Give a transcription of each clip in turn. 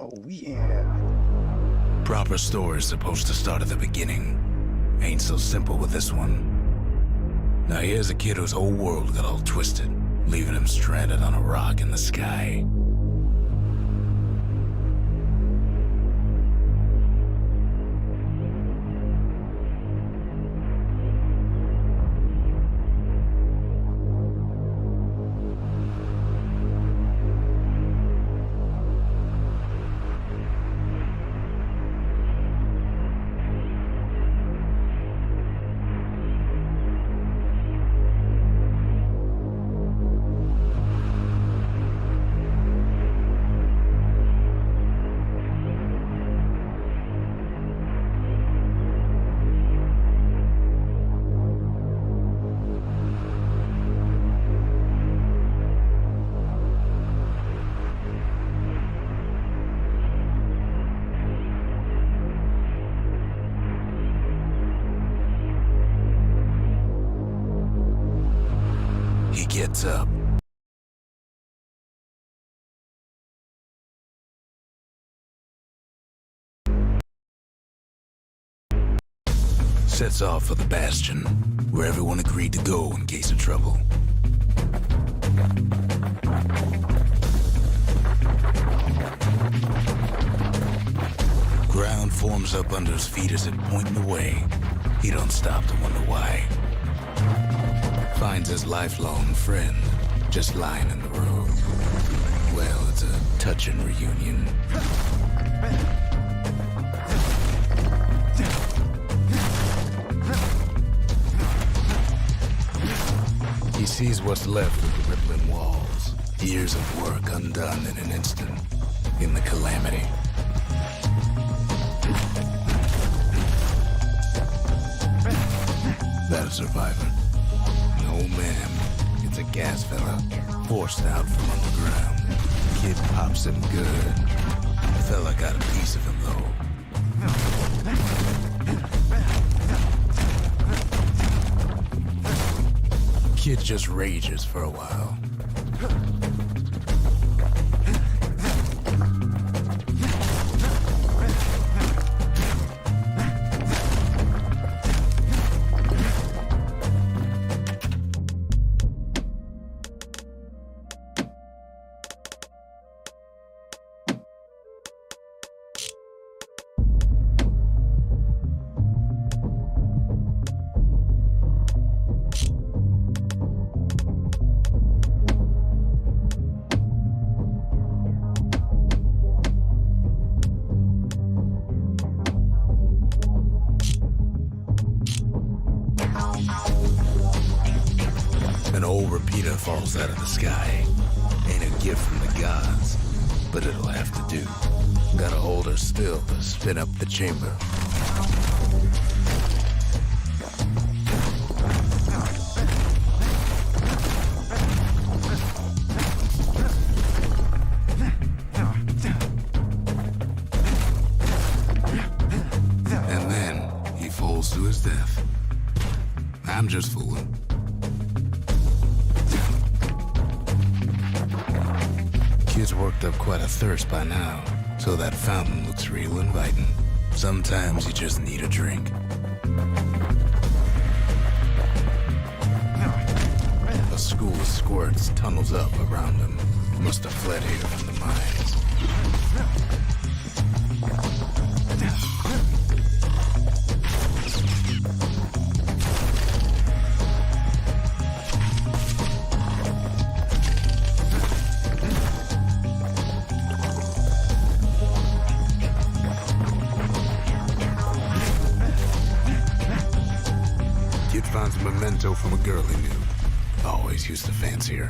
Oh, we in here. Proper story's supposed to start at the beginning. Ain't so simple with this one. Now here's a kid whose whole world got all twisted, leaving him stranded on a rock in the sky. He gets up. Sets off for the Bastion, where everyone agreed to go in case of trouble. Ground forms up under his feet as it pointing the way. He don't stop to wonder why. Finds his lifelong friend just lying in the road. Well, it's a touching reunion. He sees what's left of the rippling walls. Years of work undone in an instant. In the calamity. That a survivor? No, ma'am. It's a gas fella, forced out from underground. Kid pops him good. Fella got a piece of him, though. Kid just rages for a while. An old repeater falls out of the sky. Ain't a gift from the gods, but it'll have to do. Gotta hold her still to spin up the chamber. And then he falls to his death. I'm just fooling. Kid's worked up quite a thirst by now, so that fountain looks real inviting. Sometimes you just need a drink. A school of squirts tunnels up around him. Must have fled here from the mines. Kid finds a memento from a girl he knew. Always used to fancy her.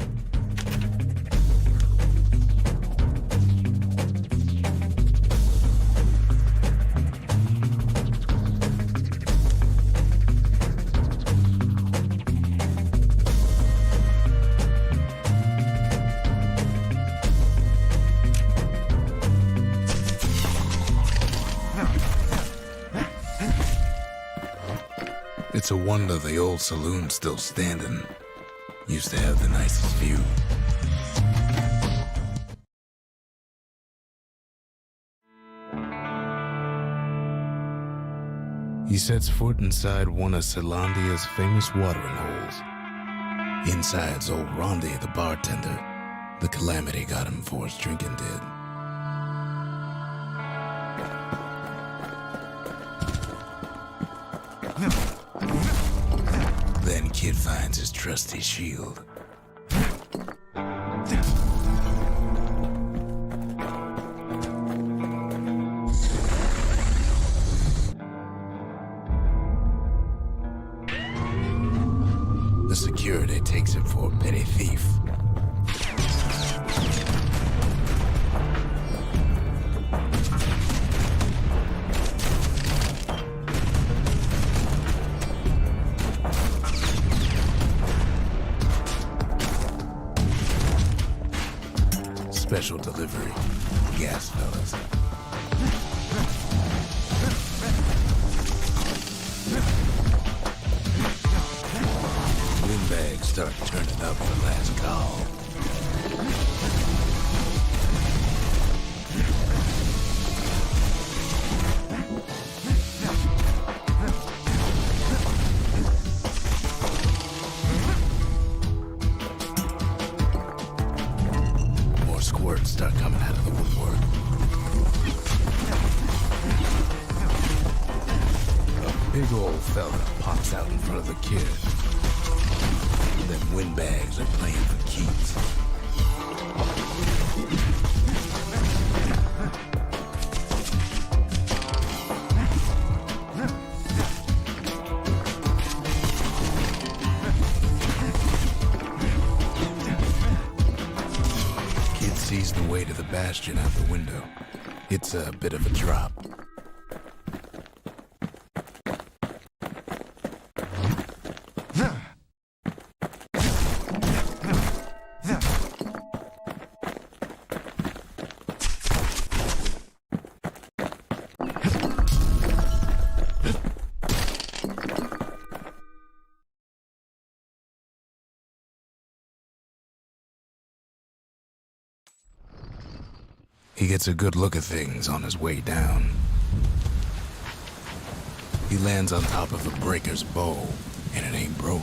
It's a wonder the old saloon's still standing. Used to have the nicest view. He sets foot inside one of Zealandia's famous watering holes. Inside's old Rondi, the bartender. The calamity got him before his drinking did. Then Kid finds his trusty shield. The security takes him for a petty thief. Special delivery. Gas, fellas. Windbags start turning up for last call. More squirts start coming out of the woodwork. A big old fella pops out in front of the kid. Them windbags are playing for keeps. Kid sees the way to the Bastion out the window. It's a bit of a drop. He gets a good look at things on his way down. He lands on top of a breaker's bow, and it ain't broke.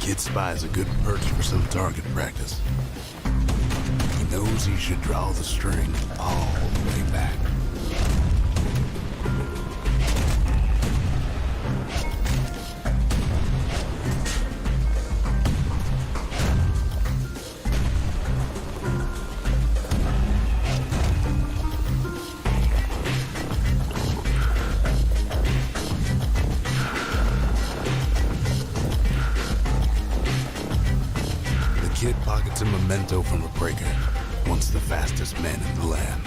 Kid spies a good perch for some target practice. He knows he should draw the string all the way back. Kid pockets a memento from a breaker, once the fastest man in the land.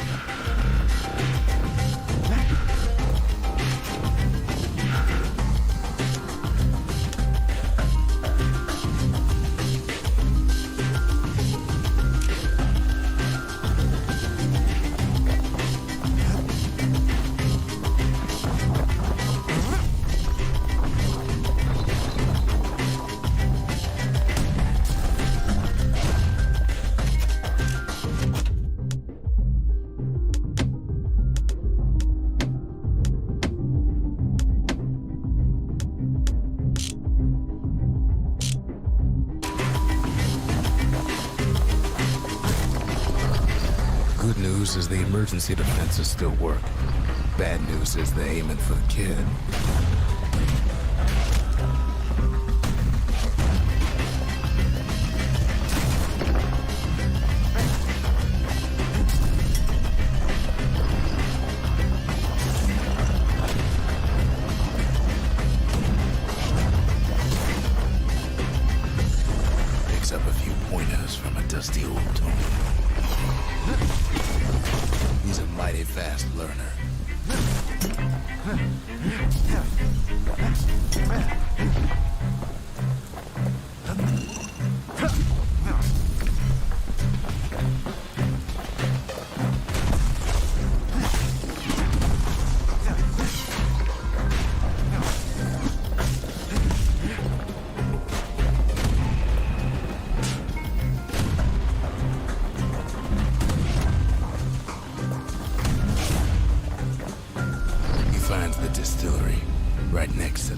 Good news is the emergency defenses still work. Bad news is they're aiming for the kid. Picks up a few pointers from a dusty old tome. He's a mighty fast learner.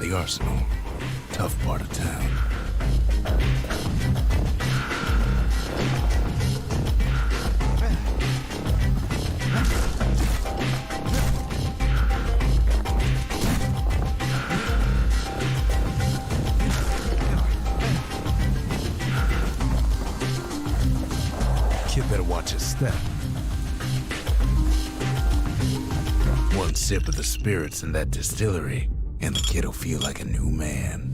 the arsenal. Tough part of town. Kid better watch his step. One sip of the spirits in that distillery, and the kid'll feel like a new man.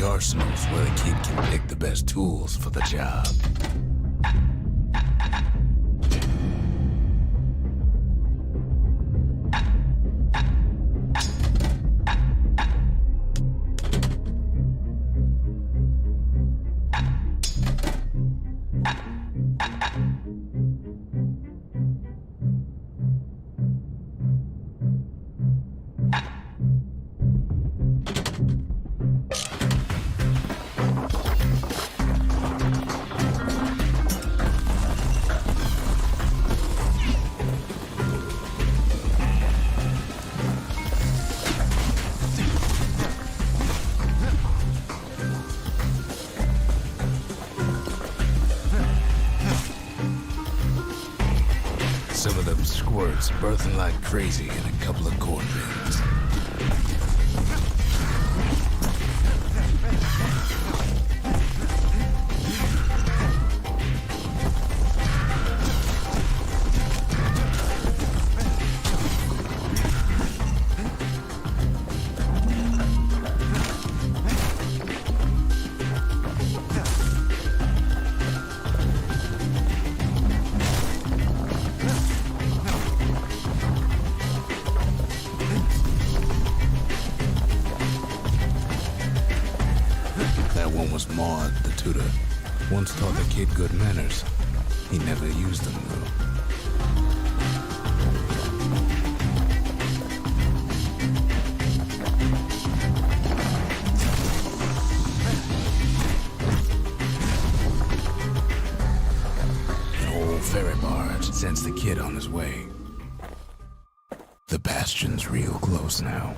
Arsenal's where the kid can pick the best tools for the job. Some of them squirts birthing like crazy in a couple of corn bins. Was Maud, the tutor, once taught the kid good manners. He never used them, though. An old ferry barge sends the kid on his way. The Bastion's real close now.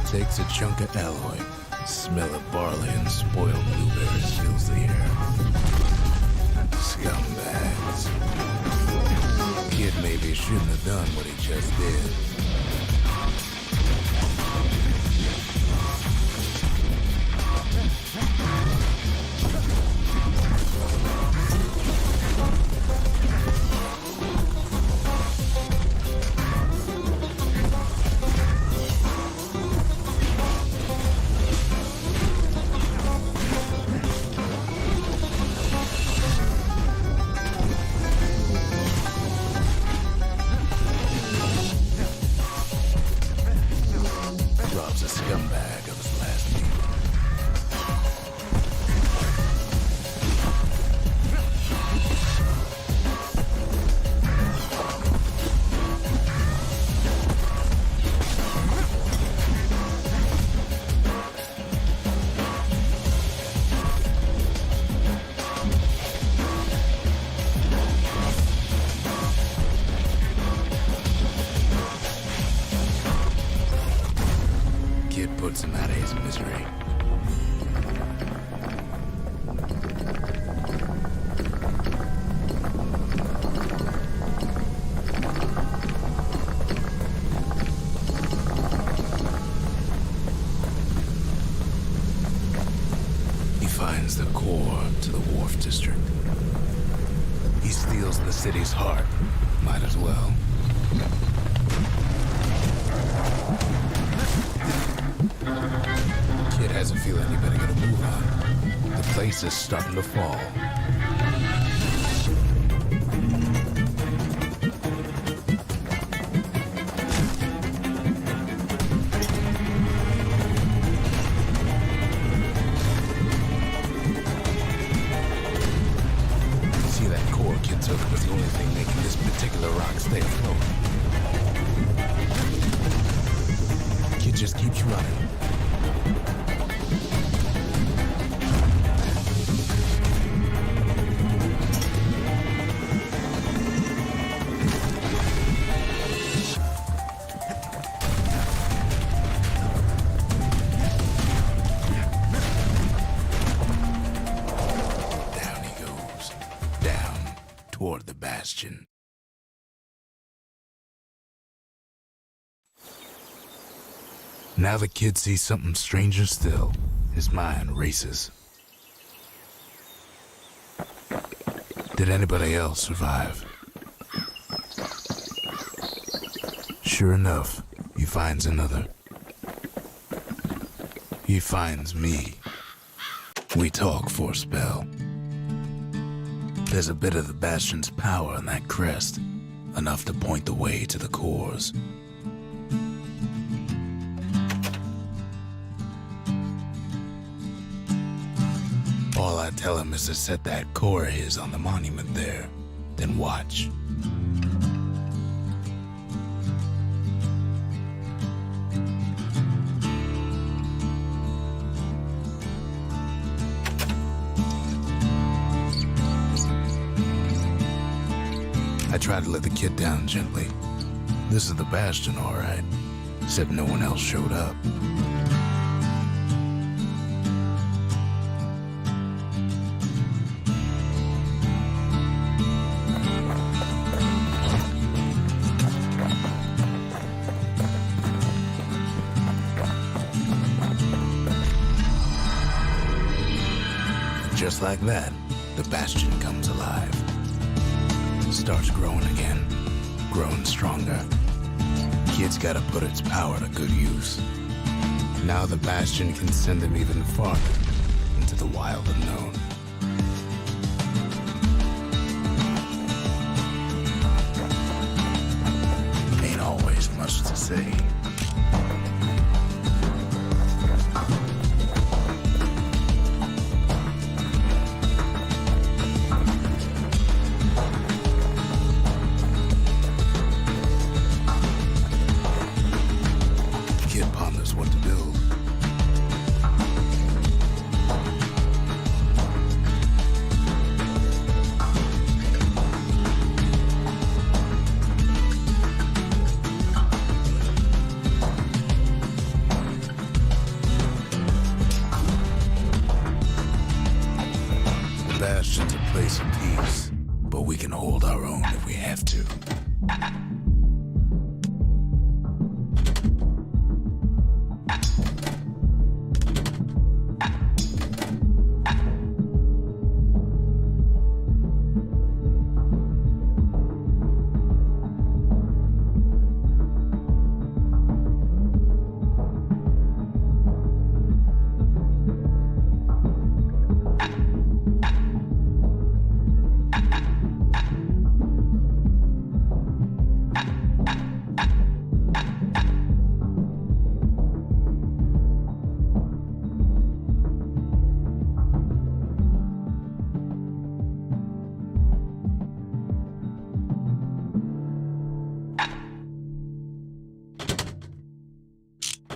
Takes a chunk of alloy. Smell of barley and spoiled blueberries fills the air. Scumbags. Kid maybe shouldn't have done what he just did. puts him out of his misery. He finds the core to the Wharf District. He steals the city's heart. Might as well. Kid has a feeling he better get a move on. The place is starting to fall. See, that core kid took was the only thing making this particular rock stay afloat. Kid just keeps running. Toward the Bastion. Now the kid sees something stranger still. His mind races. Did anybody else survive? Sure enough, he finds another. He finds me. We talk for a spell. There's a bit of the Bastion's power in that crest, enough to point the way to the cores. All I tell him is to set that core of his on the monument there, then watch. I tried to let the kid down gently. This is the Bastion, all right, except no one else showed up. Just like that, the Bastion comes alive. Starts growing again, growing stronger. Kid's gotta put its power to good use. Now the Bastion can send him even farther into the wild unknown. Ain't always much to say. What to build. The Bastion's a place of peace, but we can hold our own if we have to.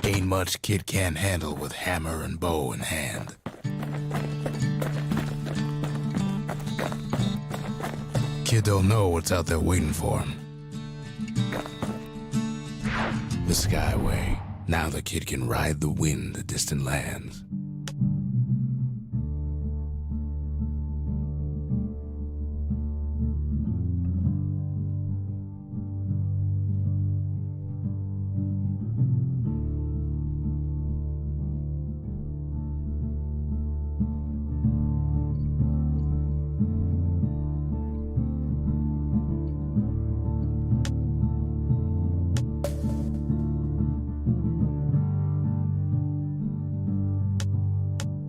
Ain't much kid can't handle with hammer and bow in hand. Kid don't know what's out there waiting for him. The Skyway, Now the kid can ride the wind to distant lands.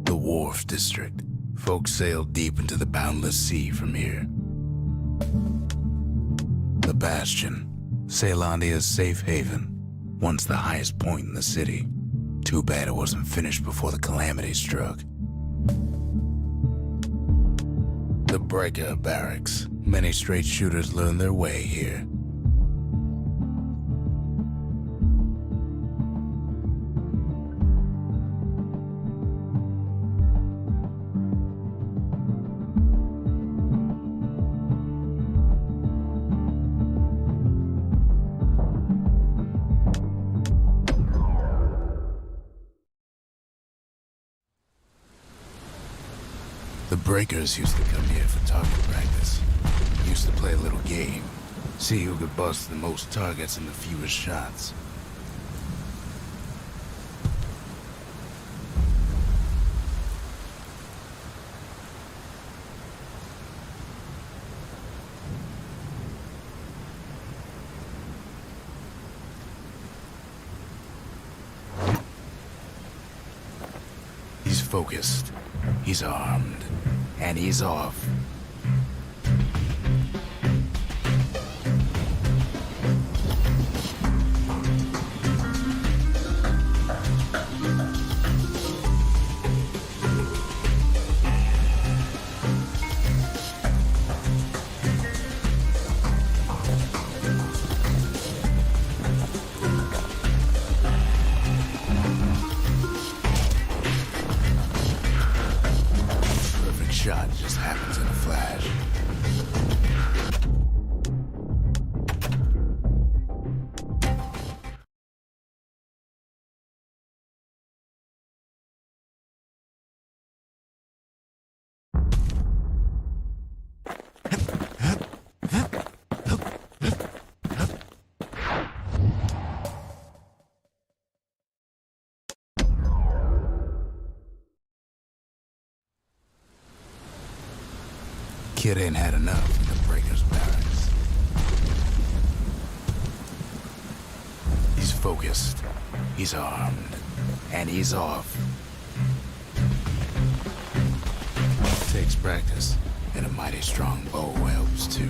The Wharf District. Folks sail deep into the boundless sea from here. The Bastion, Caelandia's safe haven, once the highest point in the city. Too bad it wasn't finished before the calamity struck. The Breaker Barracks. Many straight shooters learn their way here. The Breakers used to come here for target practice. Used to play a little game. See who could bust the most targets and the fewest shots. He's focused. He's armed. And he's off. Shot just happens in a flash. Kid ain't had enough in the Breaker's barracks. He's focused, he's armed, and he's off. Takes practice, and a mighty strong bow helps too.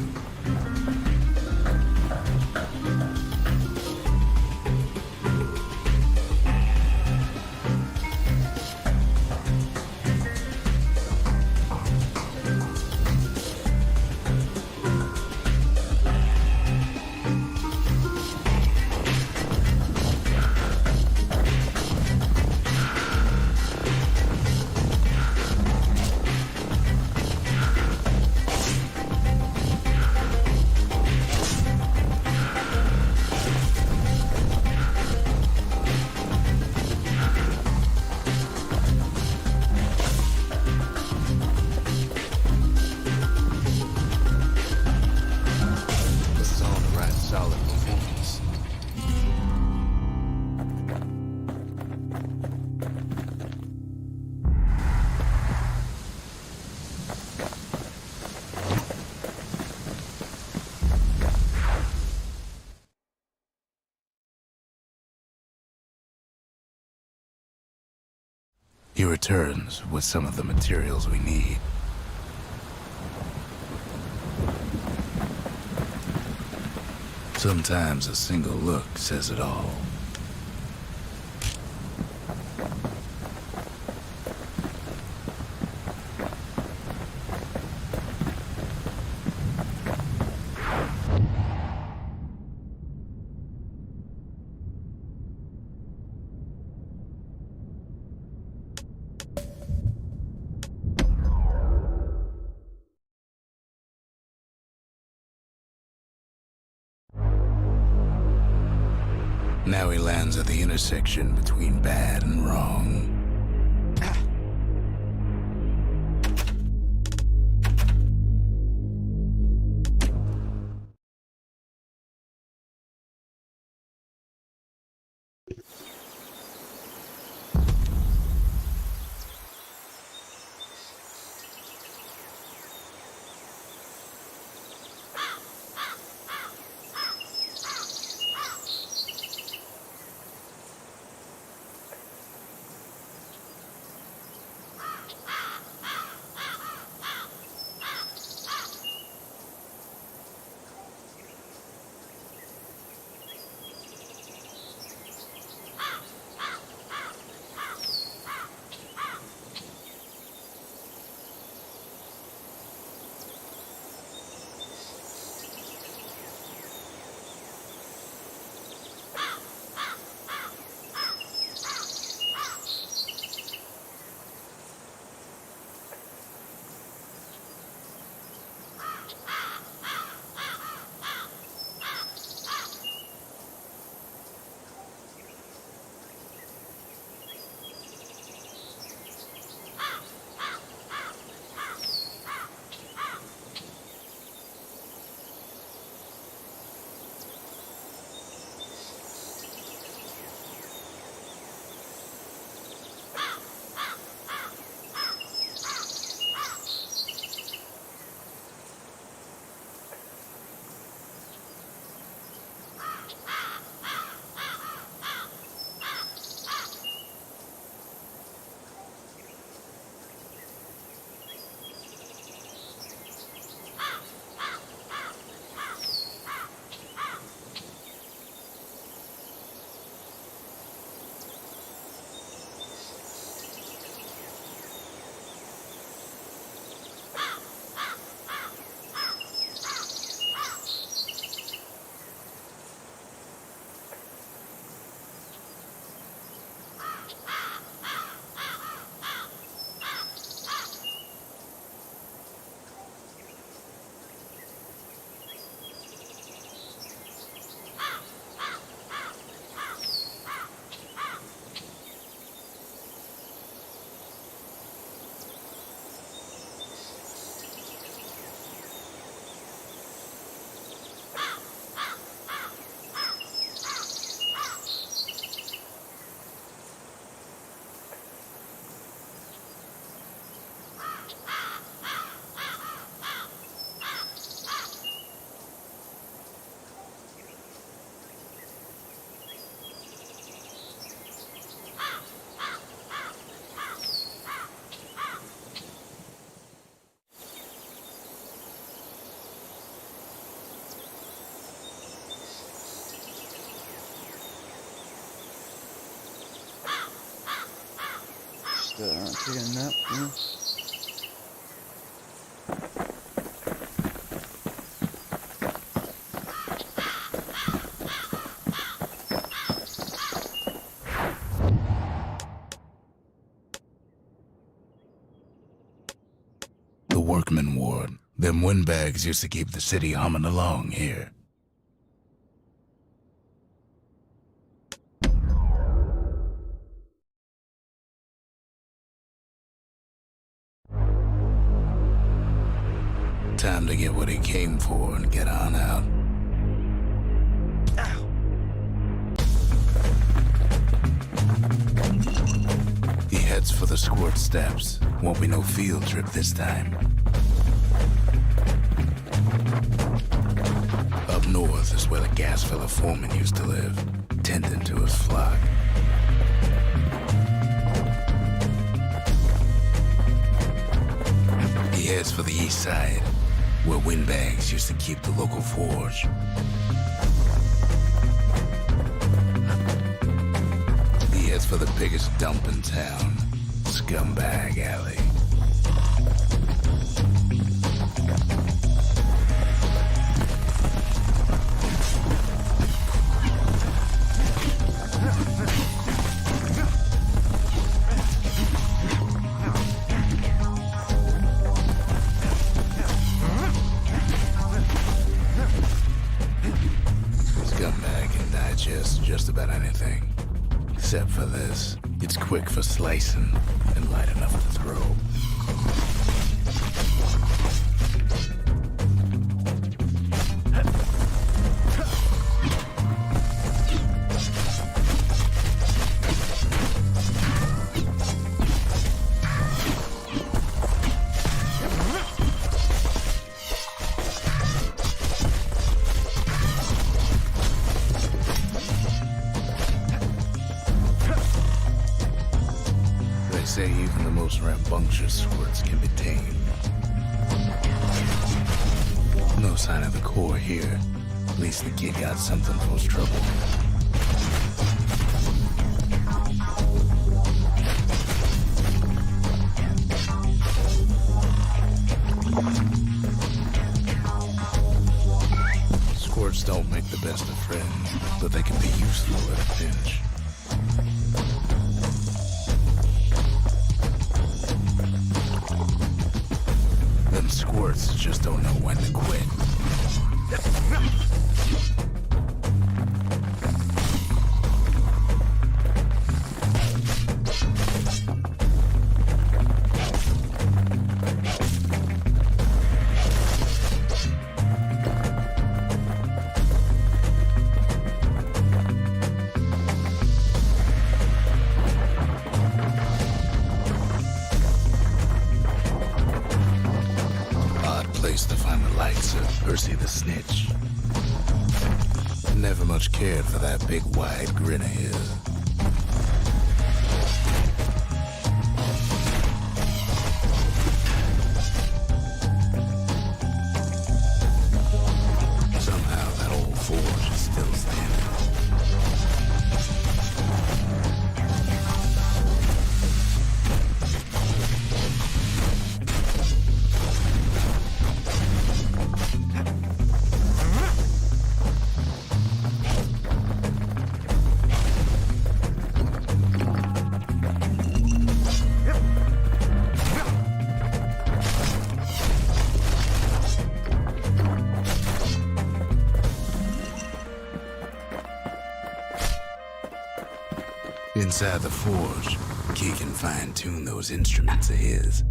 He returns with some of the materials we need. Sometimes a single look says it all. Now he lands at the intersection between bad and wrong. Taking a nap, yeah. The workman ward. Them windbags used to keep the city humming along here. Time to get what he came for and get on out. Ow. He heads for the squirt steps. Won't be no field trip this time. Up north is where the gas fella foreman used to live, tending to his flock. He heads for the east side, where windbags used to keep the local forge. He heads for the biggest dump in town, Scumbag Alley. digest just about anything. Except for this. It's quick for slicing and light enough to throw. They say even the most rambunctious squirts can be tamed. No sign of the core here. At least the kid got something for his trouble. Squirts don't make the best of friends, but they can be useful at a pinch. Them squirts just don't know when to quit. Place to find the likes of Percy the Snitch. Never much cared for that big wide grin of his. Somehow that old forge is still standing. Inside the forge, Key can fine-tune those instruments of his.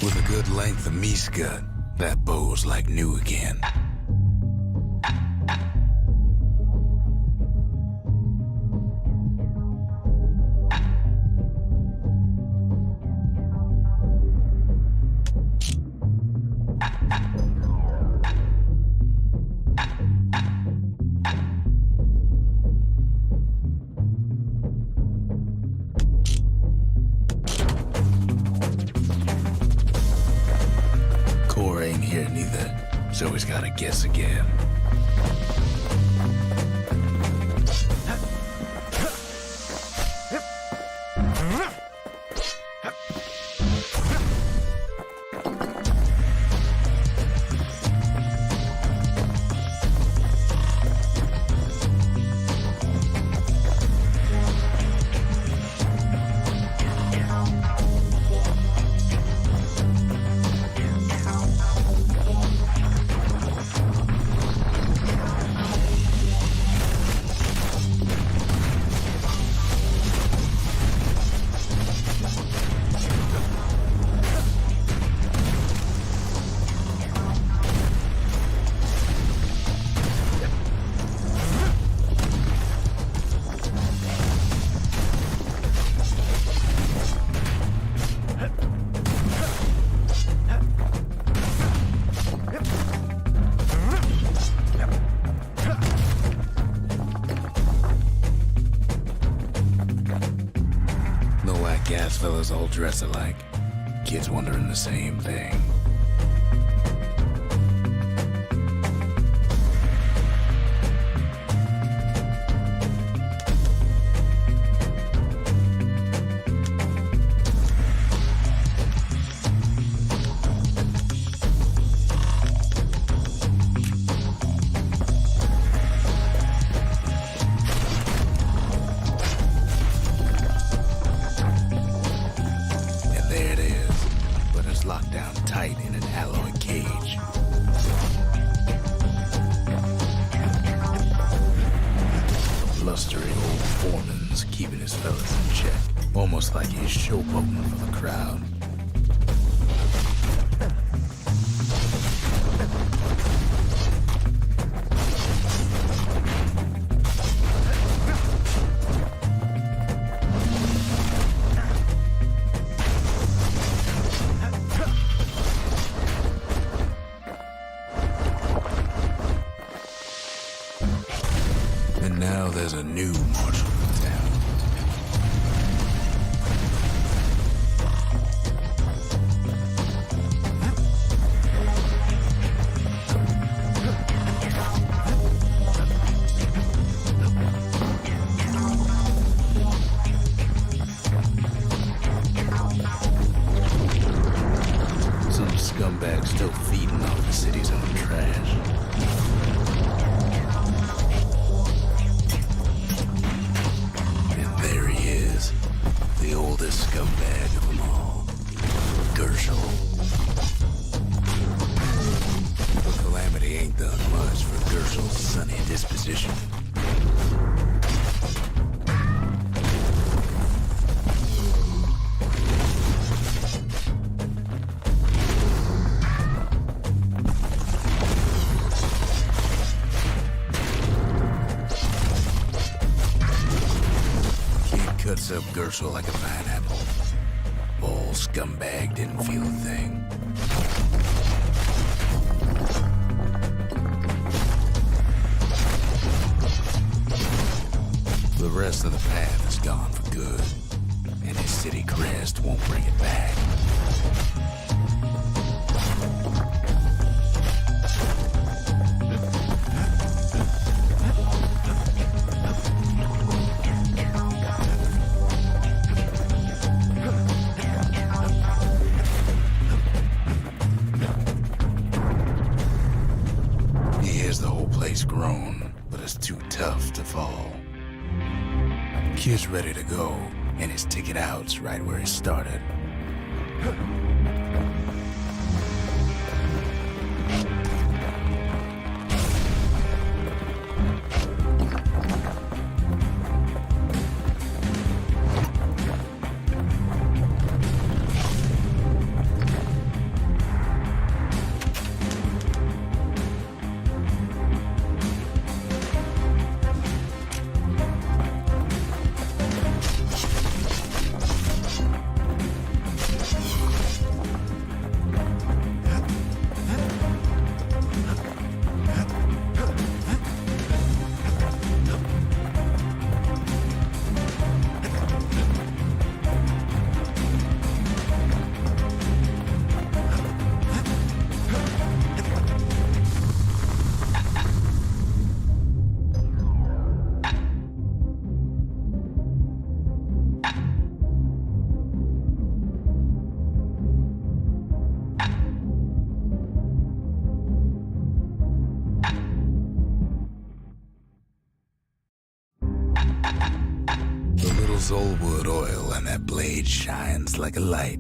With a good length of Miska, that bow's like new again. Core ain't here neither, so he's gotta guess again. us all dress alike. Kids wondering the same thing. Locked down tight in an alloy cage. A blustery old foreman's keeping his fellas in check, almost like he's showboating for the crowd. And now there's a new marshal in town. Some scumbag still feeding off the city's own trash. The oldest scumbag of them all, Gershel. But Calamity ain't done much for Gershel's sunny disposition. Cuts up Gershel like a pineapple. Old scumbag didn't feel a thing. The rest of the path is gone for good, and his city crest won't bring it back. Grown, but it's too tough to fall. Kid's ready to go, and his ticket out's right where he started. Zolwood oil and that blade shines like a light.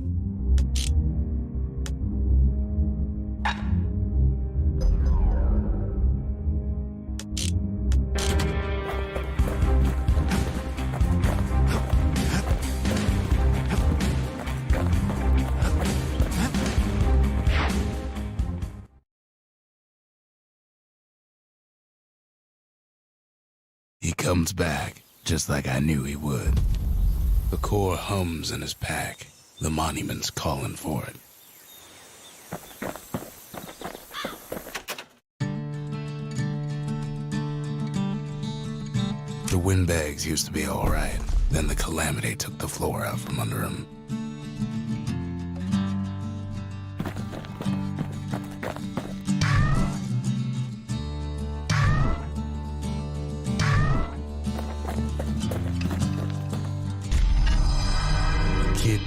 He comes back, just like I knew he would. The core hums in his pack. The monument's calling for it. The windbags used to be all right. Then the Calamity took the floor out from under him.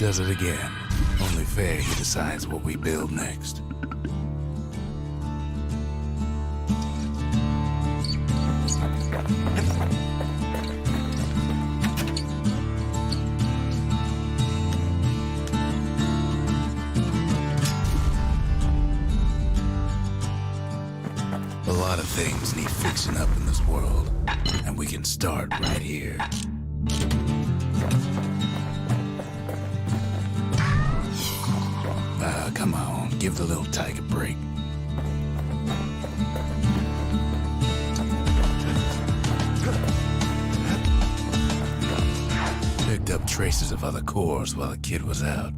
does it again. Only fair he decides what we build next. A lot of things need fixing up in this world, and we can start right here. Come on, give the little tyke a break. Picked up traces of other cores while the kid was out.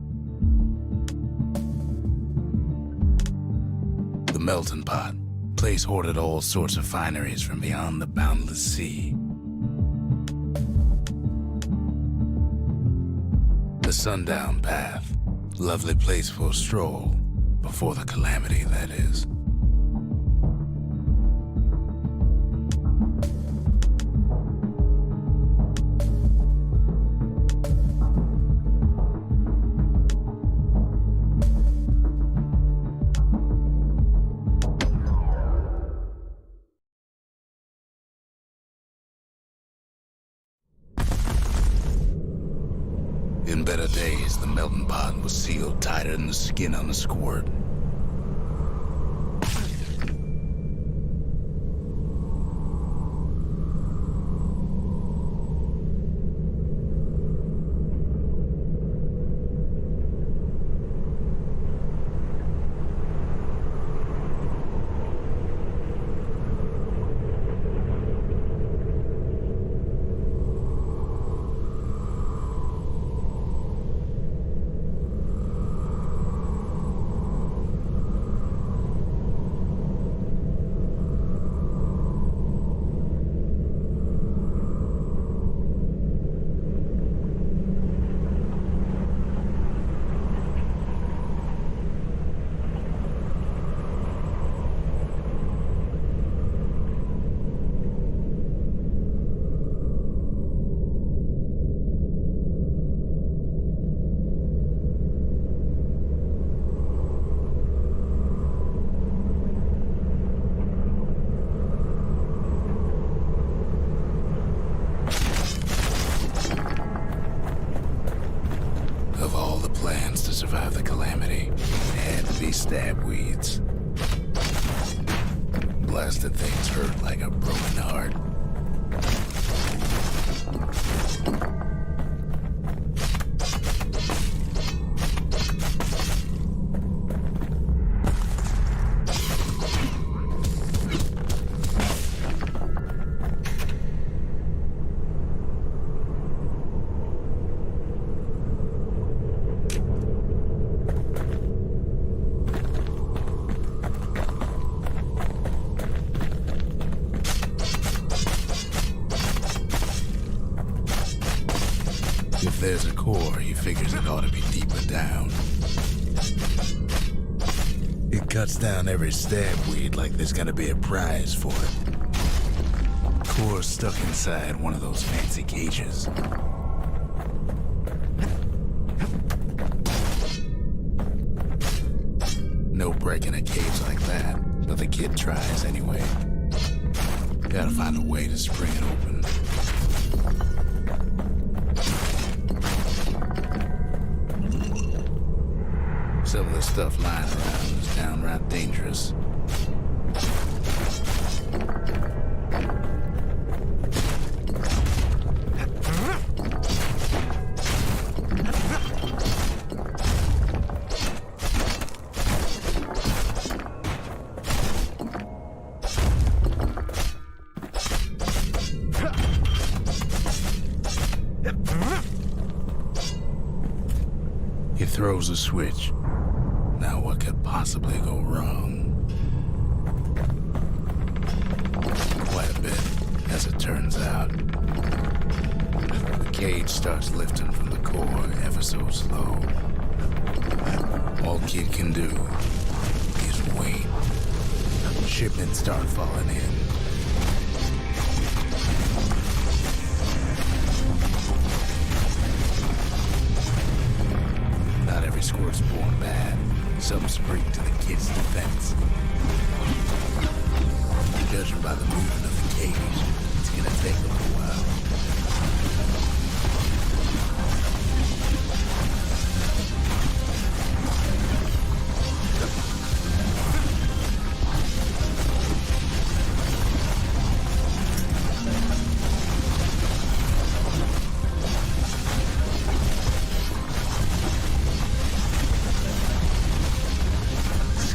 The melting pot. Place hoarded all sorts of fineries from beyond the boundless sea. The sundown path. Lovely place for a stroll. Before the calamity, that is. In better days, the melting pot was sealed tighter than the skin on a squirt. Survive the calamity, it had to be stab weeds. Blasted things hurt like a broken heart. If there's a core, he figures it ought to be deeper down. It cuts down every stab weed like there's gonna be a prize for it. Core stuck inside one of those fancy cages. No breaking a cage like that, but the kid tries anyway. Gotta find a way to spring it open. Some of the stuff lying around is downright dangerous. He throws a switch. Now what could possibly go wrong? Quite a bit, as it turns out. The cage starts lifting from the core ever so slow. All Kid can do is wait. Shipments start falling in. Some spring to the kid's defense. Judging by the movement of the cage, it's gonna take a little while.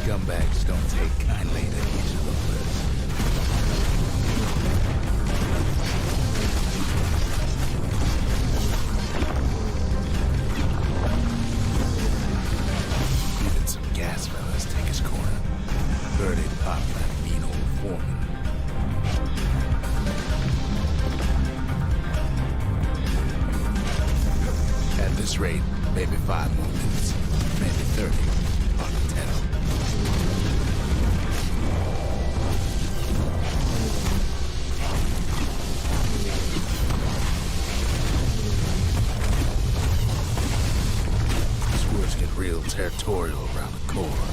Scumbags don't take kindly to each of the words. Even some gas fellas take his corner. Birdie pop that mean old foreman. At this rate, maybe 5 more minutes, maybe 30, hard to tell. Get real territorial around the core.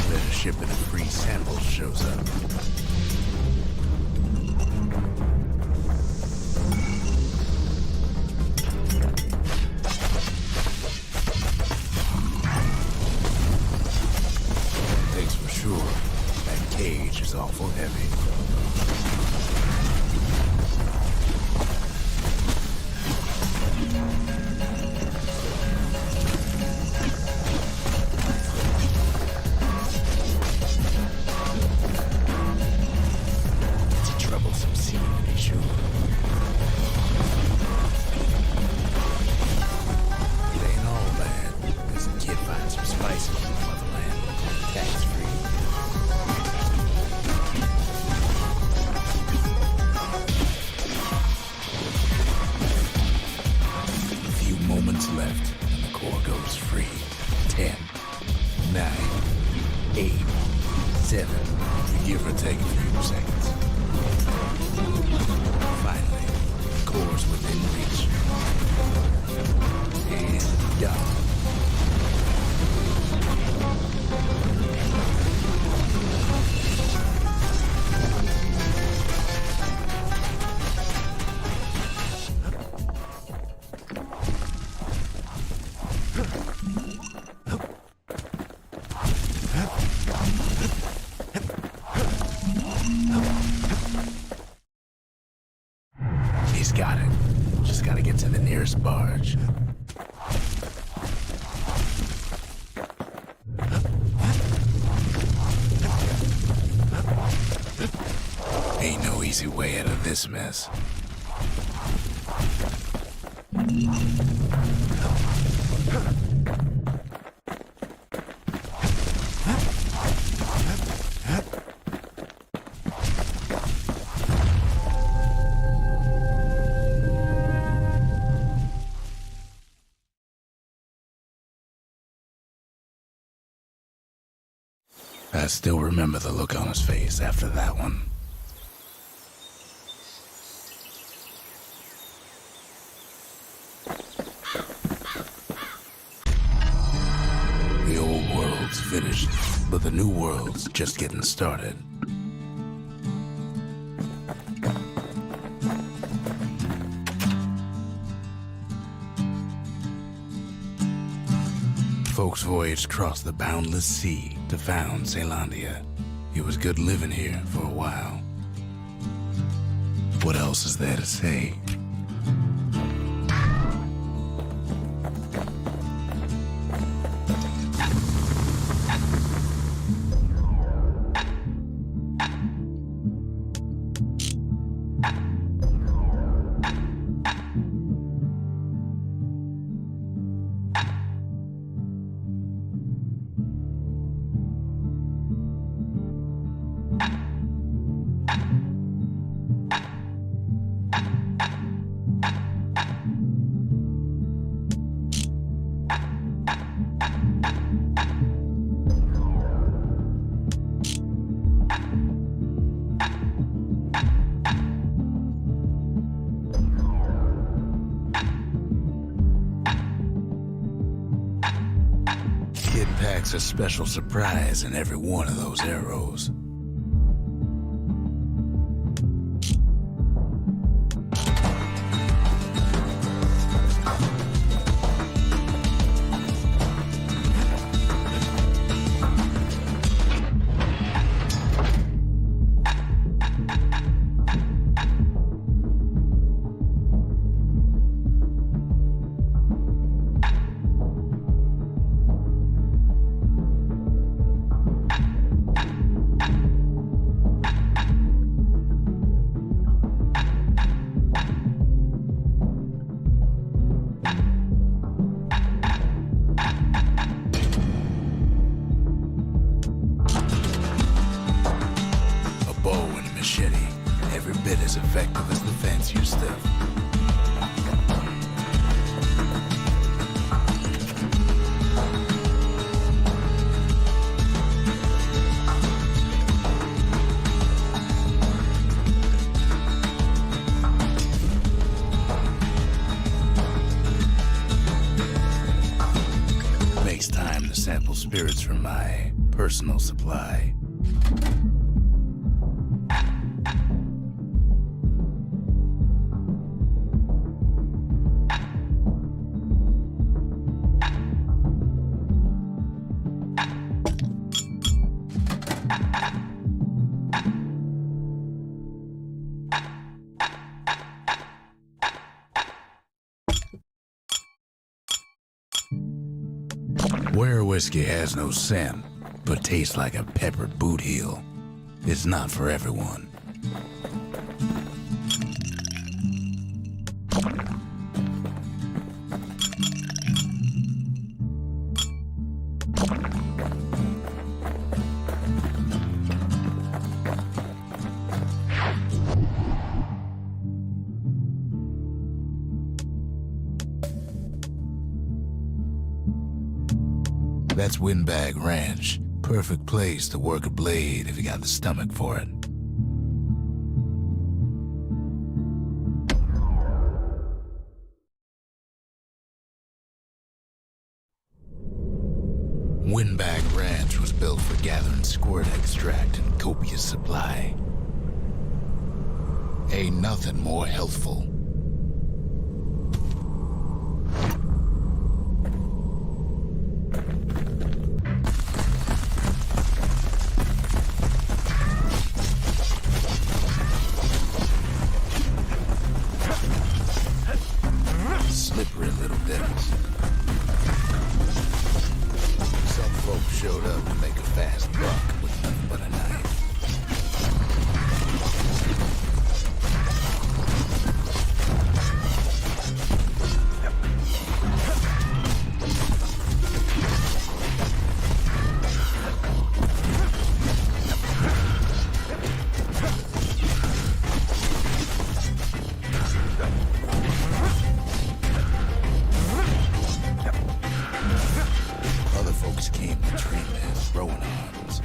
Then a shipment of free samples shows up. One thing's for sure, that cage is awful heavy. Left, and the core goes free. 10, 9, 8, 7. Give or take a few seconds. Finally, the core's within reach. And done. He's got it. Just gotta get to the nearest barge. Ain't no easy way out of this mess. I still remember the look on his face after that one. The old world's finished, but the new world's just getting started. Folks voyaged across the boundless sea to found Caelondia. It was good living here for a while. What else is there to say? packs a special surprise in every one of those arrows. Every bit as effective as the fancier stuff. Makes time to sample spirits from my personal supply. Where whiskey has no scent, but tastes like a peppered boot heel, it's not for everyone. That's Windbag Ranch. Perfect place to work a blade if you got the stomach for it. Windbag Ranch was built for gathering squirt extract in copious supply. Ain't nothing more healthful. Slippery little devils. Some folks showed up to make a fast buck with nothing but a knife. Other folks came to train their throwing arms.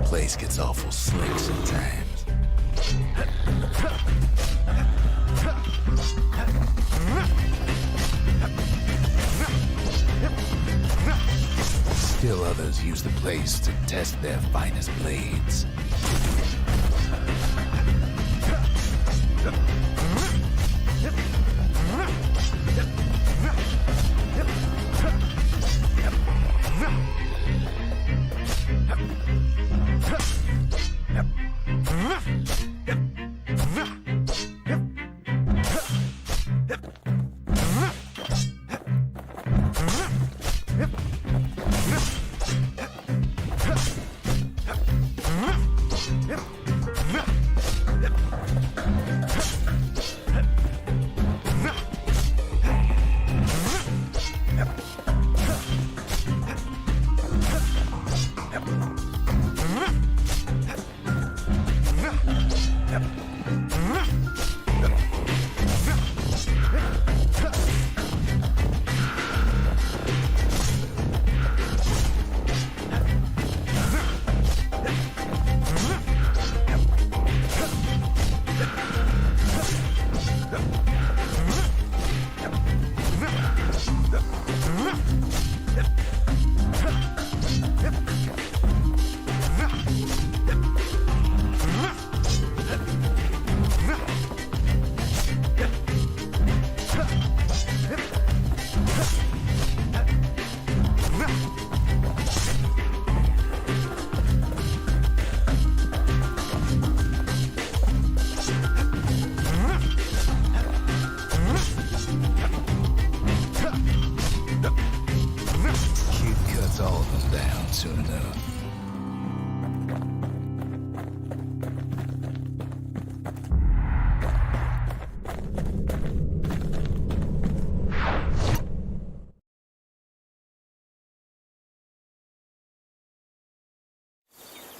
Place gets awful slick sometimes. Still others use the place to test their finest blades. Soon enough.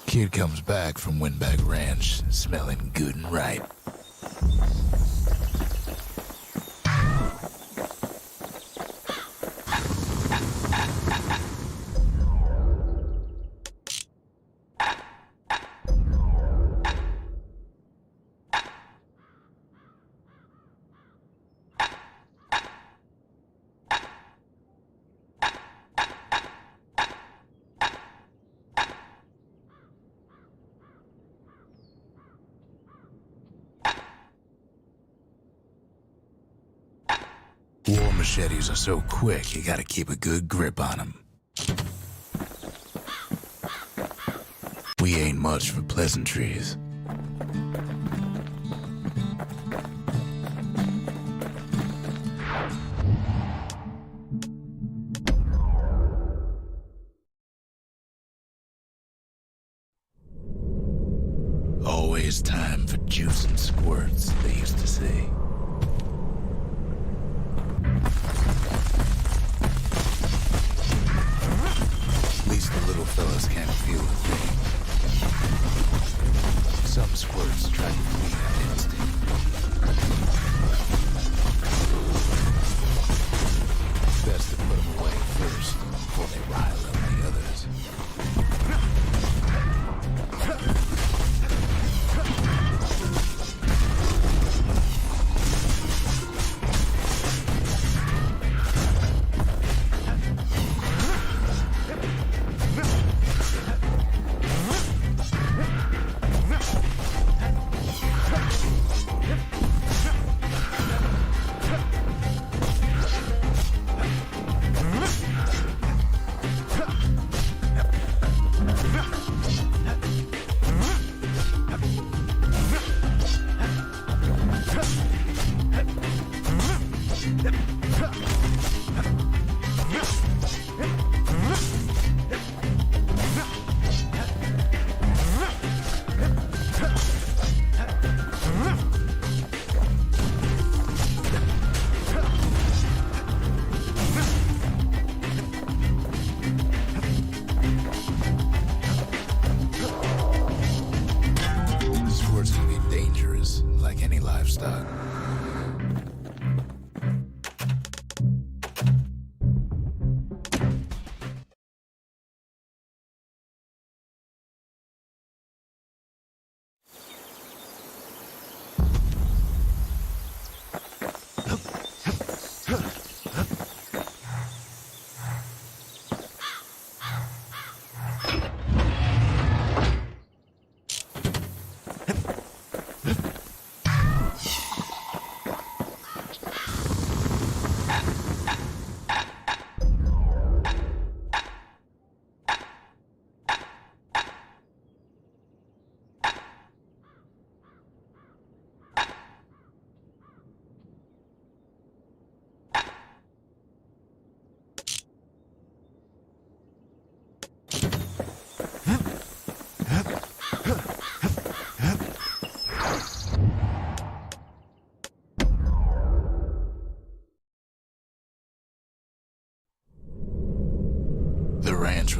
Kid comes back from Windbag Ranch, smelling good and right. War machetes are so quick, you gotta keep a good grip on them. We ain't much for pleasantries. Always time for juice and squirts, they used to say. At least the little fellas can't feel a thing. Some squirts try to feed that instinct. Best to put them away first before they rile up the others. Livestock.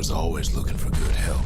was always looking for good help.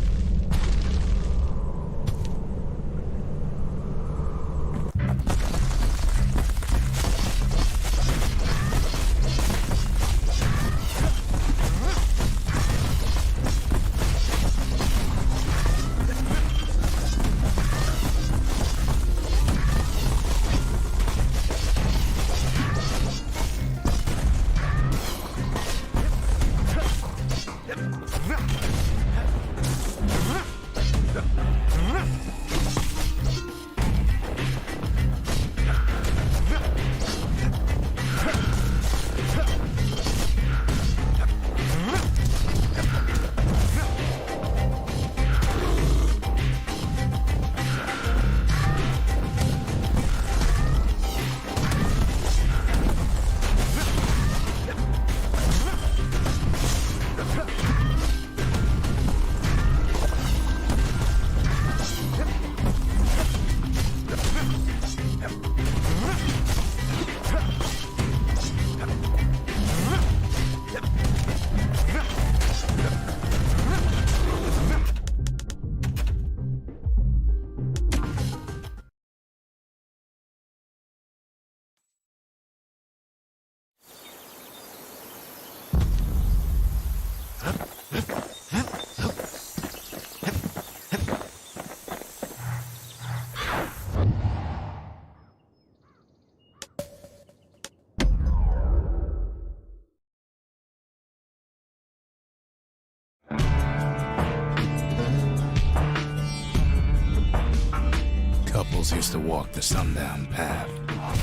Couples used to walk the sundown path.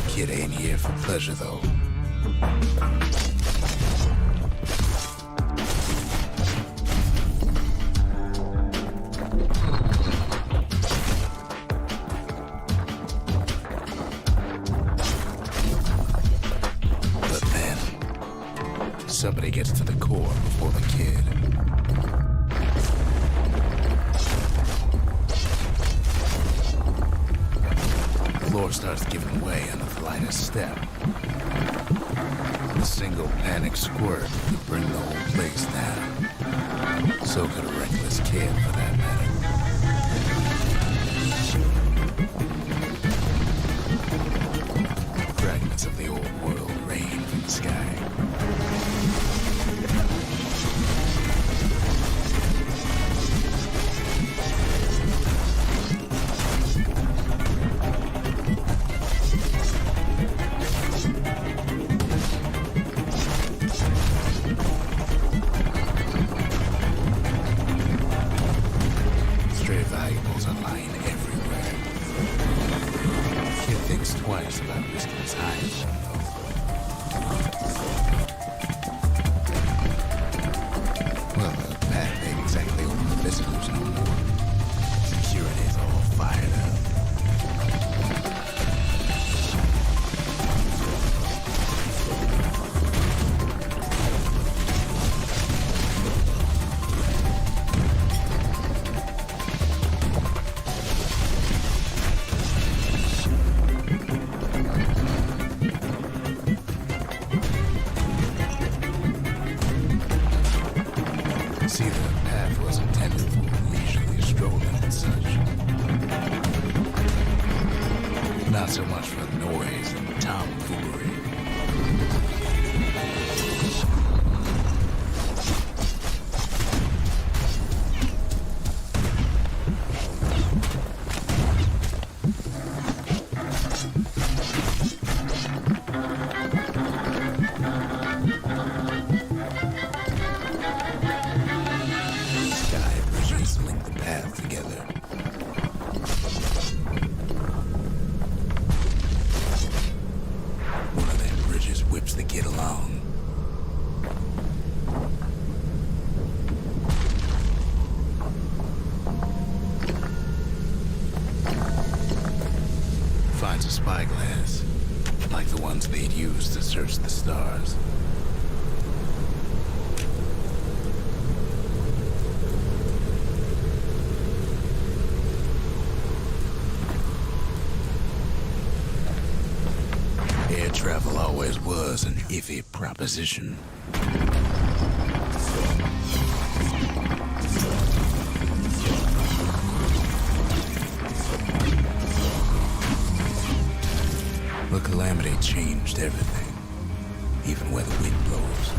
Kid ain't here for pleasure, though. But then, somebody gets to the core before the kid. The floor starts giving way under the lightest step. A single panic squirt could bring the whole place down. So could a reckless kid, for that matter. Fragments of the old world rain from the sky. Valuables are lying everywhere. Kid thinks twice about risking his hide, well, the path ain't exactly open to visitors no more. Security's all fired up. See, the path was intended for leisurely strolling and such. Not so much for noise and tomfoolery. Link the path together. One of them bridges whips the kid along. Finds a spyglass, like the ones they'd used to search the stars. Air travel always was an iffy proposition. calamity changed everything, even where the wind blows.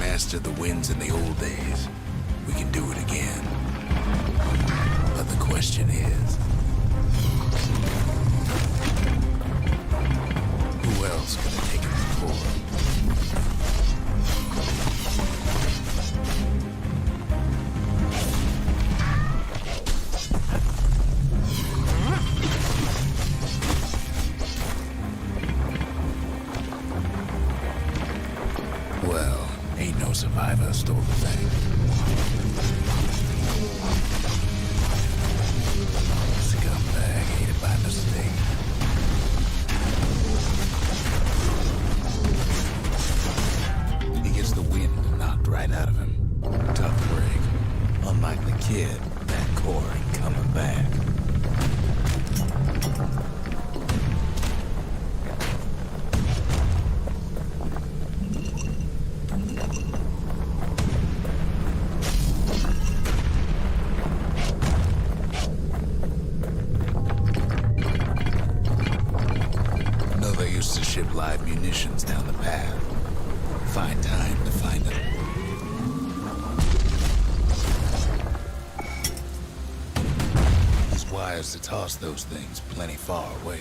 Mastered the winds in the old days, we can do it again. But the question is, who else could have taken the core? Well, ain't no survivor stole the thing. Scumbag ate it by mistake. He gets the wind knocked right out of him. Tough break. Unlike the kid, that core ain't coming back. To ship live munitions down the path. Find time to find them. He's wise to toss those things plenty far away.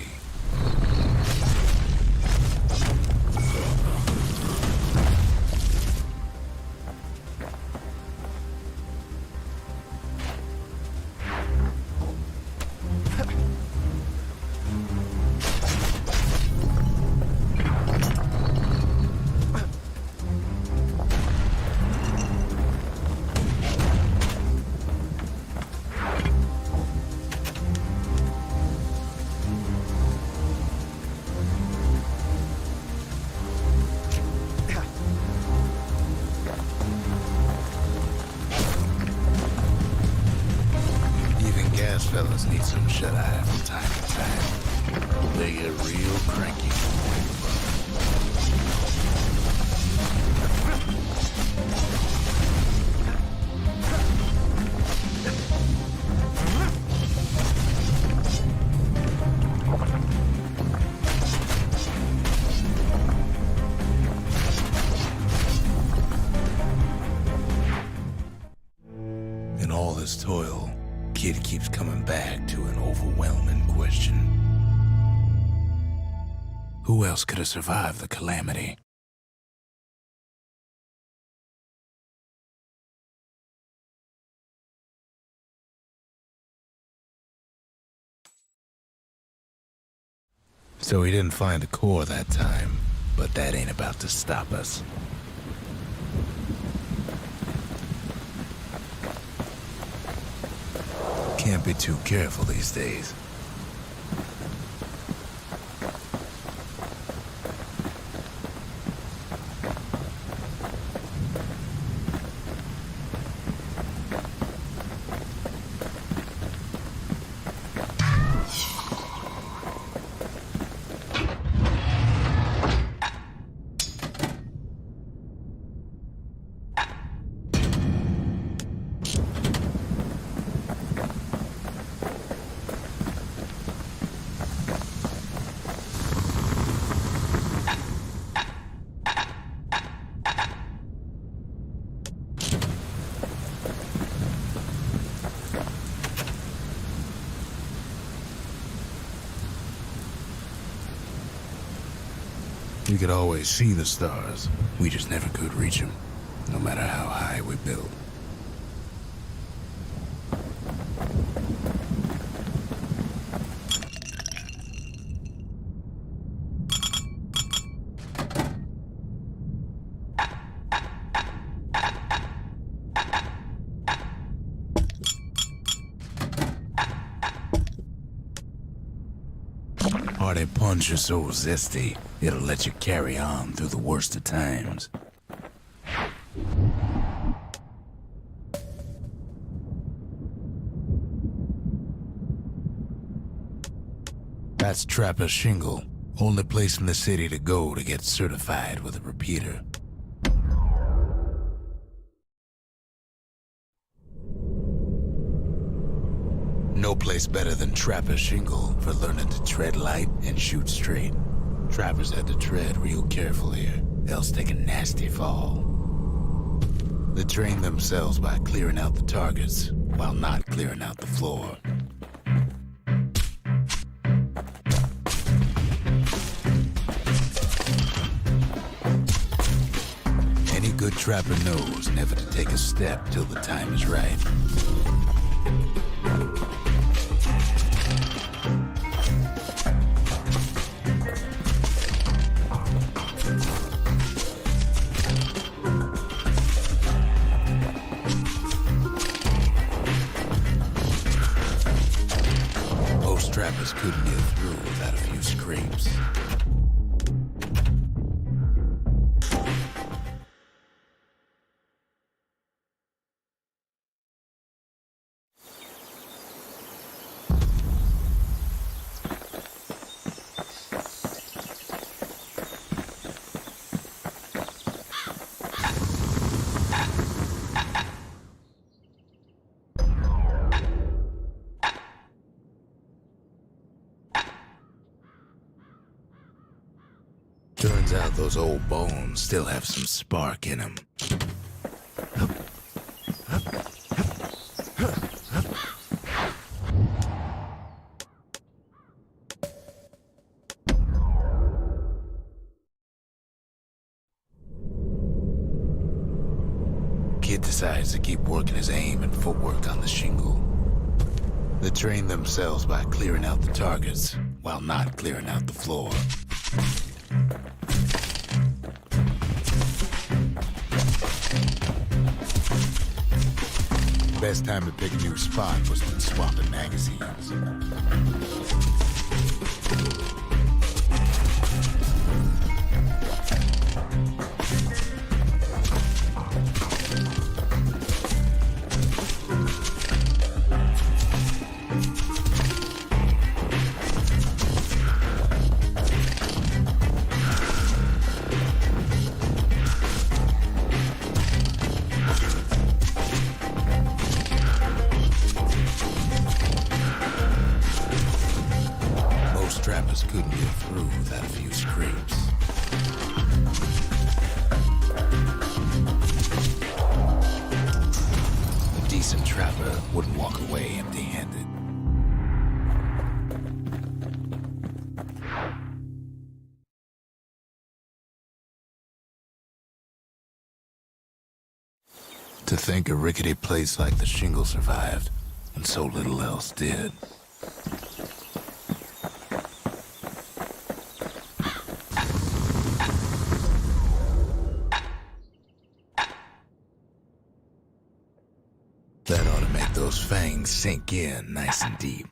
Fellas need some shut-eye from time to time. They get real cranky. In all this toil, Kid keeps coming back to an overwhelming question. Who else could have survived the calamity? So he didn't find the core that time, but that ain't about to stop us. Can't be too careful these days. We could always see the stars. We just never could reach them, no matter how high we built. hearty punch is so zesty, it'll let you carry on through the worst of times. That's Trapper's Shingle, only place in the city to go to get certified with a repeater. No place better than Trapper's Shingle for learning to tread light and shoot straight. Trappers had to tread real careful here, else take a nasty fall. They train themselves by clearing out the targets, while not clearing out the floor. Any good trapper knows never to take a step till the time is right. Most trappers couldn't get through without a few scrapes. Turns out those old bones still have some spark in them. Kid decides to keep working his aim and footwork on the shingle. They train themselves by clearing out the targets, while not clearing out the floor. Best time to pick a new spot was when swapping magazines. Trappers couldn't get through without a few scrapes. A decent trapper wouldn't walk away empty-handed. To think a rickety place like the Shingle survived, and so little else did. That ought to make those fangs sink in nice and deep.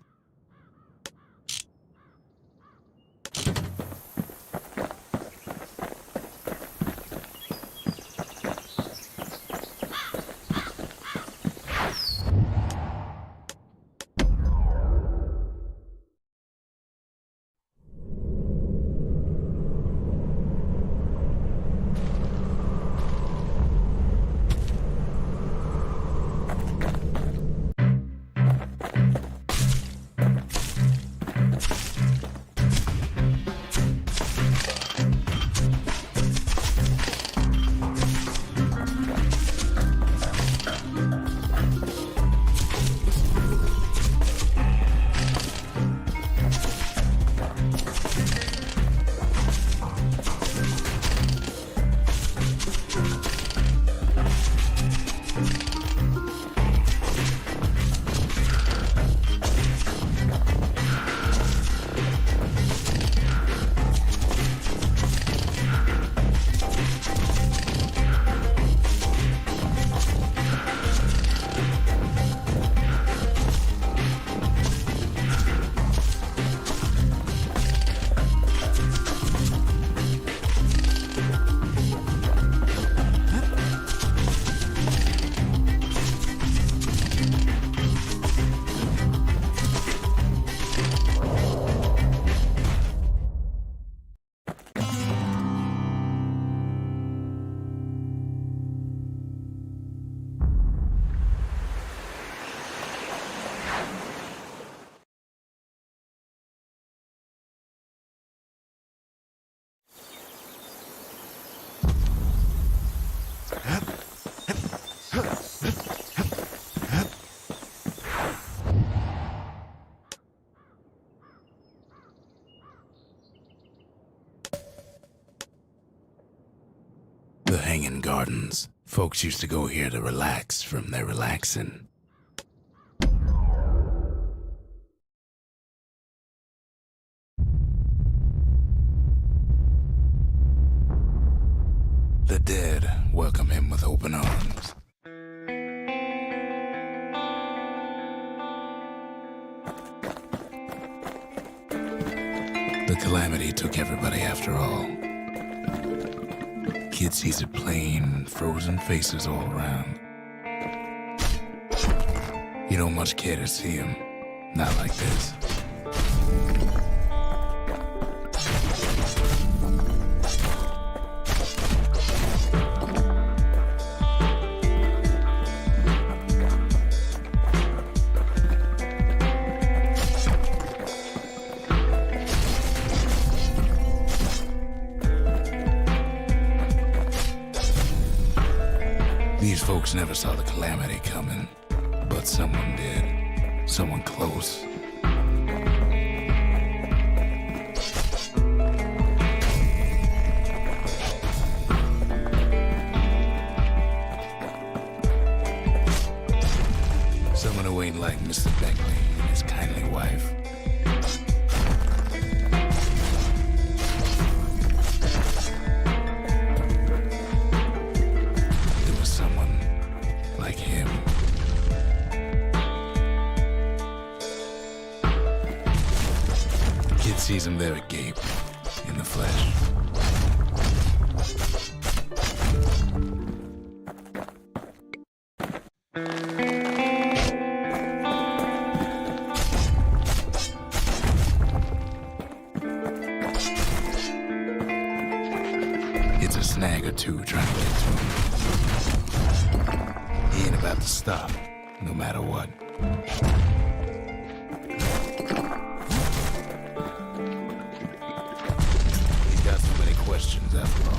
The Hanging Gardens. Folks used to go here to relax from their relaxing. The dead welcome him with open arms. The calamity took everybody after all. Kid sees it plain, frozen faces all around. You don't much care to see him, not like this. These folks never saw the calamity coming, but someone did. Someone close. Someone who ain't like Mr. Beckley and his kindly wife. Sees him there agape, in the flesh. It's a snag or two trying to get to him. He ain't about to stop, no matter what. Questions after all.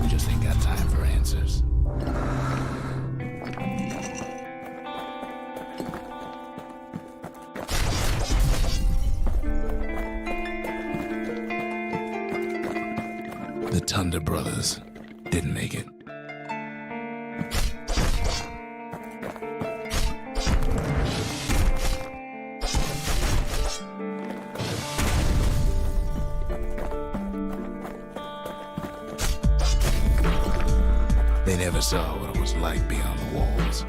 We just ain't got time for answers. The Thunder brothers didn't make it. They never saw what it was like beyond the walls.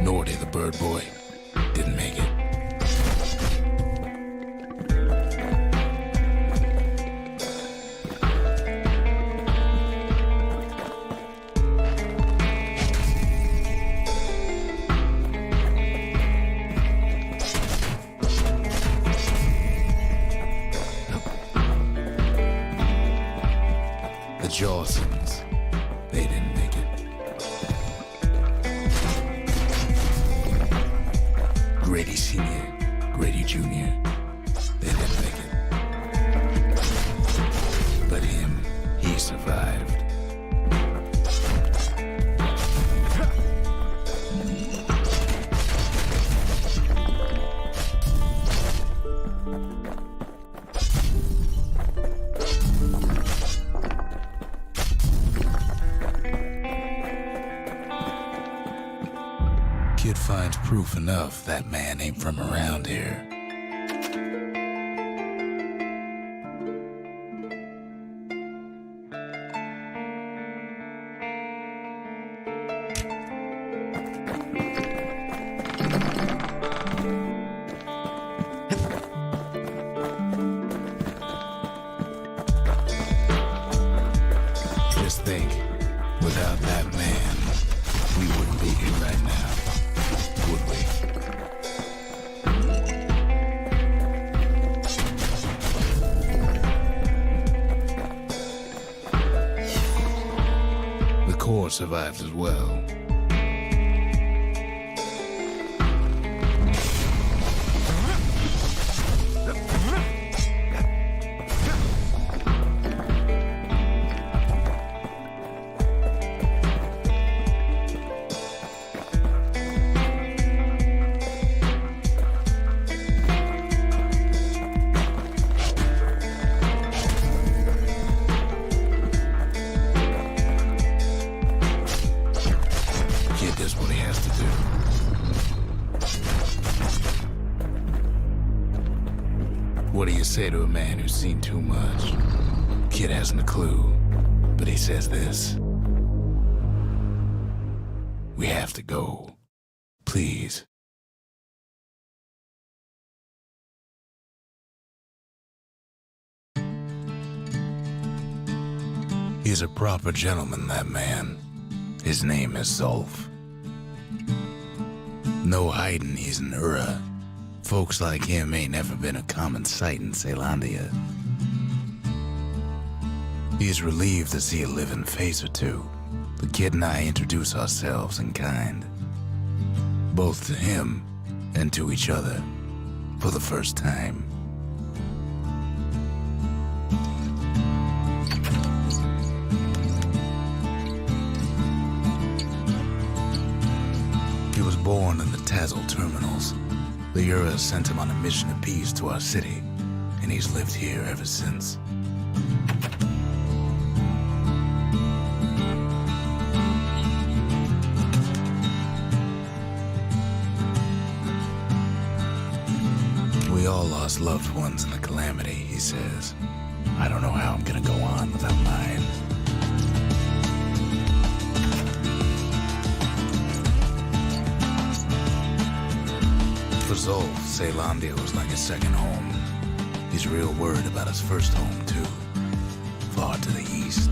Nor did the bird boy. Didn't make it. The Jawsons, they didn't make it. Grady Sr., Grady Jr., they didn't make it. But him, he survived. Kid finds proof enough that man ain't from around here. Just think, without that man, we wouldn't be here right now. Would we? core survived as well. What do you say to a man who's seen too much? Kid hasn't a clue, but he says this. We have to go. Please. He's a proper gentleman, that man. His name is Zulf. No hiding he's an Ura. Folks like him ain't never been a common sight in Caelondia. He's relieved to see a living face or two. The kid and I introduce ourselves in kind, both to him and to each other, for the first time. He was born in the Tazzle terminals. The Ura sent him on a mission of peace to our city, and he's lived here ever since. We all lost loved ones in the calamity, he says. I don't know how I'm gonna go on without mine. For Zulf, Caelondia was like a second home. He's real worried about his first home, too. Far to the east.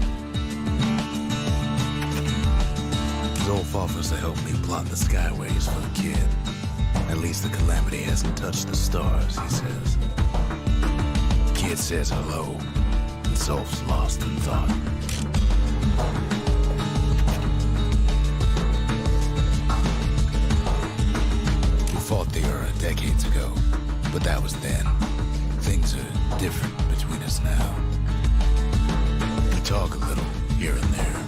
Zulf offers to help me plot the skyways for the kid. At least the calamity hasn't touched the stars, he says. Kid says hello, and Zulf's lost in thought. Fought the Ura decades ago, but that was then. Things are different between us now. We talk a little here and there.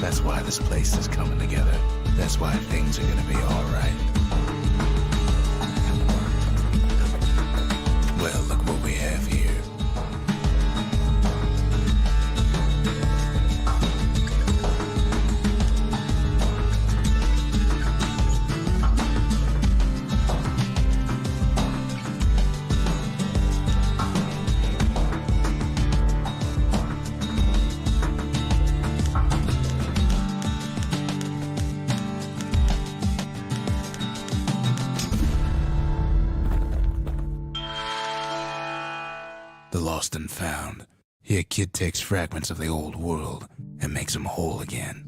That's why this place is coming together. That's why things are gonna be all right. Well, look what we have here. The lost and found. Here, kid takes fragments of the old world and makes them whole again.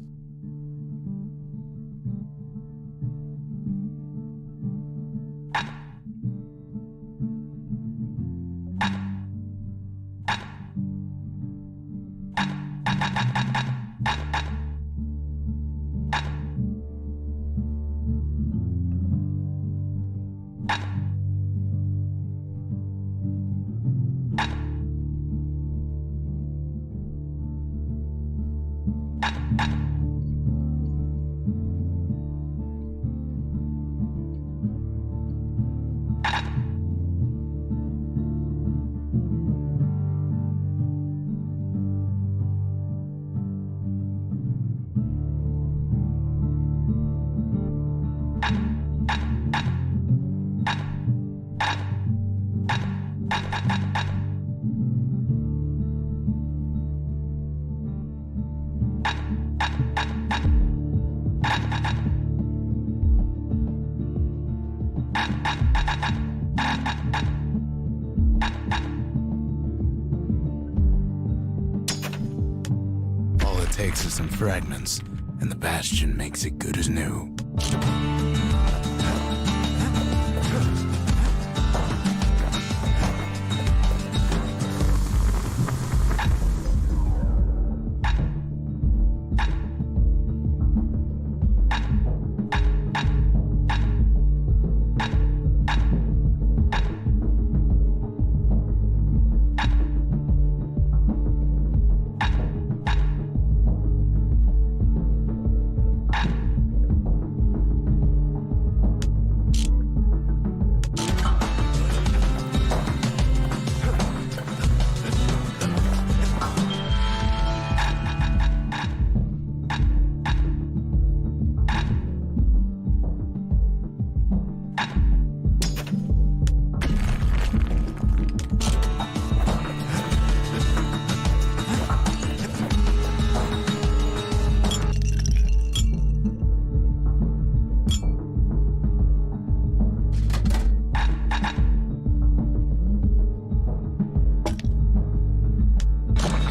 fragments, and the Bastion makes it good as new.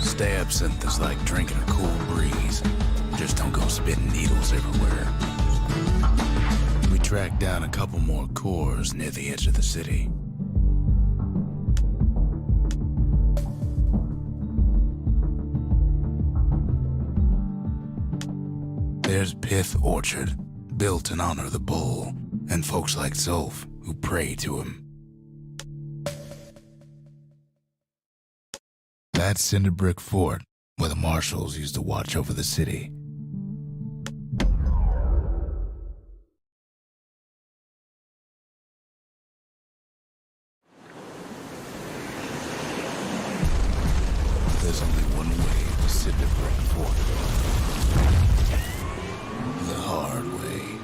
Stay absinthe is like drinking a cool breeze. Just don't go spitting needles everywhere. We tracked down a couple more cores near the edge of the city. There's Pith Orchard, built in honor of the bull, and folks like Zulf who pray to him. That's Cinder Brick Fort, where the marshals used to watch over the city. There's only one way to Cinder Brick Fort. The hard way.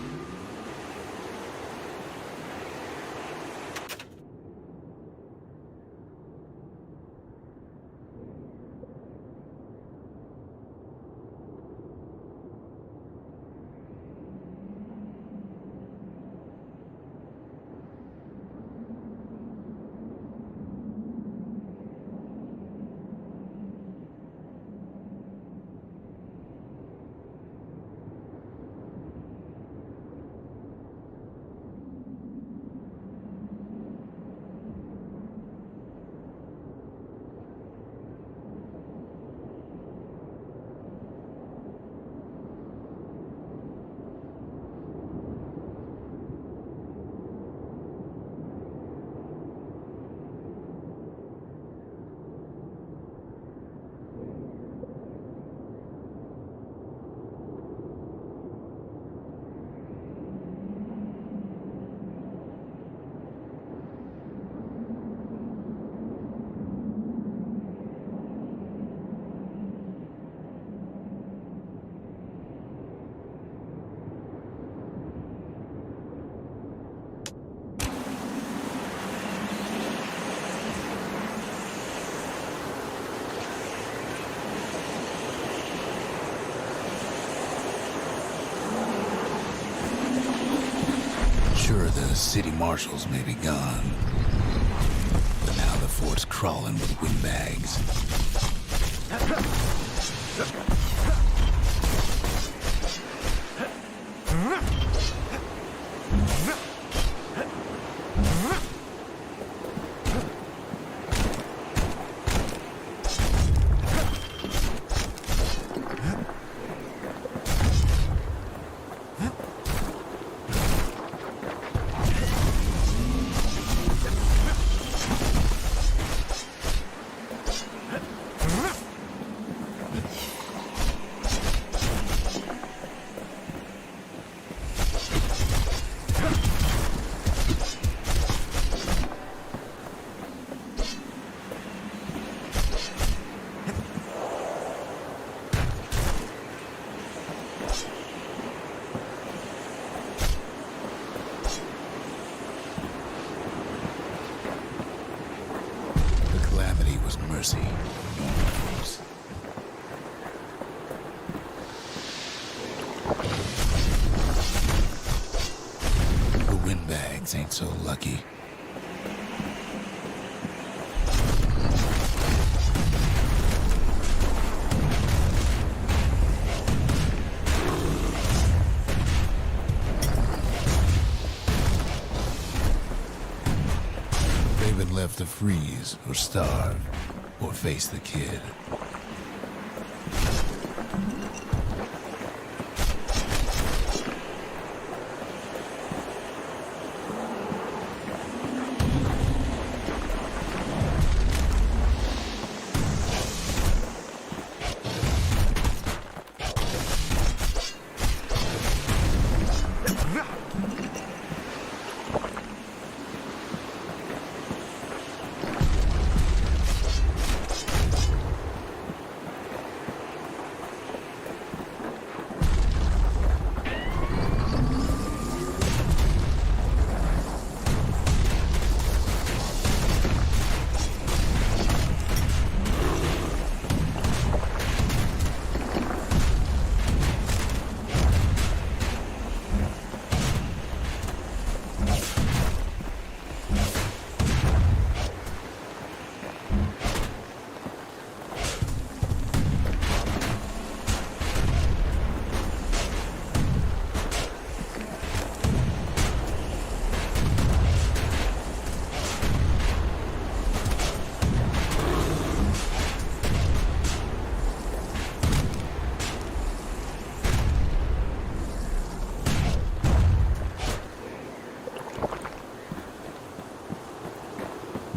Sure, the city marshals may be gone, but now the fort's crawling with windbags. Mercy. The windbags ain't so lucky. to freeze or starve or face the kid.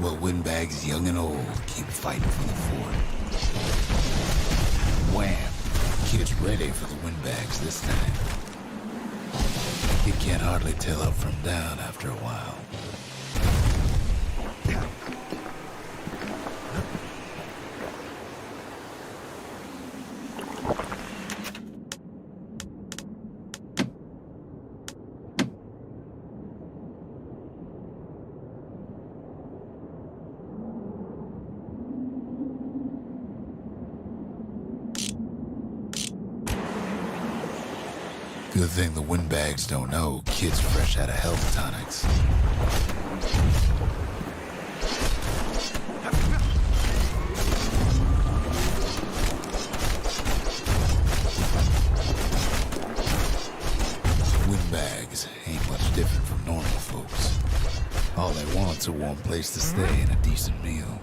Well, windbags young and old keep fighting for the fort. Wham! Kid's ready for the windbags this time. He can't hardly tell up from down after a while. Good thing the windbags don't know Kid's fresh out of health tonics. Windbags ain't much different from normal folks. All they want's a warm place to stay and a decent meal.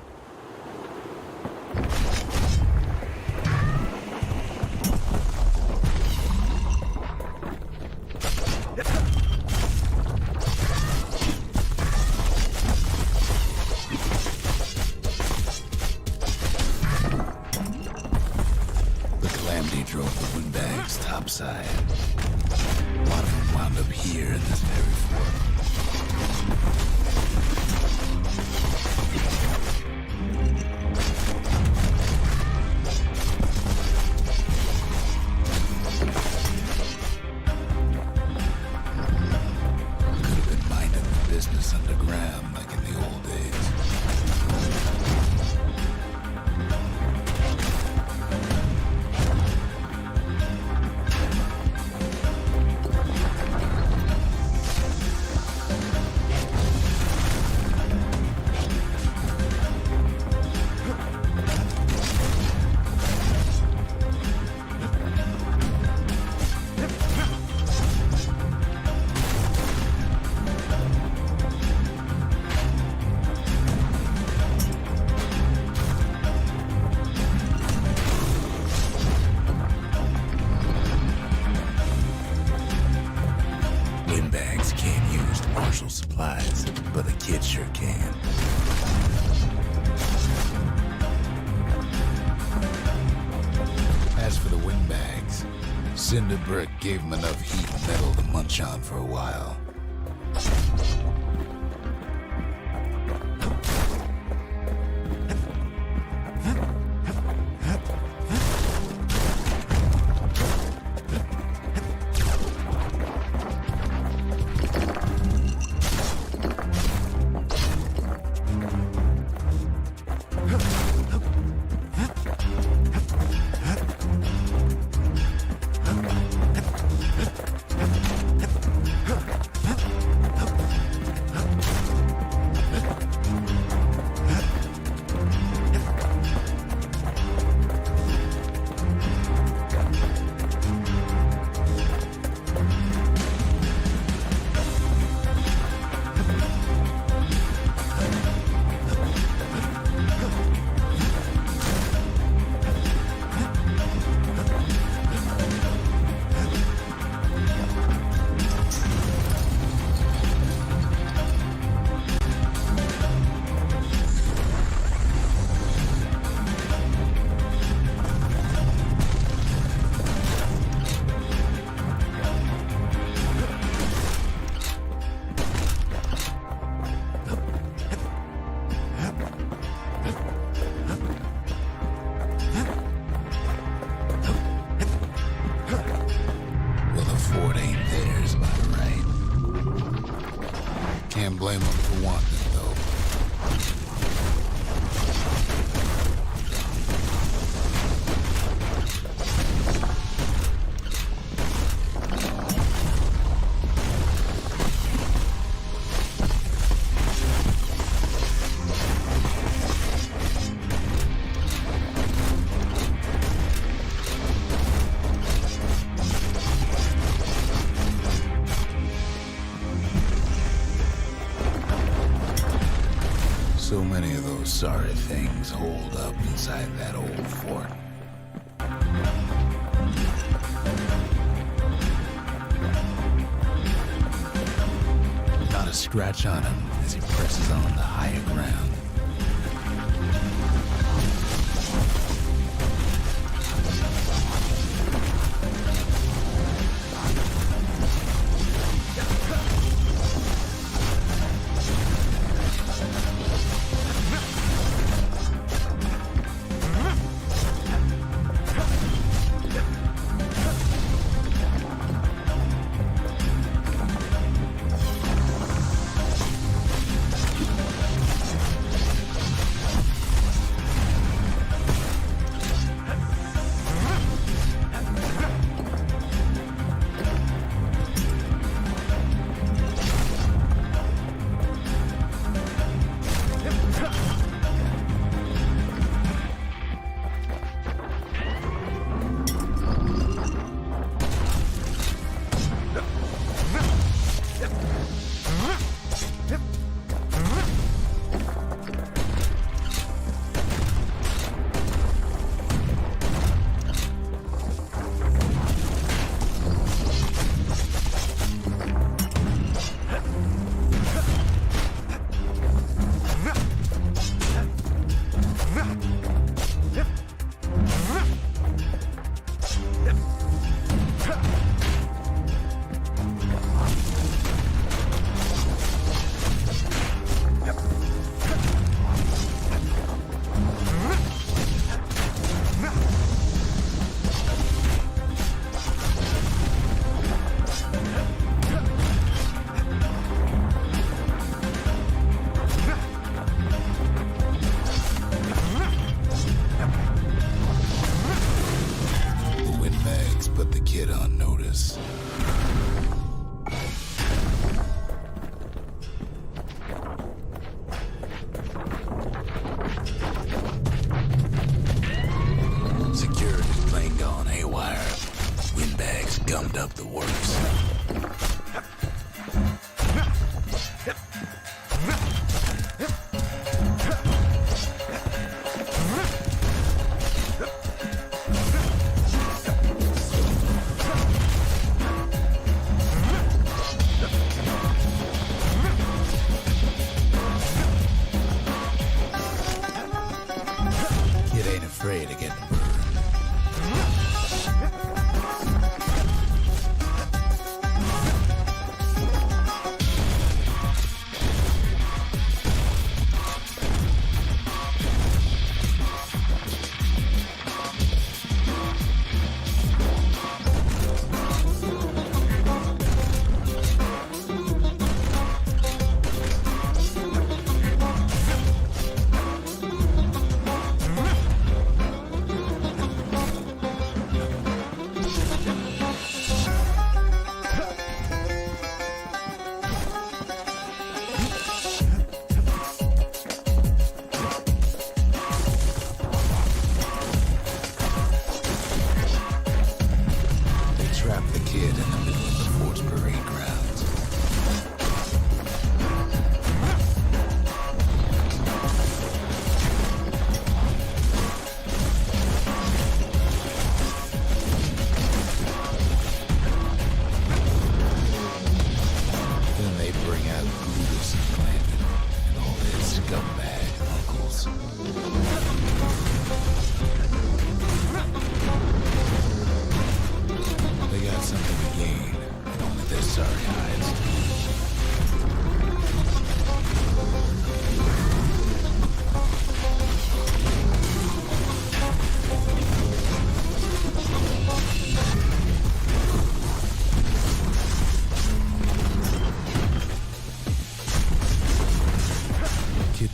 Drove the windbags topside. A lot of them wound up here in this very fort. Could have been minding the business underground like in the old days. Windbags can't use the martial supplies, but the kid sure can. As for the windbags, Cinder Brick gave them enough heat and metal to munch on for a while. Can't blame them for wanting it, though. So many of those sorry things hold up inside that old fort. Not a scratch on him as he presses on the higher ground. Gummed up the works. It ain't afraid of getting burned. Trapped the kid in the middle of the fort's parade grounds. Then they bring out Brutus and Landon and all his scumbag uncles. They got something to gain, and only their sorry hides.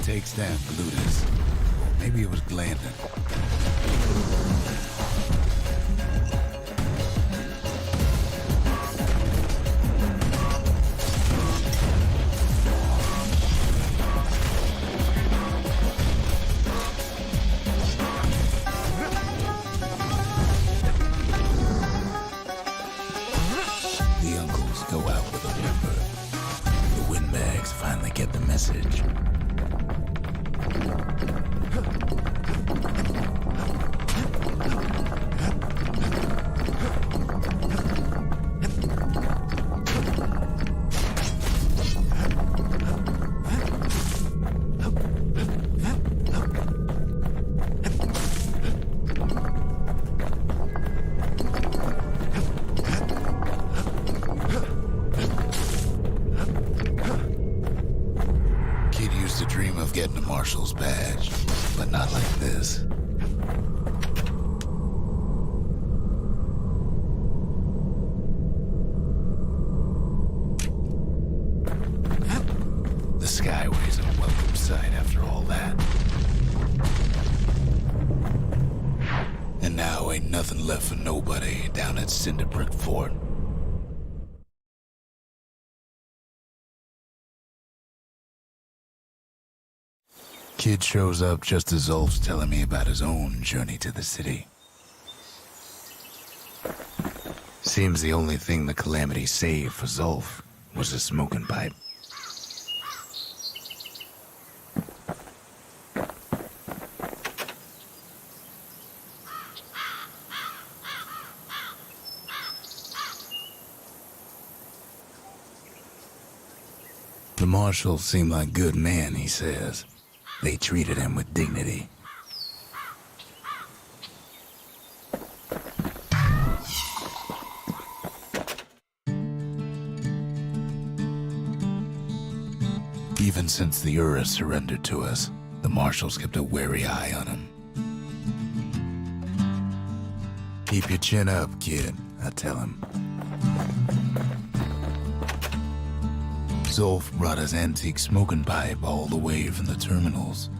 takes down Glutus. Maybe it was Glandon. The uncles go out with a whimper. The windbags finally get the message. Kid used to dream of getting a marshal's badge, but not like this. The Skyway's a welcome sight after all that. And now ain't nothing left for nobody down at Cinderbrick Fort. Kid shows up just as Zulf's telling me about his own journey to the city. Seems the only thing the Calamity saved for Zulf was a smoking pipe. The marshals seem like good men, he says. They treated him with dignity. Even since the Ura surrendered to us, the marshals kept a wary eye on him. Keep your chin up, kid, I tell him. Zulf brought his antique smoking pipe all the way from the terminals.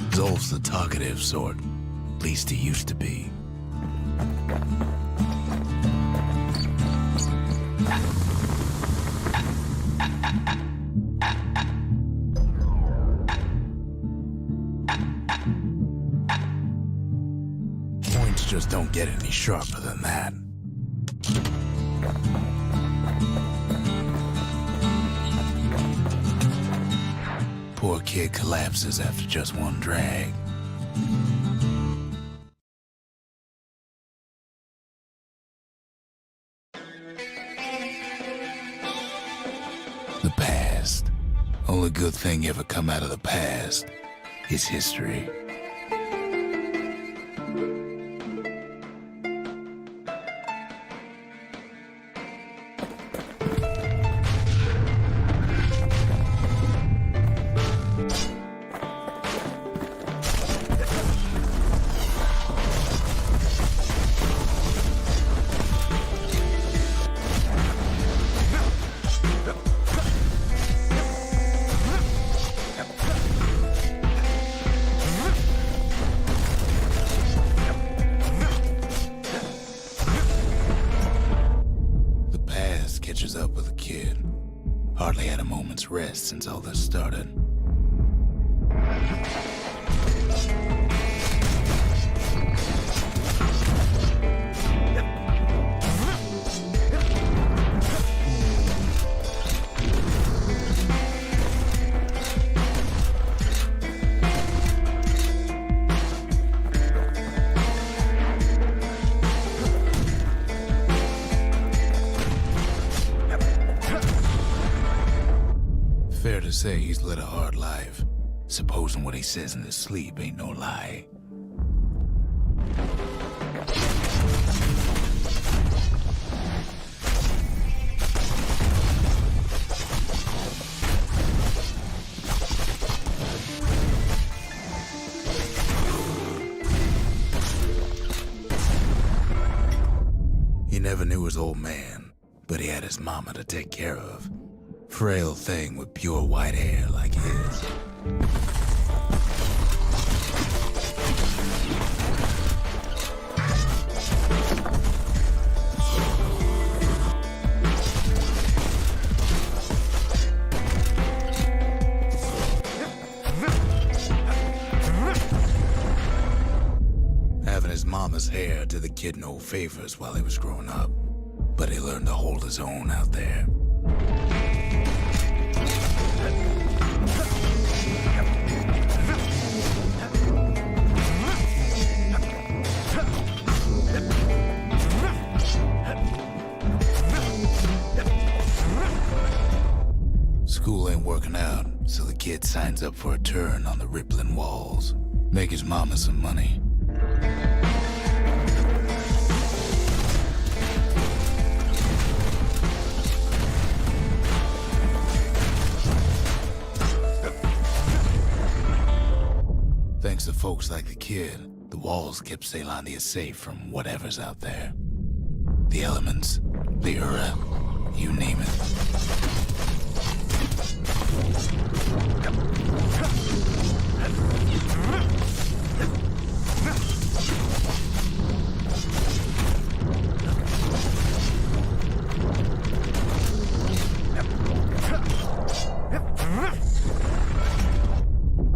Zulf's the talkative sort, at least he used to be. Points just don't get any sharper than that. Poor kid collapses after just one drag. The past. Only good thing ever come out of the past is history. Catches up with the kid. Hardly had a moment's rest since all this started. Fair to say he's led a hard life, supposing what he says in his sleep ain't no lie. He never knew his old man, but he had his mama to take care of. Frail thing with pure white hair like his. Having his mama's hair did the kid no favors while he was growing up, but he learned to hold his own out there. School ain't working out, so the kid signs up for a turn on the rippling walls. Make his mama some money. Thanks to folks like the kid, the walls kept Caelondia safe from whatever's out there. The elements, the Ura, you name it.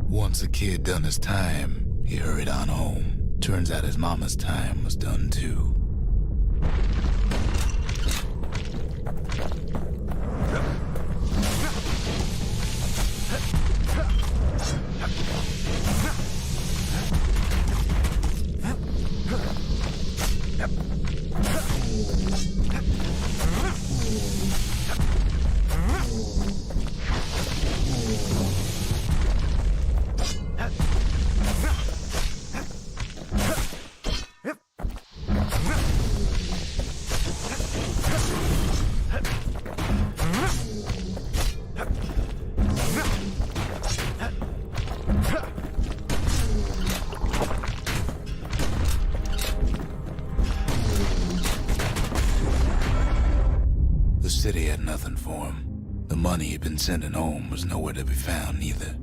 Once the kid done his time, he hurried on home. Turns out his mama's time was done too. The city had nothing for him. The money he'd been sending home was nowhere to be found either.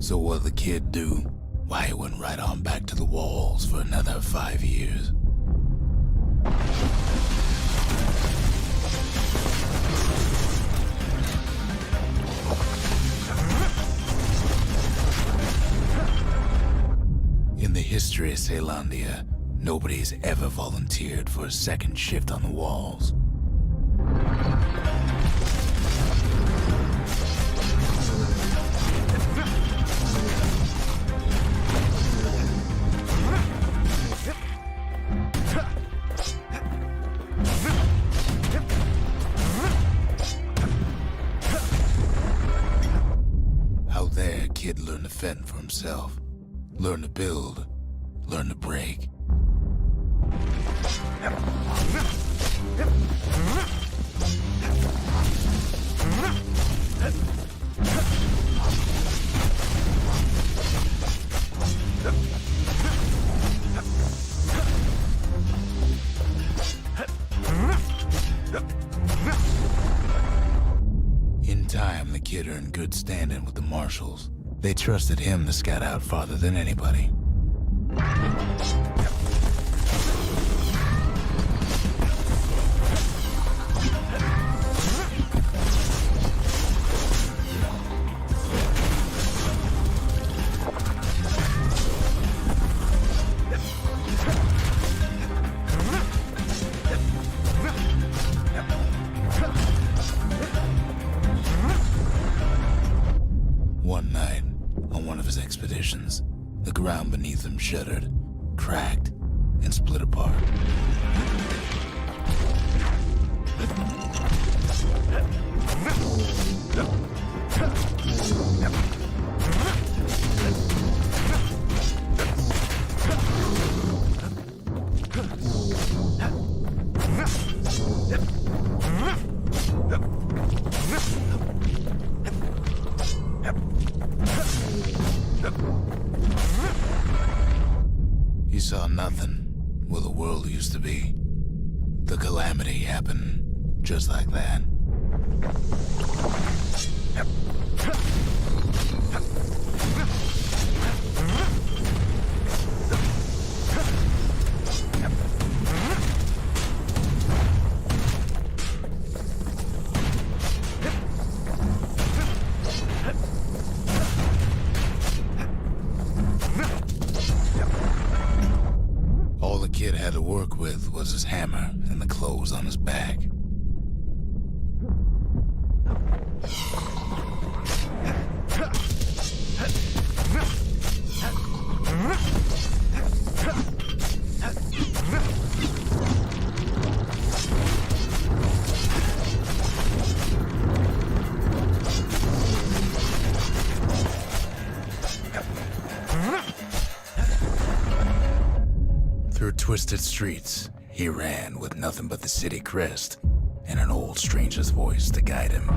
So what'd the kid do? Why, he went right on back to the walls for another 5 years. In the history of Caelondia, nobody's ever volunteered for a second shift on the walls. Out there, kid learned to fend for himself. Learn to build. Learn to break. In time, the kid earned good standing with the marshals. They trusted him to scout out farther than anybody. One night, on one of his expeditions, the ground beneath him shuddered, cracked, where the world used to be. The calamity happened just like that. All the kid had to work with was his hammer and the clothes on his back. Through twisted streets, he ran with nothing but the city crest and an old stranger's voice to guide him.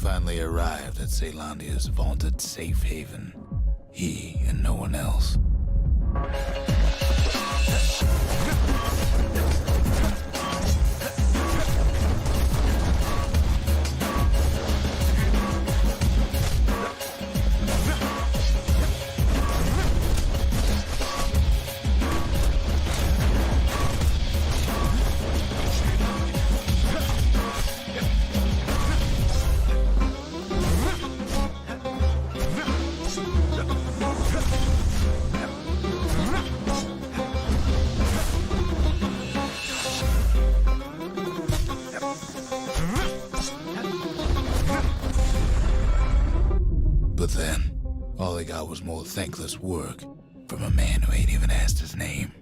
Finally arrived at Caelondia's vaunted safe haven. He and no one else. But then, all he got was more thankless work from a man who ain't even asked his name.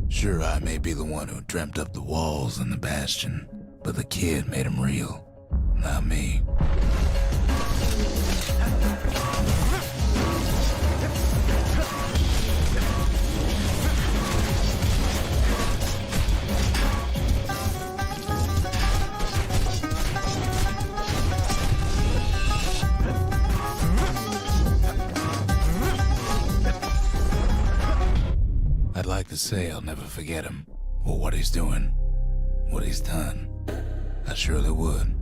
Sure, I may be the one who dreamt up the walls and the Bastion, but the kid made them real, not me. I'd like to say I'll never forget him, or what he's doing, what he's done. I surely would.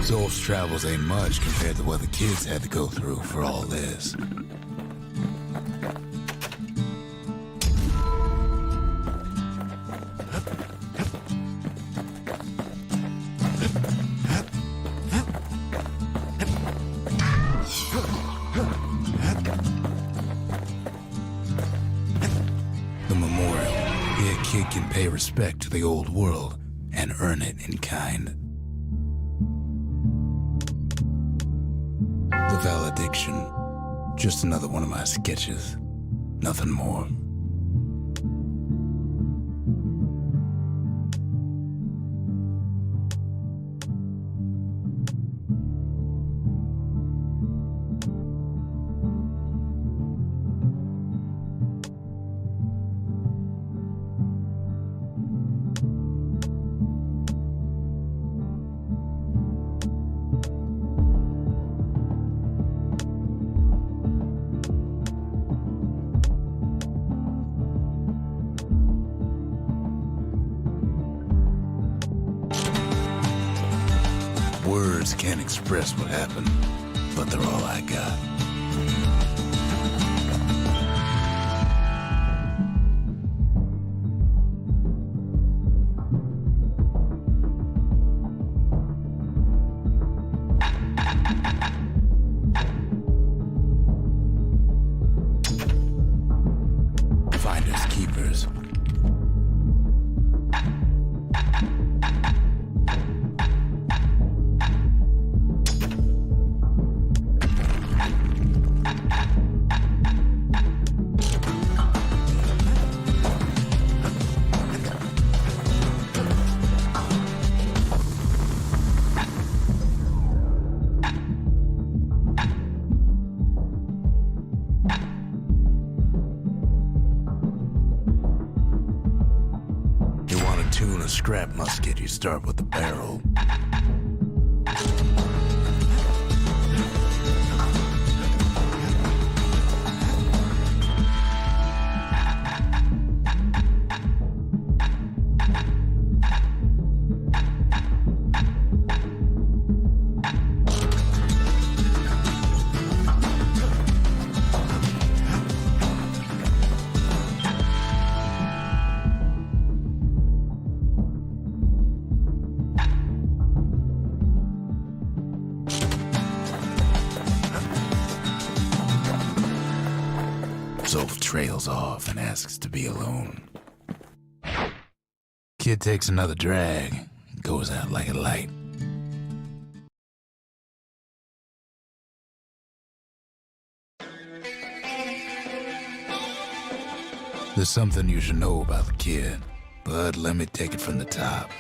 Zolf's travels ain't much compared to what the kids had to go through for all this. The memorial. Here a kid can pay respect to the old world and earn it in kind. The valediction. Just another one of my sketches. Nothing more. Words can't express what happened, but they're all I got. Finders keepers. Tune a scrap musket, you start with the barrel. Zolf trails off and asks to be alone. Kid takes another drag, goes out like a light. There's something you should know about the kid, but let me take it from the top.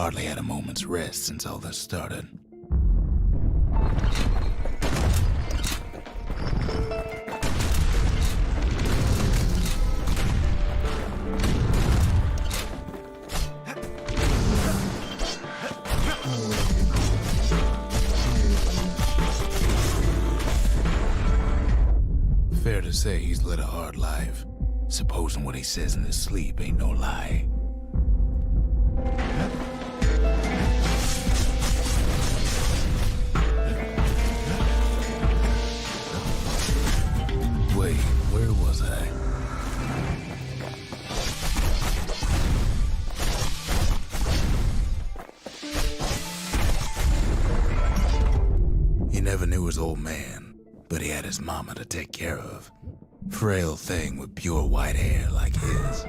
Hardly had a moment's rest since all this started. Fair to say he's led a hard life, supposing what he says in his sleep ain't no lie. Wait, where was I? He never knew his old man, but he had his mama to take care of. Frail thing with pure white hair like his.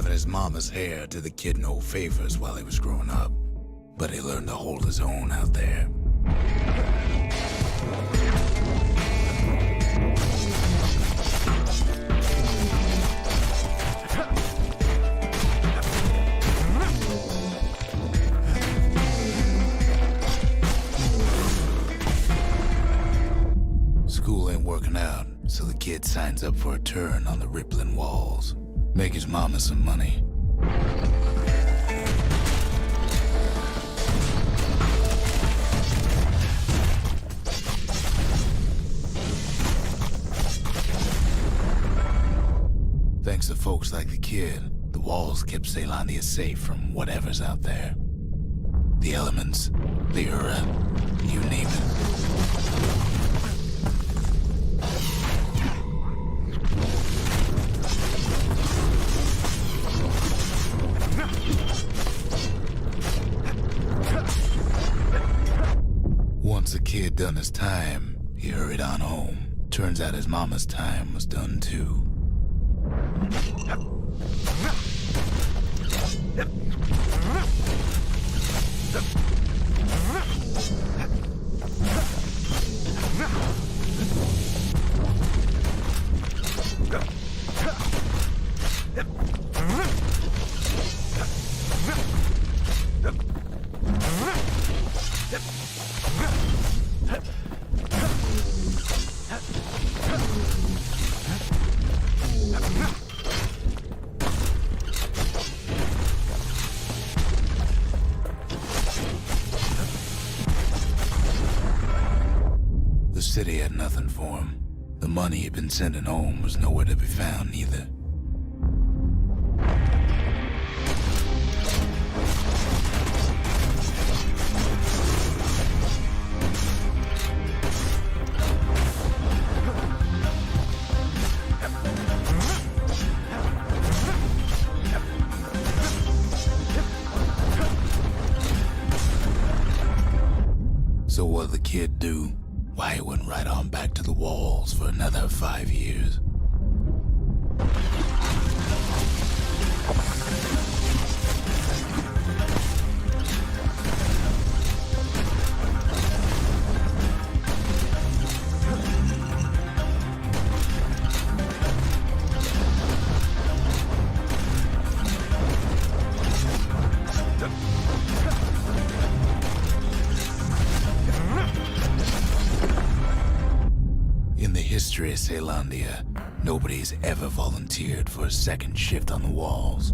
His mama's hair did the kid no favors while he was growing up, but he learned to hold his own out there. School ain't working out, so the kid signs up for a turn on the rippling walls. Make his mama some money. Thanks to folks like the kid, the walls kept Caelondia safe from whatever's out there. The elements, the Ura, you name it. Once the kid done his time, he hurried on home. Turns out his mama's time was done too. The city had nothing for him. The money he'd been sending home was nowhere to be found either. So what'd the kid do? Why, he went right on back to the walls for another 5 years. In the history of Caelondia, nobody's ever volunteered for a second shift on the walls.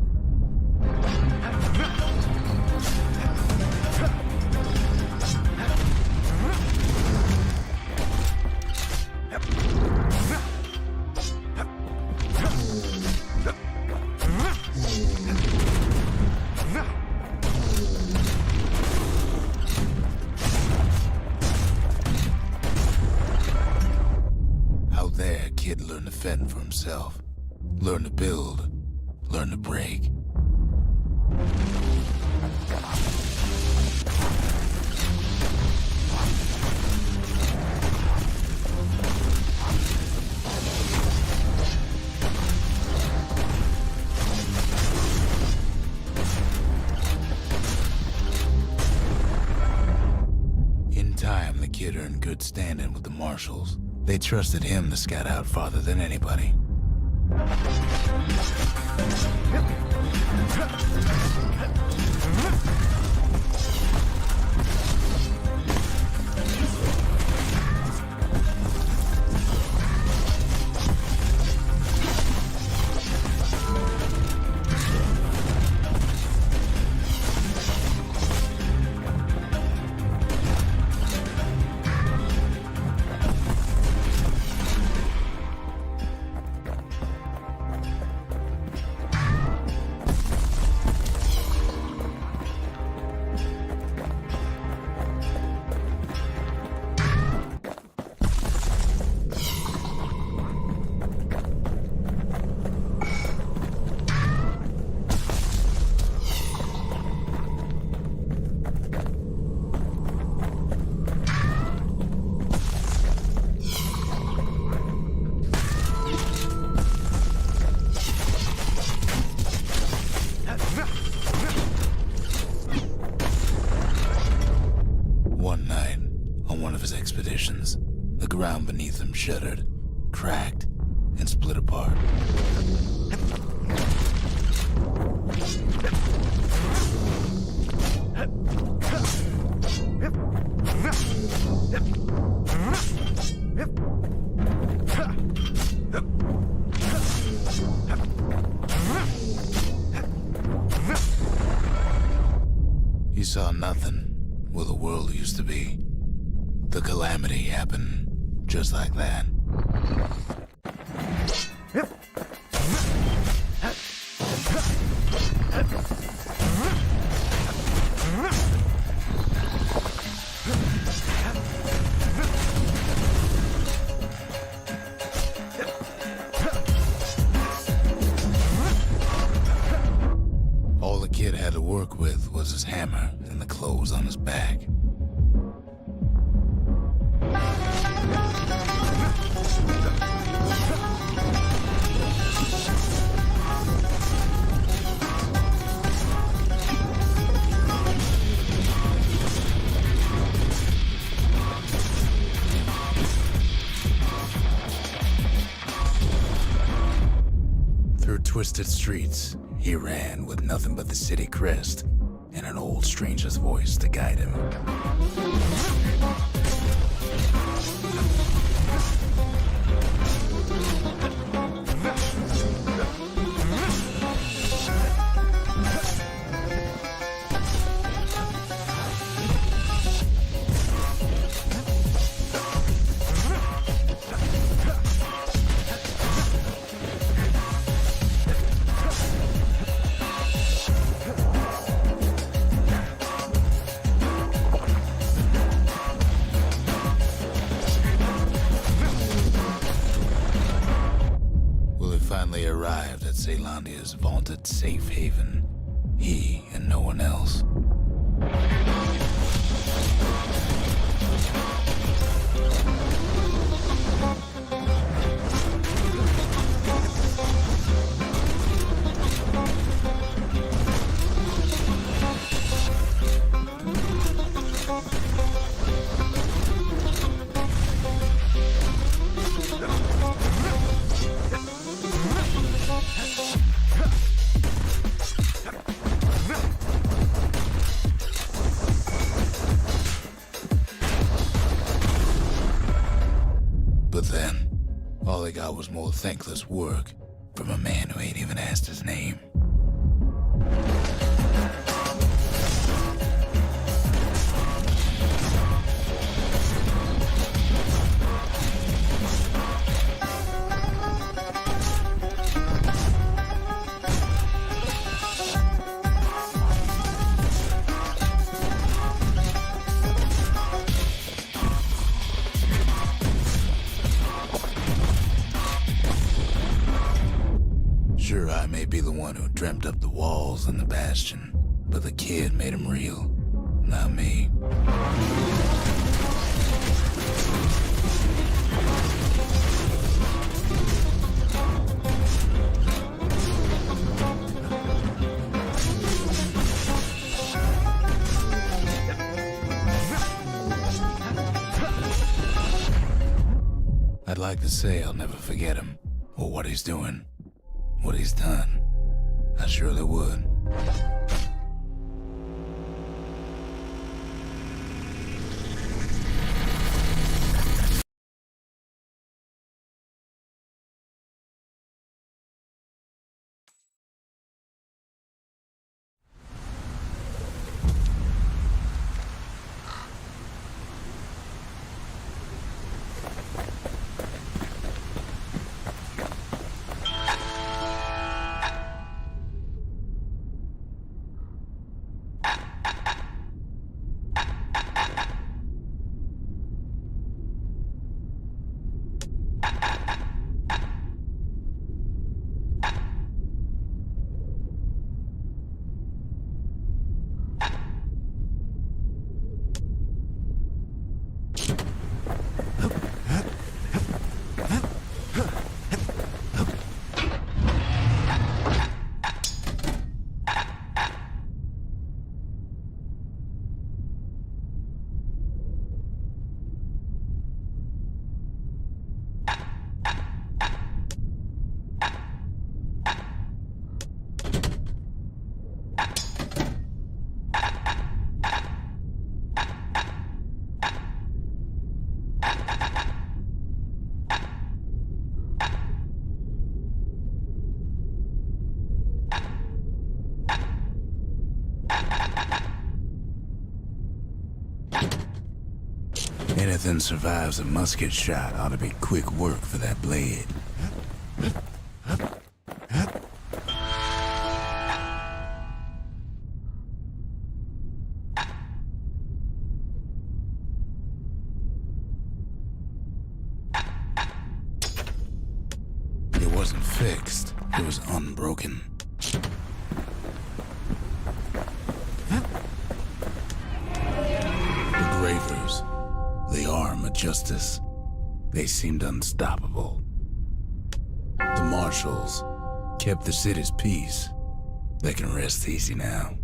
Kid learn to fend for himself, learn to build, learn to break. good standing with the marshals. They trusted him to scout out farther than anybody. The ground beneath them shuddered, cracked, and split apart. He saw nothing where the world used to be. The calamity happened just like that. All the kid had to work with was his hammer and the clothes on his back. Through twisted streets, he ran with nothing but the city crest and an old stranger's voice to guide him. Finally arrived at Caelondia's vaunted safe haven. He and no one else. But then, all they got was more thankless work from a man who ain't even asked his name. Sure, I may be the one who dreamt up the walls and the Bastion, but the kid made them real, not me. like to say I'll never forget him, or what he's doing, what he's done. I surely would. Anything survives a musket shot ought to be quick work for that blade. It wasn't fixed, it was unbroken. The Gravers. The arm of justice. They seemed unstoppable. The Marshals kept the city's peace. They can rest easy now.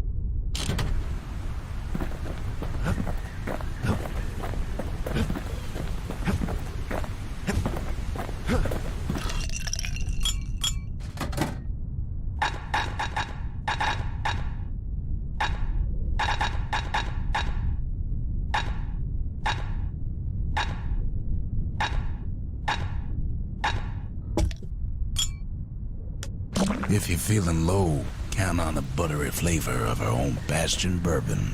If you're feeling low, count on the buttery flavor of our own Bastion bourbon.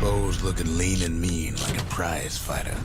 bow's looking lean and mean like a prize fighter.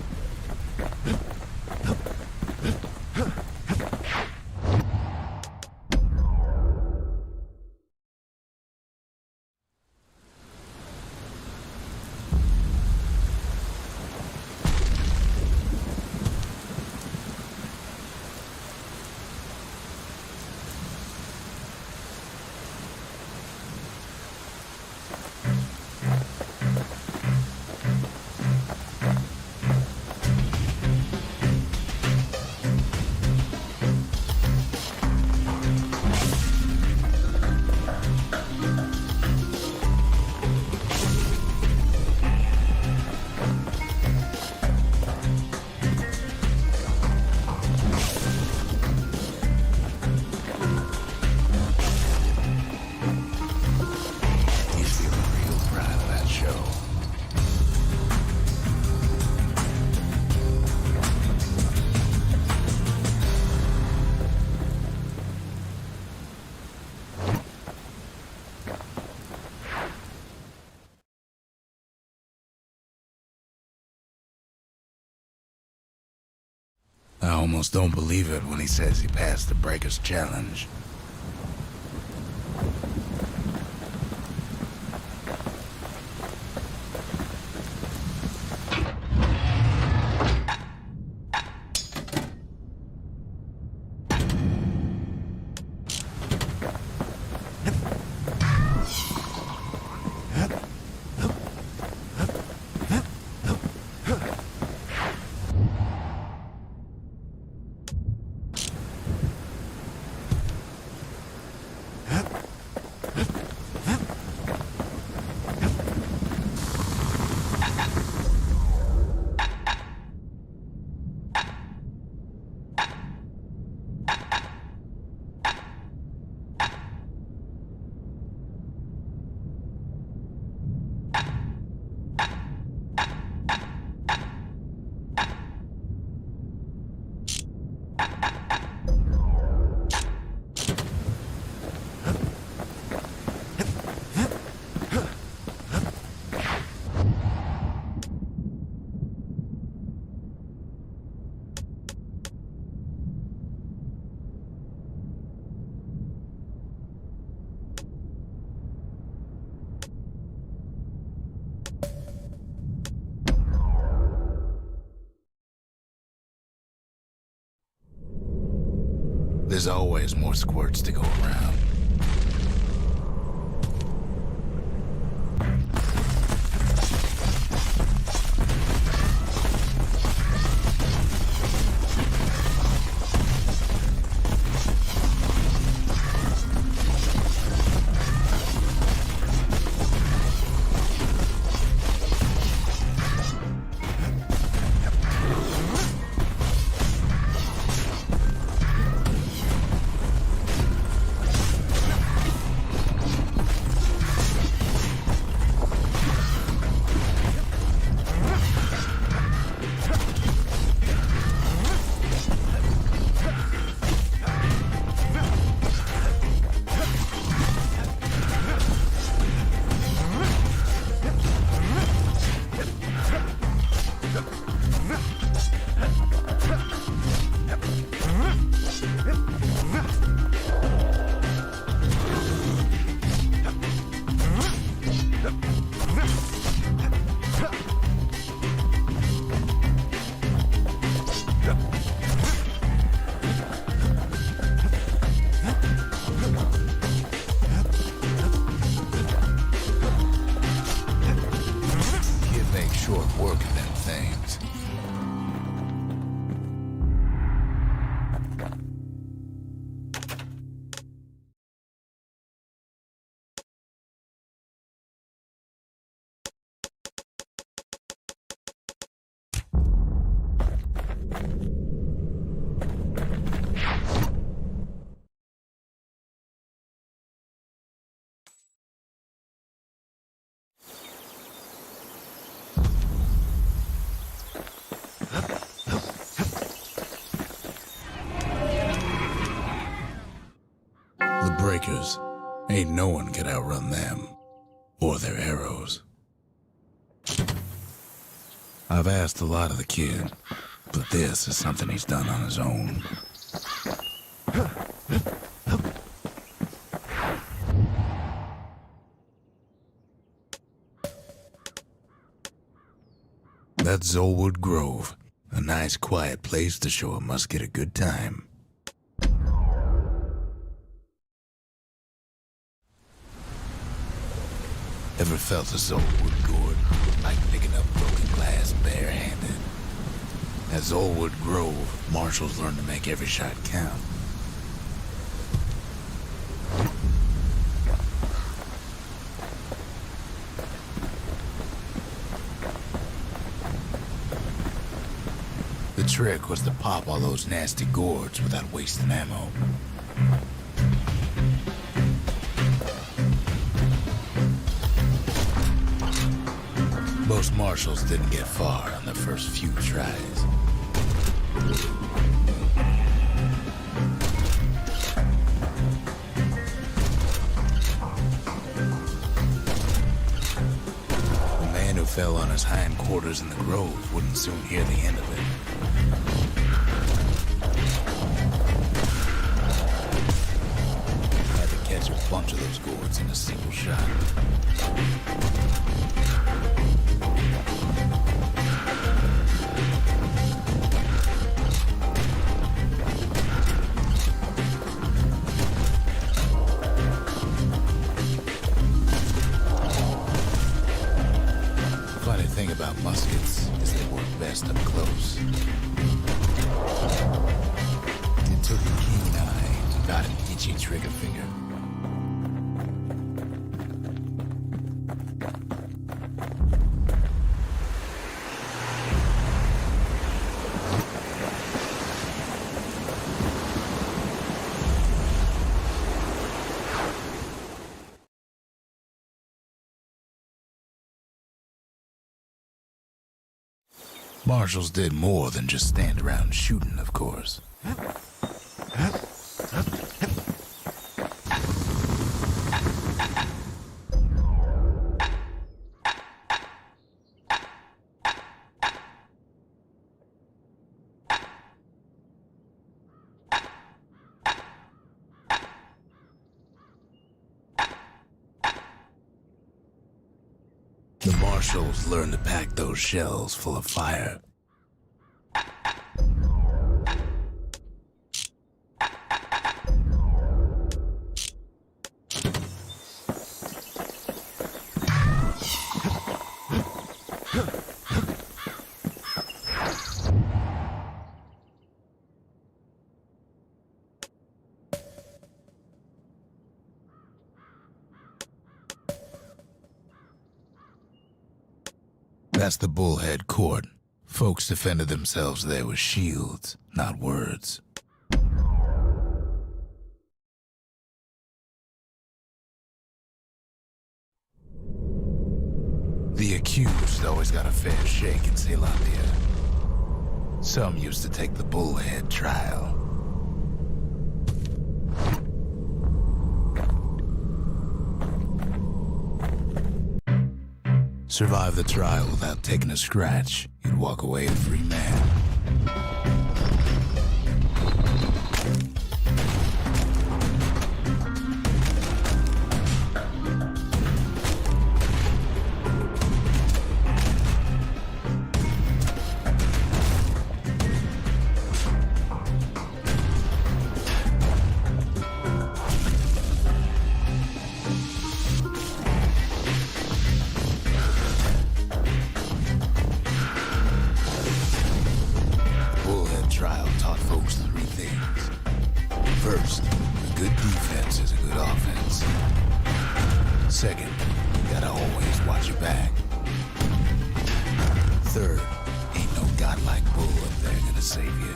I almost don't believe it when he says he passed the Breaker's challenge. There's always more squirts to go around. Breakers. Ain't no one can outrun them. Or their arrows. I've asked a lot of the kid, but this is something he's done on his own. That's Zolwood Grove, a nice quiet place to show a musket a good time. Ever felt a Zolwood gourd, like picking up broken glass barehanded? At Zolwood Grove, marshals learn to make every shot count. The trick was to pop all those nasty gourds without wasting ammo. Most marshals didn't get far on their first few tries. The man who fell on his hindquarters in the grove wouldn't soon hear the end of it. Had to catch a bunch of those gourds in a single shot. Funny thing about muskets is they work best up close. It took a keen eye to got an itchy trigger finger. Marshals did more than just stand around shooting, of course. The marshals learned to pack those shells full of fire. That's the Bullhead Court. Folks defended themselves there with shields, not words. The accused always got a fair shake in Zealandia. Some used to take the Bullhead trial. Survive the trial without taking a scratch, you'd walk away a free man. Trial taught folks three things. First, a good defense is a good offense. Second, you gotta always watch your back. Third, ain't no godlike bull up there gonna save you.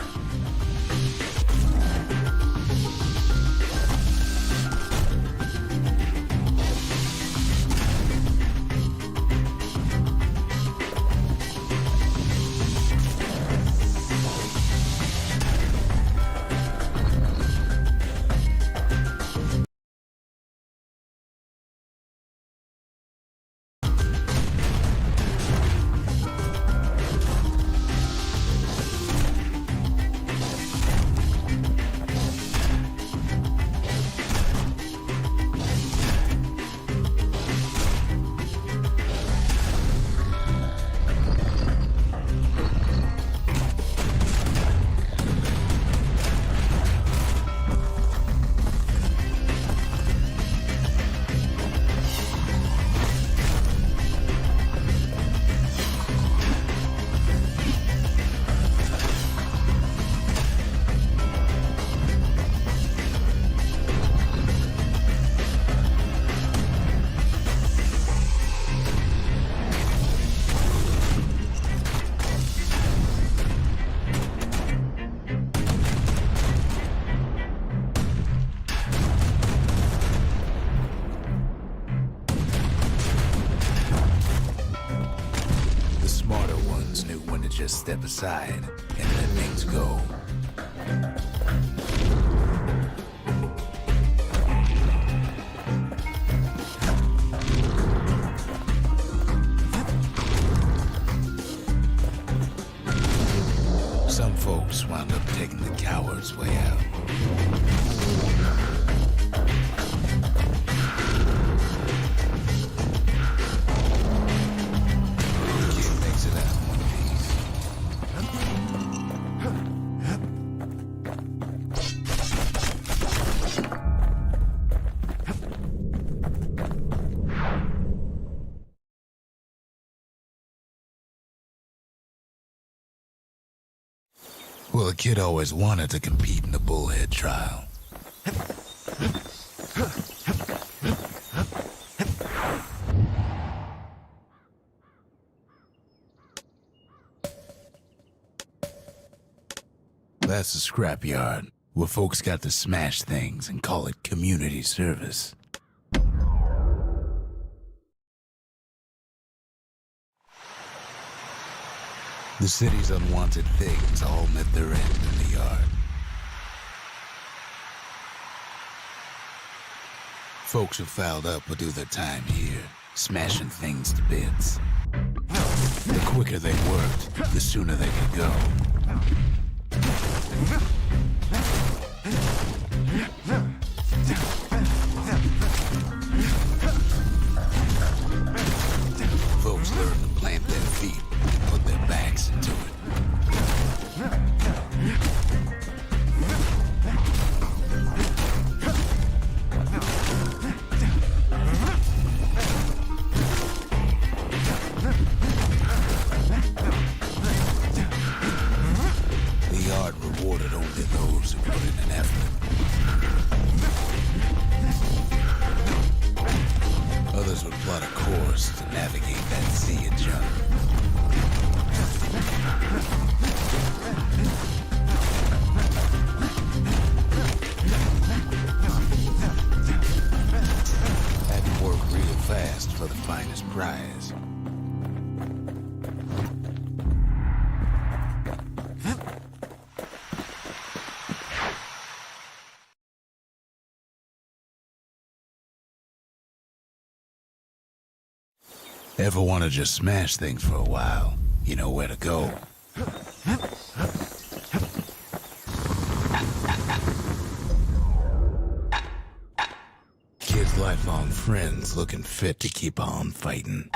when to just step aside and let things go. Some folks wound up taking the coward's way out. Well, the kid always wanted to compete in the bullhead trial. That's the scrapyard, where folks got to smash things and call it community service. The city's unwanted things all met their end in the yard. Folks who fouled up would do their time here, smashing things to bits. The quicker they worked, the sooner they could go. Folks learned to plant their feet and put their backs into it. The yard rewarded only those who put in an effort. Others would plot a course to navigate that sea of junk. Had to work real fast for the finest prize. Ever want to just smash things for a while? You know where to go. Kids' lifelong friends looking fit to keep on fighting.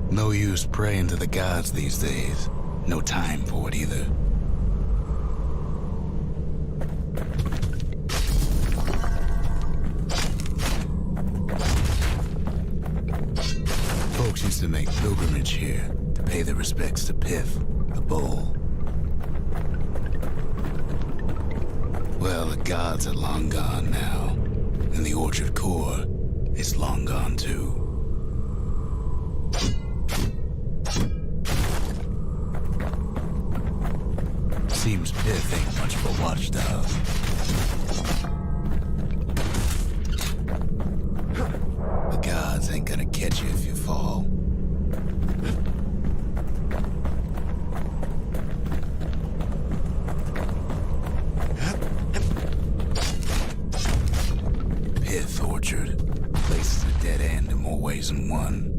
No use praying to the gods these days. No time for it either. Folks used to make pilgrimage here to pay their respects to Piff, the bull. Well, the gods are long gone now, and the orchard core is long gone too. Seems Piff ain't much of a watchdog. The gods ain't gonna catch you if you fall. Piff Orchard. Place is a dead end in more ways than one.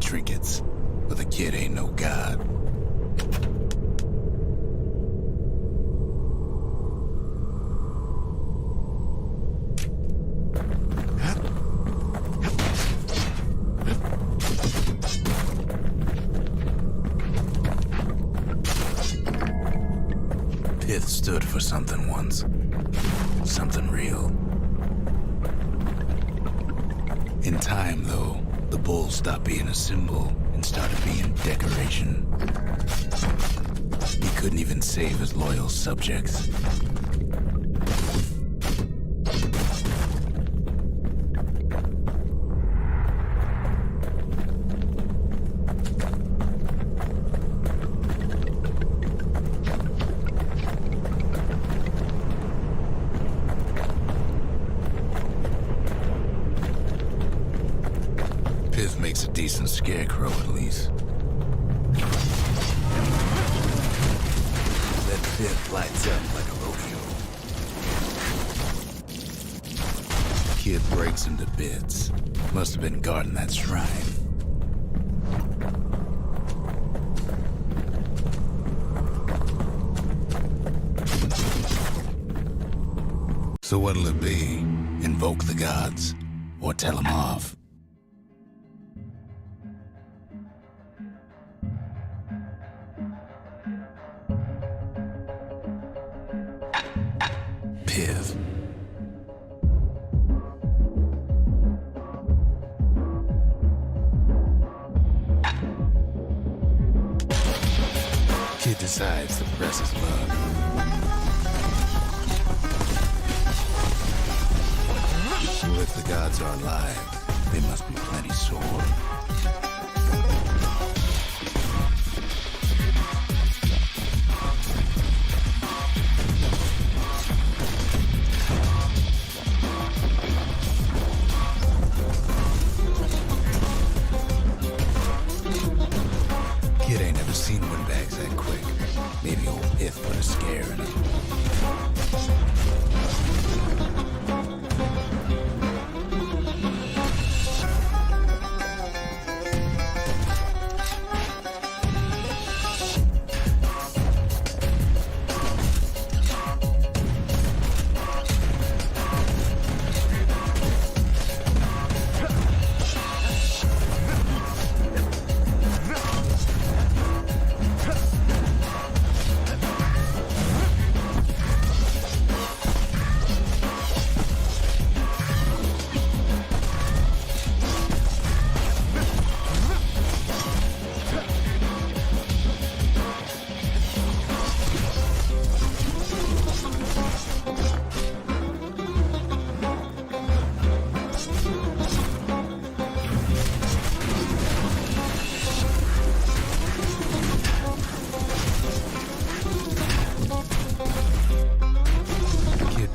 like trinkets, but the kid ain't no god. Pith stood for something once. Something real. In time, though, the bull stopped being a symbol and started being decoration. He couldn't even save his loyal subjects. Makes a decent scarecrow, at least. That Pith lights up like a rodeo. Kid breaks him to bits. Must have been guarding that shrine. So what'll it be? Invoke the gods? Or tell them off? Piv. Kid decides to press his luck. Well, if the gods are alive, they must be plenty sore. Kid ain't never seen windbags that quick. Maybe old Pith put a scare in him.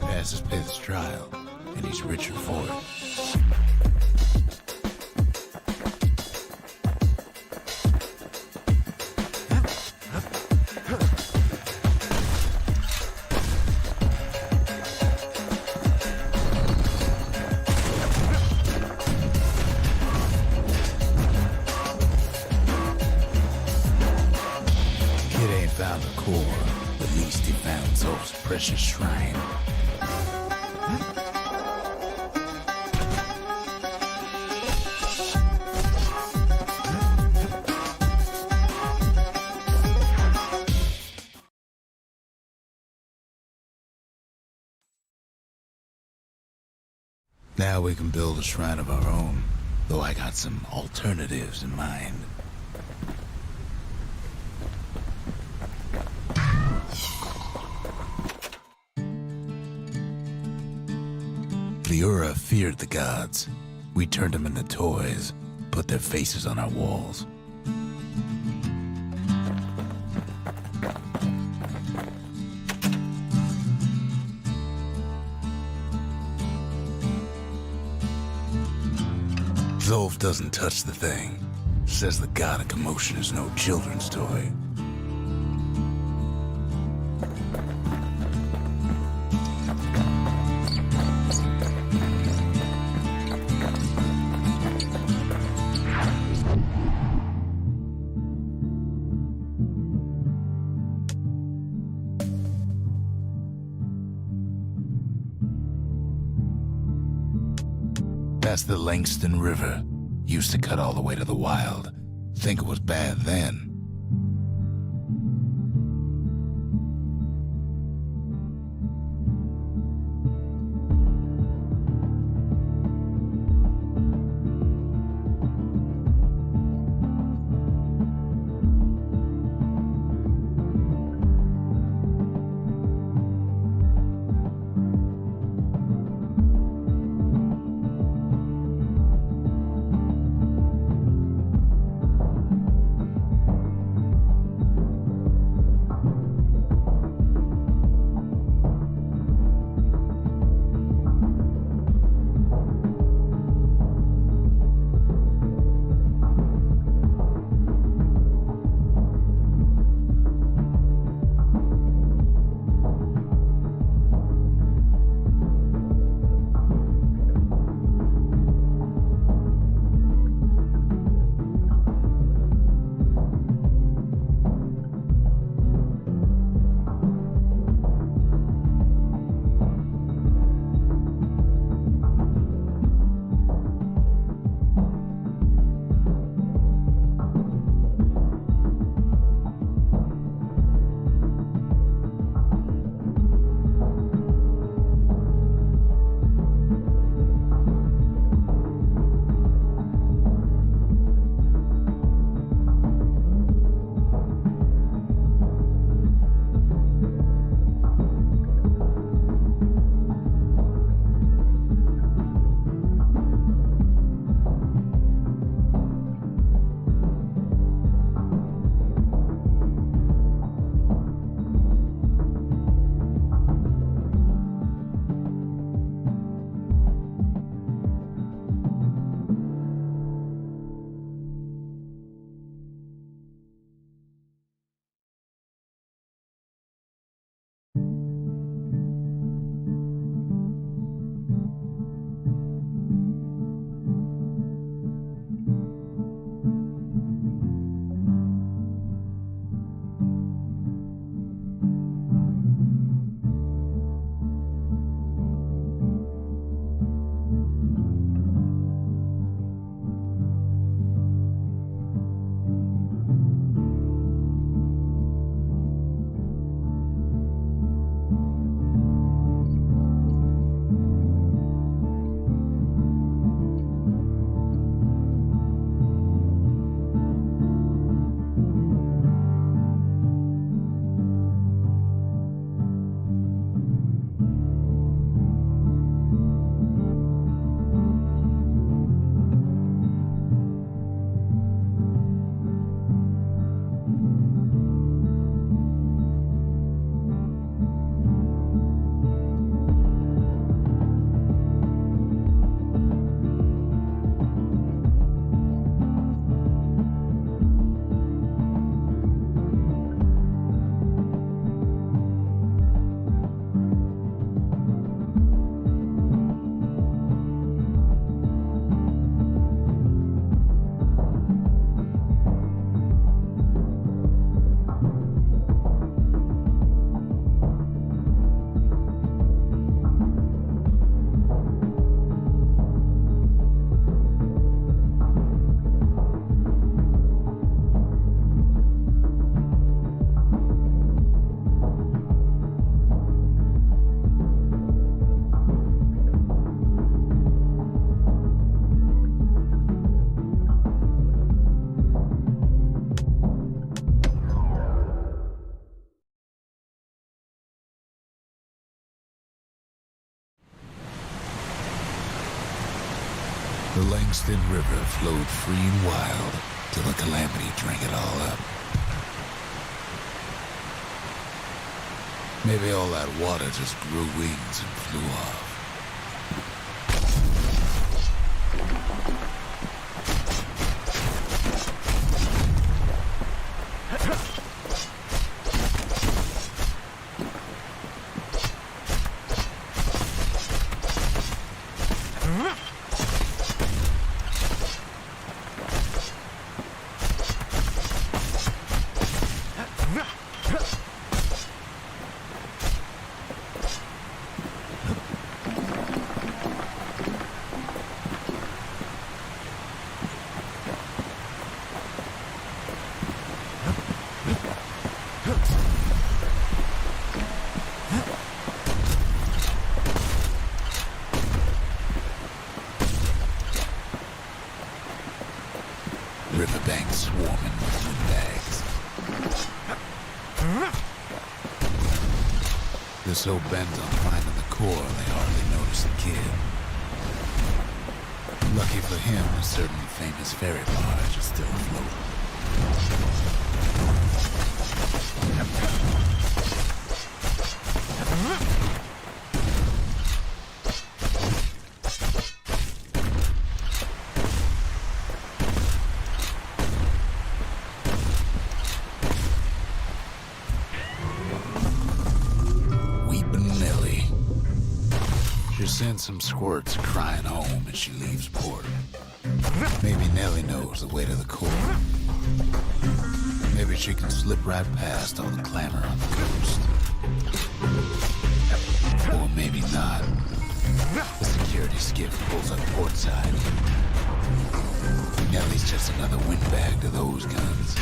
Passes Pith's trial, and he's richer for it. Kid ain't found the core, but at least he found Zolf's precious shrine. Now we can build a shrine of our own, though I got some alternatives in mind. Liura feared the gods. We turned them into toys, put their faces on our walls. Zolf doesn't touch the thing. Says the god of commotion is no children's toy. That's the Langston River. Used to cut all the way to the wild. Think it was bad then. The Langston River flowed free and wild till the calamity drank it all up. Maybe all that water just grew wings and flew off. banks swarming with windbags. They're so bent on finding the core, they hardly notice the kid. Lucky for him, a certain famous ferry barge is still afloat. Send some squirts crying home as she leaves port. Maybe Nellie knows the way to the core. Maybe she can slip right past all the clamor on the coast. Or maybe not. The security skiff pulls up portside. Nellie's just another windbag to those guns.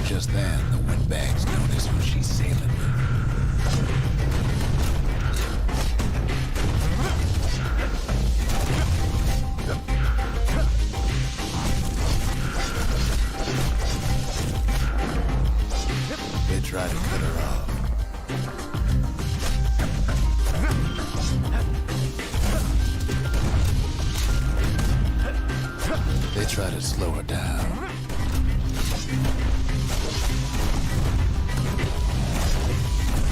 Just then, the windbags notice who she's sailing with. They try to cut her off. They try to slow her down.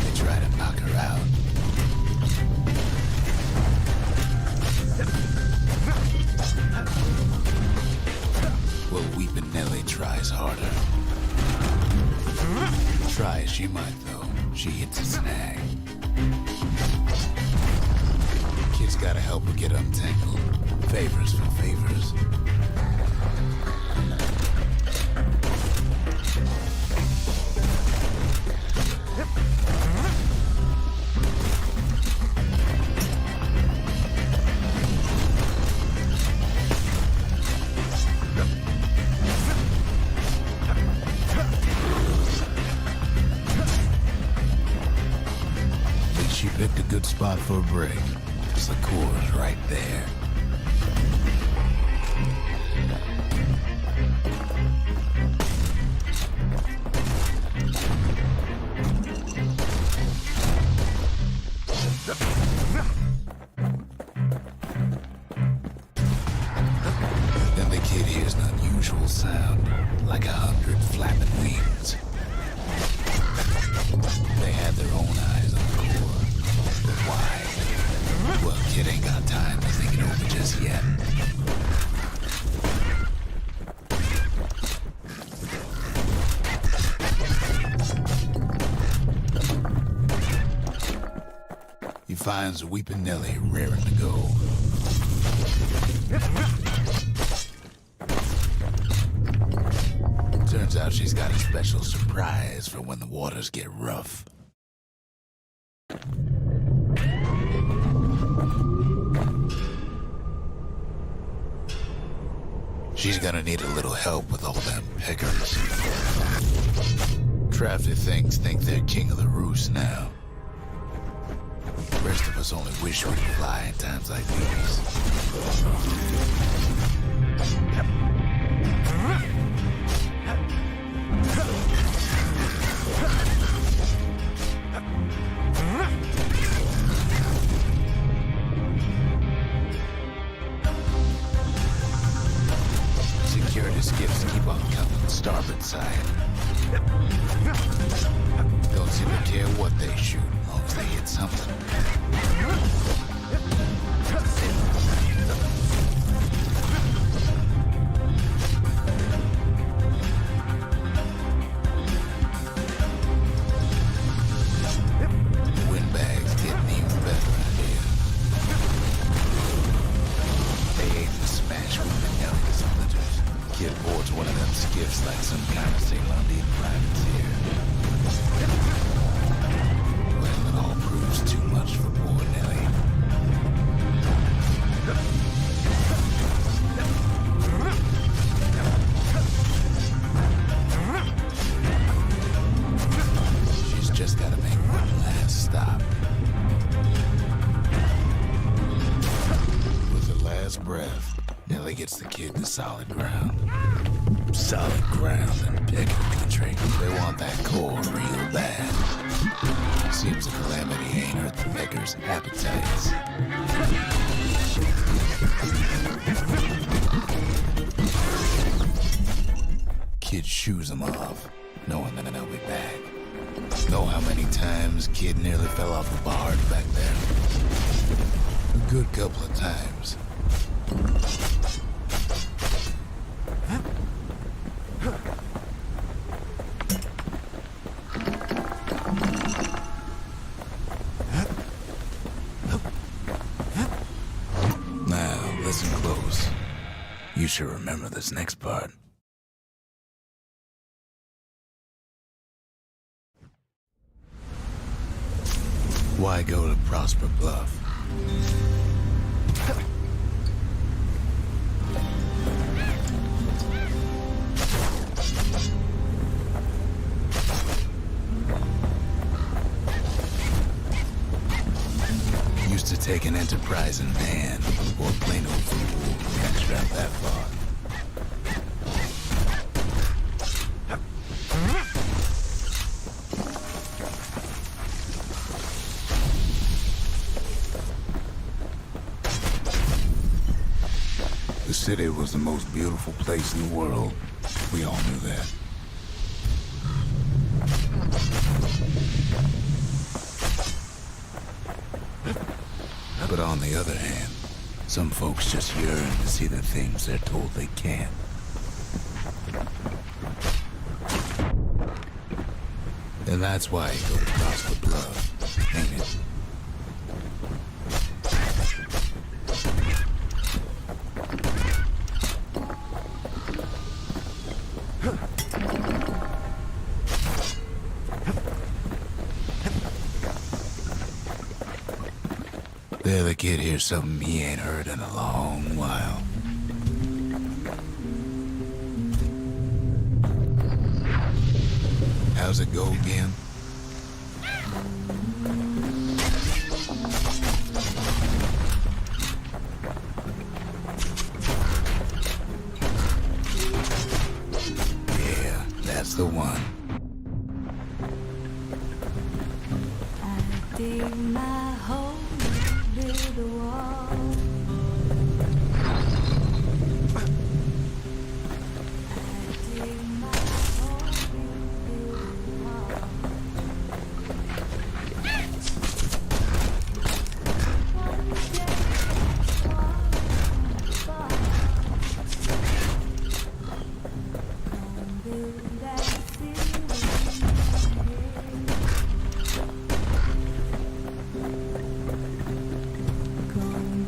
They try to knock her out. Well, Weepin' Nellie tries harder. Try as she might, though, she hits a snag. Kid's gotta help her get untangled. Favors for favors. She picked a good spot for a break, because the core's right there. Then the kid hears an unusual sound, like 100 flapping wings. They had their own eyes on the core. But why? Well, kid ain't got time to think it over just yet. He finds Weepin' Nellie raring to go. Turns out she's got a special surprise for when the waters get rough. She's gonna need a little help with all them peckers. Crafty things think they're king of the roost now. The rest of us only wish we could fly in times like these. Security skiffs keep on coming, starboard side. Don't seem to care what they shoot, as long as they hit something. The windbags getting even better out here. They aim to smash Weepin' Nellie splinters. Kid boards one of them skiffs like some kind of Ceylondian privateer. Well, it all proves too much for poor Nellie. She's just gotta make one last stop. With her last breath, want that core real bad. Seems the calamity ain't hurt the beggar's appetites. Kid shoos him off, knowing that they'll be back. Know how many times Kid nearly fell off the barge back there? A good couple of times. Now, listen close. You should remember this next part. Why go to Prosper Bluff? Used to take an enterprising man or plain old fool to venture out that far. The city was the most beautiful place in the world. We all knew that. But on the other hand, some folks just yearn to see the things they're told they can't. And that's why you go to Prosper Bluff, ain't it? There, the kid hears something he ain't heard in a long while. How's it go again? Yeah, that's the one. I dig my hole, build a wall. I dig my hole, build a wall. Gonna build that city. Gonna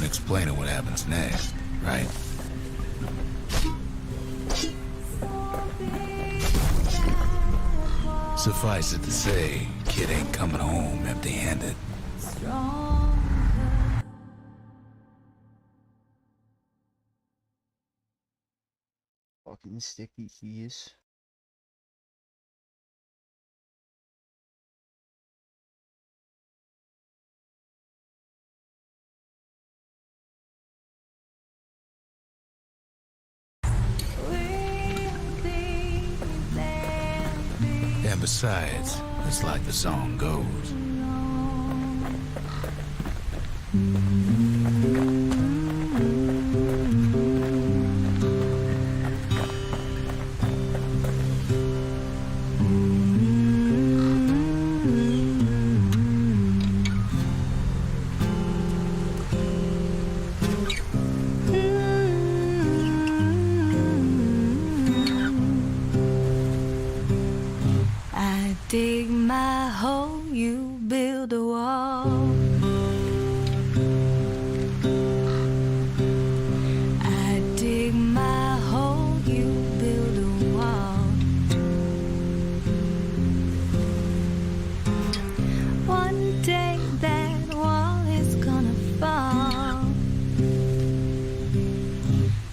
point explaining what happens next, right? Suffice it to say, kid ain't coming home empty-handed. Fucking sticky keys. And besides, it's like the song goes. Dig my hole, you build a wall. I dig my hole, you build a wall. One day that wall is gonna fall.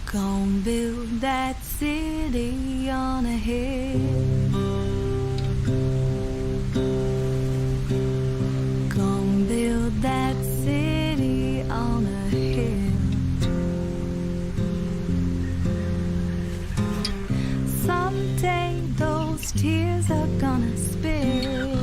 Gonna build that city on a hill. That city on a hill. Someday those tears are gonna spill.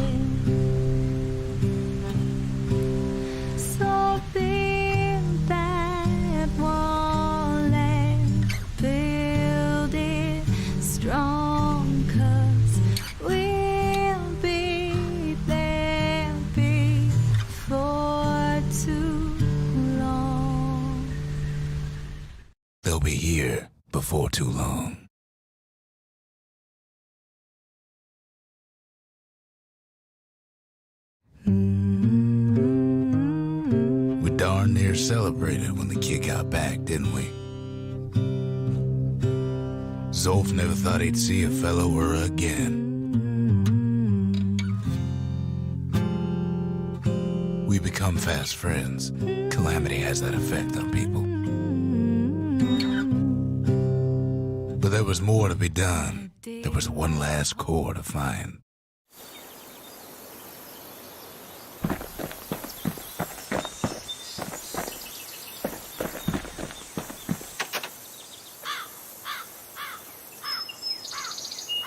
So build that wall and build it strong, 'cause we'll be there before too long. They'll be here before too long. We darn near celebrated when the kid got back, didn't we? Zolf never thought he'd see a fellow her again. We become fast friends. Calamity has that effect on people. But there was more to be done. There was one last core to find.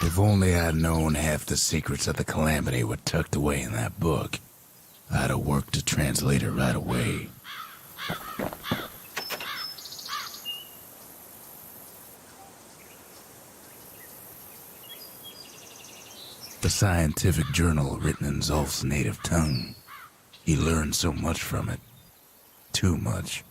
If only I'd known half the secrets of the Calamity were tucked away in that book, I'd have worked to translate it right away. The scientific journal written in Zolf's native tongue. He learned so much from it. Too much.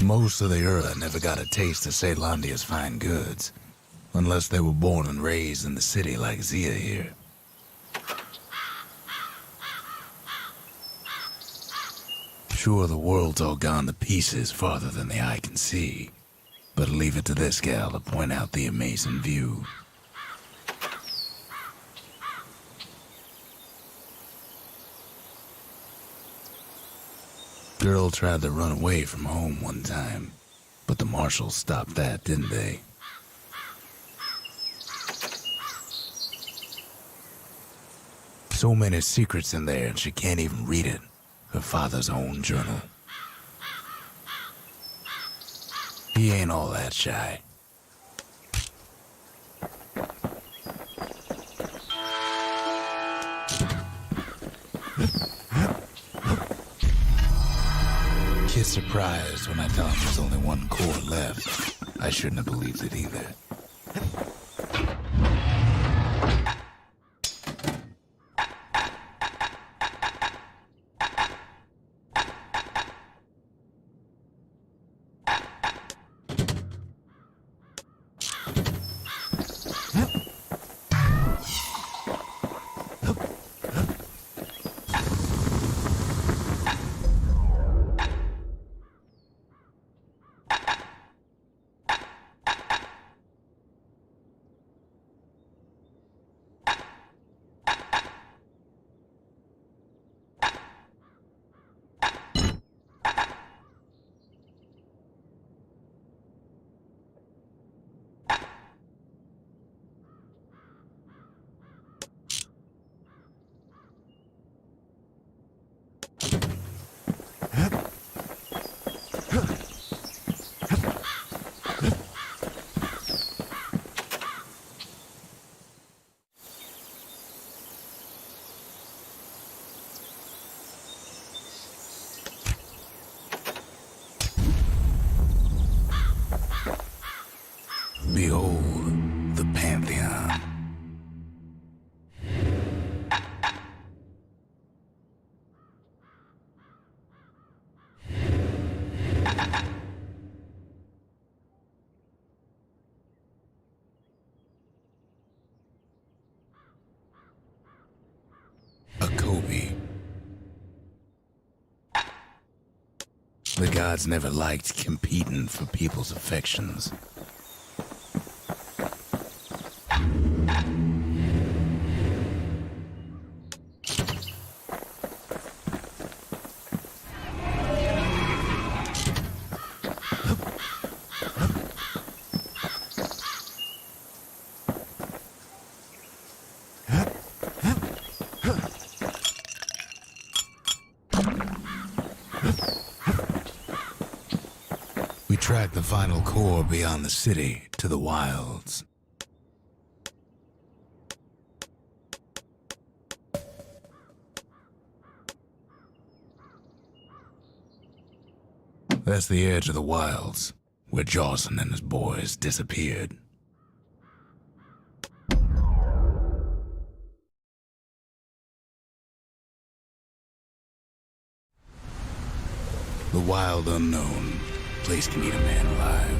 Most of the Ura never got a taste of Caelondia's fine goods, unless they were born and raised in the city like Zia here. Sure, the world's all gone to pieces farther than the eye can see, but leave it to this gal to point out the amazing view. Girl tried to run away from home one time, but the marshals stopped that, didn't they? So many secrets in there, and she can't even read it. Her father's own journal. He ain't all that shy. Kid's surprised when I tell him there's only one core left. I shouldn't have believed it either. The gods never liked competing for people's affections. We tracked the final core beyond the city to the wilds. That's the edge of the wilds, where Jawson and his boys disappeared. The wild unknown. Place can eat a man alive.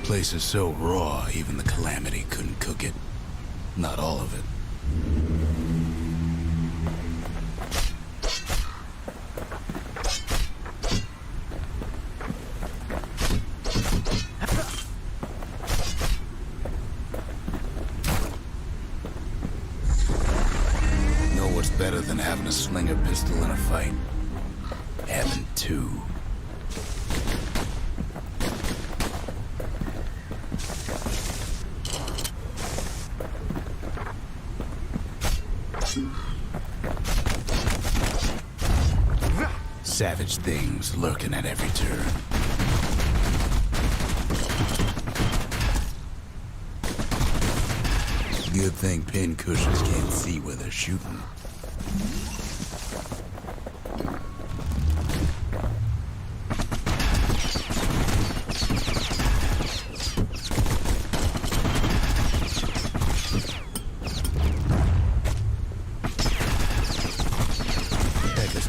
Place is so raw, even the Calamity couldn't cook it. Not all of it. Know what's better than having a slinger pistol in a fight? Having two. Savage things lurking at every turn. Good thing pin cushions can't see where they're shooting.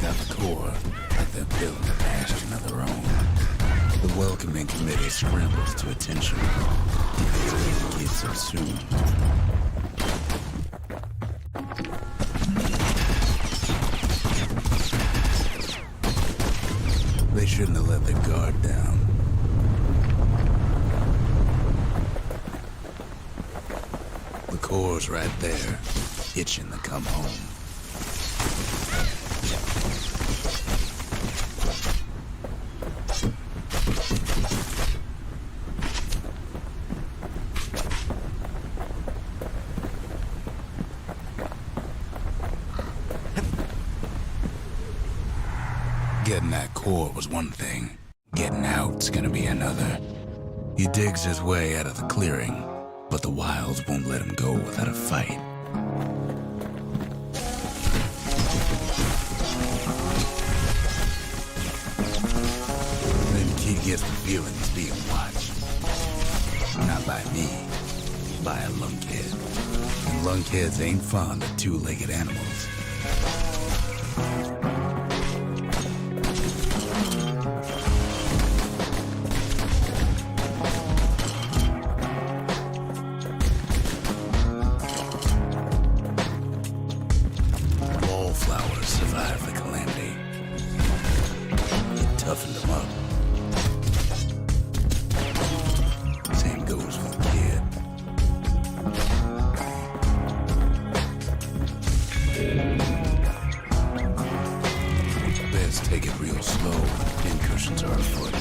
Got the core, like they're building a bastion of their own. The welcoming committee scrambles to attention. They get so soon. They shouldn't have let their guard down. The core's right there, itching to come home. Getting that core was one thing. Getting out's gonna be another. He digs his way out of the clearing, but the wilds won't let him go without a fight. Then he gets the feeling he's being watched. Not by me, by a lunkhead. And lunkheads ain't fond of two-legged animals. Wallflowers survived the Calamity. It toughened them up. Same goes for the kid. Best take it real slow. Pincushions are afoot.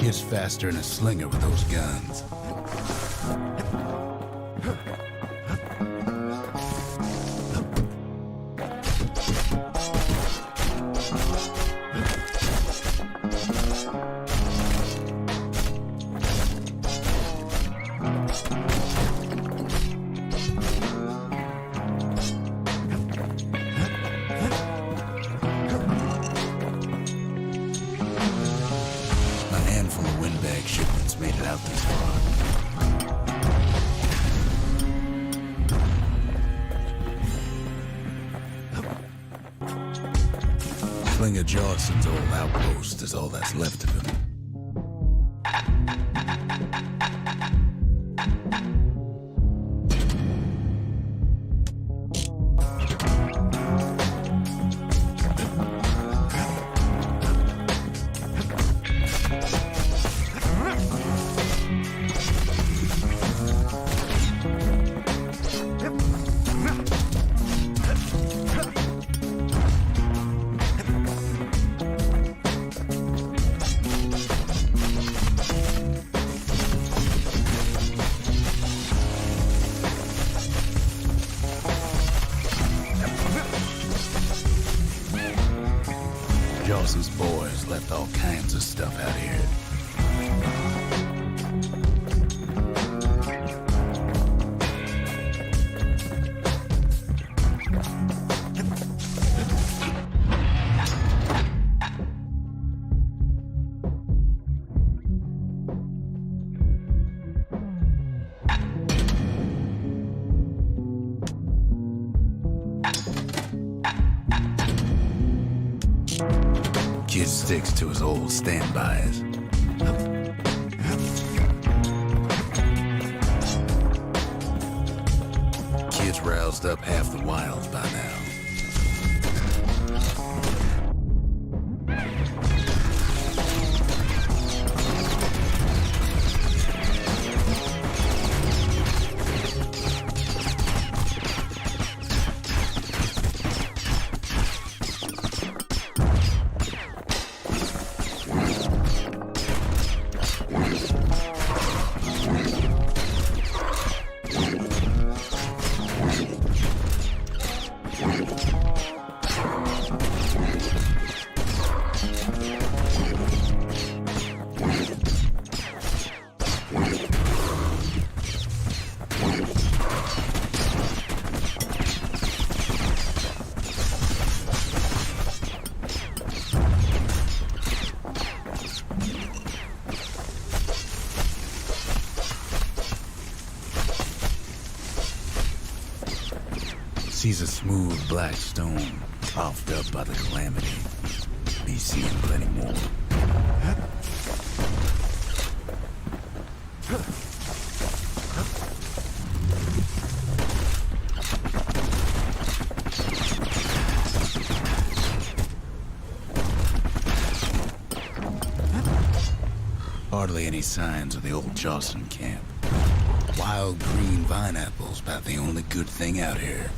Kid's faster than a slinger with those guns. Shipments made it out this far. Slinger Johnson's old outpost is all that's left of him. Johnson's boys left all kinds of stuff out here. Kid sticks to his old standbys. Kid's roused up half the wilds by now. Sees a smooth black stone coughed up by the calamity. Be seeing plenty more. Hardly any signs of the old Jocelyn camp. Wild green vine apples about the only good thing out here.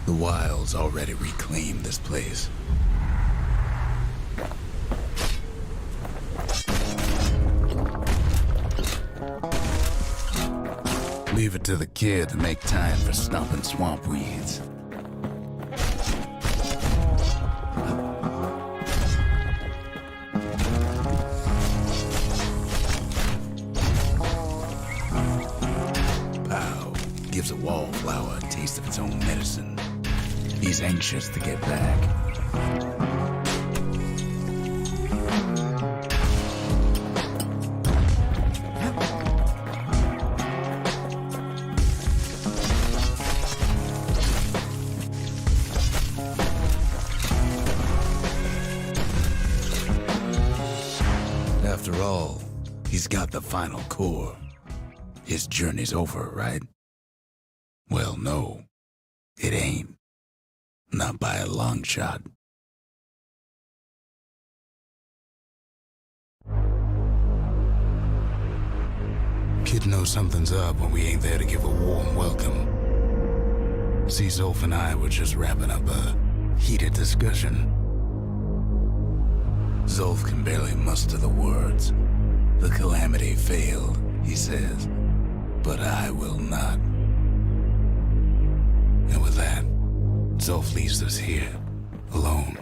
The wild's already reclaimed this place. Leave it to the kid to make time for stomping swamp weeds. Pow gives a wallflower a taste of its own medicine. He's anxious to get back. After all, he's got the final core. His journey's over, right? Well, no, it ain't. Not by a long shot. Kid knows something's up when we ain't there to give a warm welcome. See, Zolf and I were just wrapping up a heated discussion. Zolf can barely muster the words. The calamity failed, he says, but I will not. And with that, Zolf leaves us here, alone.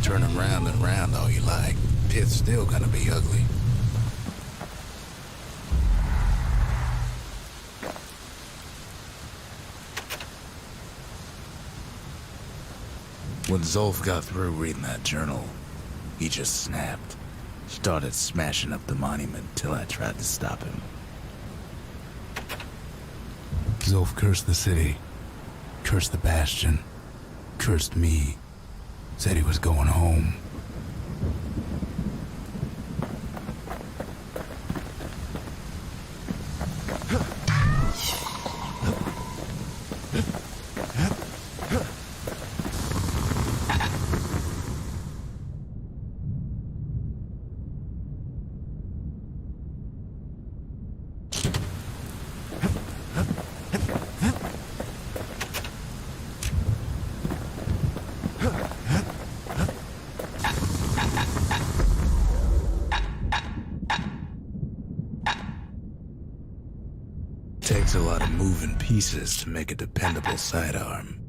Turn him round and round all you like. Pit's still gonna be ugly. When Zolf got through reading that journal, he just snapped. Started smashing up the monument till I tried to stop him. Zolf cursed the city, cursed the Bastion, cursed me, said he was going home. Takes a lot of moving pieces to make a dependable sidearm.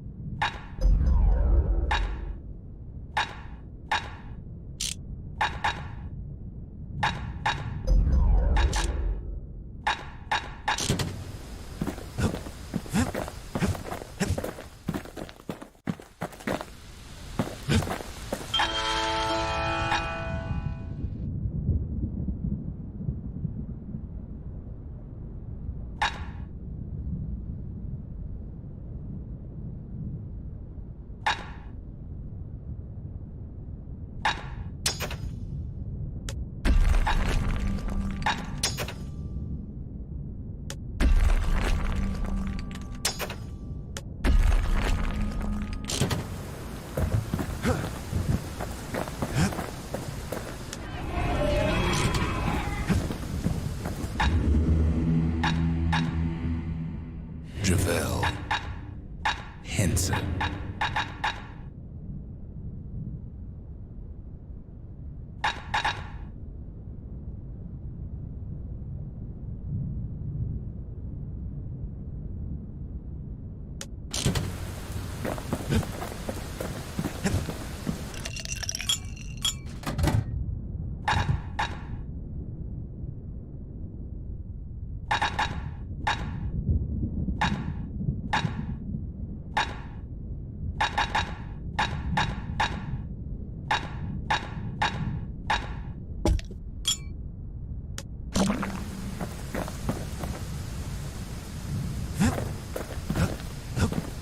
Henson.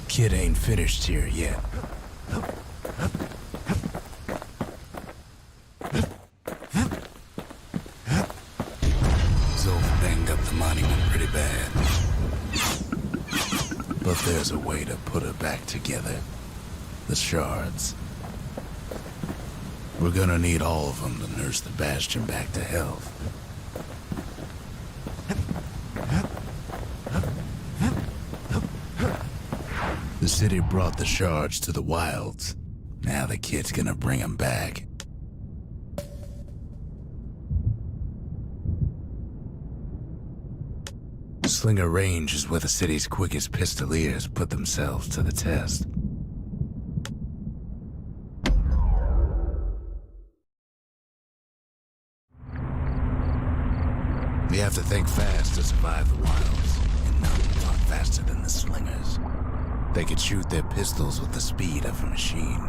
Kid ain't finished here yet. Zolf banged up the monument pretty bad. But there's a way to put it back together. The shards. We're gonna need all of them to nurse the Bastion back to health. The city brought the shards to the wilds. Now the kid's gonna bring them back. Slinger Range is where the city's quickest pistoliers put themselves to the test. You have to think fast to survive the wilds, and none talk faster than the Slingers. They could shoot their pistols with the speed of a machine.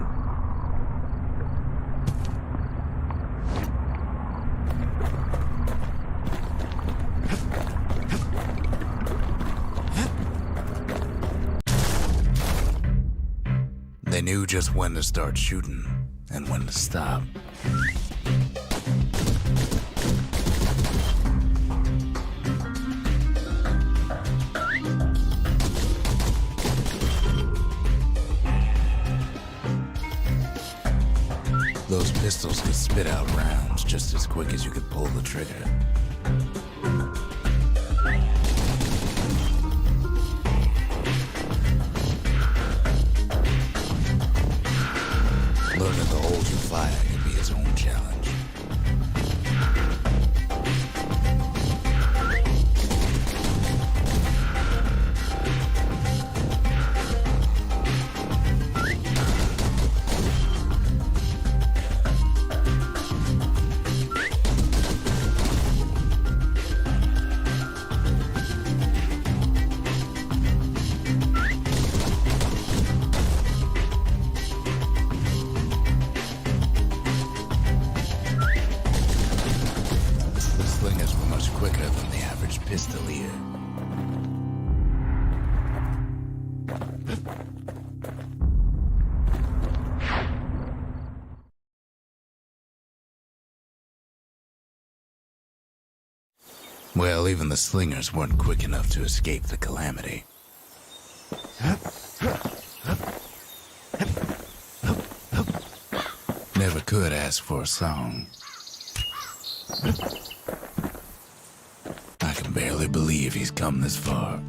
They knew just when to start shooting and when to stop. those pistols could spit out rounds just as quick as you could pull the trigger. Learning to hold your fire can be his own challenge. Quicker than the average pistolier. Well, even the slingers weren't quick enough to escape the calamity. Never could ask for a song. I can barely believe he's come this far.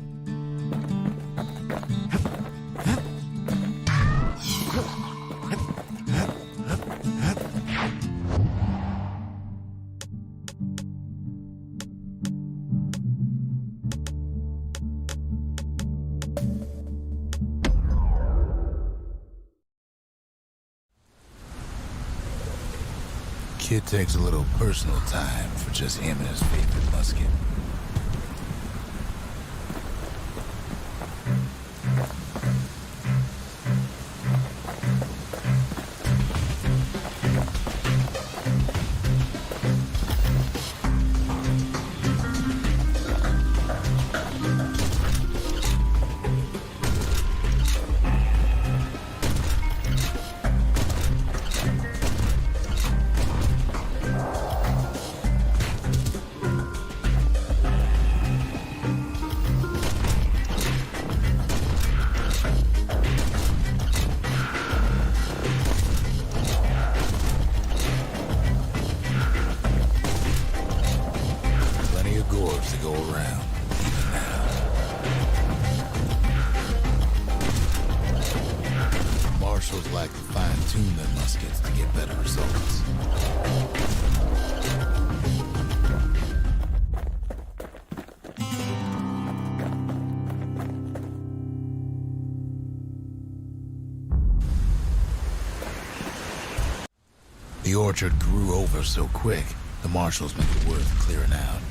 Kid takes a little personal time for just him and his favorite musket. To go around, even now. Marshals like to fine-tune their muskets to get better results. The orchard grew over so quick, the marshals made it worth clearing out.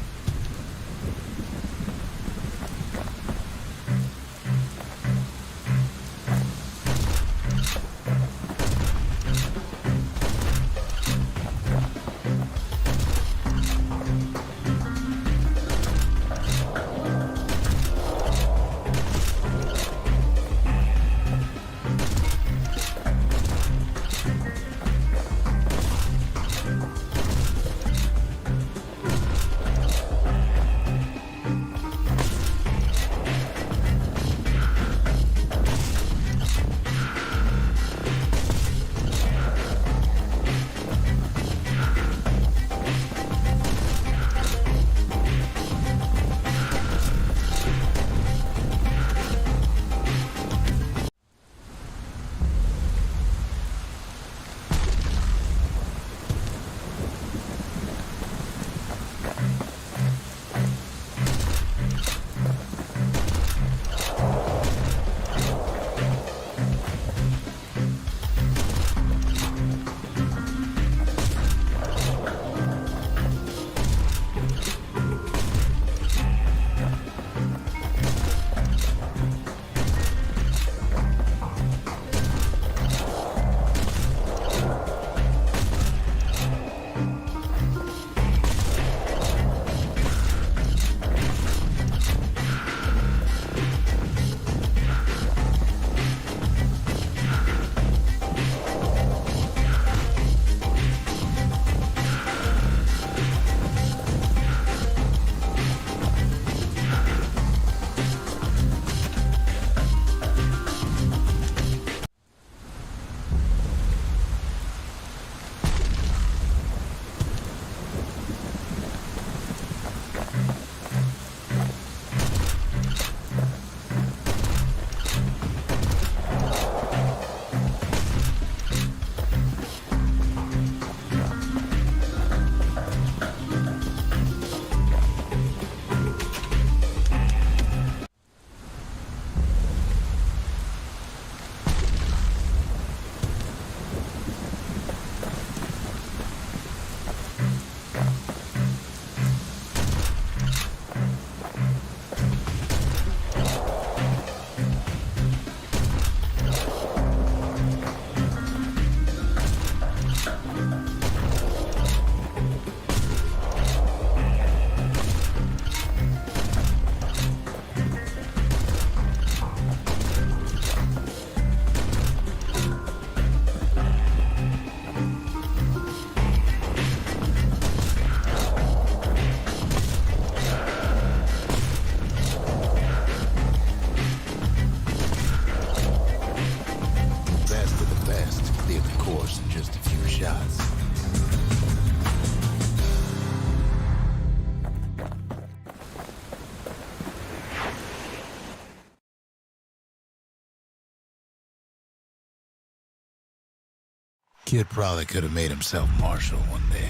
Kid probably could have made himself marshal one day.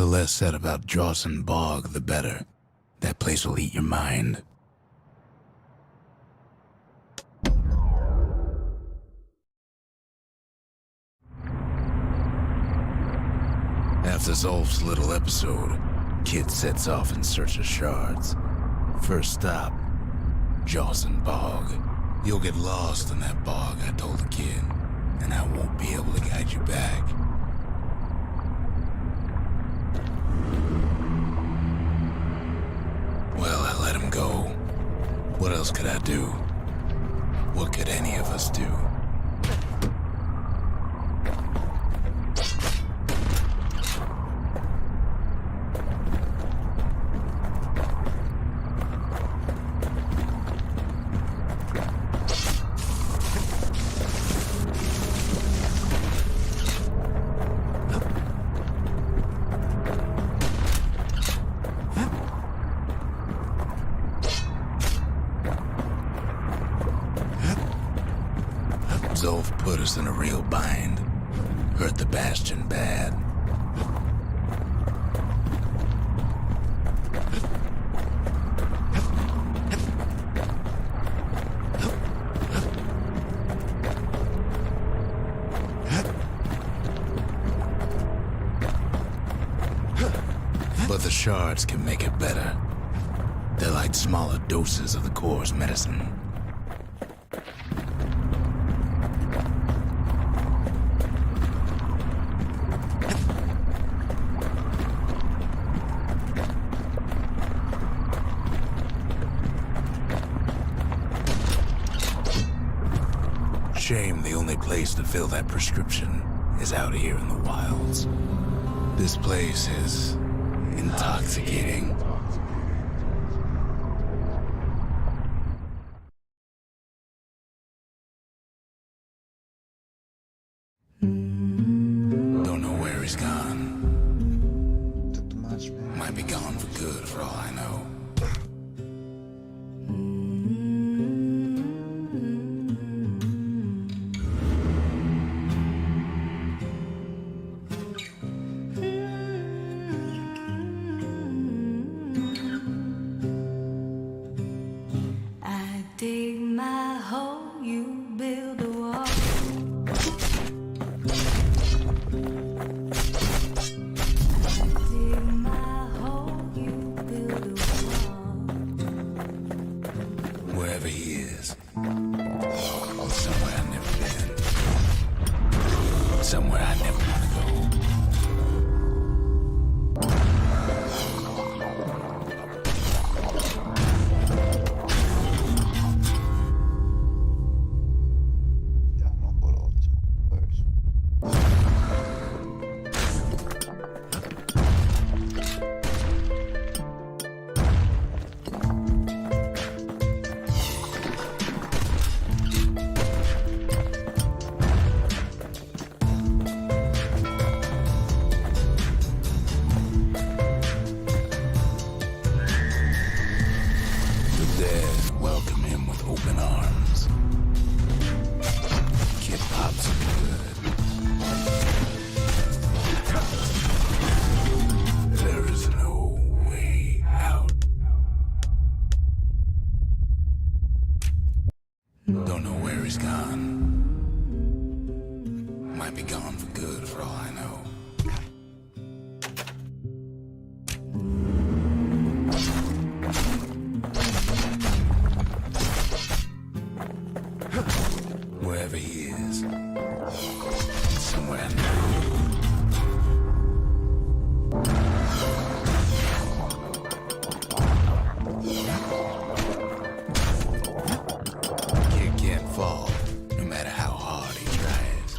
The less said about Jawson Bog, the better. That place will eat your mind. After Zolf's little episode, Kid sets off in search of shards. First stop, Jawson Bog. You'll get lost in that bog, I told the kid, and I won't be able to guide you back. Well, I let him go. What else could I do? What could any of us do? Zolf put us in a real bind. Hurt the Bastion bad. But the shards can make it better. They're like smaller doses of the core's medicine. Shame the only place to fill that prescription is out here in the wilds. This place is intoxicating. Don't know where he's gone. Took too much, man. Might be gone for good for all I know. I dig my hole, you build a wall. I dig my hole, you build a wall. Wherever he is. Somewhere I've never been. Somewhere I never want to go. Down on board all these motherfuckers. The dead welcome him with open arms. Kid pops him good. There is no way out. Don't know where he's gone. Might be gone for good for all I know. Wherever he is. Somewhere I know. Kid can't fall, no matter how hard he tries.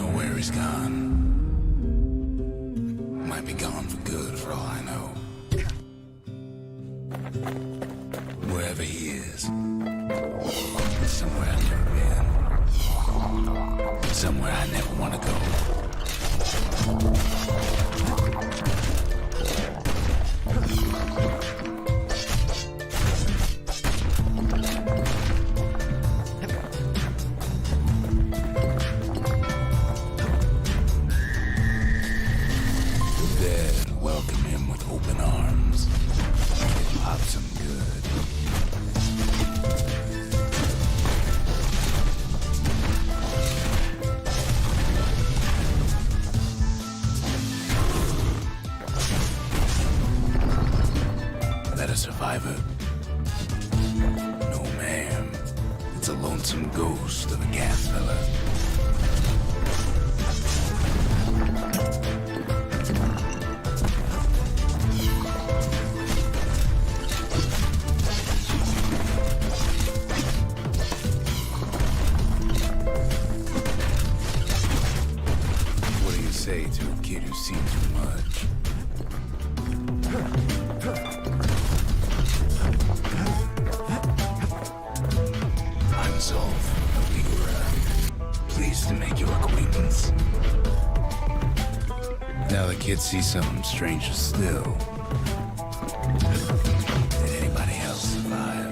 know where he's gone. Might be gone for good for all I know. Wherever he is, it's somewhere I've never been. Somewhere I never want to go. Survivor? No, ma'am. It's a lonesome ghost of a gas fella. What do you say to a kid who's seen too much? Pleased to make your acquaintance. Now the kids see something stranger still. Did anybody else survive?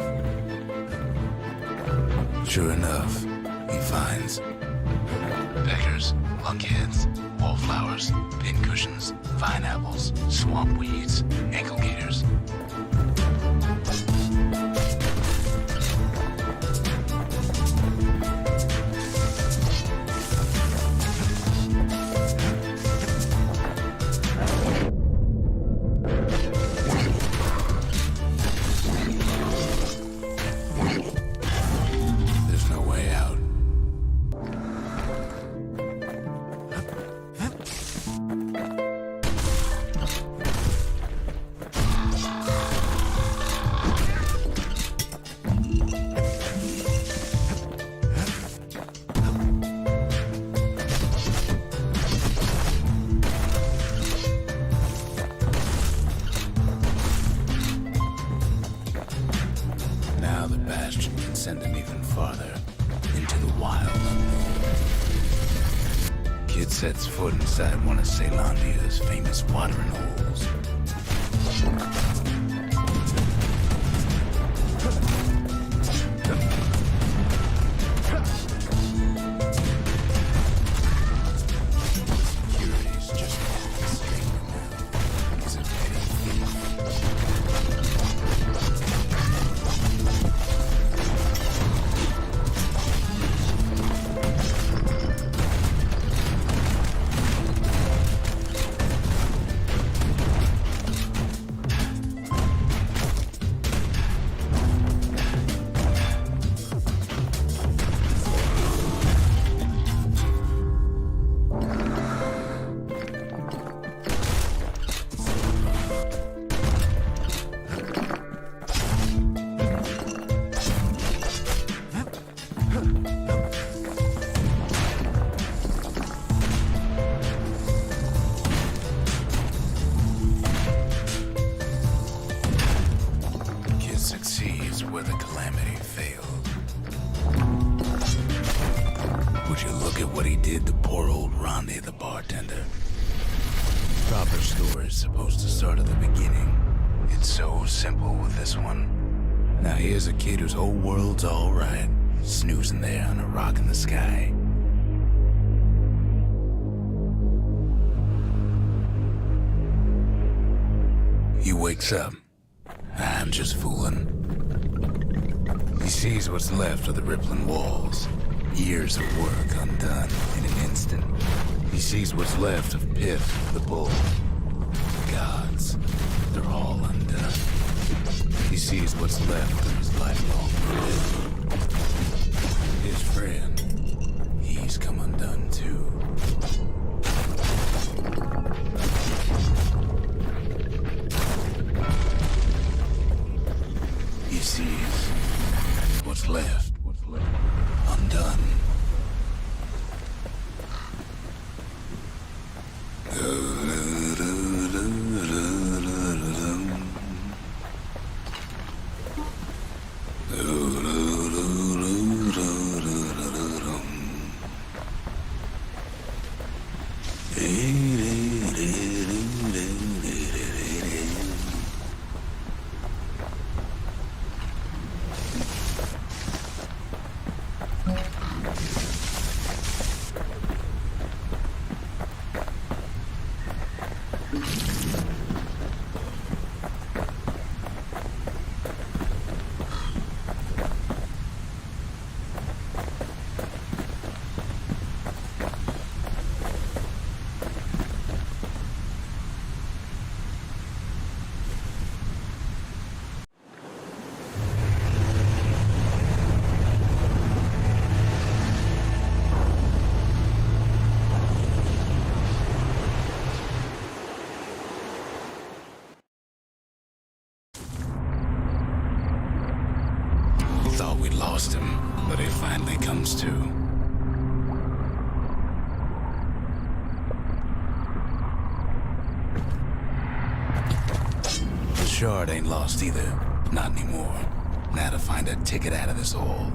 Sure enough, he finds peckers, lunkheads, wallflowers, pincushions, vine apples, swamp weeds, ankle gaiters. Now the Bastion can send him even farther into the wild unknown. Kid sets foot inside one of Ceylondia's famous watering holes. Security's just the same now. He's a petty thief. Succeeds where the calamity failed. Would you look at what he did to poor old Ronnie the bartender? Proper story's supposed to start at the beginning. It's so simple with this one. Now here's a kid whose whole world's alright, snoozing there on a rock in the sky. He wakes up. I'm just fooling. He sees what's left of the rippling walls. Years of work undone in an instant. He sees what's left of Piff, the bull. Gods, they're all undone. He sees what's left of his lifelong friend. His friend, he's come undone too. He sees what's left undone. Thought we lost him, but he finally comes to. The shard ain't lost either. Not anymore. Now to find a ticket out of this hole.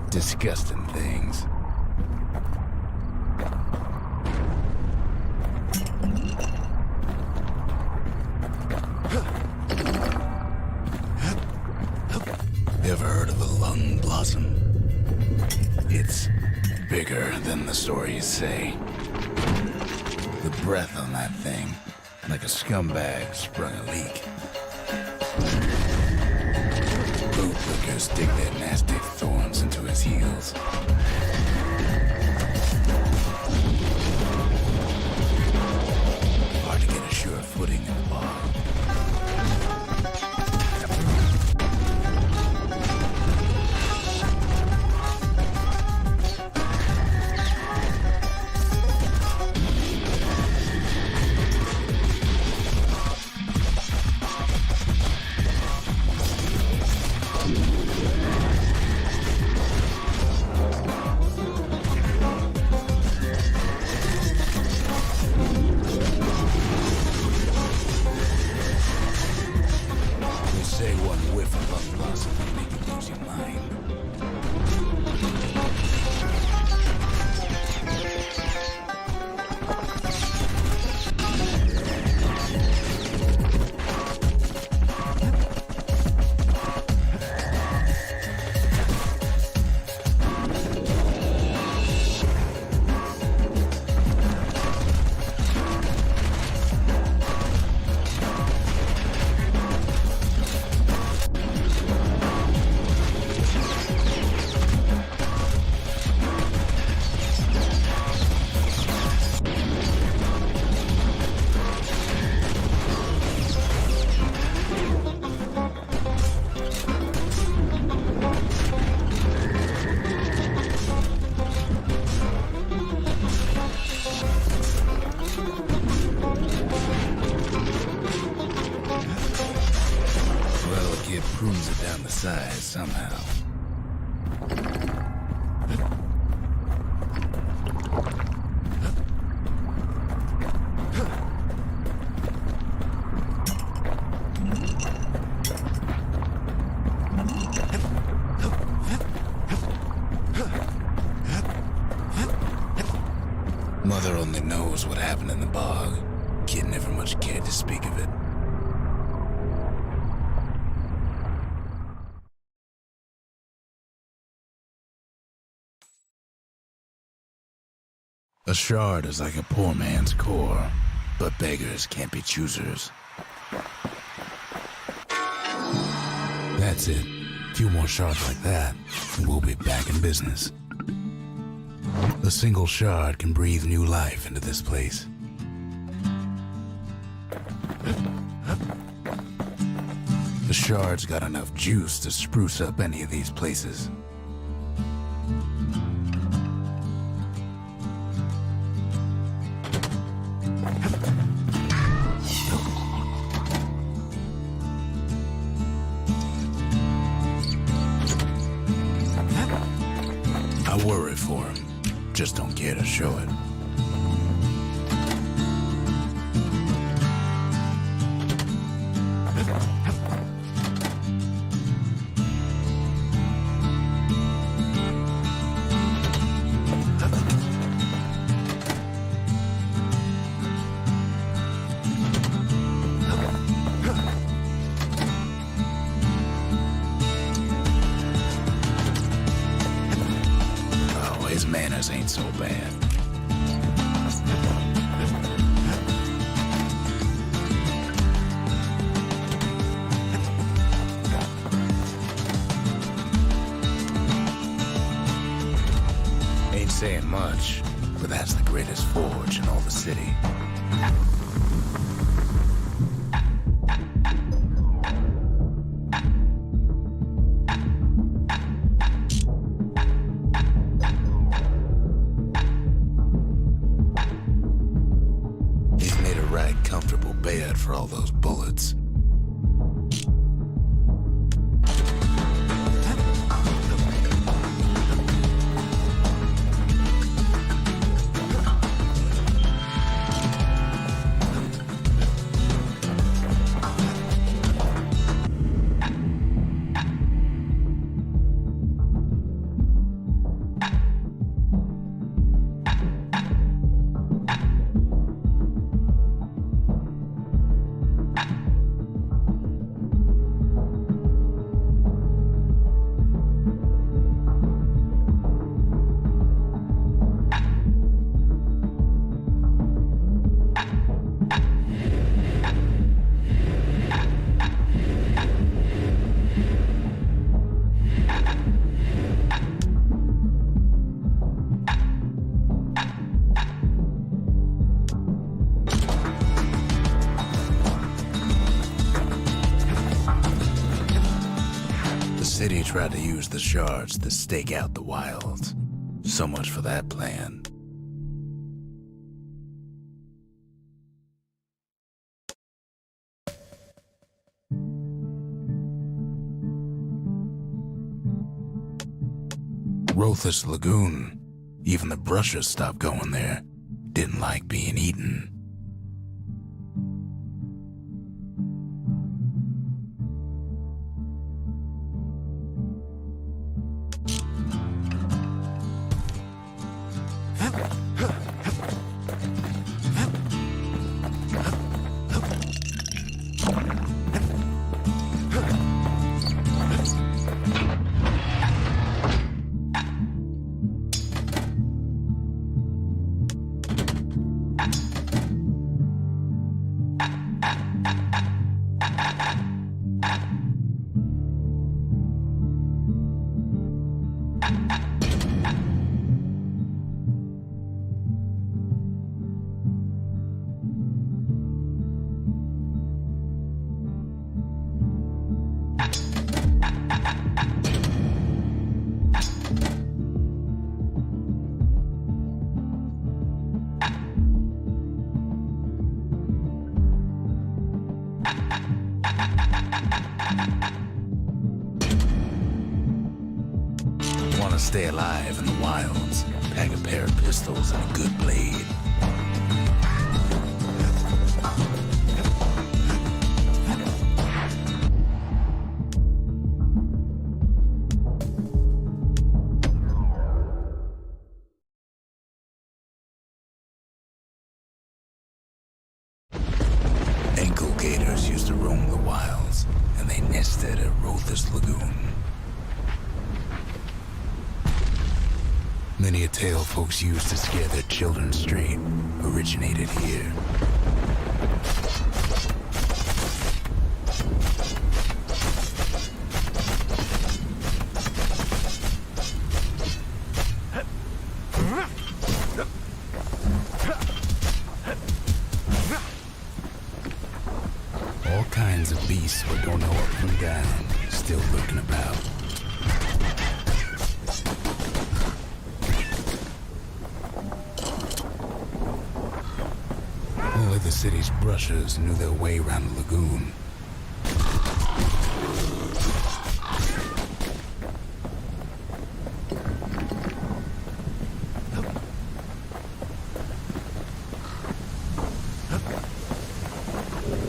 Disgusting things. Ever heard of a lung blossom? It's bigger than the stories say. The breath on that thing, like a scumbag sprung a leak. Bootlickers dig their nasty thorns into his heels. Hard to get a sure footing in the bog. Say one whiff of lung blossom will make you lose your mind. Well, a kid prunes it down the side somehow. Mother only knows what happened in the bog. Kid never much cared to speak of it. A shard is like a poor man's core, but beggars can't be choosers. That's it. A few more shards like that, and we'll be back in business. A single shard can breathe new life into this place. The shard's got enough juice to spruce up any of these places. I worry for him, just don't care to show it. so bad. Ain't saying much, but that's the greatest forge in all the city. He's made a right comfortable bed for all those bullets. The city tried to use the shards to stake out the wilds. So much for that plan. Rothus Lagoon. Even the brushers stopped going there. Didn't like being eaten. Want to stay alive in the wilds, pack a pair of pistols and a good blade. Ankle gators used to roam the wilds, and they nested at Rothus Lagoon. Many a tale folks used to scare their children straight originated here. All kinds of beasts we don't know up from down, still lurking about. Only the city's brushers knew their way around the lagoon.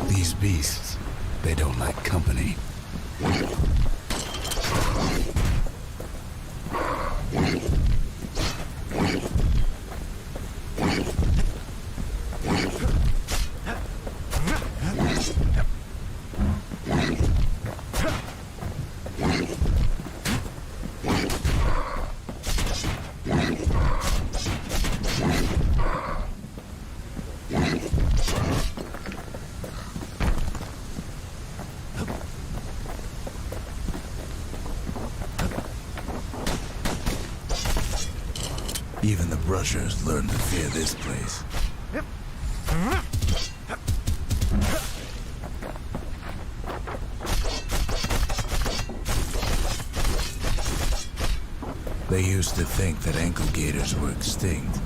These beasts, they don't like company. Even the brushers learned to fear this place. They used to think that ankle gators were extinct.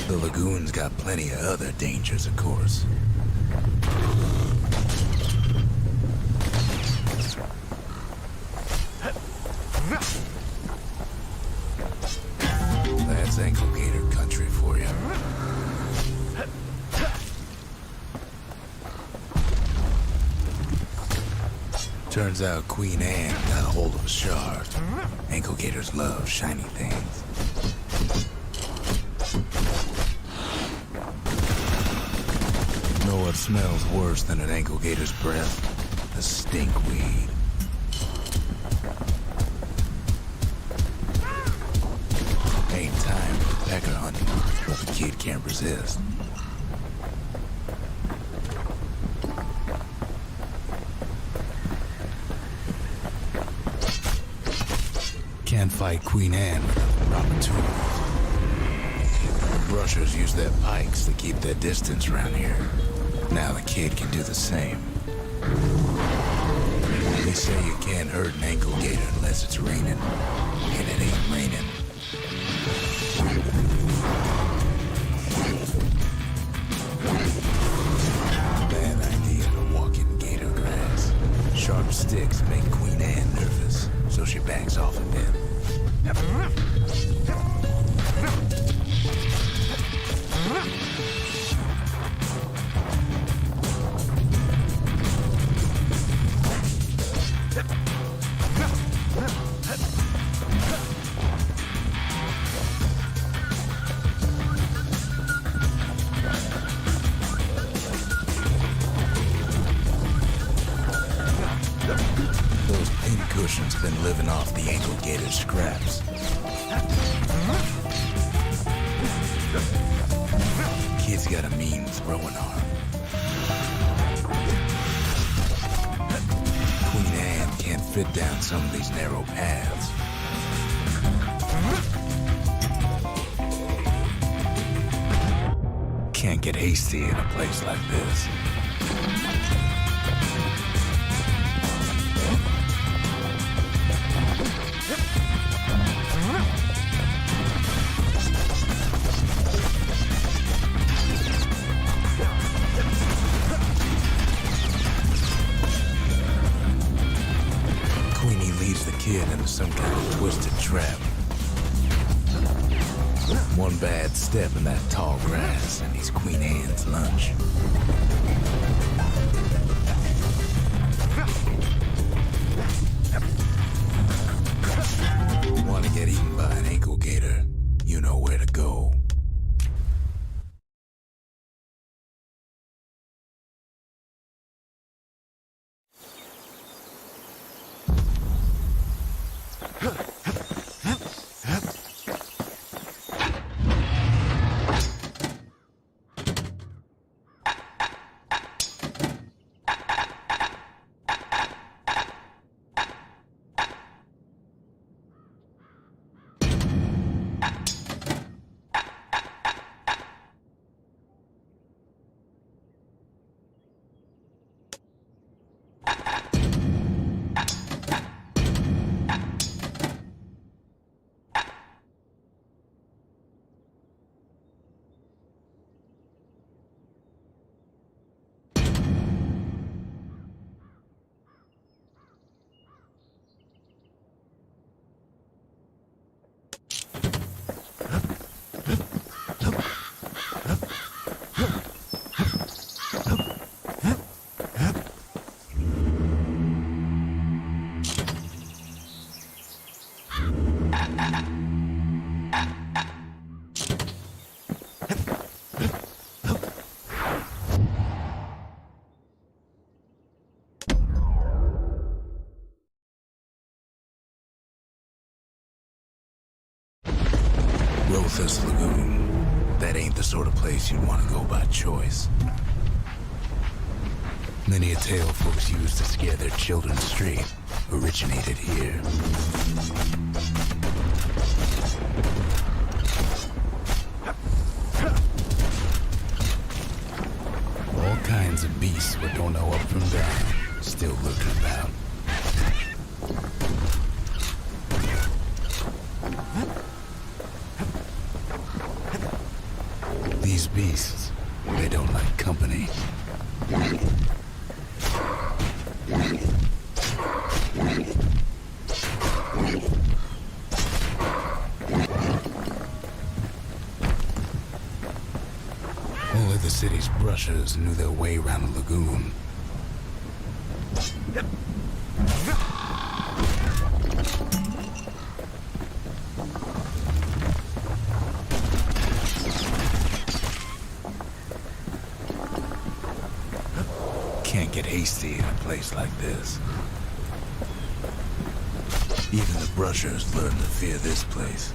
The lagoon's got plenty of other dangers, of course. That's ankle gator country for you. Turns out Queen Anne got a hold of a shard. Ankle gators love shiny things. You know what smells worse than an ankle gator's breath? The stinkweed. Ain't time for pecker hunting, but the kid can't resist. Can't fight Queen Anne without the proper tools. Brushers use their pikes to keep their distance around here. Now the kid can do the same. They say you can't hurt an ankle gator unless it's raining, and it ain't raining. Bad idea to walk in gator grass. Sharp sticks make Queen Anne nervous, so she backs off a bit. Those pincushions have been living off the ankle gator scraps. Kid's got a mean throwing arm. Queen Anne can't fit down some of these narrow paths. Can't get hasty in a place like this. Queenie leads the kid into some kind of twisted trap. One bad step in that tall grass, and he's Queen Anne's lunch. Want to get eaten by an ankle gator? You know where to go. Achraezuxceus Lagoon. That ain't the sort of place you'd want to go by choice. Many a tale folks use to scare their children straight originated here. All kinds of beasts we don't know up from down, still lurking about. These beasts, they don't like company. Only the city's brushers knew their way around the lagoon. Can't get hasty in a place like this. Even the brushers learn to fear this place.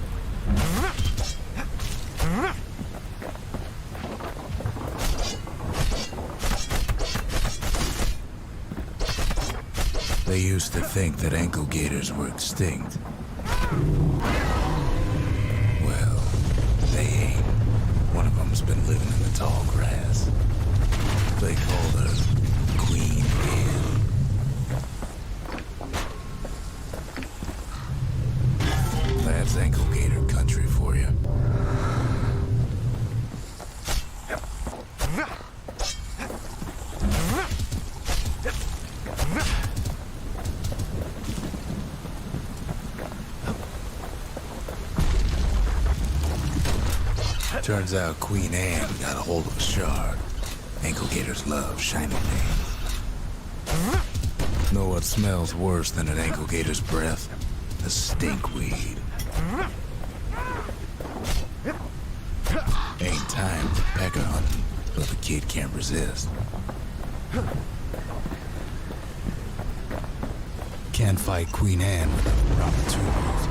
They used to think that ankle gators were extinct. Well, they ain't. One of them's been living in the tall grass. They called her Queen Anne. That's ankle gator country for you. Turns out Queen Anne got a hold of a shard. Ankle gators love shiny things. Know what smells worse than an ankle gator's breath? The stinkweed. Ain't time for pecker hunting, but the kid can't resist. Can't fight Queen Anne without the proper tools.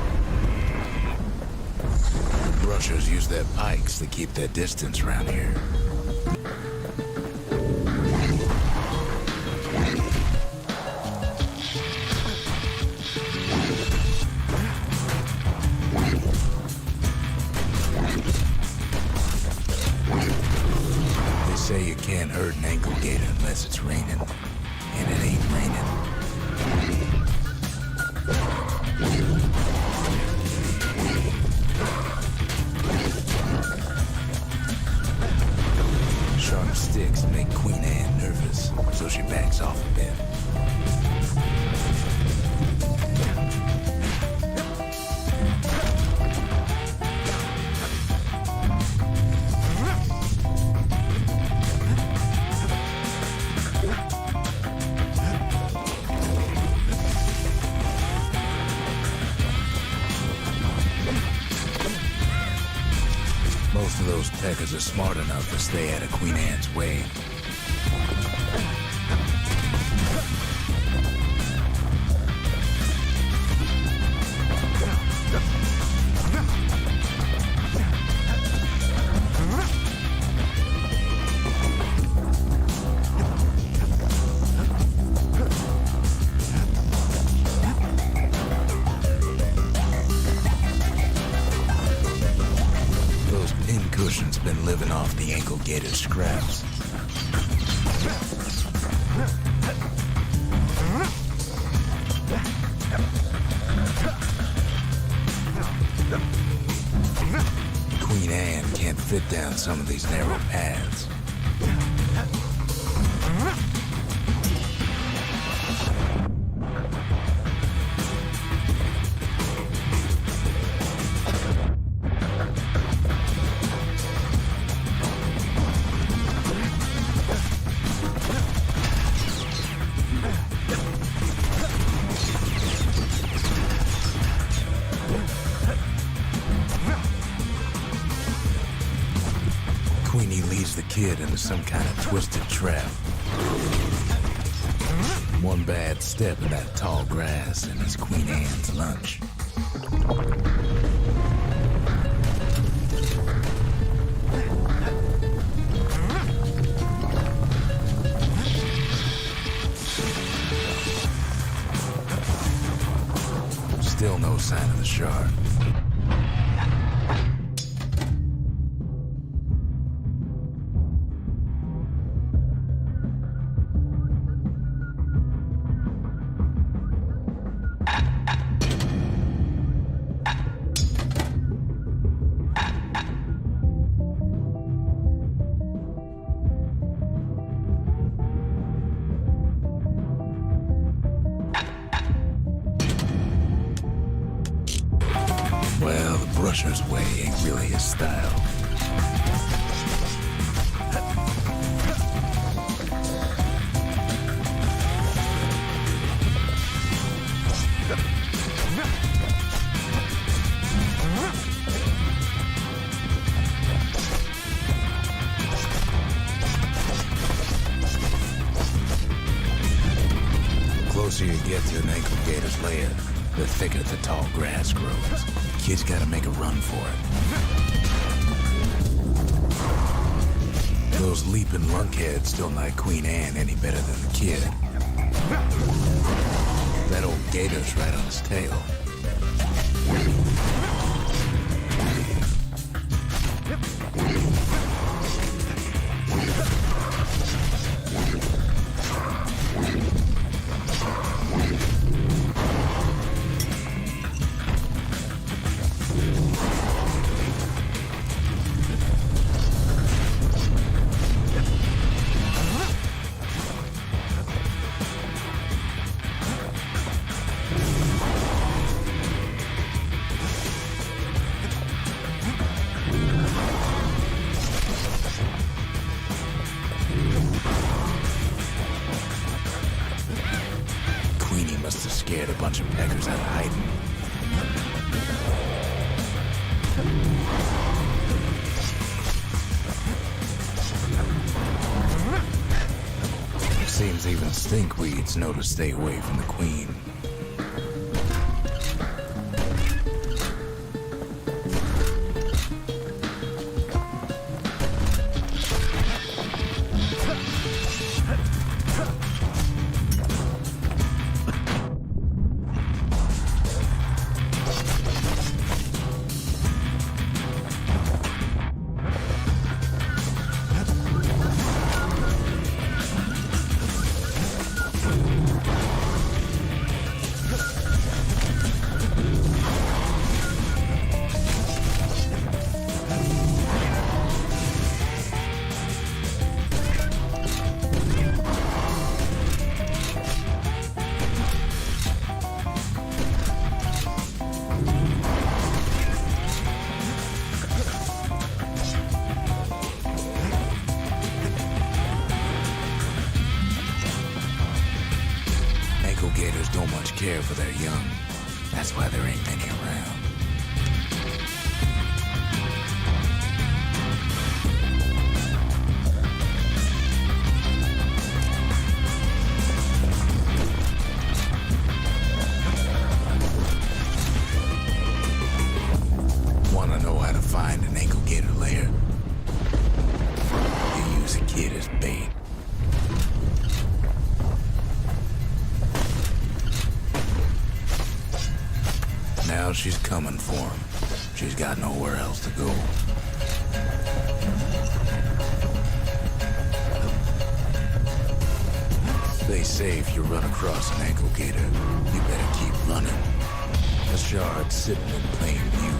The brushers use their pikes to keep their distance around here. They say you can't hurt an ankle gator unless it's raining, and it ain't raining. Sharp sticks make Queen Anne nervous, so she backs off a bit. Most of those peckers are smart enough to stay out of Queen Anne's way. Cushion's been living off the ankle gator scraps. Queen Anne can't fit down some of these narrow paths. Queenie leads the kid into some kind of twisted trap. One bad step in that tall grass and it's Queen Anne's lunch. Still no sign of the shard. Well, the brusher's way ain't really his style. The closer you get to an ankle gator's lair, the thicker the tall grass grows. Kid's gotta make a run for it. Those leaping lunkheads don't like Queen Anne any better than the kid. That old gator's right on his tail. Must have scared a bunch of peckers out of hiding. Seems even stinkweeds know to stay away from the queen. Gators don't much care for their young. That's why there ain't many around. Wanna know how to find an ankle gator lair? You use a kid as bait. Now she's coming for him. She's got nowhere else to go. They say if you run across an ankle gator, you better keep running. The shard's sitting in plain view.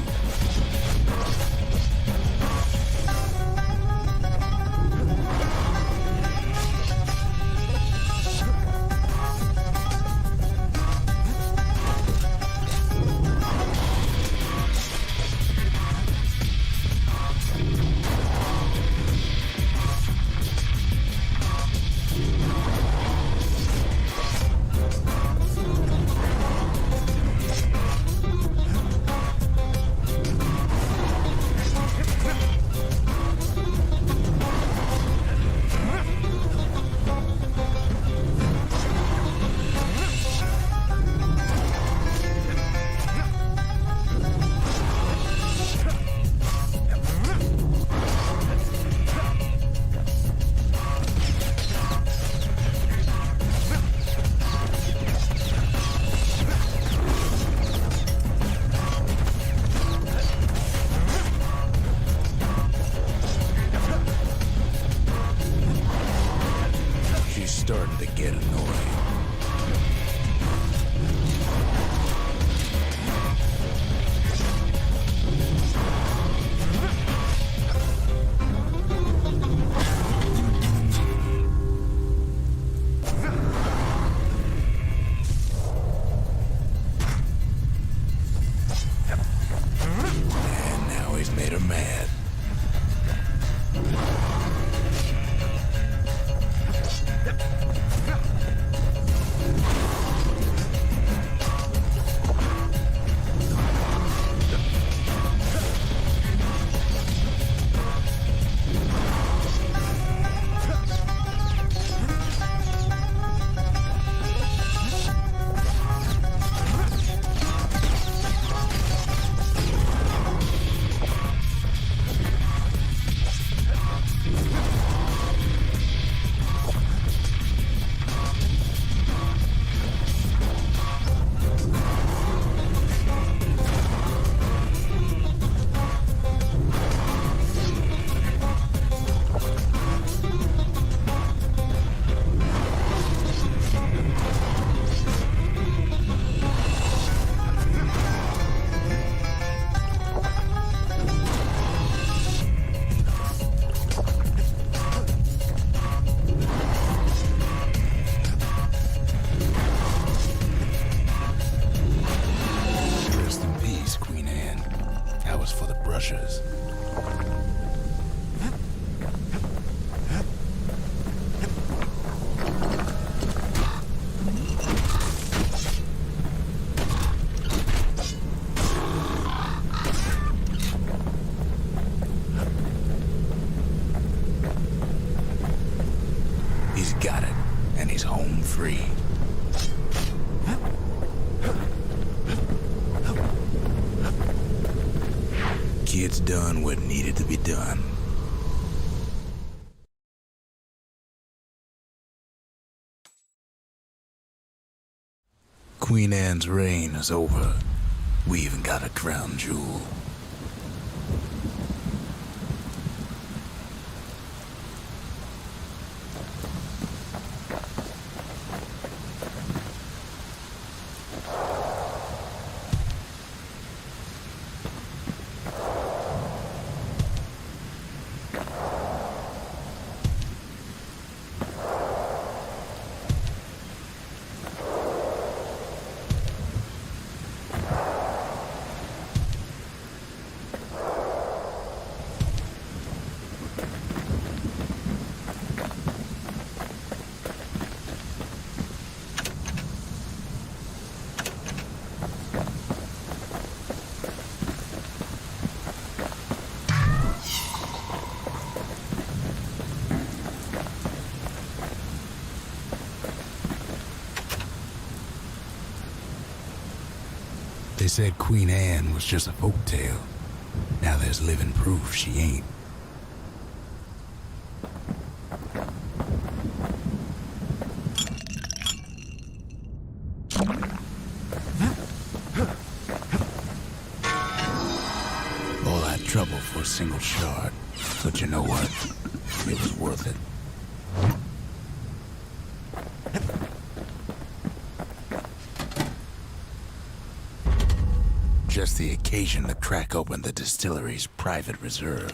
free. Kid's done what needed to be done. Queen Anne's reign is over. We even got a crown jewel. They said Queen Anne was just a folktale. Now there's living proof she ain't. All that trouble for a single shard. But you know what? It was worth it. Just the occasion to crack open the distillery's private reserve.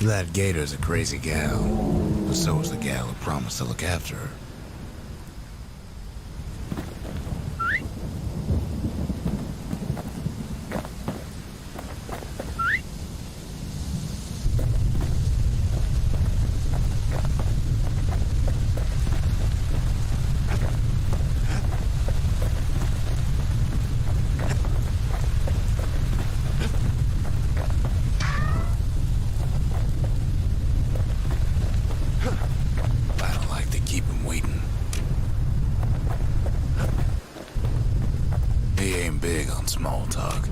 That Gator's a crazy gal, but so is the gal who promised to look after her. Big on small talk.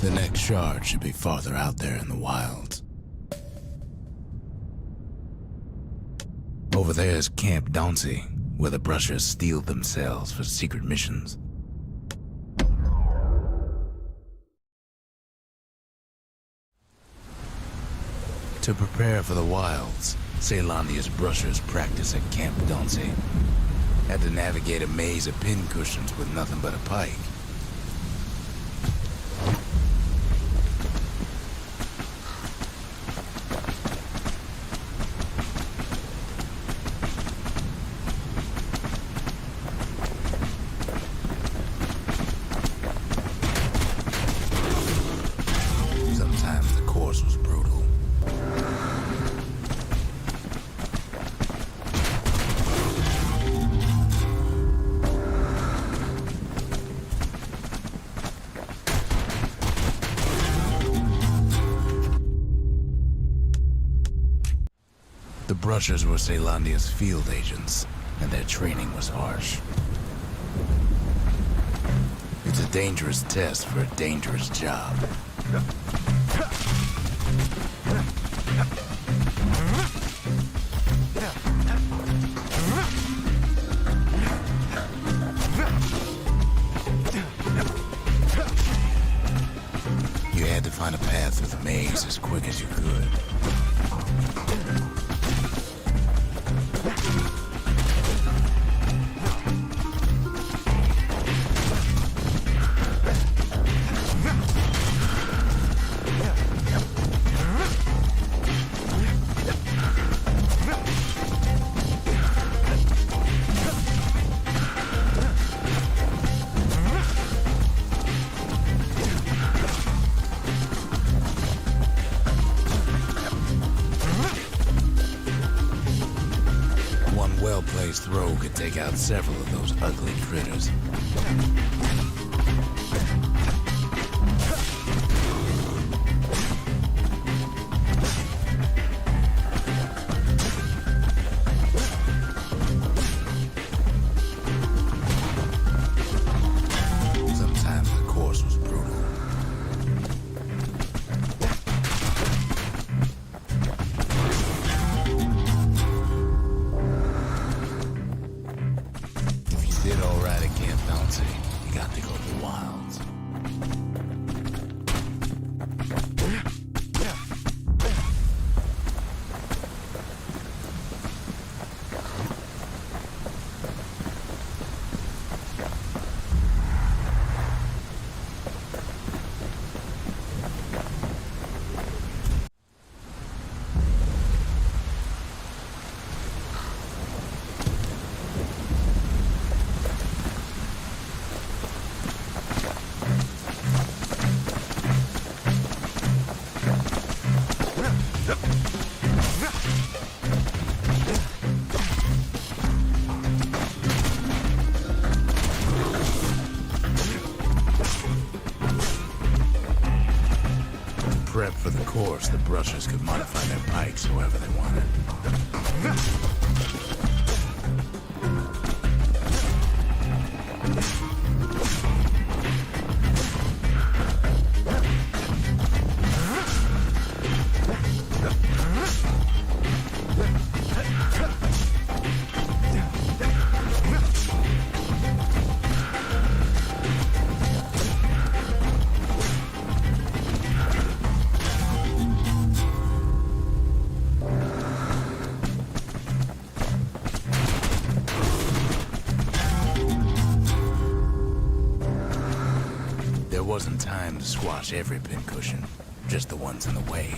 The next shard should be farther out there in the wilds. Over there's Camp Dauncey, where the brushers steel themselves for secret missions. To prepare for the wilds, Ceylonia's brushers practice at Camp Dauncey. Had to navigate a maze of pincushions with nothing but a pike. Sometimes the course was brutal. The Brushers were Caelandia's field agents, and their training was harsh. It's a dangerous test for a dangerous job. You had to find a path through the maze as quick as you could. Well-placed throw could take out several of those ugly critters. Sometimes the course was brutal. Did all right at Camp Bouncy. You got to go to the wilds. Prep for the course, the Brushers could modify their pikes however they wanted. There wasn't time to squash every pincushion, just the ones in the way.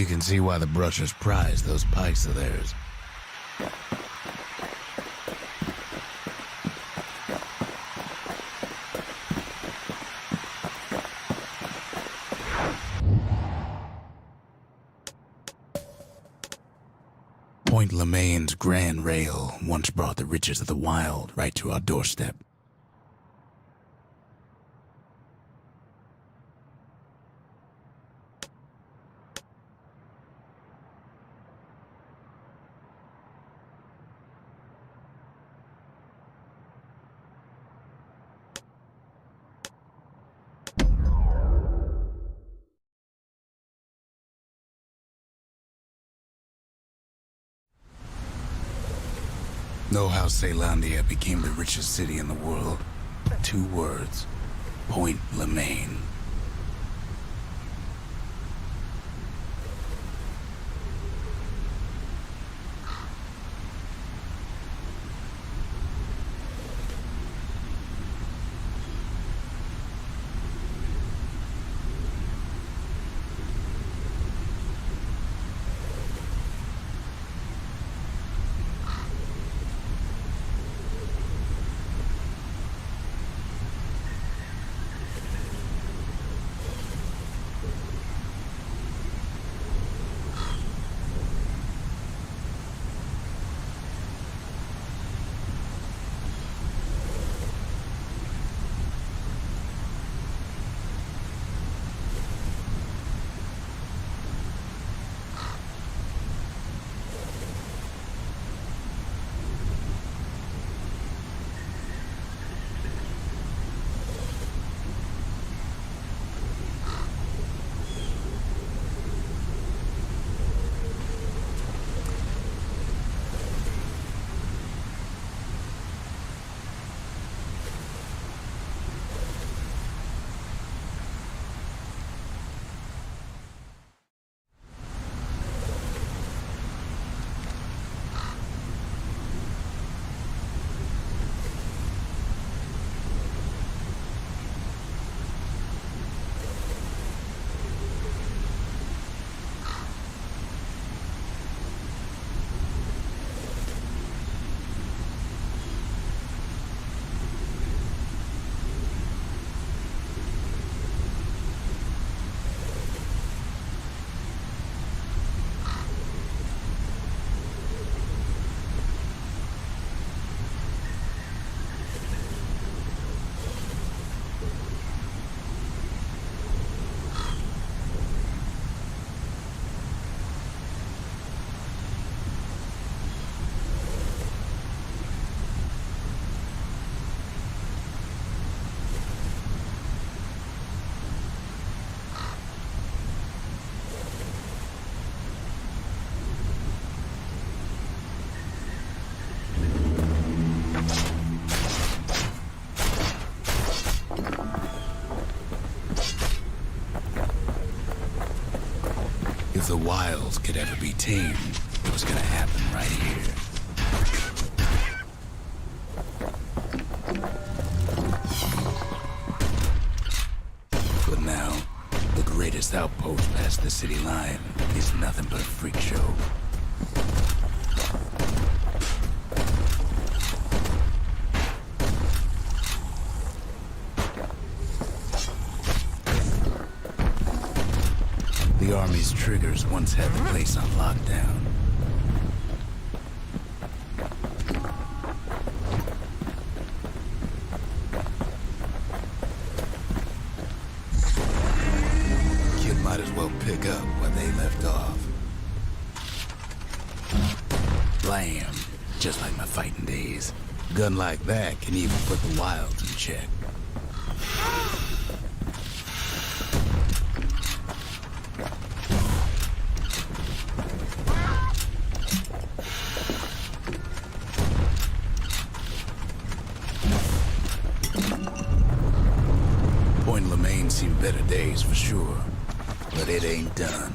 You can see why the brushers prize those pikes of theirs. Point Lemaine's Grand Rail once brought the riches of the wild right to our doorstep. Know how Caelandia became the richest city in the world? 2 words. Point Lemaine. If the wilds could ever be tamed, it was gonna happen right here. But now, the greatest outpost past the city line is nothing but a freak show. The army's triggers once had the place on lockdown. Kid might as well pick up where they left off. Blam! Just like my fighting days. A gun like that can even put the wilds in check. Point Lemaine seen better days for sure, but it ain't done.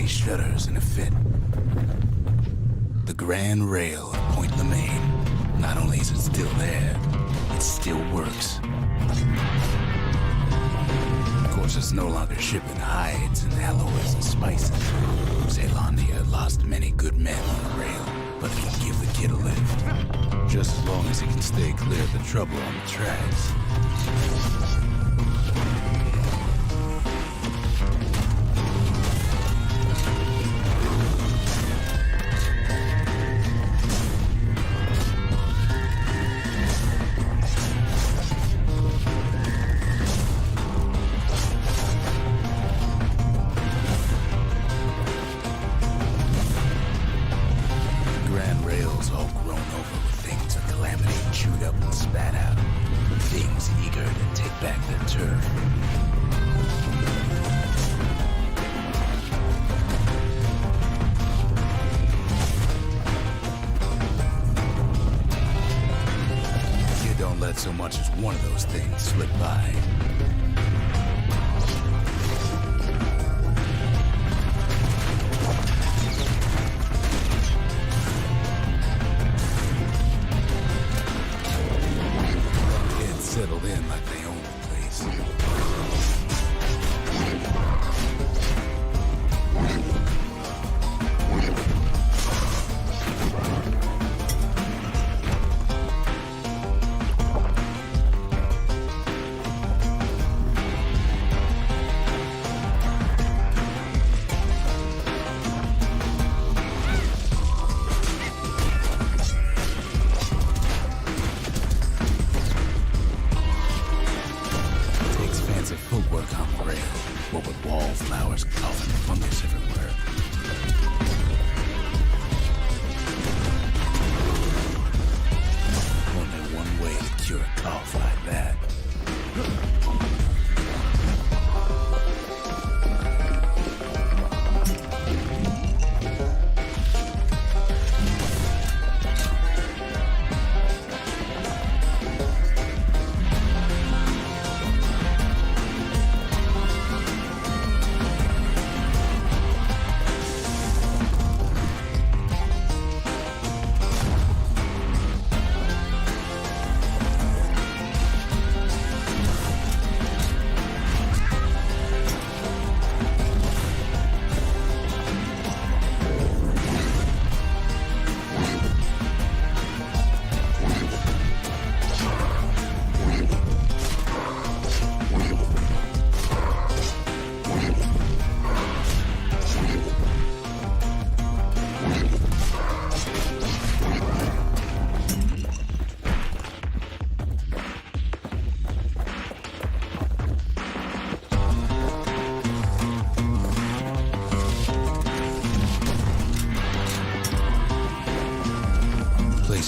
face shudders in a fit. The Grand Rail of Point Lemaine. Not only is it still there, it still works. Of course, it's no longer shipping hides and alloys and spices. Zealandia lost many good men on the rail, but it can give the kid a lift. Just as long as he can stay clear of the trouble on the tracks. So much as one of those things slip by. It's settled in like they own the place. Footwork on the rail, what with wallflowers, cough, and fungus everywhere. Only one way to cure a cough like that.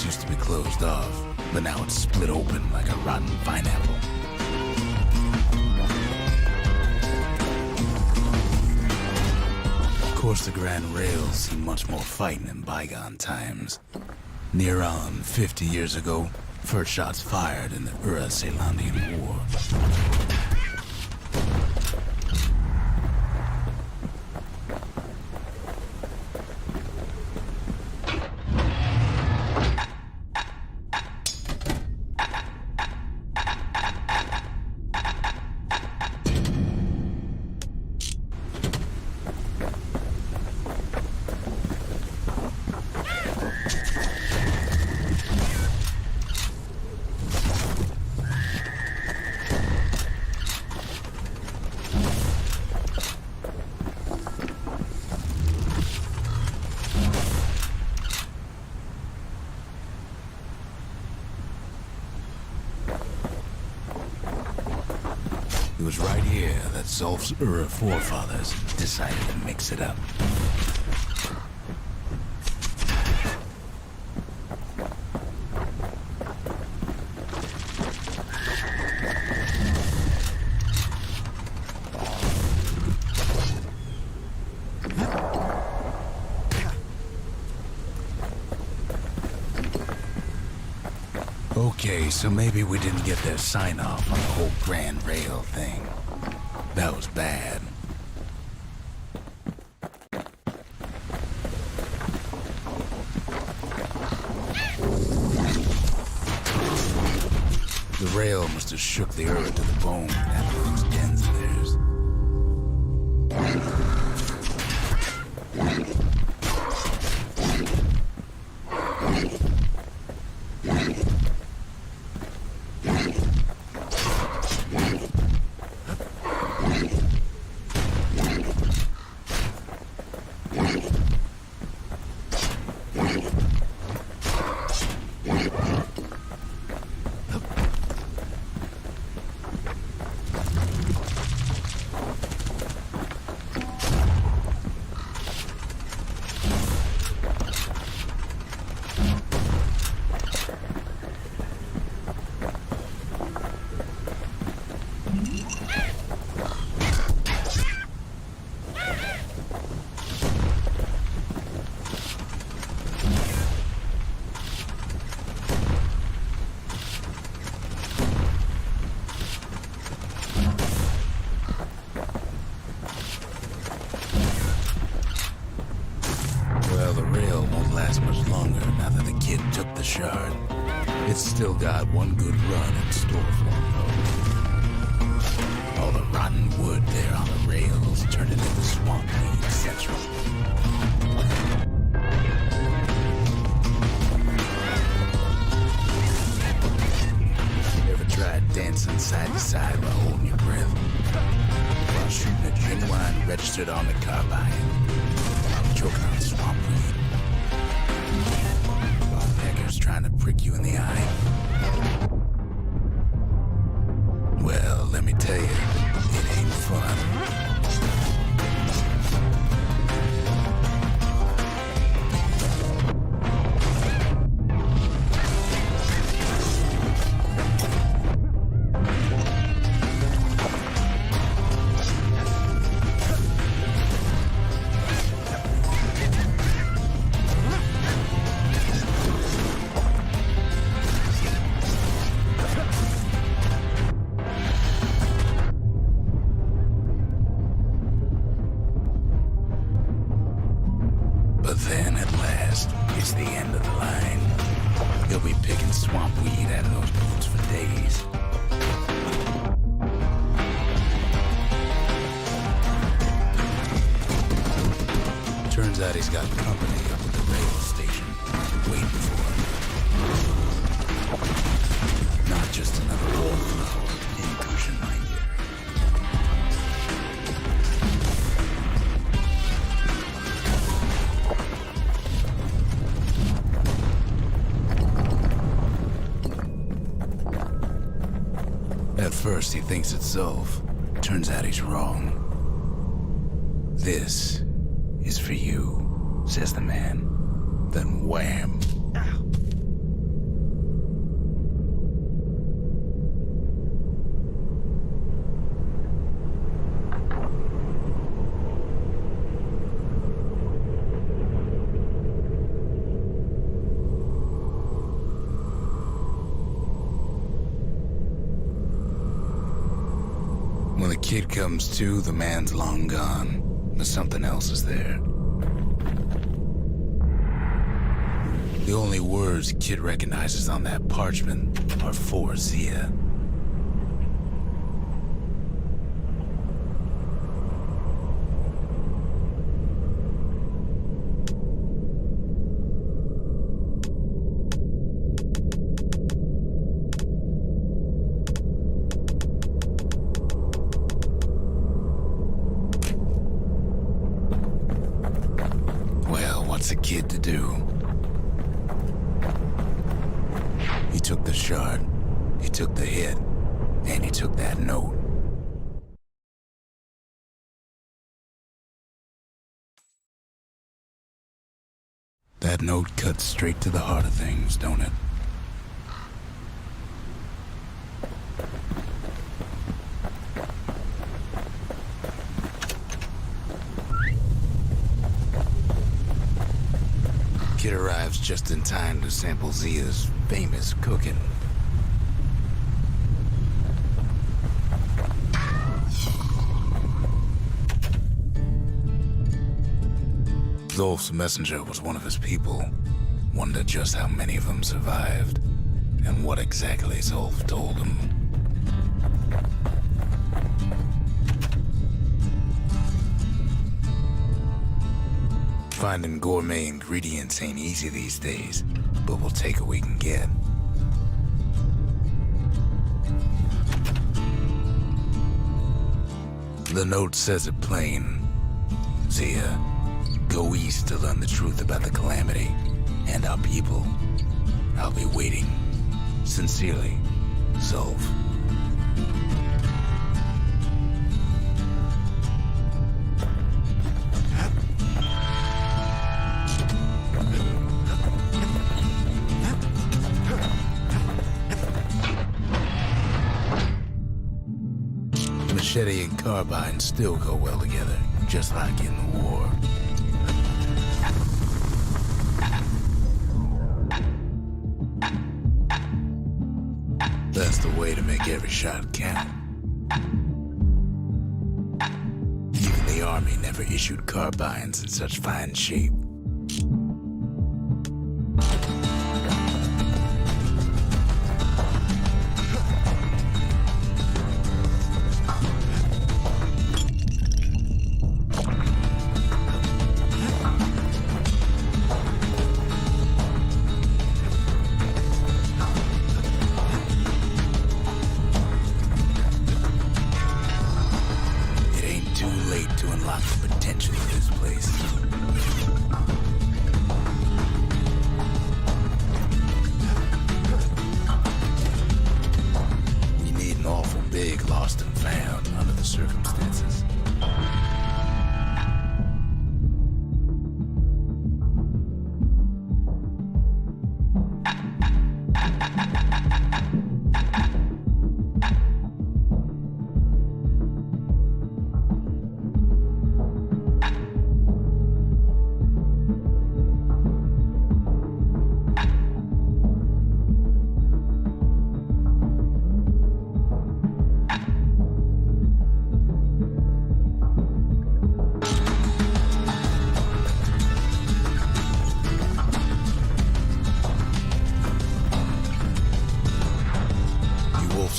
Used to be closed off, but now it's split open like a rotten pineapple. Of course, the Grand Rail's seen much more fighting in bygone times. Near on 50 years ago, first shots fired in the Achraezuxceus War. It was right here that Zulf's forefathers decided to mix it up. Okay, so maybe we didn't get their sign-off on the whole Grand Rail thing. That was bad. spell must have shook the earth to the bone, that those dens of theirs. Well, the rail won't last much longer now that the kid took the shard. It's still got one good run in store for him, though. All the rotten wood there on the rails turned it into swamp weed central. Ever tried dancing side to side while holding your breath? While shooting a genuine registered on the carbine? Choking on swamp weed. While Pecker's trying to prick you in the eye. Well, let me tell you, it ain't fun. But then, at last, it's the end of the line. He'll be picking swamp weed out of those boots for days. Turns out he's got company up at the rail station, waiting for him. Not just another wallflower in Cushion Mind. At first, he thinks it's Zolf. Turns out he's wrong. This is for you, says the man. Then wham. When the kid comes to, the man's long gone, but something else is there. The only words Kid recognizes on that parchment are for Zia. What's a kid to do? He took the shard, he took the hit, and he took that note. That note cuts straight to the heart of things, don't it? Kid arrives just in time to sample Zia's famous cooking. Zolf's messenger was one of his people. Wondered just how many of them survived, and what exactly Zolf told him. Finding gourmet ingredients ain't easy these days, but we'll take what we can get. The note says it plain. Zia, go east to learn the truth about the calamity and our people. I'll be waiting. Sincerely, Zolf. Machete and carbine still go well together, just like in the war. That's the way to make every shot count. Even the army never issued carbines in such fine shape.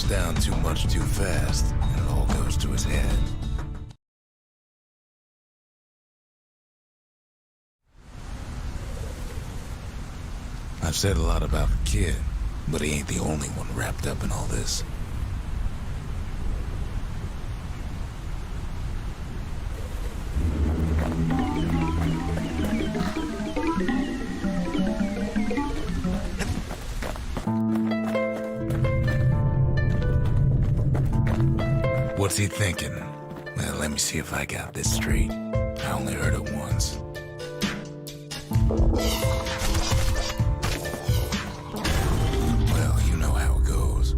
Down too much too fast, and it all goes to his head. I've said a lot about the kid, but he ain't the only one wrapped up in all this. What's he thinking? Well, let me see if I got this straight. I only heard it once. Well, you know how it goes.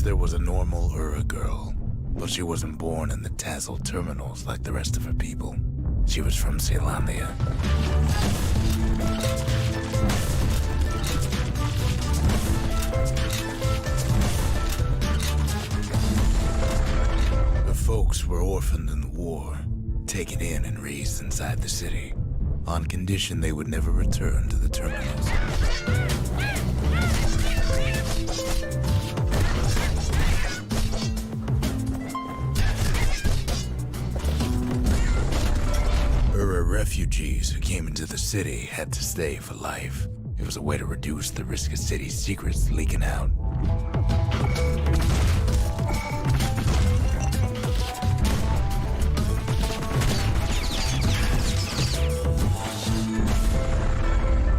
There was a normal Ura girl, but she wasn't born in the Tassel terminals like the rest of her people. She was from Celandia. Her folks were orphaned in the war, taken in and raised inside the city, on condition they would never return to the terminals. Refugees who came into the city had to stay for life. It was a way to reduce the risk of city secrets leaking out.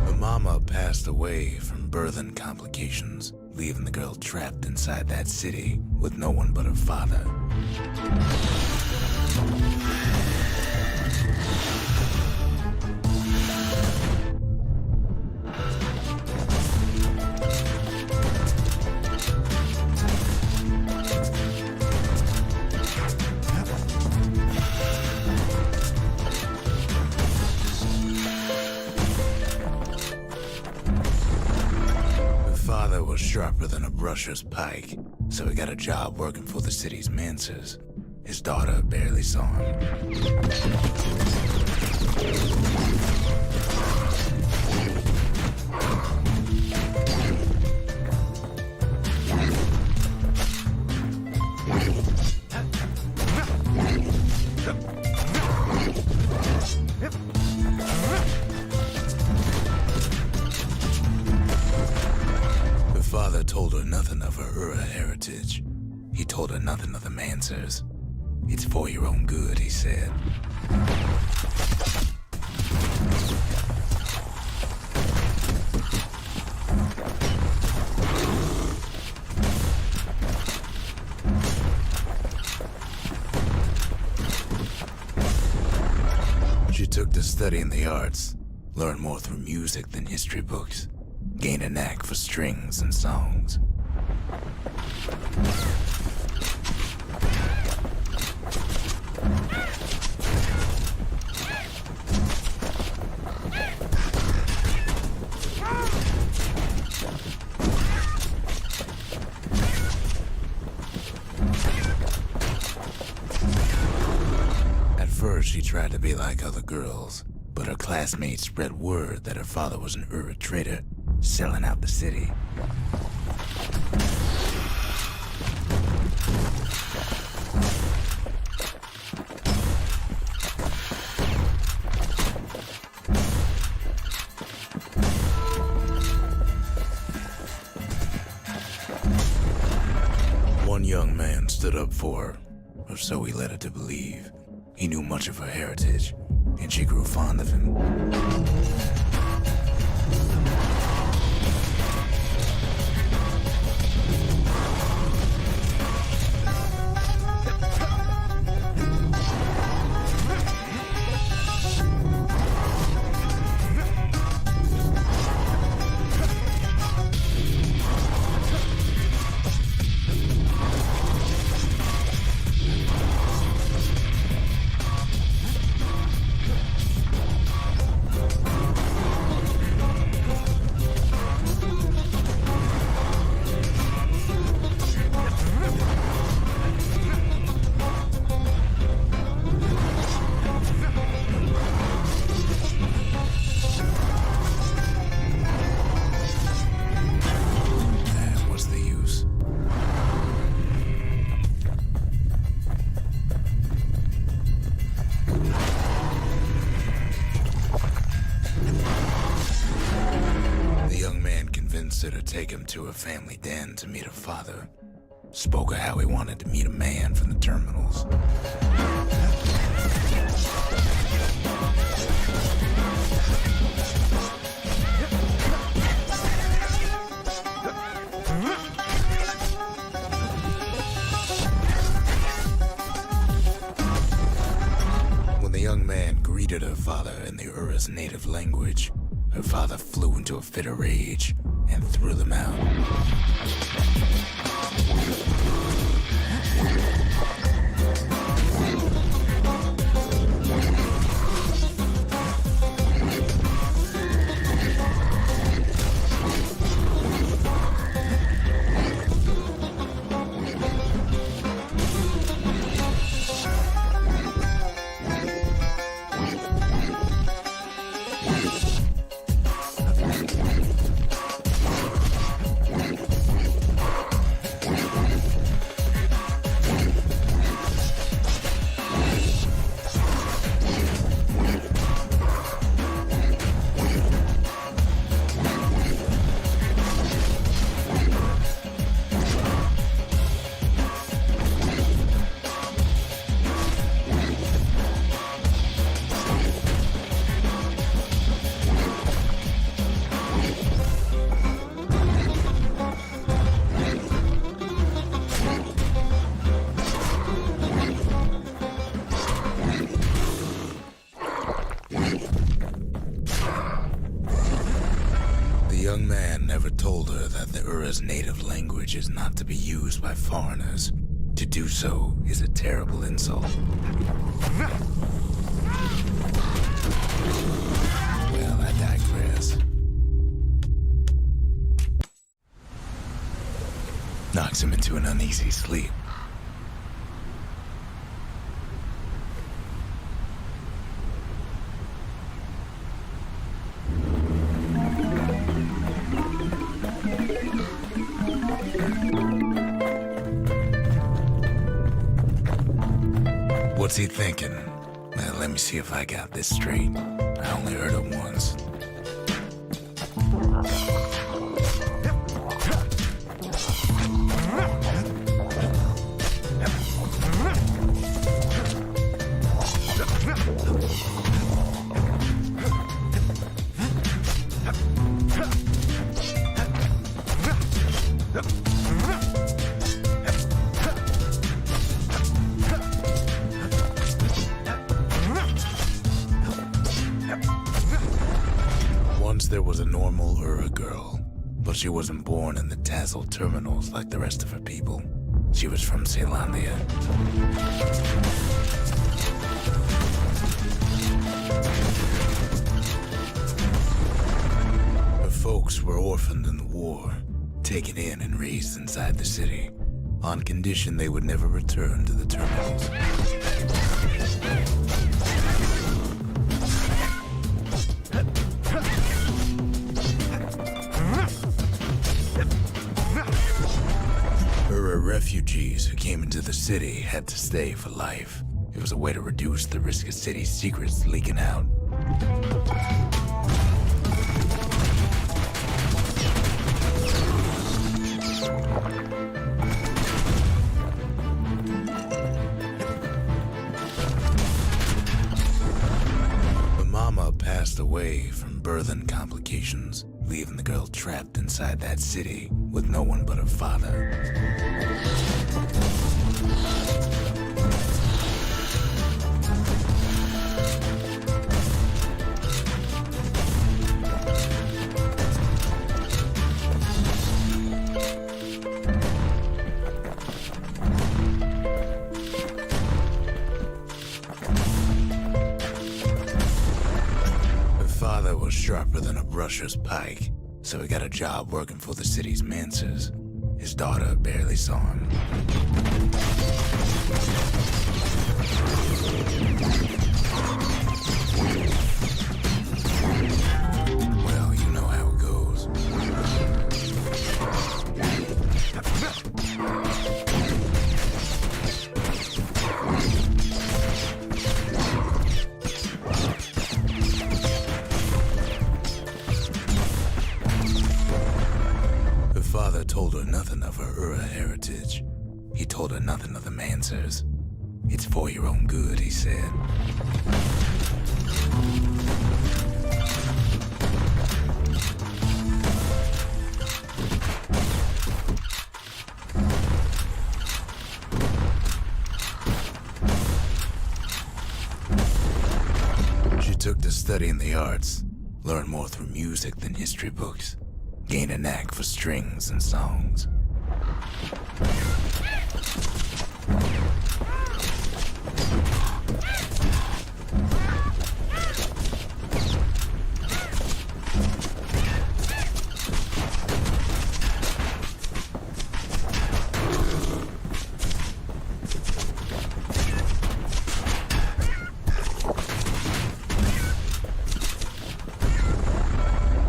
Her mama passed away from birthing complications, leaving the girl trapped inside that city with no one but her father. father was sharper than a brusher's pike, so he got a job working for the city's mancers. His daughter barely saw him. Her father told her nothing of her Ura heritage. He told her nothing of the mancers. It's for your own good, he said. She took to studying the arts, learned more through music than history books, gained a knack for strings and songs. At first, she tried to be like other girls, but her classmates spread word that her father was an Ura trader, selling out the city. One young man stood up for her, or so he led her to believe. He knew much of her heritage, and she grew fond of him. Her to take him to her family den to meet her father. Spoke of how he wanted to meet a man from the terminals. When the young man greeted her father in the Ura's native language, her father flew into a fit of rage and threw them out. young man never told her that the Ura's native language is not to be used by foreigners. To do so is a terrible insult. Well, I digress. knocks him into an uneasy sleep. What's he thinking? Well, let me see if I got this straight. I only heard it once. Once there was a normal Ura girl, but she wasn't born in the tasseled terminals like the rest of her people. She was from Celandia. Her folks were orphaned in the war, taken in and raised inside the city, on condition they would never return to the terminals. Refugees who came into the city had to stay for life. It was a way to reduce the risk of city secrets leaking out. The mama passed away from birthing complications, leaving the girl trapped inside that city with no one but her father. Her father was sharper than a brusher's pike, so he got a job working for the city's mancers. His daughter barely saw him. Well, you know how it goes. Her father told her nothing of her Ura heritage. He told her nothing of the Mansers. It's for your own good, he said. She took to studying the arts, learned more through music than history books, gained a knack for strings and songs.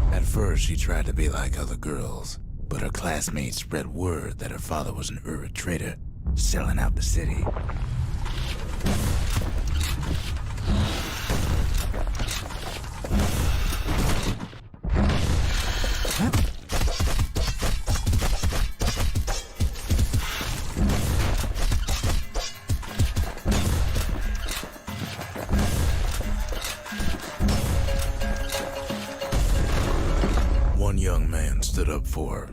At first, she tried to be like other girls, but her classmates spread word that her father was an Ura trader, selling out the city. One young man stood up for her,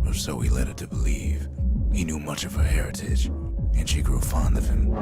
or so he led her to believe. He knew much of her heritage, and she grew fond of him.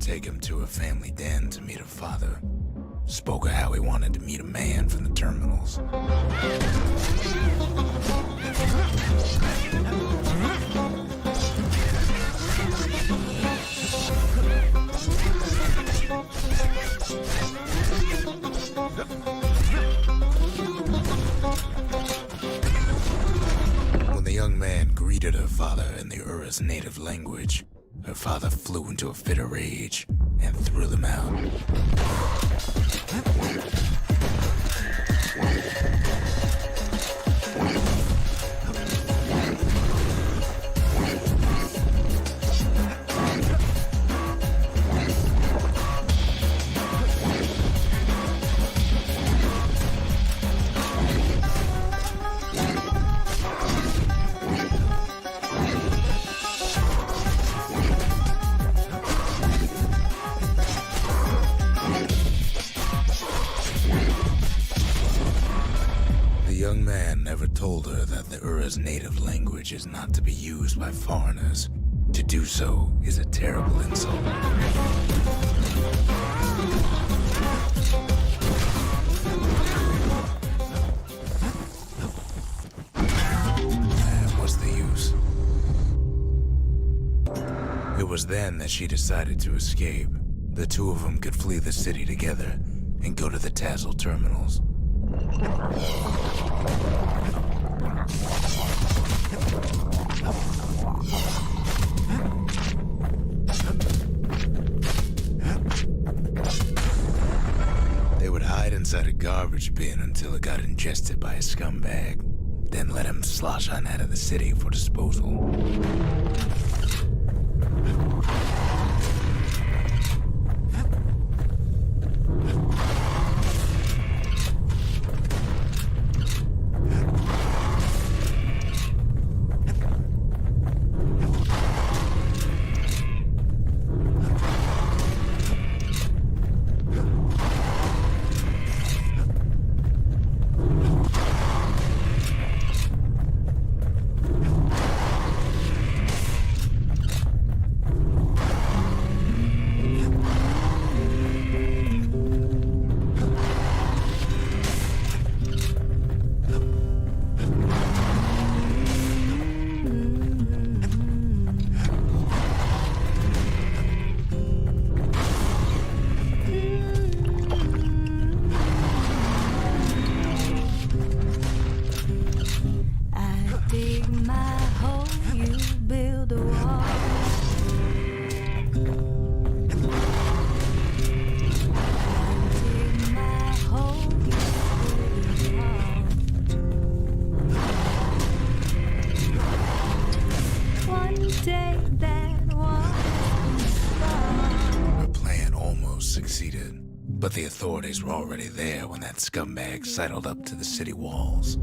take him to her family den to meet her father. Spoke of how he wanted to meet a man from the terminals. When the young man greeted her father in the Ura's native language, her father flew into a fit of rage and threw them out. The young man never told her that the Ura's native language is not to be used by foreigners. To do so is a terrible insult. What's the use? It was then that she decided to escape. The two of them could flee the city together and go to the Tassel terminals. They would hide inside a garbage bin until it got ingested by a scumbag, then let him slosh on out of the city for disposal. But the authorities were already there when that scumbag sidled up to the city walls.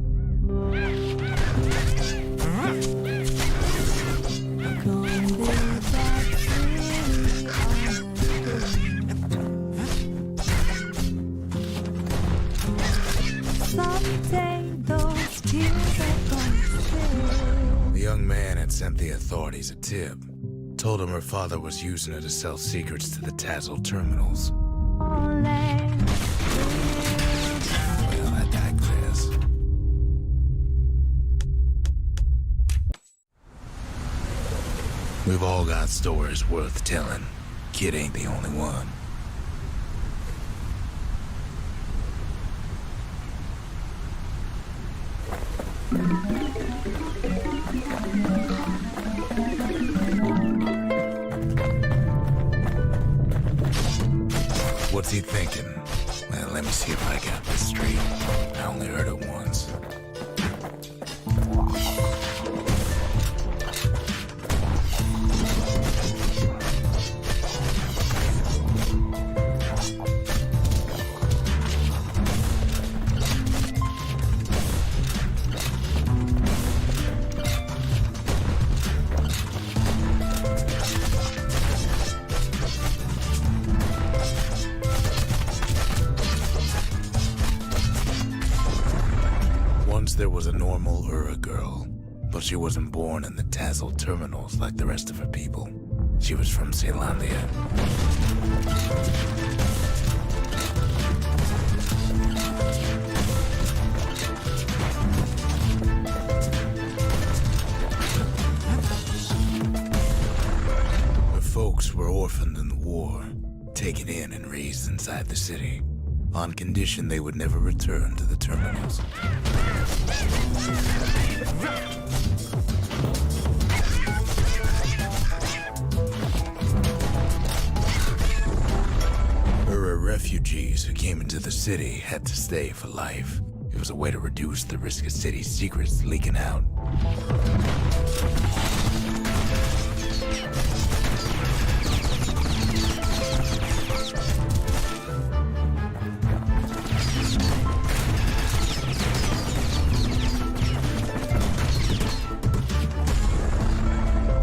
The young man had sent the authorities a tip. Told him her father was using her to sell secrets to the Tassel terminals. Well, I digress. We've all got stories worth telling. Kid ain't the only one. What's he thinking? Well, let me see if I got this straight. I only heard it once. There was a normal Ura girl, but she wasn't born in the Tassel terminals like the rest of her people. She was from Celandia. Her folks were orphaned in the war, taken in and raised inside the city, on condition they would never return to the terminals. Refugees who came into the city had to stay for life. It was a way to reduce the risk of city secrets leaking out.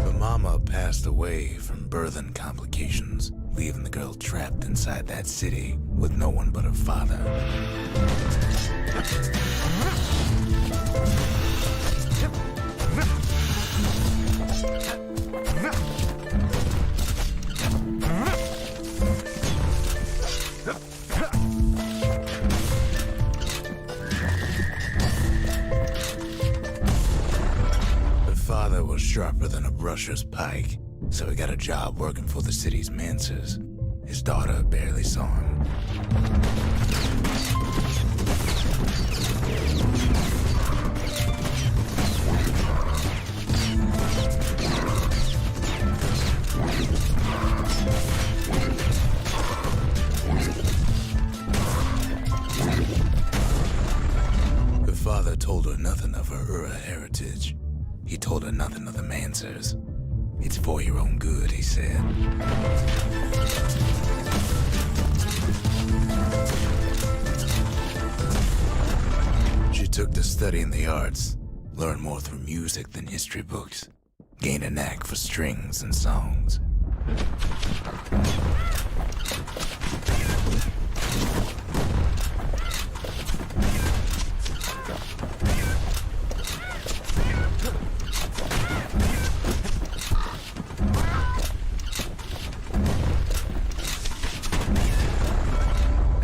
Her mama passed away from birthing complications, leaving the girl trapped inside that city with no one but her father. Her father was sharper than a brusher's pike, so he got a job working for the city's mancers. His daughter barely saw him. Her father told her nothing of her Ura heritage. He told her nothing of the mancers. It's for your own good, he said. She took to studying the arts, learned more through music than history books, gained a knack for strings and songs.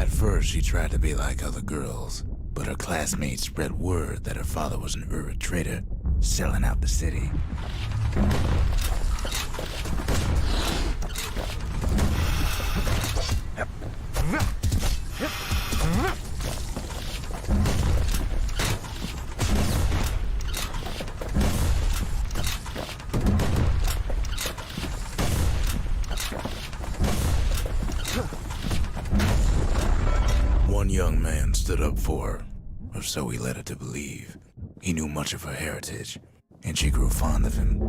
First, she tried to be like other girls, but her classmates spread word that her father was an Ura trader, selling out the city. One young man stood up for her, or so he led her to believe. He knew much of her heritage, and she grew fond of him.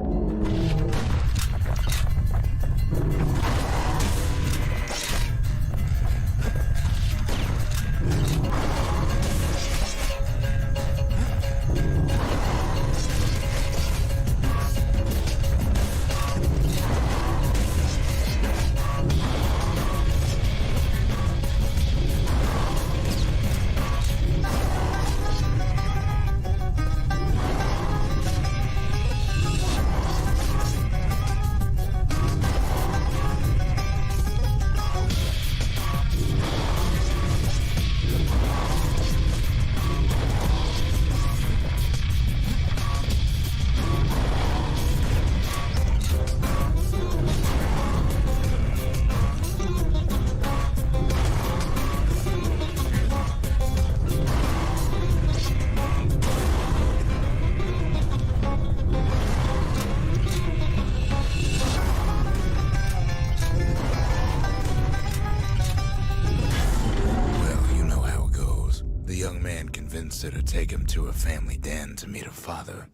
Convinced her to take him to a family den to meet her father.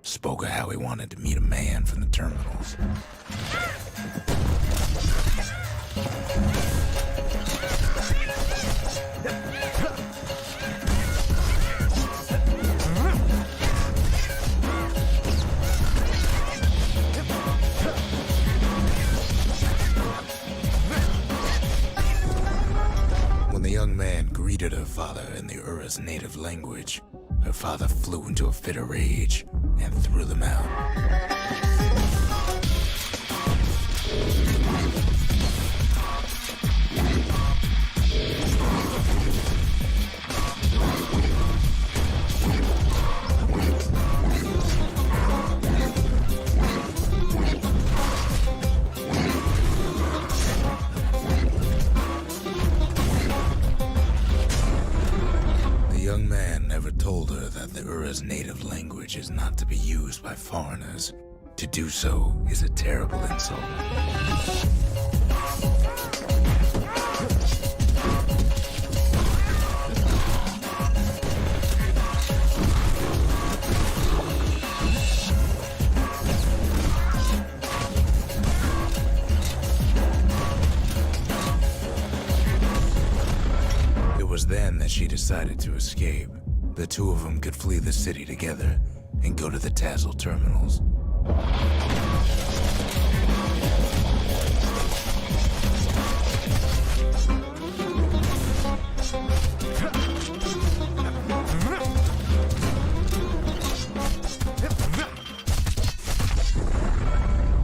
Spoke of how he wanted to meet a man from the terminals. When the young man greeted her father in the Ura's native language, her father flew into a fit of rage and threw them out. not to be used by foreigners. To do so is a terrible insult. It was then that she decided to escape. The two of them could flee the city together and go to the Tassel terminals.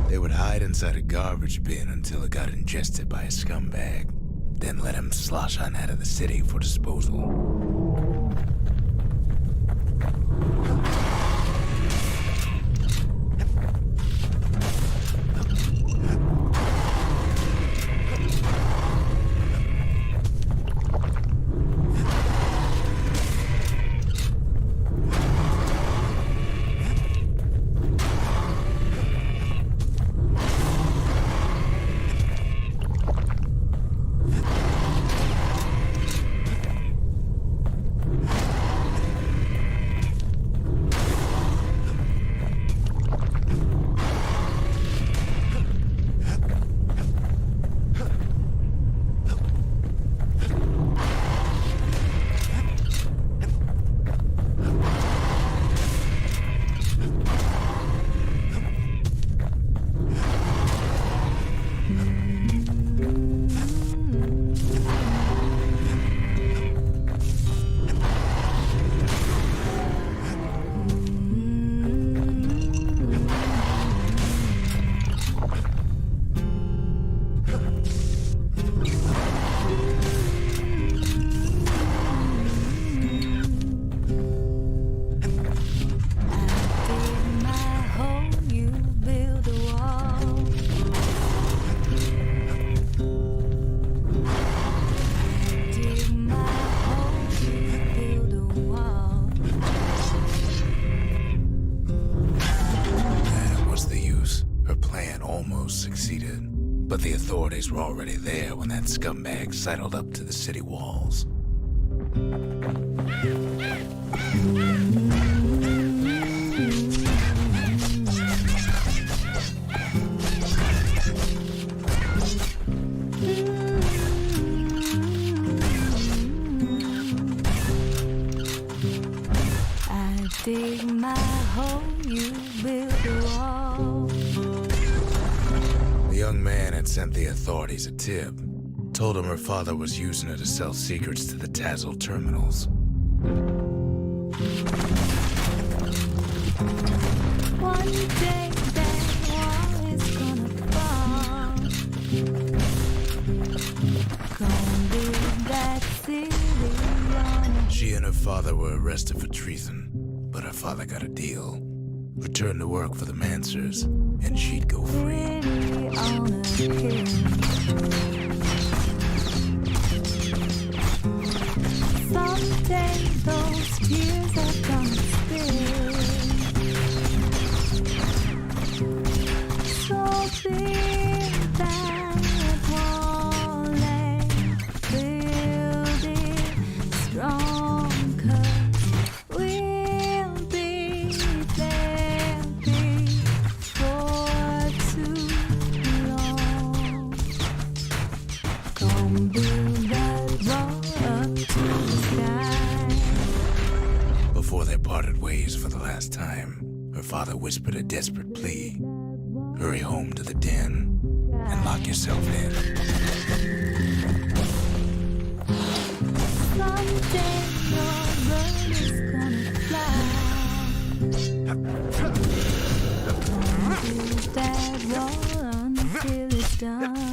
They would hide inside a garbage bin until it got ingested by a scumbag, then let him slosh on out of the city for disposal. But the authorities were already there when that scumbag sidled up to the city walls. I dig my hole, you build a wall. The young man had sent the authorities a tip. Told him her father was using her to sell secrets to the Tassel terminals. One day that wall is gonna fall. Gonna build that city on. She and her father were arrested for treason, but her father got a deal. Returned to work for the Mansers, and she'd go free. City on a hill. Someday those tears are gonna spill. So build that wall and build it strong, 'cause we'll be there before too long. Gonna build that wall up to the sky. Before they parted ways for the last time, her father whispered a desperate plea. Hurry home to the den and lock yourself in. Someday your bird is gonna fly. Gonna build that wall until it's done.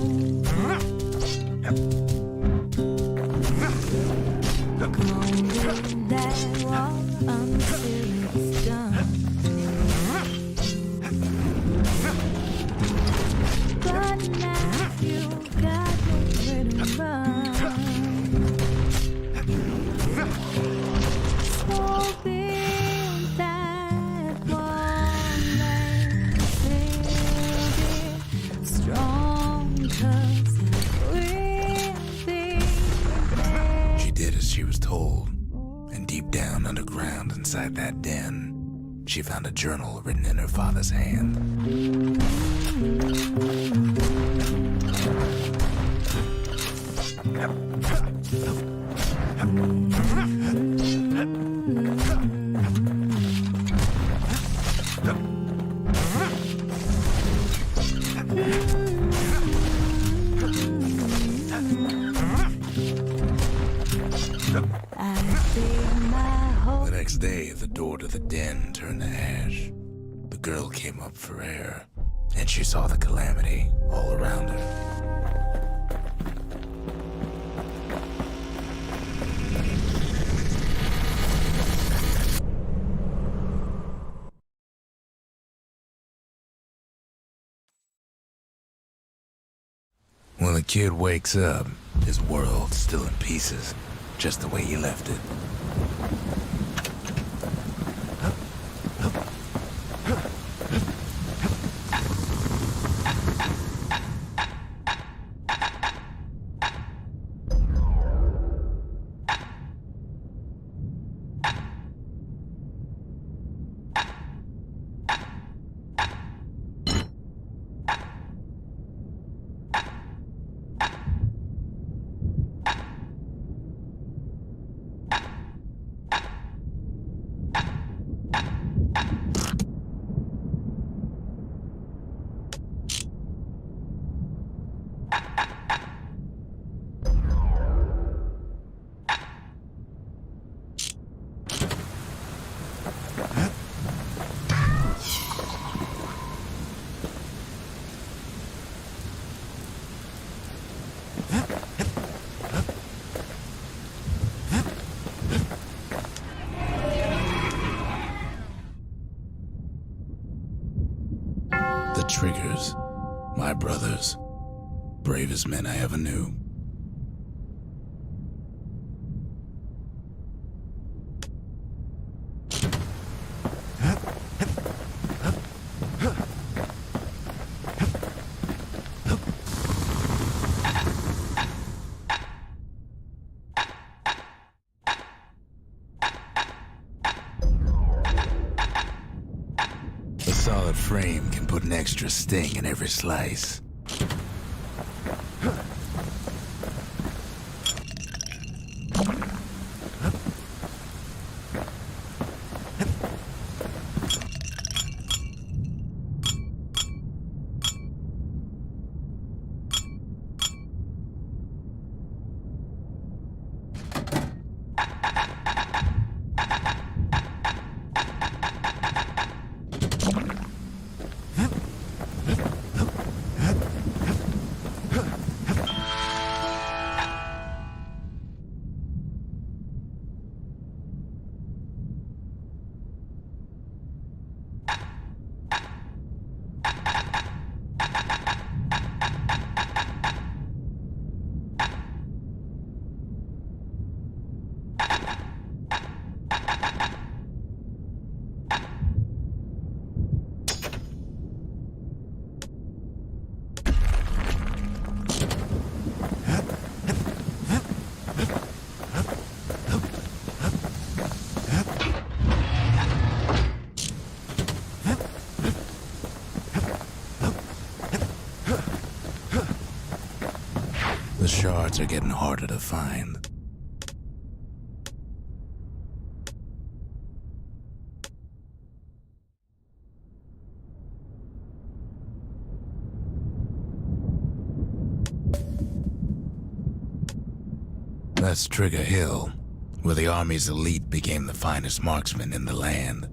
Gonna build that wall until it's done. But now you got nowhere to run. So build that wall. around inside that den, she found a journal written in her father's hand. The next day, the door to the den turned to ash. The girl came up for air, and she saw the calamity all around her. When the kid wakes up, his world's still in pieces, just the way he left it. The Triggers, my brothers, bravest men I ever knew. A solid frame can put an extra sting in every slice. The shards are getting harder to find. That's Trigger Hill, where the Army's elite became the finest marksmen in the land.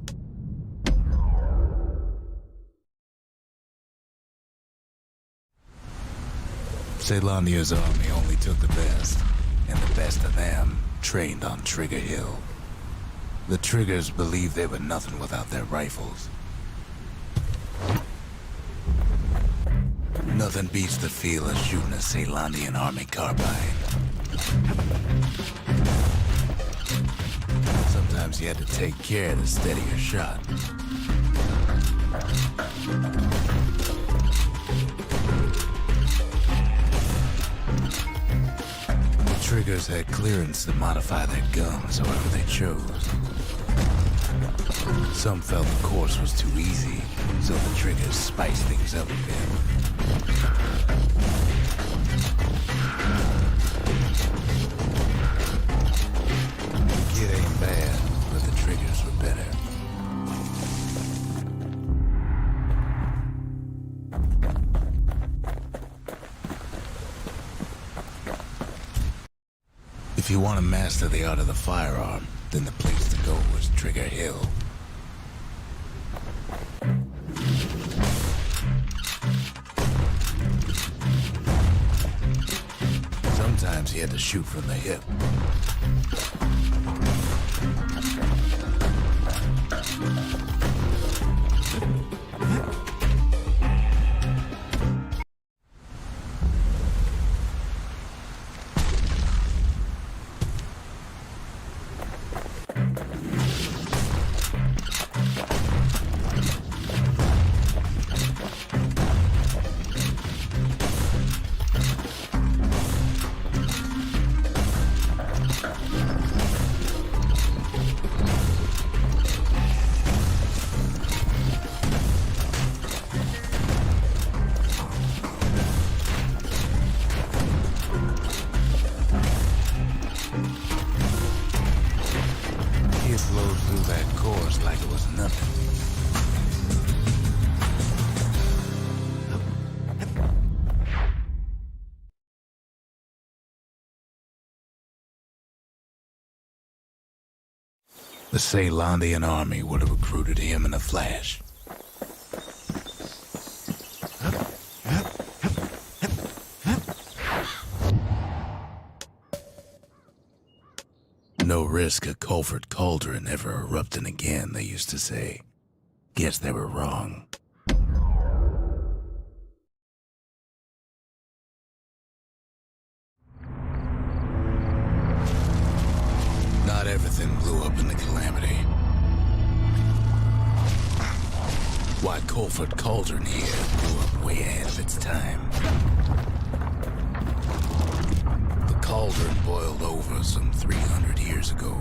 Caelondia's army only took the best, and the best of them trained on Trigger Hill. The Triggers believed they were nothing without their rifles. Nothing beats the feel of shooting a Caelondian army carbine. Sometimes you had to take care to steady your shot. The Triggers had clearance to modify their guns however they chose. Some felt the course was too easy, so the triggers spiced things up a bit. The kid ain't bad, but the triggers were better. If you want to master the art of the firearm, then the place to go was Trigger Hill. Sometimes he had to shoot from the hip. Like it was nothing. The Ceylandian army would have recruited him in a flash. No risk of Culford Cauldron ever erupting again, they used to say. Guess they were wrong. Not everything blew up in the Calamity. Why Culford Cauldron here blew up way ahead of its time. The cauldron boiled over some 300 years ago.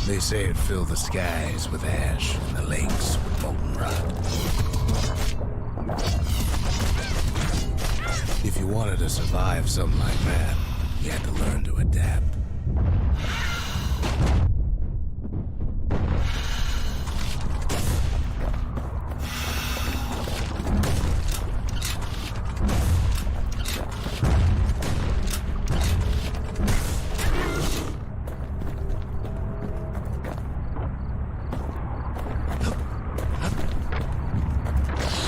They say it filled the skies with ash and the lakes with molten rock. If you wanted to survive something like that, you had to learn to adapt.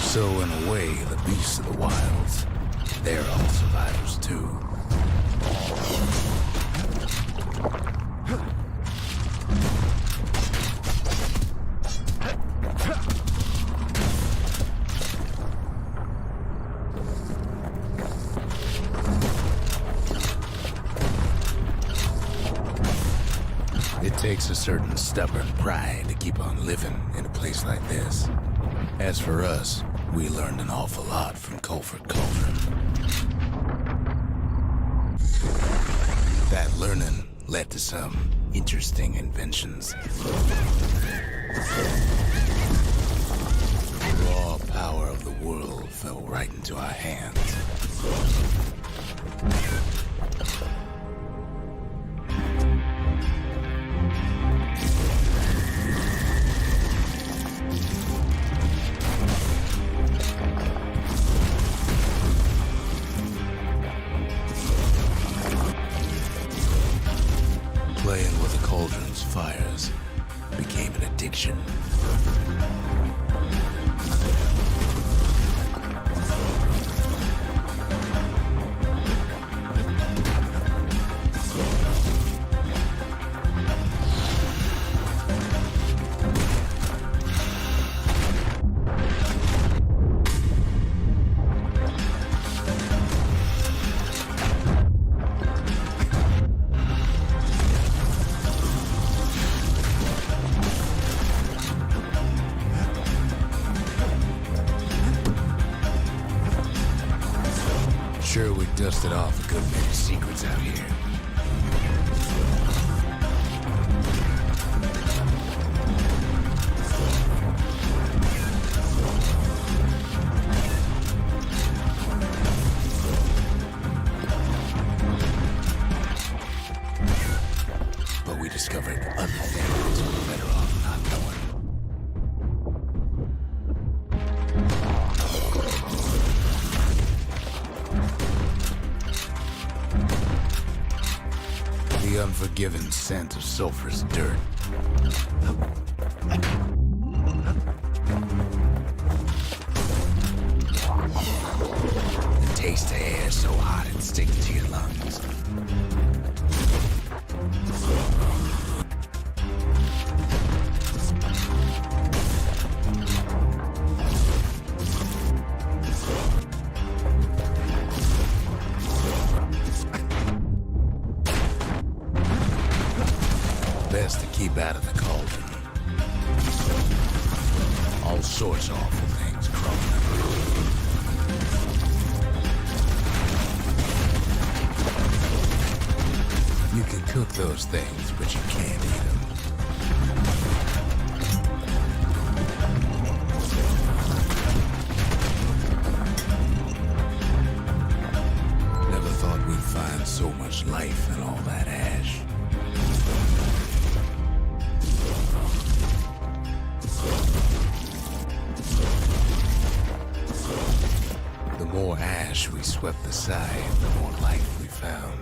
So in a way, the beasts of the wilds, they're all survivors too. It takes a certain stubborn pride to keep on living in a place like this. As for us, we learned an awful lot from Culford Cauldron. That learning led to some interesting inventions. The raw power of the world fell right into our hands. Playing with the cauldron's fires became an addiction. Sure, we dusted off a good many secrets out here. The unforgiving scent of sulfurous dirt. The taste of air so hot it sticks to your lungs. Best to keep out of the cauldron. All sorts of awful things crawling up. You can cook those things, but you can't eat them. Never thought we'd find so much life in all that ash. The more ash we swept aside, the more life we found.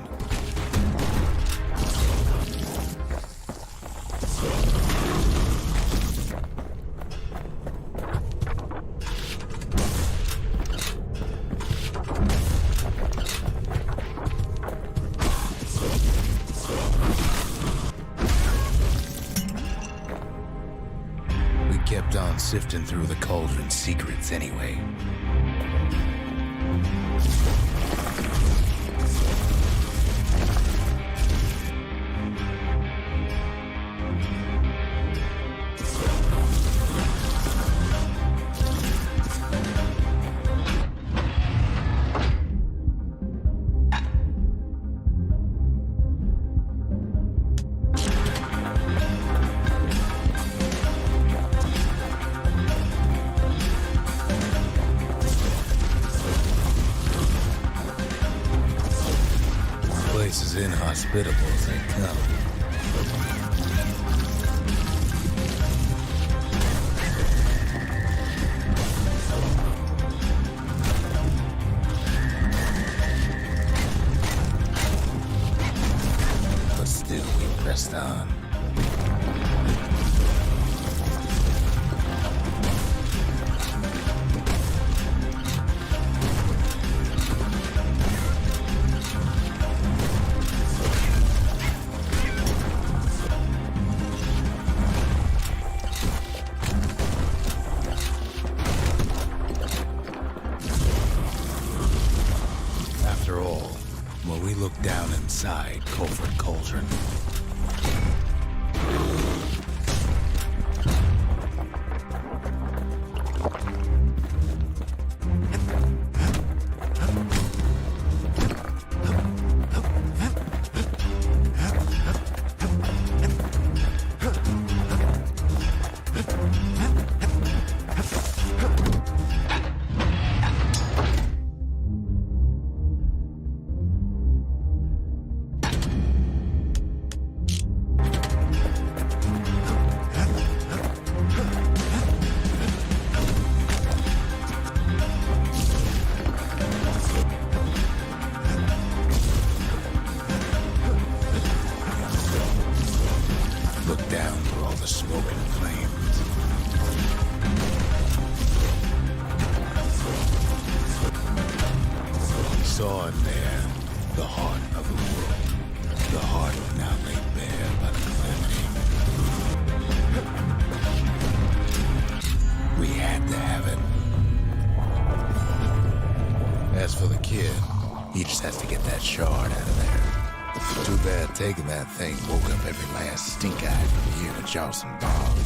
We kept on sifting through the cauldron's secrets anyway. Place as inhospitable as they come. But still we pressed on. After all, when we looked down inside Culford Cauldron, looked down through all the smoke and flames. We saw in there the heart of the world, the heart now laid bare by the calamity. We had to have it. As for the kid, he just has to get that shard out of there. Too bad taking that thing woke up every last stink-eye from here to Charleston Bog.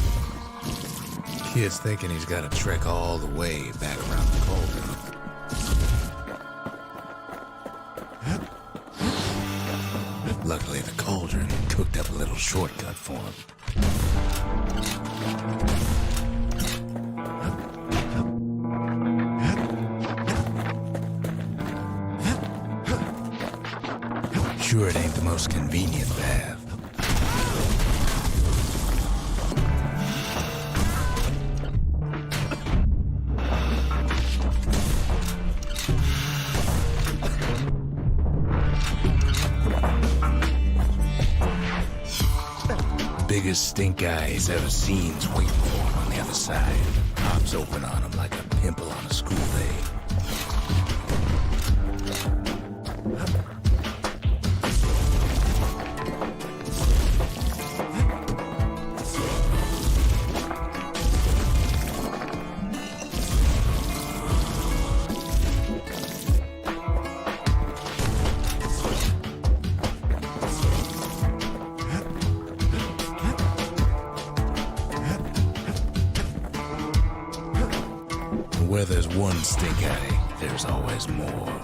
Kid's thinking he's got to trek all the way back around the cauldron. Luckily, the cauldron cooked up a little shortcut for him. Sure, it ain't the most convenient path. biggest stink eye he's ever seen's waiting for him on the other side. Pops open on him like a pimple on a school day. Where there's one stink eye, there's always more.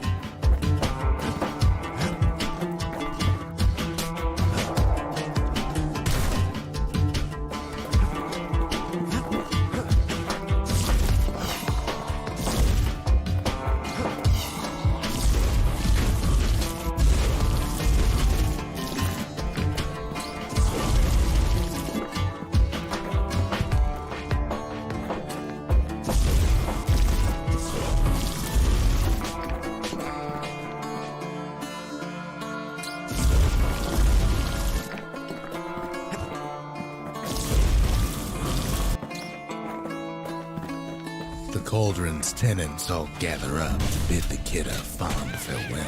The cauldron's tenants all gather up to bid the kid a fond farewell.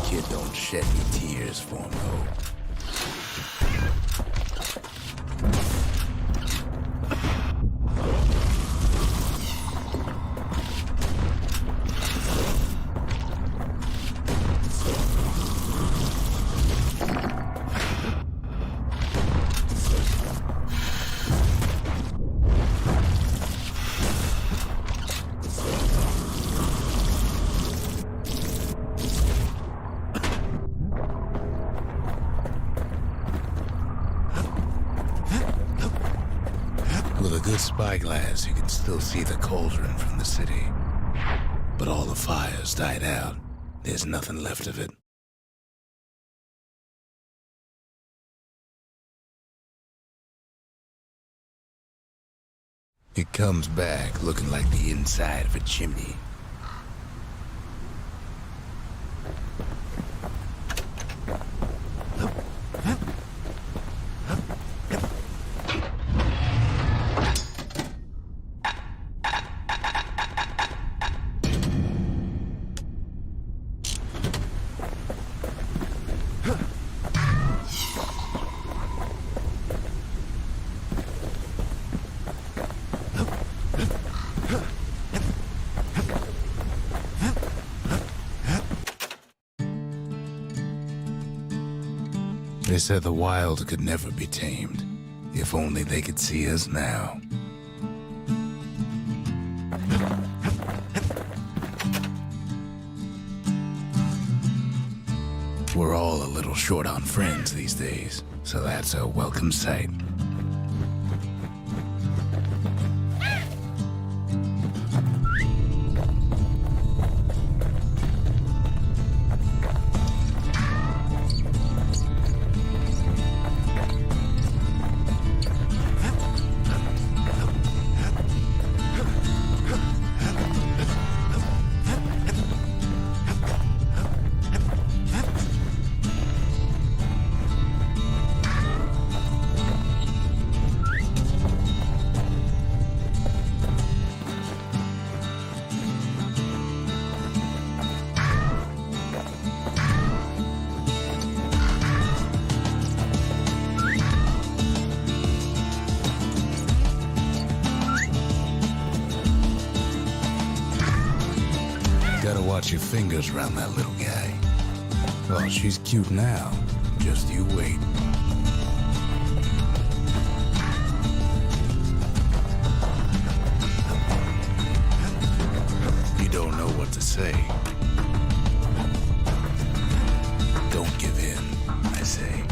Kid don't shed any tears for him, though. With a good spyglass, you can still see the cauldron from the city. But all the fires died out. There's nothing left of it. It comes back looking like the inside of a chimney. They said the wild could never be tamed. If only they could see us now. We're all a little short on friends these days, so that's a welcome sight. Gotta watch your fingers around that little guy. Well, she's cute now. Just you wait. You don't know what to say. Don't give in, I say.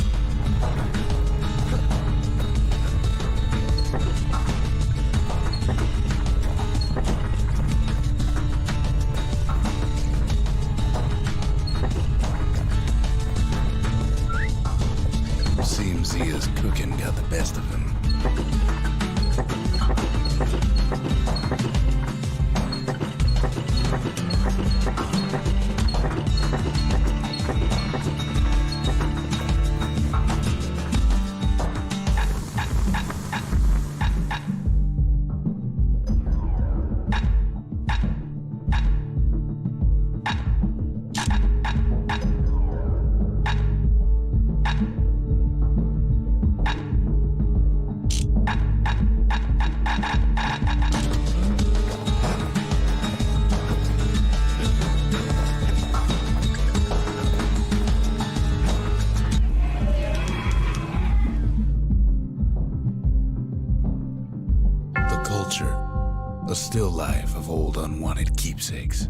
A still life of old unwanted keepsakes.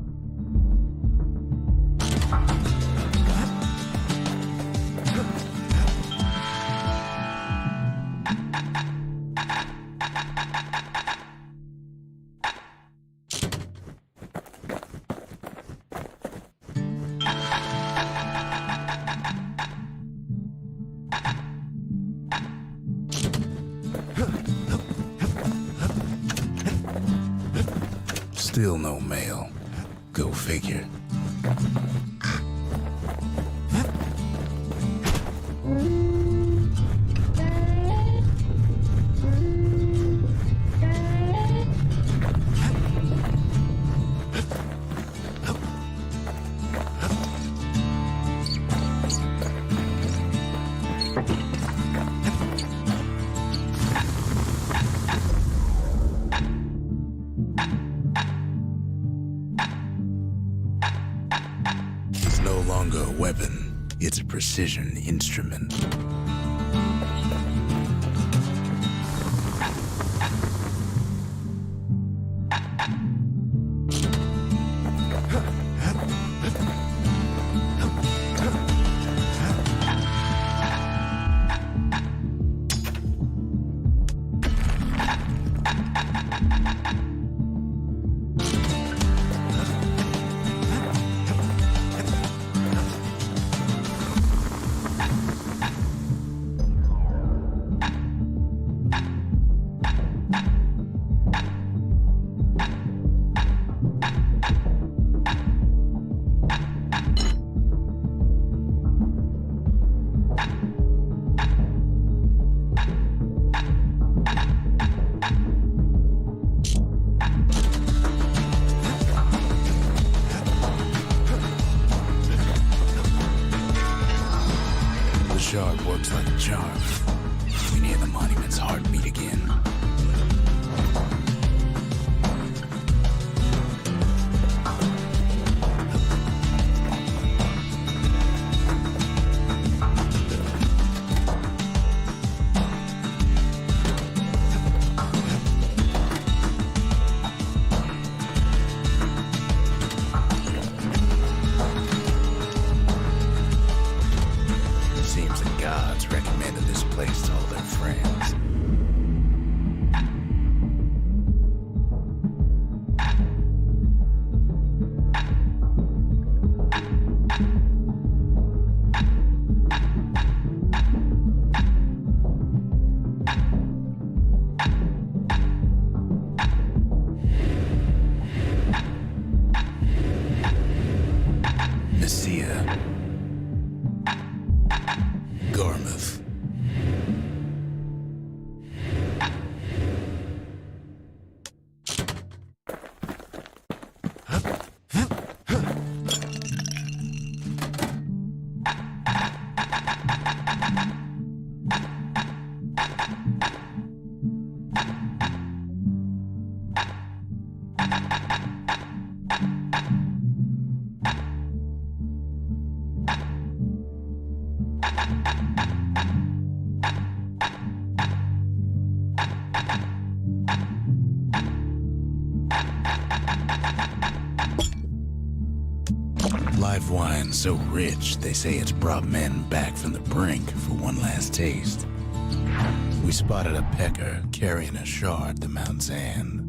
Still no mail. Go figure. No longer a weapon, it's a precision instrument. The shard works like a charm. We near the monument's heartbeat again. Seems the gods recommended this place to all their friends. Nicaea. Garmouth. Live wine so rich, they say it's brought men back from the brink for one last taste. We spotted a pecker carrying a shard to Mount Zan.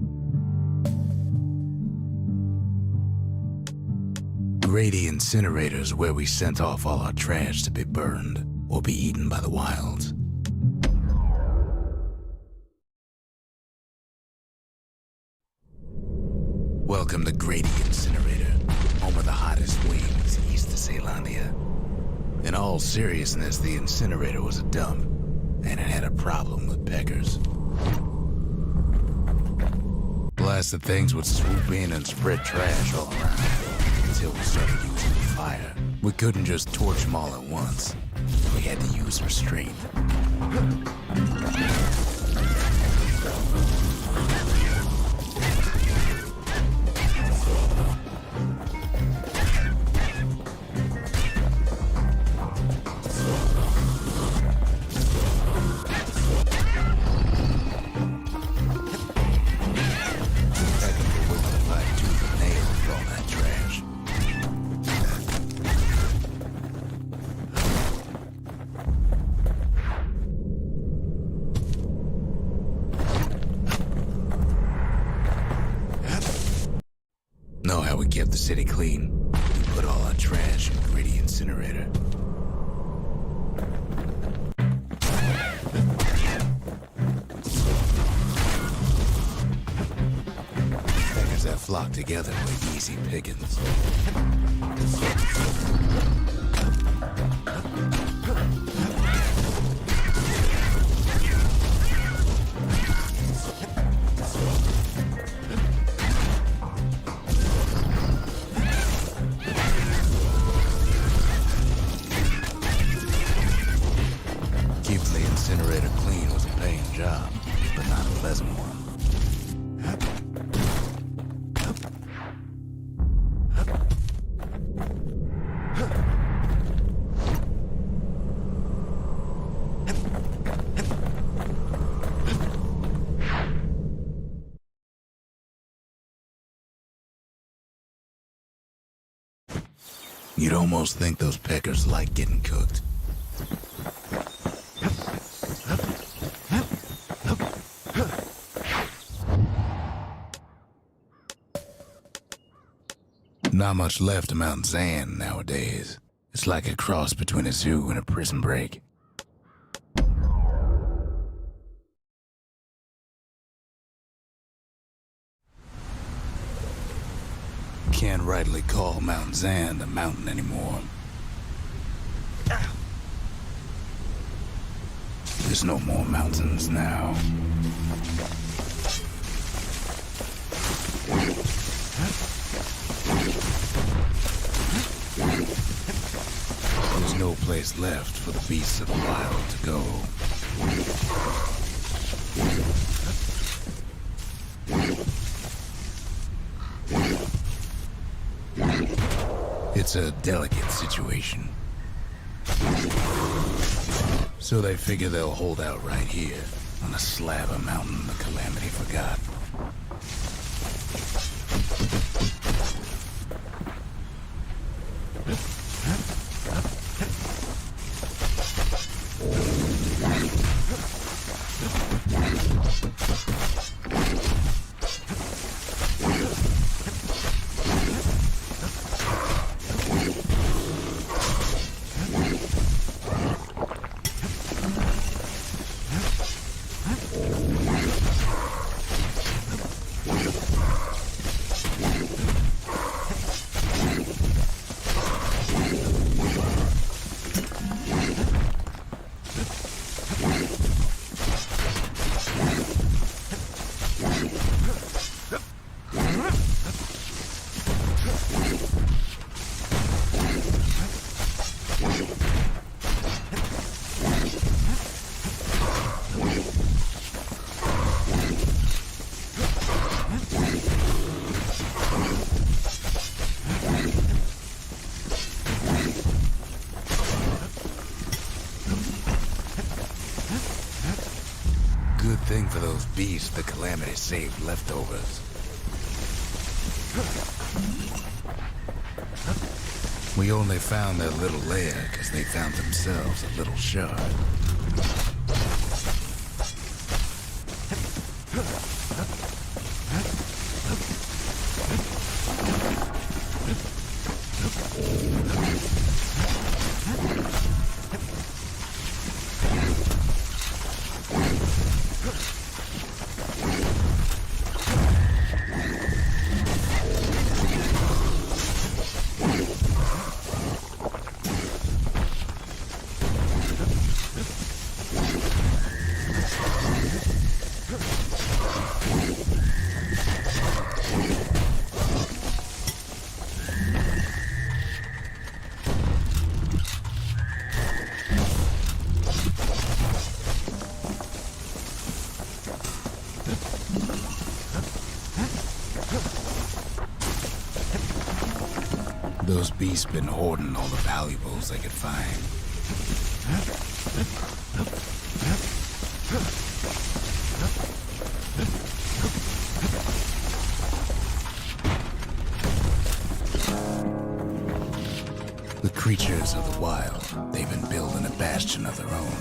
Grady Incinerator's where we sent off all our trash to be burned or be eaten by the wilds. Welcome to Grady Incinerator, home of the hottest wings east of Caelandia. In all seriousness, the incinerator was a dump, and it had a problem with peckers. Blasted things would swoop in and spread trash all around, until we started using fire. We couldn't just torch them all at once. We had to use restraint. Know how we kept the city clean? We put all our trash in a gritty incinerator. Beggars that flock together were easy pickings. Keeping the incinerator clean was a paying job, but not a pleasant one. You'd almost think those peckers like getting cooked. Not much left of Mount Zan nowadays. It's like a cross between a zoo and a prison break. Can't rightly call Mount Zan a mountain anymore. There's no more mountains now. There's no place left for the beasts of the wild to go. It's a delicate situation. So they figure they'll hold out right here, on a slab of mountain the Calamity forgot. Good thing for those beasts the Calamity saved leftovers. We only found their little lair because they found themselves a little shard. Those beasts been hoarding all the valuables they could find. The creatures of the wild, they've been building a bastion of their own.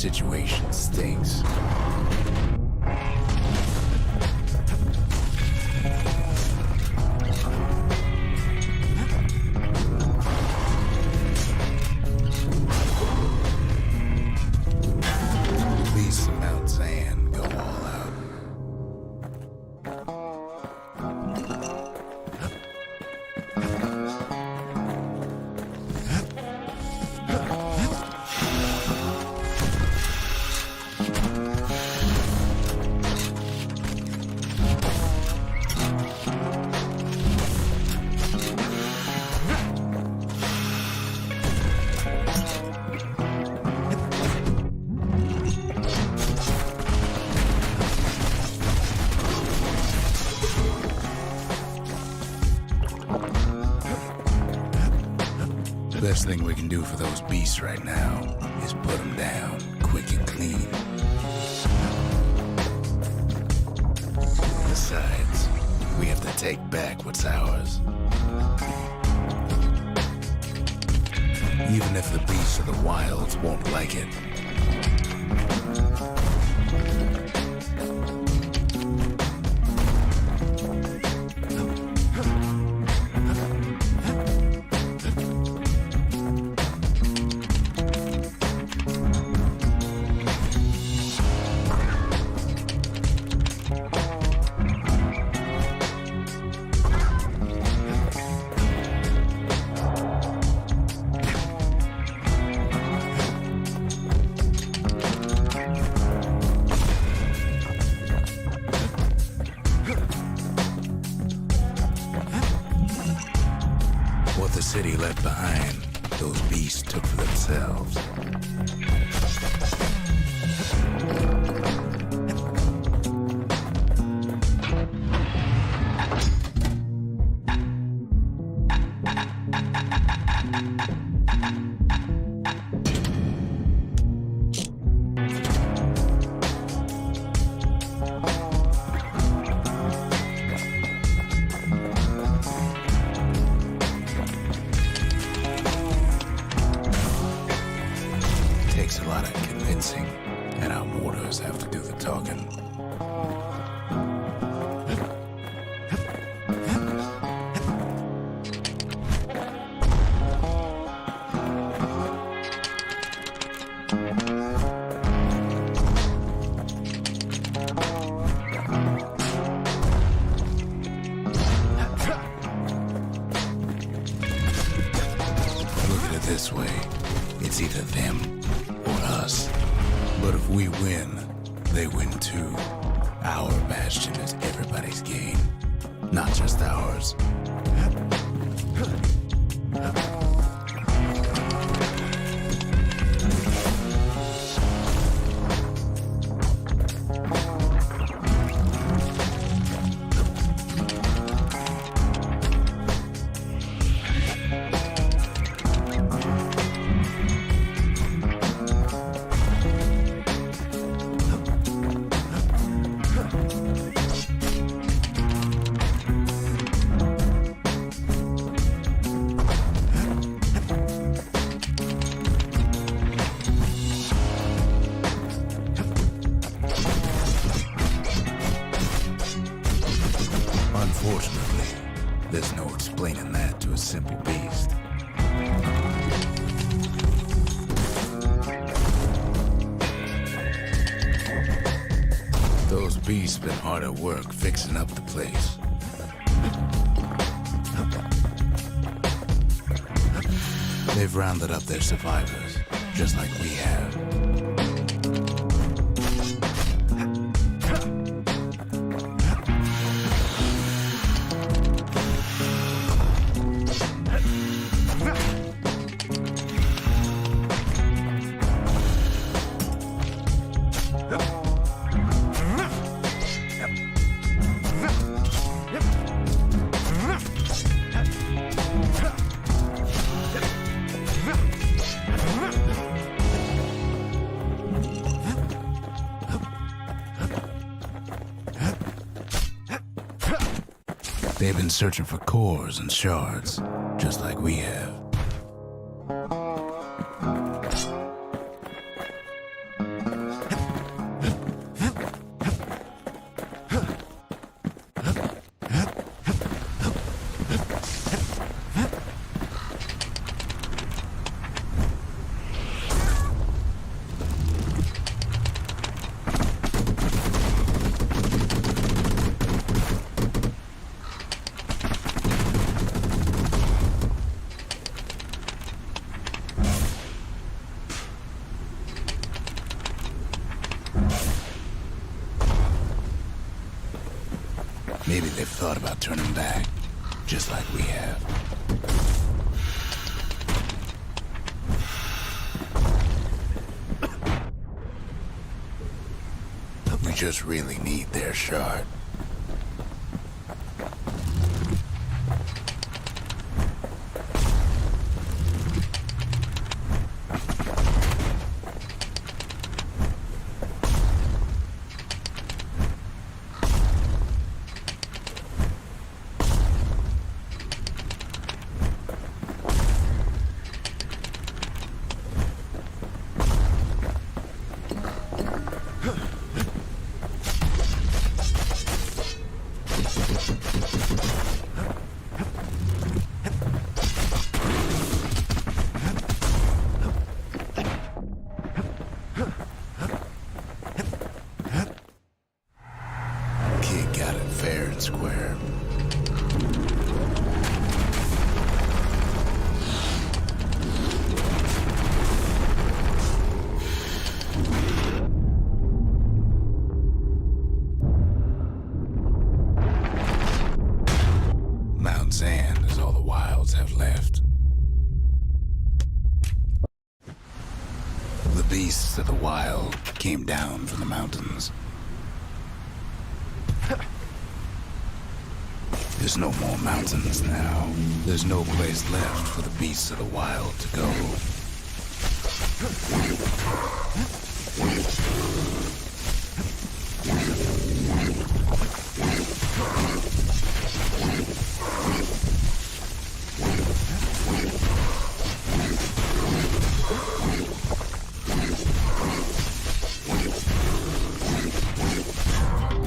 situation stinks. Beasts of Mount Zan go all out. The best thing we can do for those beasts right now is put them down quick and clean. Besides, we have to take back what's ours. Even if the beasts of the wilds won't like it. What the city left behind, those beasts took for themselves. Takes a lot of convincing, and our mortars have to do the talking. Look at it this way. It's either them or us. But if we win, they win too. Our Bastion is everybody's game, not just ours. Unfortunately, there's no explaining that to a simple beast. Those beasts been hard at work fixing up the place. They've rounded up their survivors, just like we have. They've been searching for cores and shards, just like we have. thought about turning back, just like we have. We just really need their shard. Kid got it fair and square. Mount Zan is all the wilds have left. The beasts of the wild came down from the mountains. There's no more mountains now. There's no place left for the beasts of the wild to go.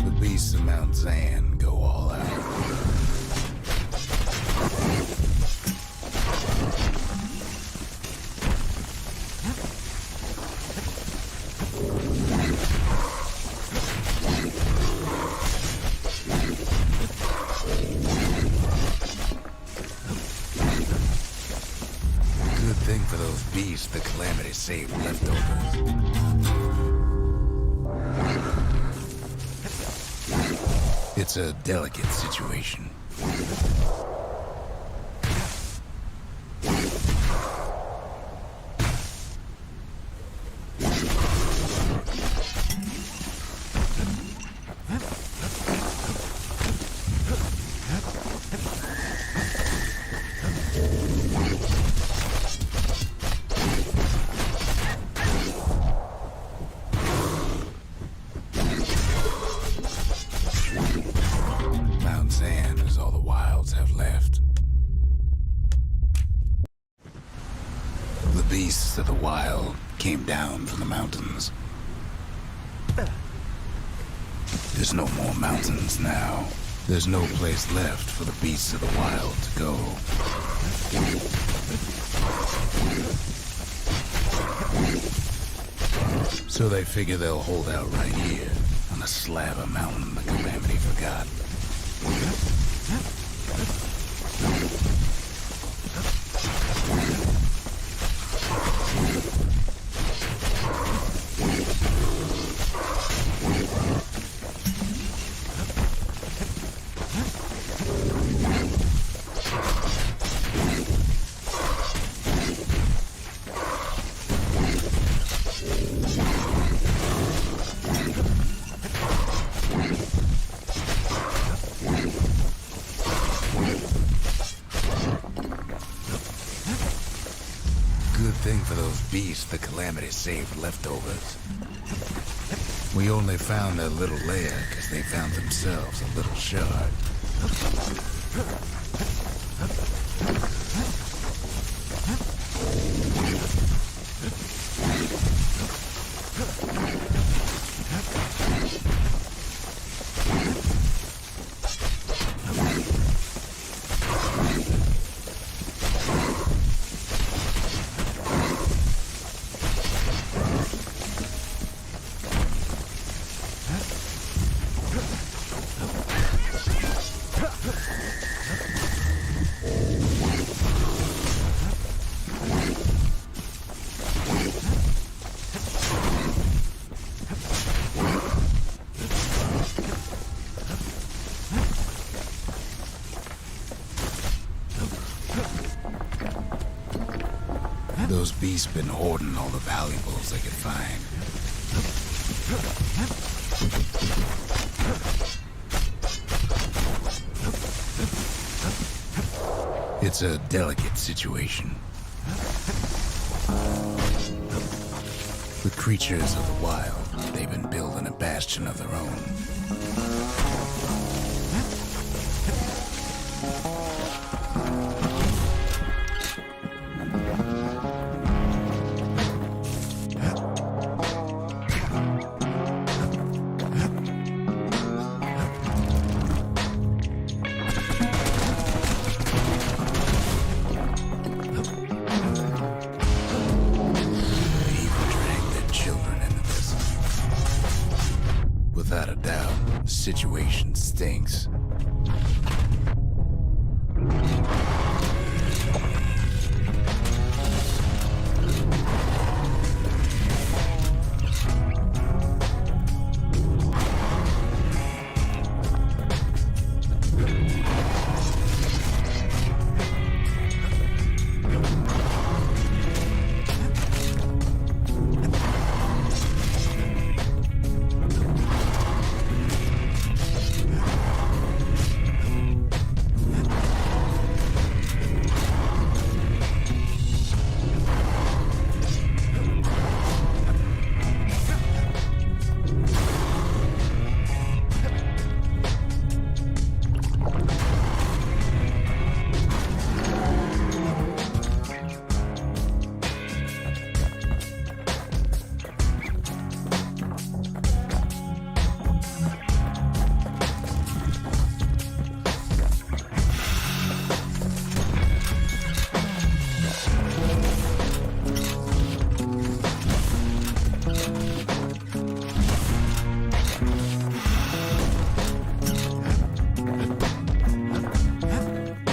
The beasts of Mount Zan go all out. Good thing for those beasts the Calamity saved leftovers. It's a delicate situation. Mount Zan is all the wilds have left. The beasts of the wild came down from the mountains. There's no more mountains now. There's no place left for the beasts of the wild to go. So they figure they'll hold out right here on a slab of mountain the Calamity forgot. Good thing for those beasts the Calamity saved leftovers. We only found their little lair because they found themselves a little shard. Those beasts been hoarding all the valuables they could find. It's a delicate situation. The creatures of the wild, they've been building a bastion of their own. Without a doubt, the situation stinks.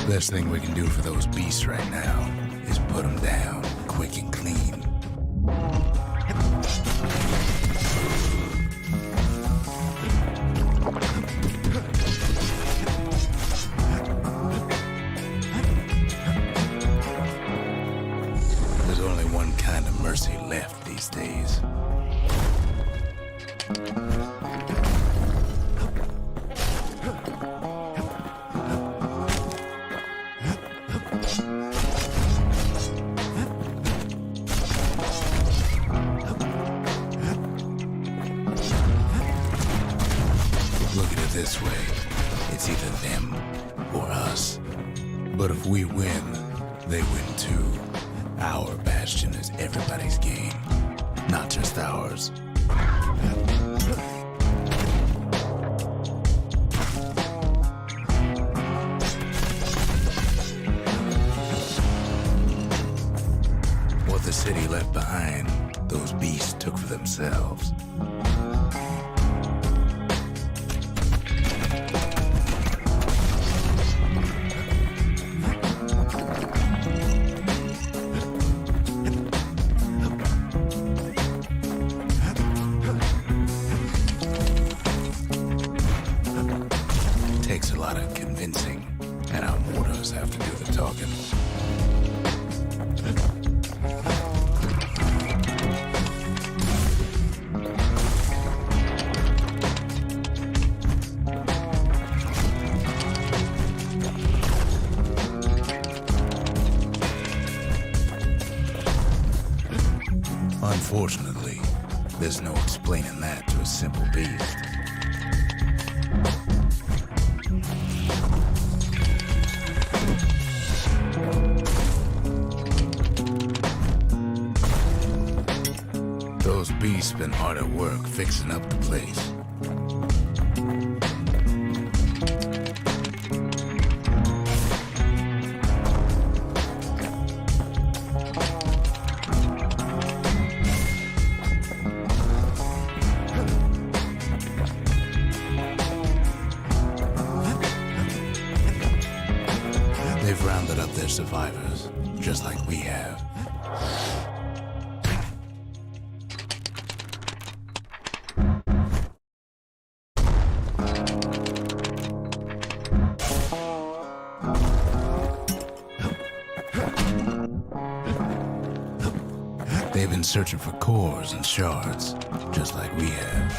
Best thing we can do for those beasts right now is put them down quick and clean. There's only one kind of mercy left these days. Look at it this way, it's either them or us. But if we win, they win too. Our bastion is everybody's game, not just ours. What the city left behind, those beasts took for themselves. Takes a lot of convincing, and our mortars have to do the talking. Unfortunately, there's no explaining that to a simple beast. Those beasts been hard at work fixing up the place. They've rounded up their survivors, just like we have. They've been searching for cores and shards, just like we have.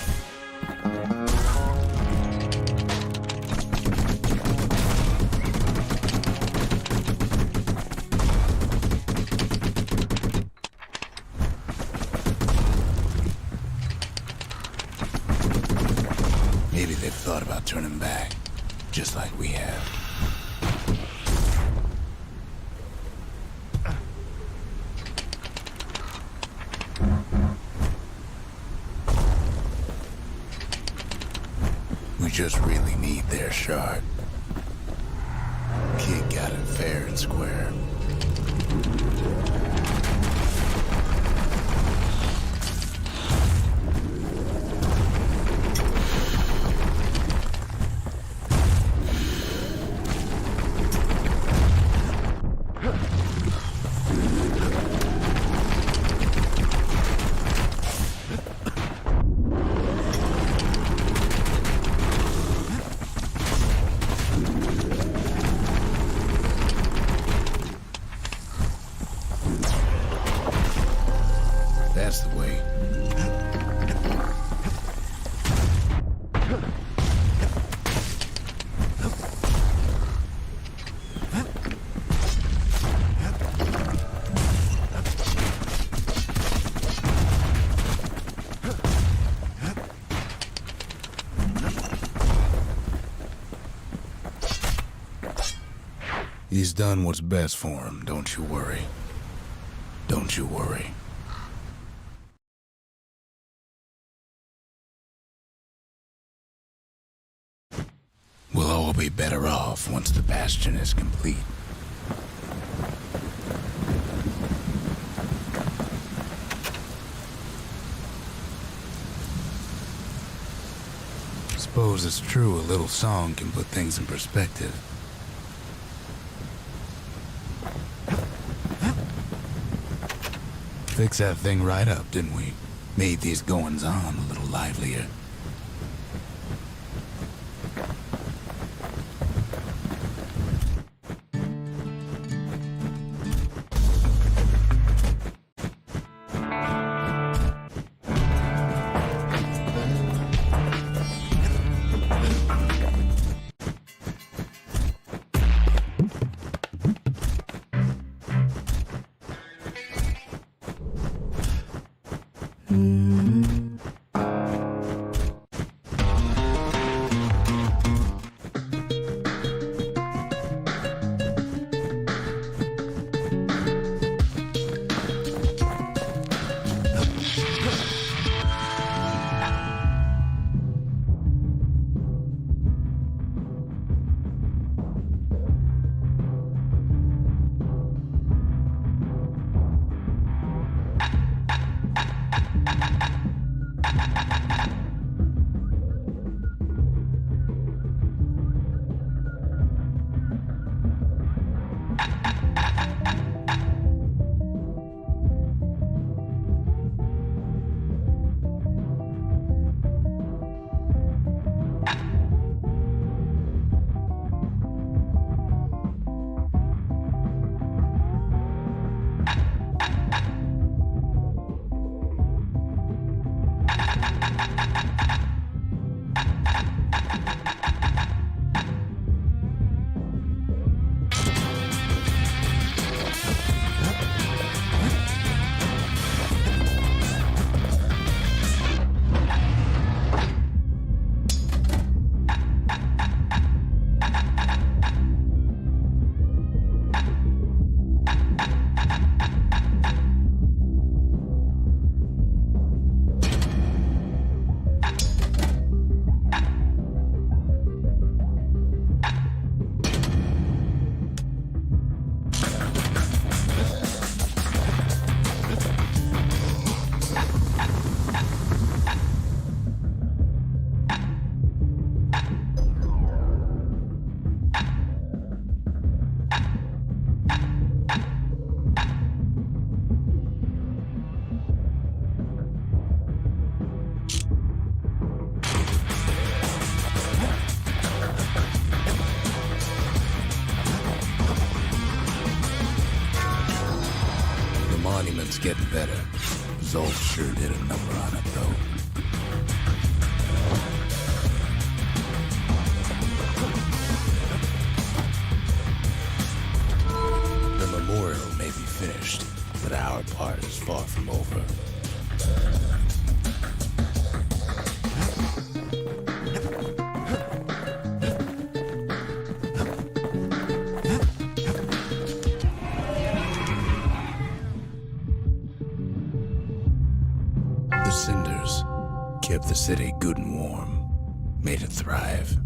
Maybe they've thought about turning back, just like we have. We just really need their shard. Kid got it fair and square. That's the way. He's done what's best for him, don't you worry. Don't you worry. We'll all be better off once the Bastion is complete. Suppose it's true a little song can put things in perspective. Fixed that thing right up, didn't we? Made these goings-on a little livelier. monument's getting better. Zolf sure did a number on it, though. The memorial may be finished, but our part is far from over. The cinders kept the city good and warm, made it thrive.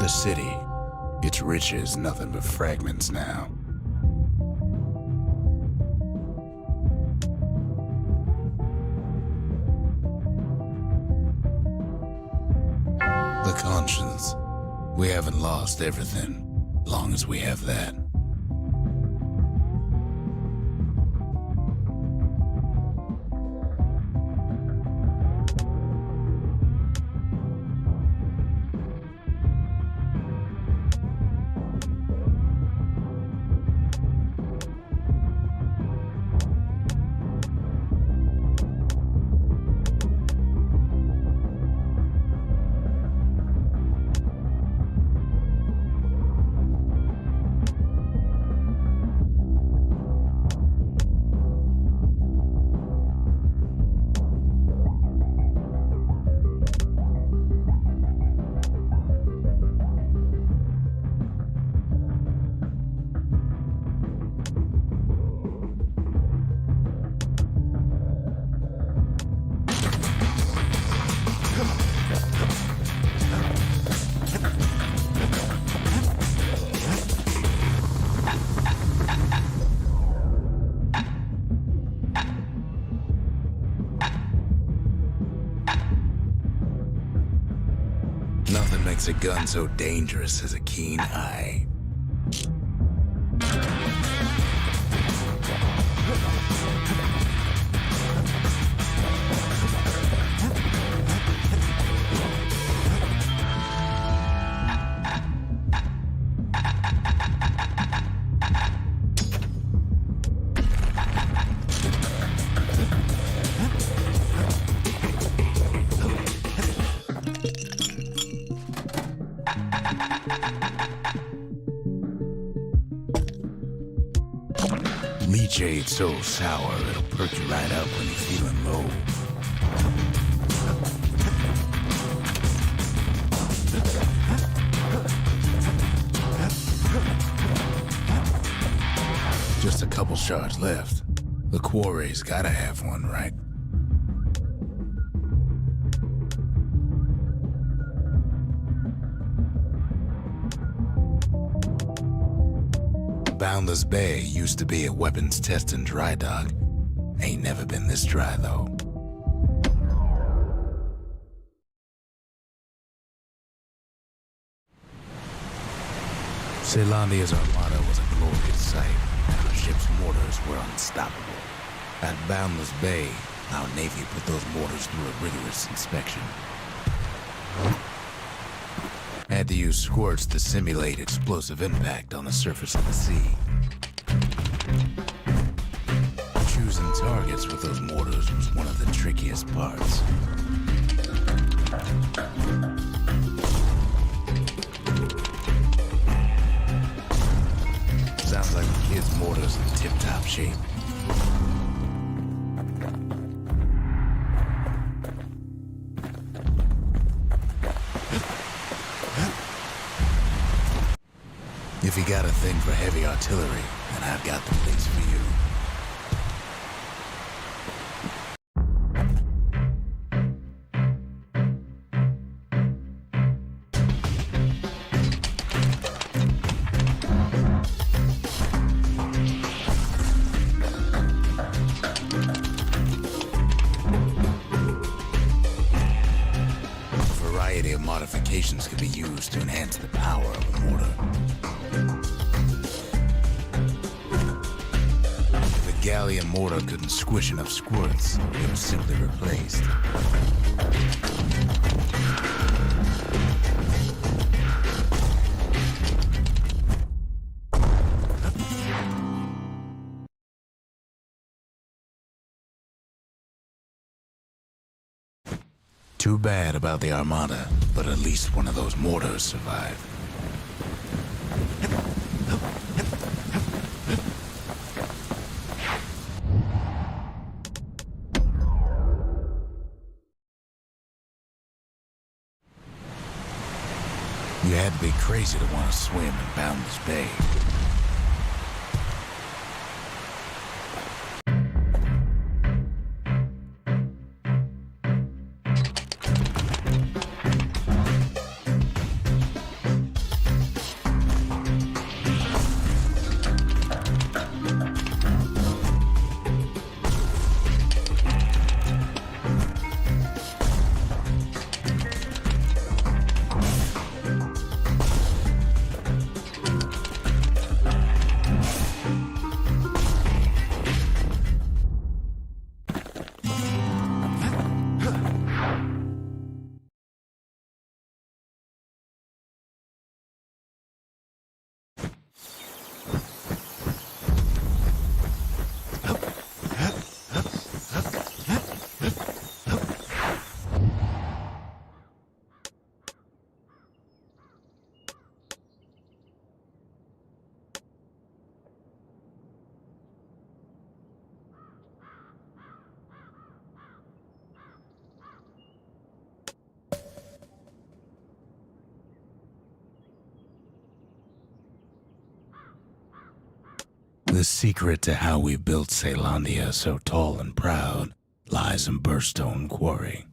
The city, its riches nothing but fragments now. The conscience. We haven't lost everything, long as we have that. Nothing makes a gun so dangerous as a keen eye. Leechade so sour it'll perk you right up when you're feeling low. Just a couple shards left. The quarry's gotta have one, right? Boundless Bay used to be a weapons test and dry dock. Ain't never been this dry, though. Celandia's armada was a glorious sight, and our ship's mortars were unstoppable. At Boundless Bay, our Navy put those mortars through a rigorous inspection. Had to use squirts to simulate explosive impact on the surface of the sea. Choosing targets with those mortars was one of the trickiest parts. Sounds like the kid's mortar's in tip-top shape. If you got a thing for heavy artillery, then I've got the place for you. A variety of modifications can be used to enhance the power of a mortar. galleon mortar couldn't squish enough squirts, it was simply replaced. Too bad about the Armada, but at least one of those mortars survived. You had to be crazy to want to swim in Boundless Bay. The secret to how we built Caelondia so tall and proud lies in Burstone Quarry.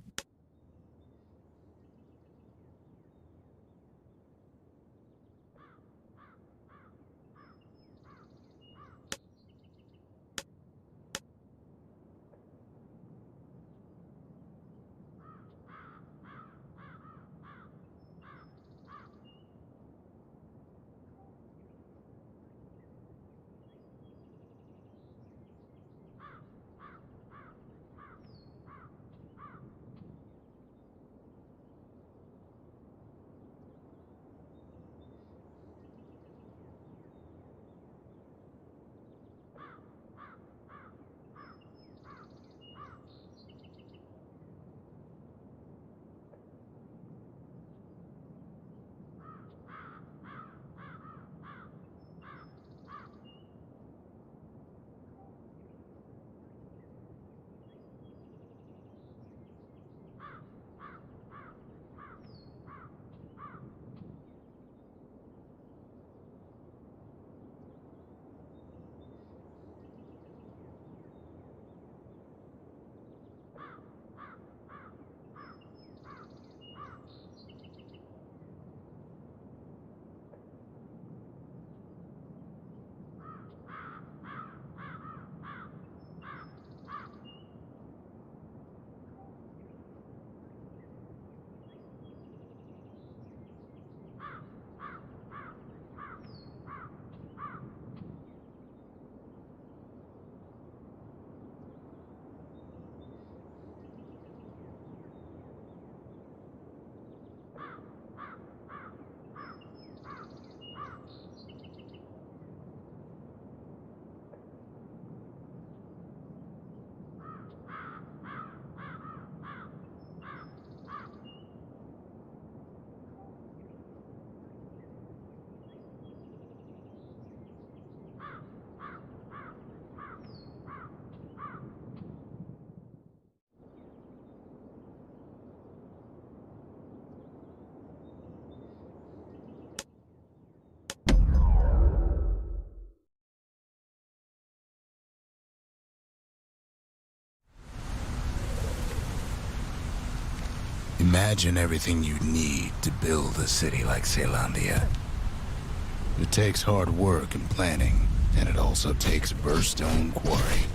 Imagine everything you need to build a city like Caelondia. It takes hard work and planning, and it also takes Burstone Quarry.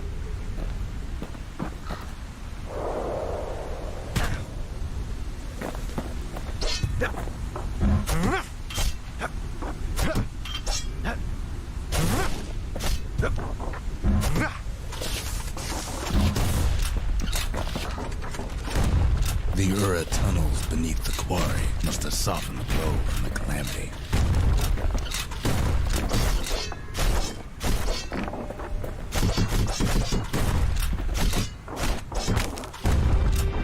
The Ura tunnels beneath the quarry must have softened the blow from the calamity.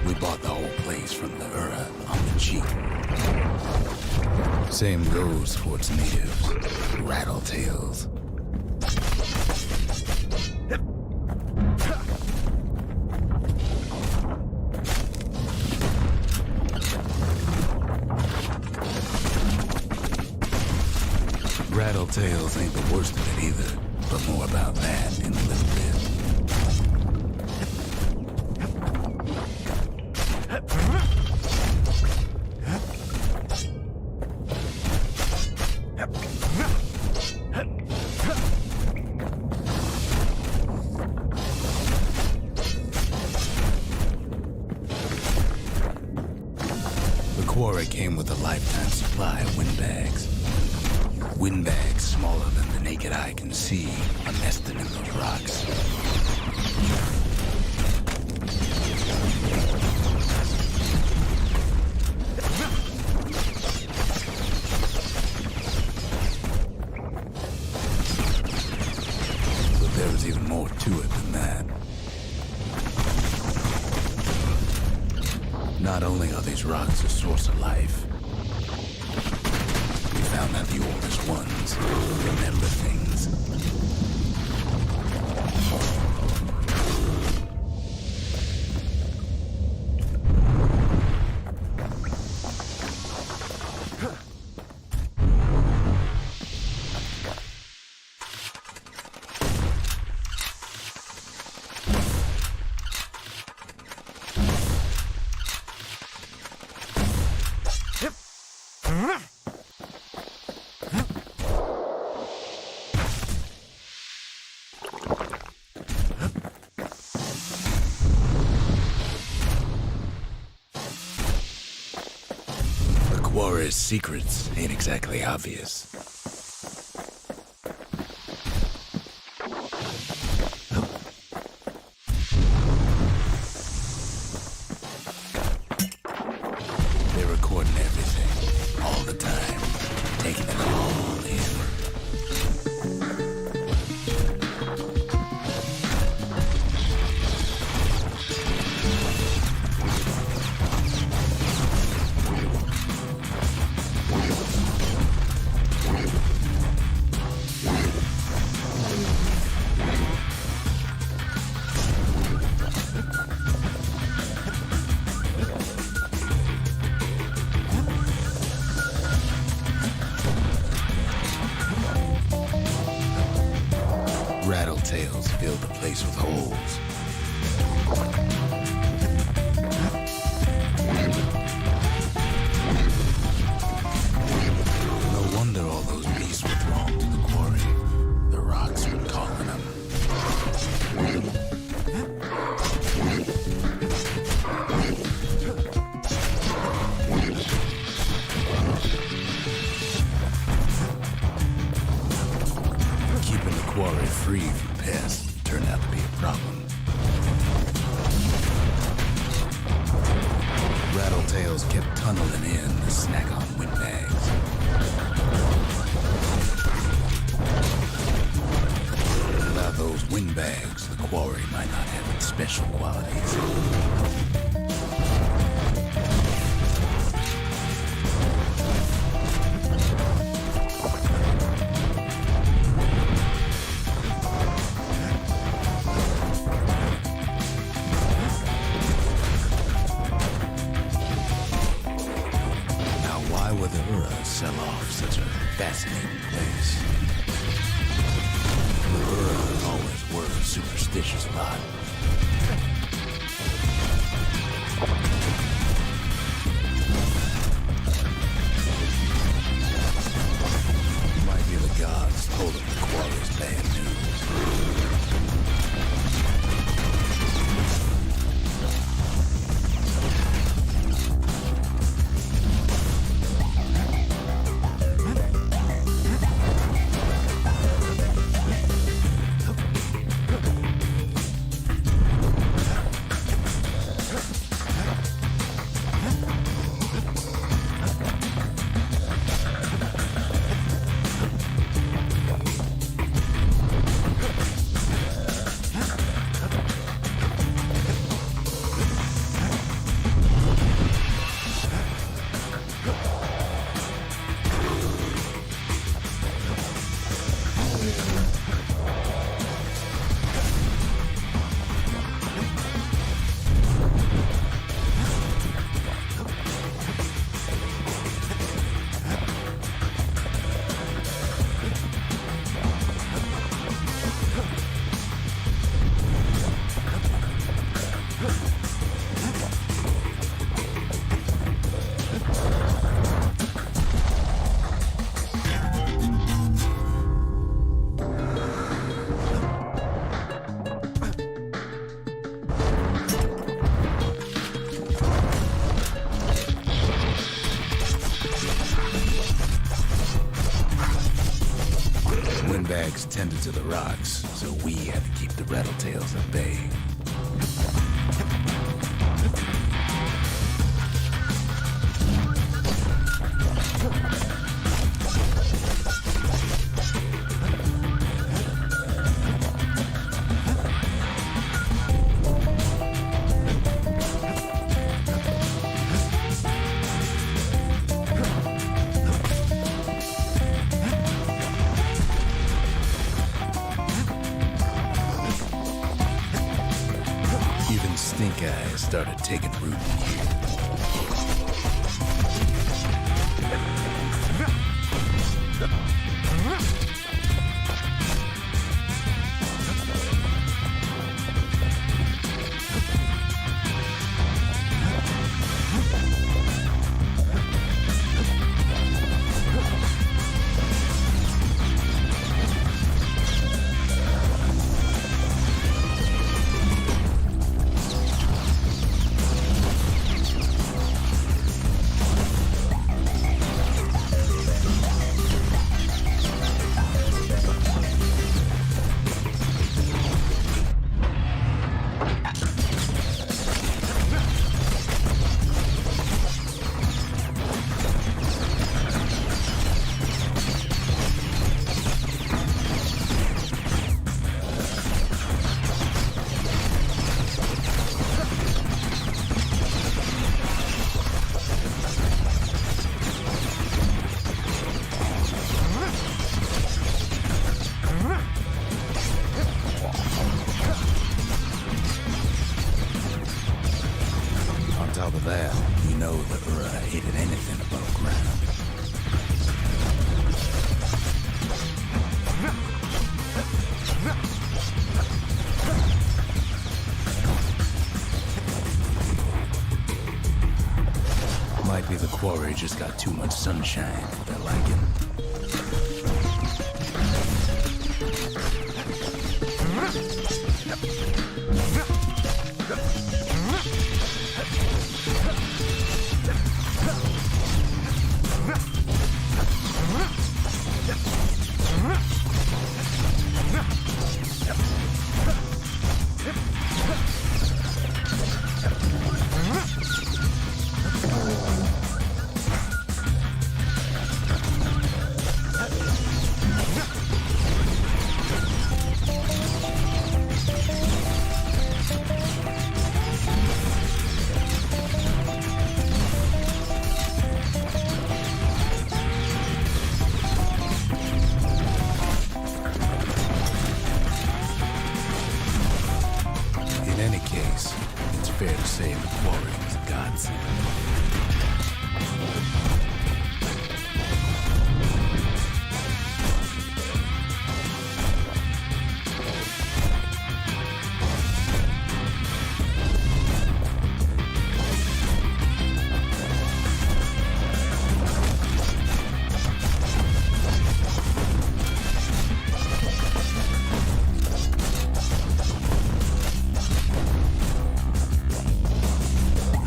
We bought the whole place from the Ura on the cheap. Same goes for its natives, Rattletails. Rattletails ain't the worst of it either, but more about that in a little bit. The quarry came with a lifetime supply of windbags. Windbags smaller than the naked eye can see are nested in those rocks. But there was even more to it than that. Not only are these rocks a source of life, we found that the oldest ones remember things. Quarry's secrets ain't exactly obvious. They're recording everything, all the time, taking it all in. Rattletails filled the place with holes. No wonder all those beasts were drawn to the quarry. The rocks were calling them. Keeping the quarry free from pests turned out to be a problem. Rattletails kept tunneling in to snack on windbags. Without those windbags, the quarry might not have its special qualities. Why would the Ura sell off such a fascinating place? The Ura always were a superstitious lot. Might be the gods told them the quarry's bad news. tended to the rocks, so we had to keep the rattletails at bay. Even stink eyes started taking root in here. On top of that, you know the Ura hated anything above ground. Might be the quarry just got too much sunshine for their liking. In any case, it's fair to say the quarry was a godsend.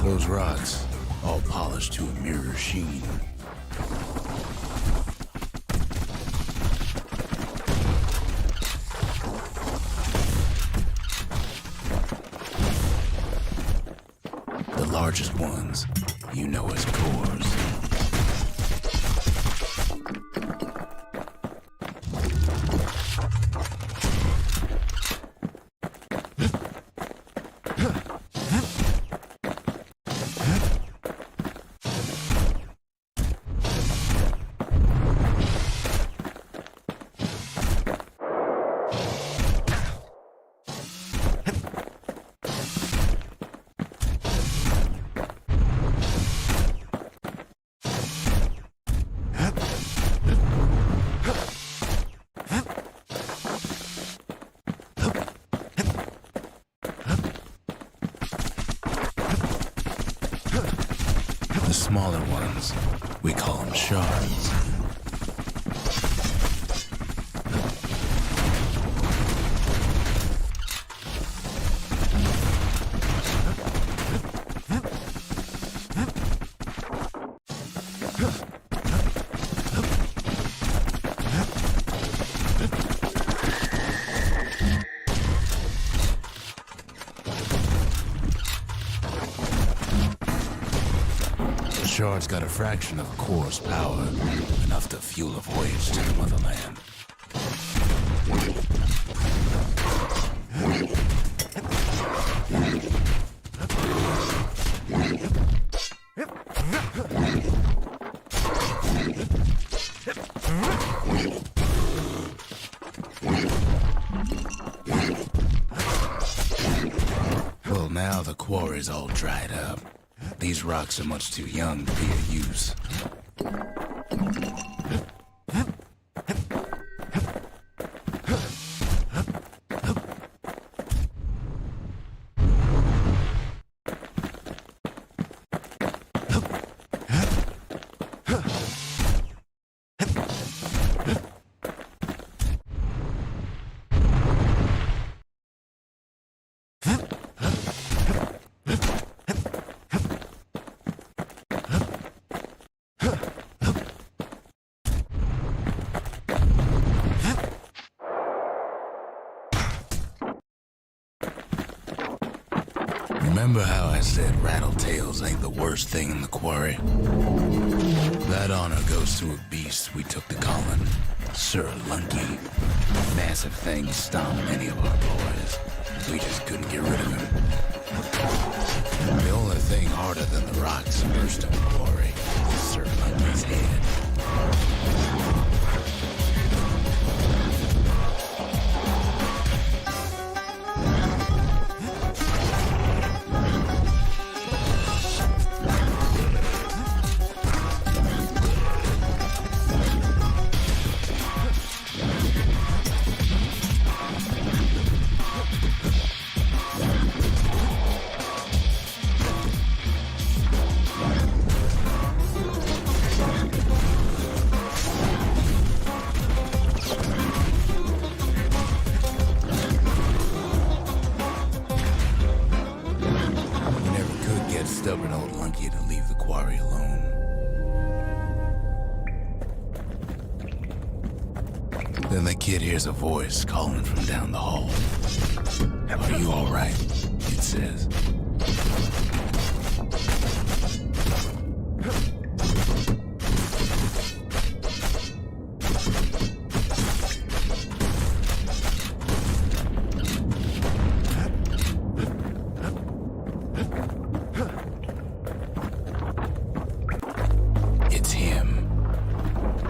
Those rocks, all polished to a mirror sheen. The largest ones, you know as cores. The smaller ones, we call them shards. shard's got a fraction of a core's power, enough to fuel a voyage to the motherland. Well, now the quarry's all dried up. These rocks are much too young to be of use. Remember how I said rattletails ain't the worst thing in the quarry? That honor goes to a beast we took to Colin, Sir Lunky. Massive thing stomped many of our boys. We just couldn't get rid of him. The only thing harder than the rocks burst in the quarry is Sir Lunky's head. Stubborn old Lunky to leave the quarry alone. Then the kid hears a voice calling from down the hall. "Are you all right?" it says.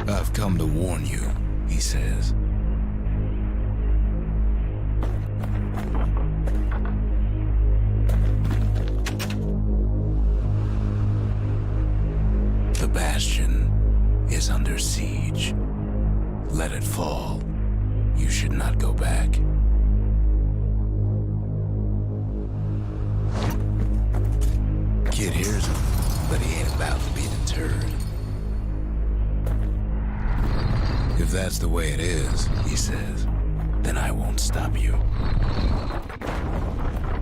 "I've come to warn you," he says. The Bastion is under siege. Let it fall. You should not go back. Kid hears him, but he ain't about to be deterred. "If that's the way it is," he says, "then I won't stop you.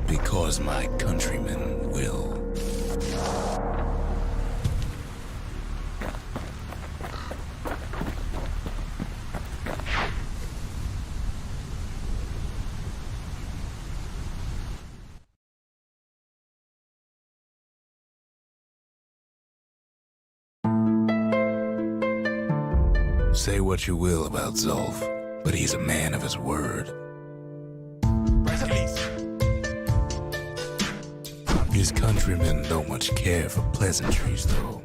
Because my countrymen will." Say what you will about Zulf, but he's a man of his word. His countrymen don't much care for pleasantries, though.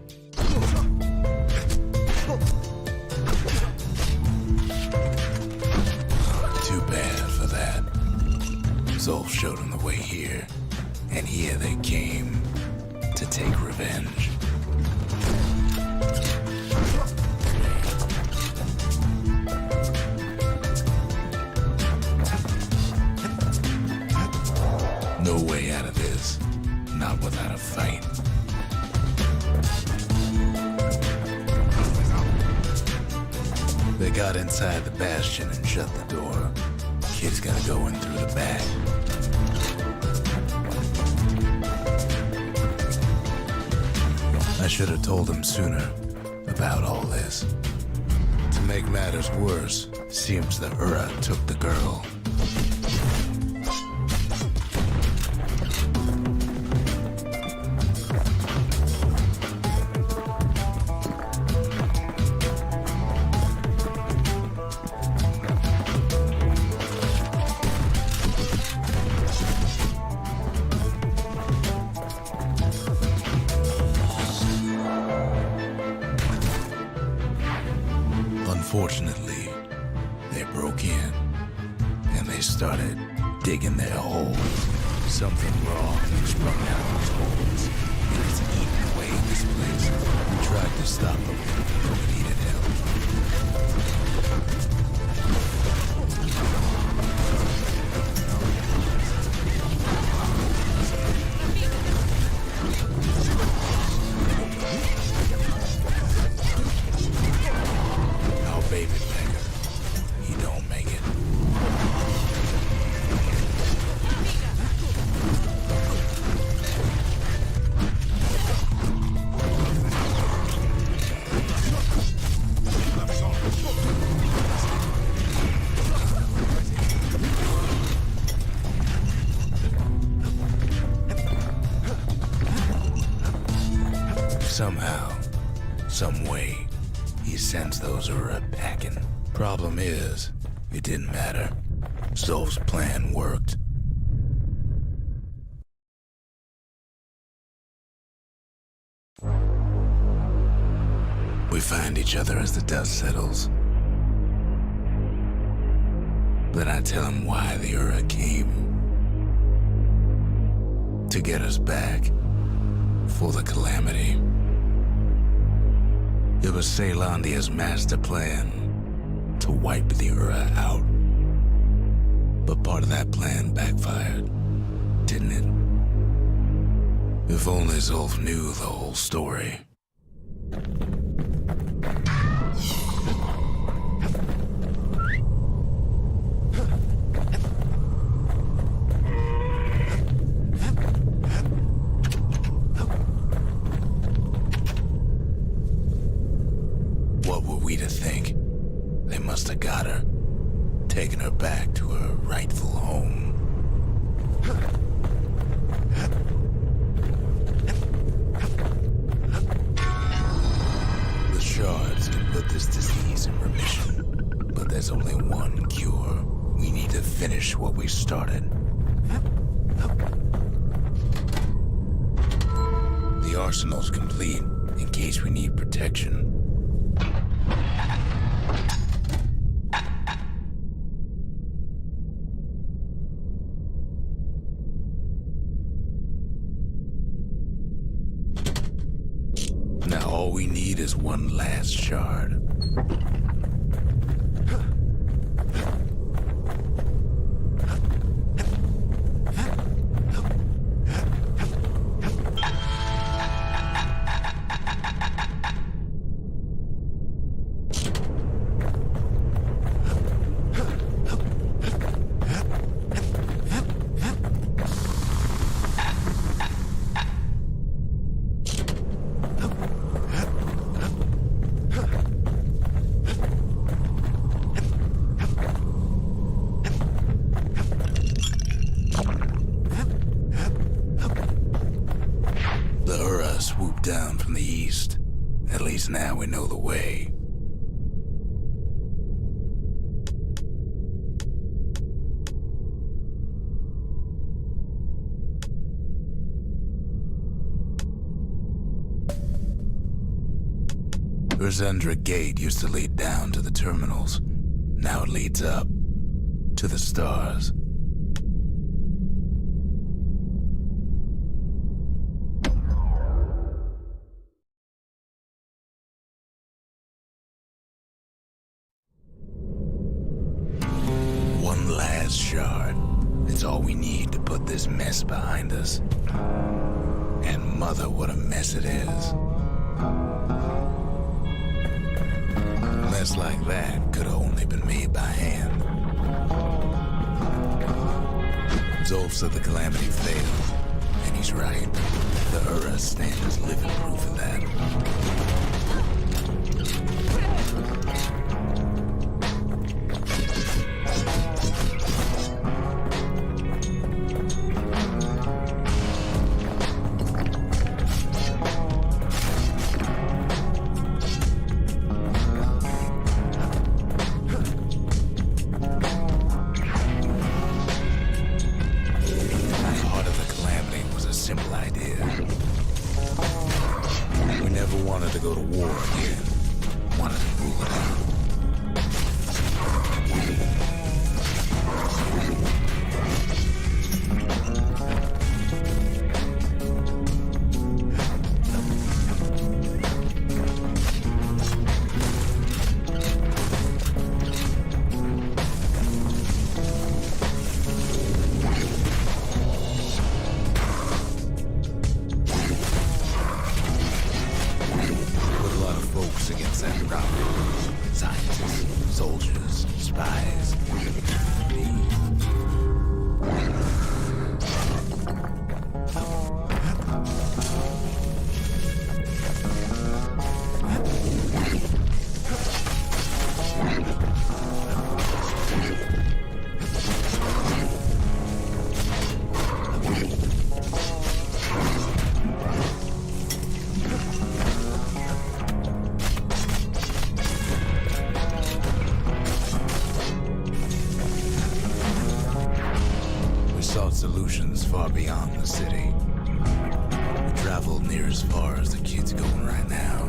Too bad for that. Zulf showed him the way here, and here they came to take revenge. No way out of this, not without a fight. They got inside the Bastion and shut the door. Kid's gotta go in through the back. I should have told him sooner about all this. To make matters worse, seems the Ura took the girl. Unfortunately, they broke in and they started digging their hole. Something wrong sprung out of those holes, and it's eating away at this place. We tried to stop them, but we needed help. Our baby beggar, he don't make it. Somehow, some way, he sends those Ura packing. Problem is, it didn't matter. Zolf's plan worked. We find each other as the dust settles. Then I tell him why the Ura came. To get us back. For the Calamity. It was Caelondia's master plan to wipe the Ura out. But part of that plan backfired, didn't it? If only Zolf knew the whole story. What were we to think? They must have got her, taken her back to her rightful home. The shards can put this disease in remission, but there's only one cure. We need to finish what we started. The arsenal's complete in case we need protection. Now all we need is one last shard. Swooped down from the east. At least now we know the way. Urzendra Gate used to lead down to the terminals. Now it leads up to the stars. One last shard. It's all we need to put this mess behind us. And mother, what a mess it is. A mess like that could have only been made by hand. Zolf said the Calamity failed, and he's right. The Ura stand as living proof of that. Wanted to go to war again. Wanted to rule it out. Against that crowd. Scientists, soldiers, spies. Solutions far beyond the city. We travel near as far as the kid's going right now.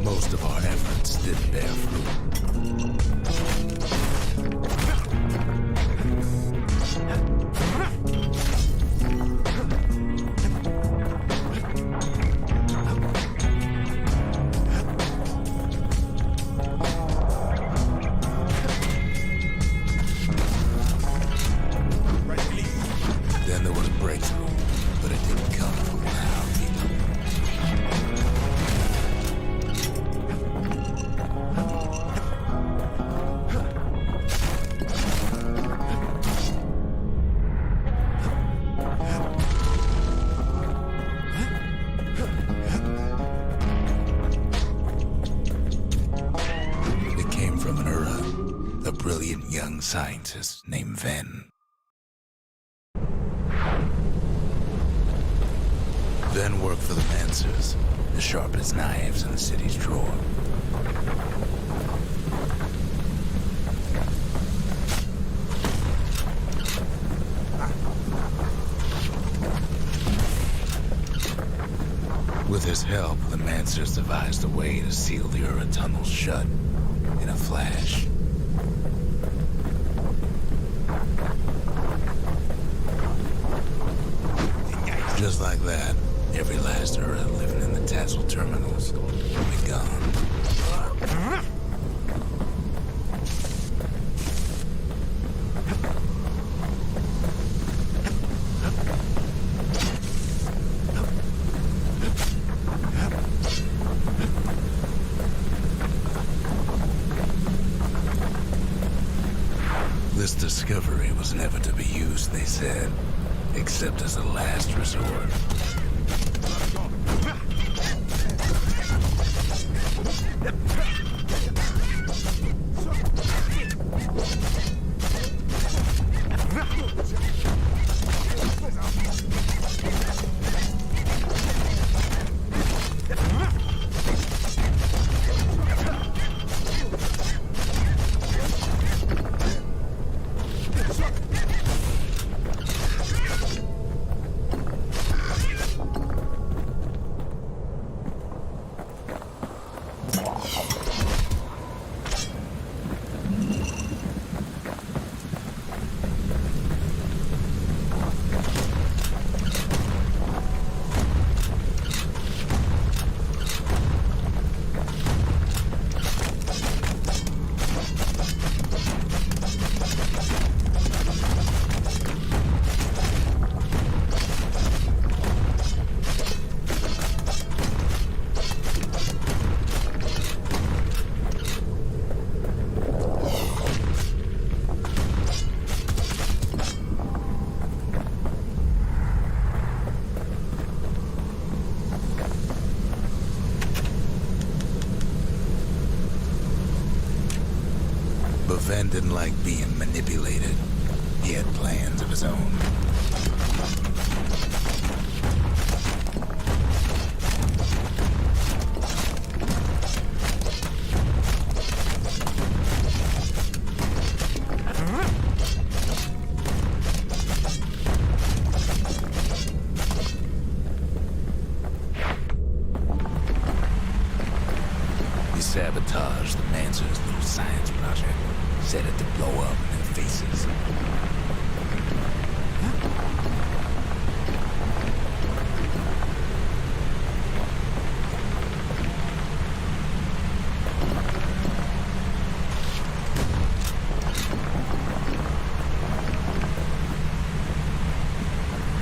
Most of our efforts didn't bear fruit. Then there was a breakthrough, but it didn't come from one of our people. It came from an a brilliant young scientist named Ven. Ven worked for the Mancers, the sharpest knives in the city's drawer. With his help, the Mancers devised a way to seal the Ura tunnels shut in a flash. Just like that, every last Ura living in the Tassel terminals will be gone. This discovery was never to be used, they said, except as a last resort. man didn't like being manipulated. He had plans of his own. He sabotaged the Mancer's little science project, set it to blow up in their faces.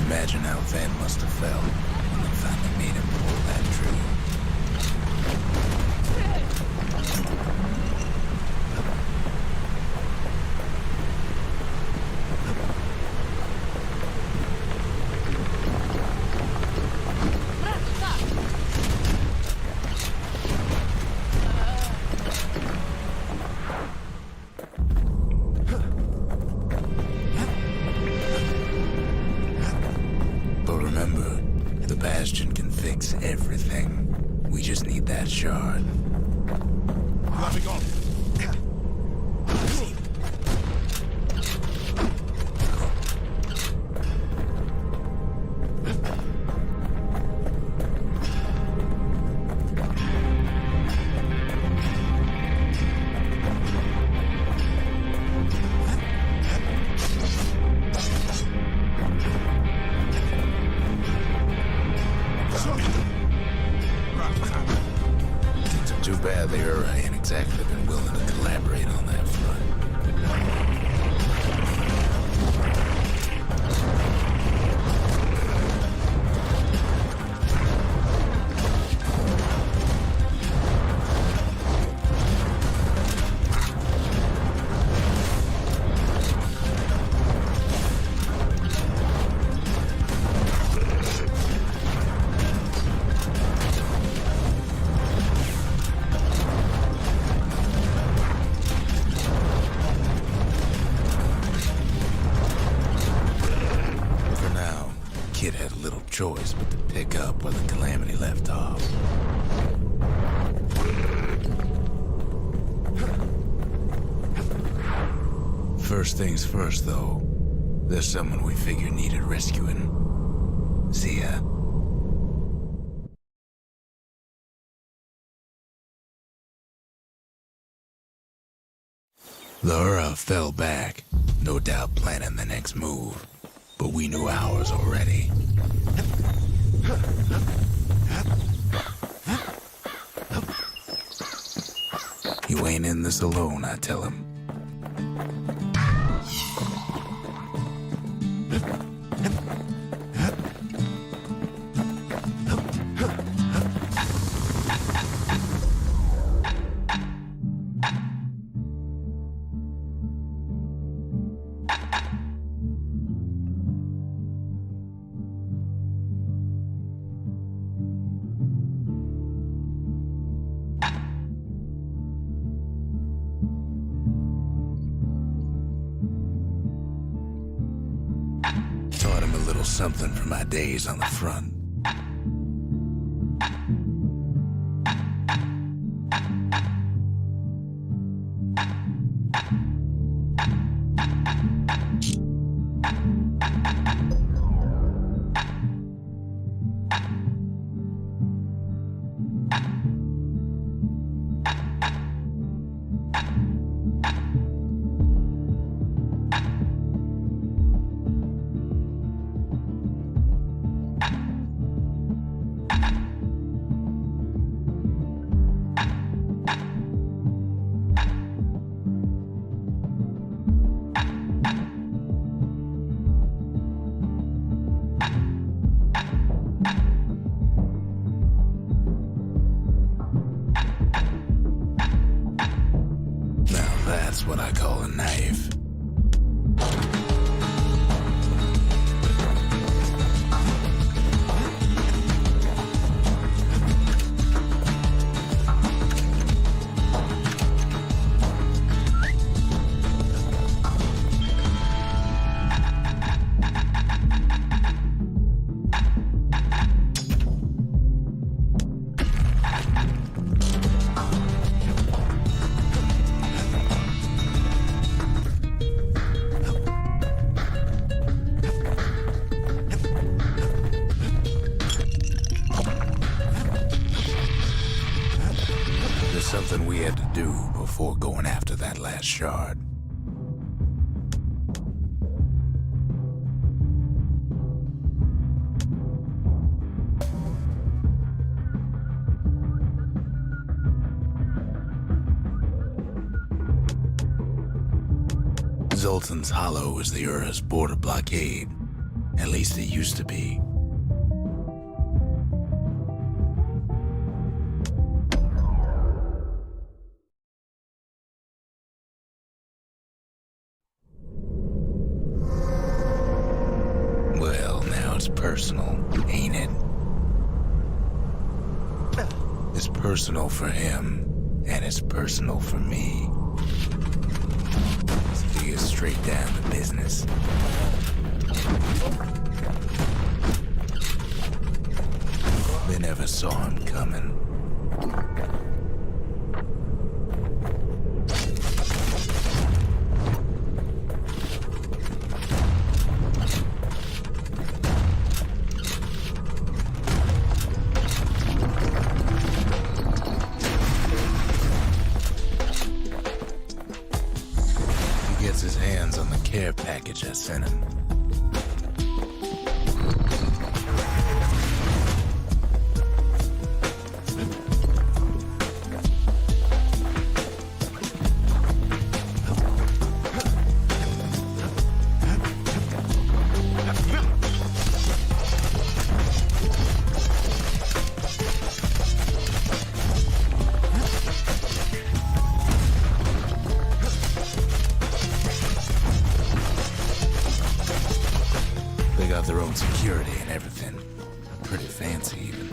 Imagine how Van must have felt when they finally made him pull that trigger. But remember, the Bastion can fix everything. We just need that shard. Let me go. Too bad the Ura ain't exactly been willing to collaborate on that front. For now, Kid had little choice but to pick up where the Calamity left off. First things first, though. There's someone we figure needed rescuing. See ya. The Ura fell back, no doubt planning the next move. But we knew ours already. You ain't in this alone, I tell him. Taught him a little something from my days on the front. That's what I call a knife. before going after that last shard. Zoltan's Hollow is the Ura's border blockade. At least it used to be. Well, now it's personal, ain't it? It's personal for him, and it's personal for me. So you get straight down to business. They never saw him coming. He gets his hands on the care package I sent him. They got their own security and everything. Pretty fancy, even.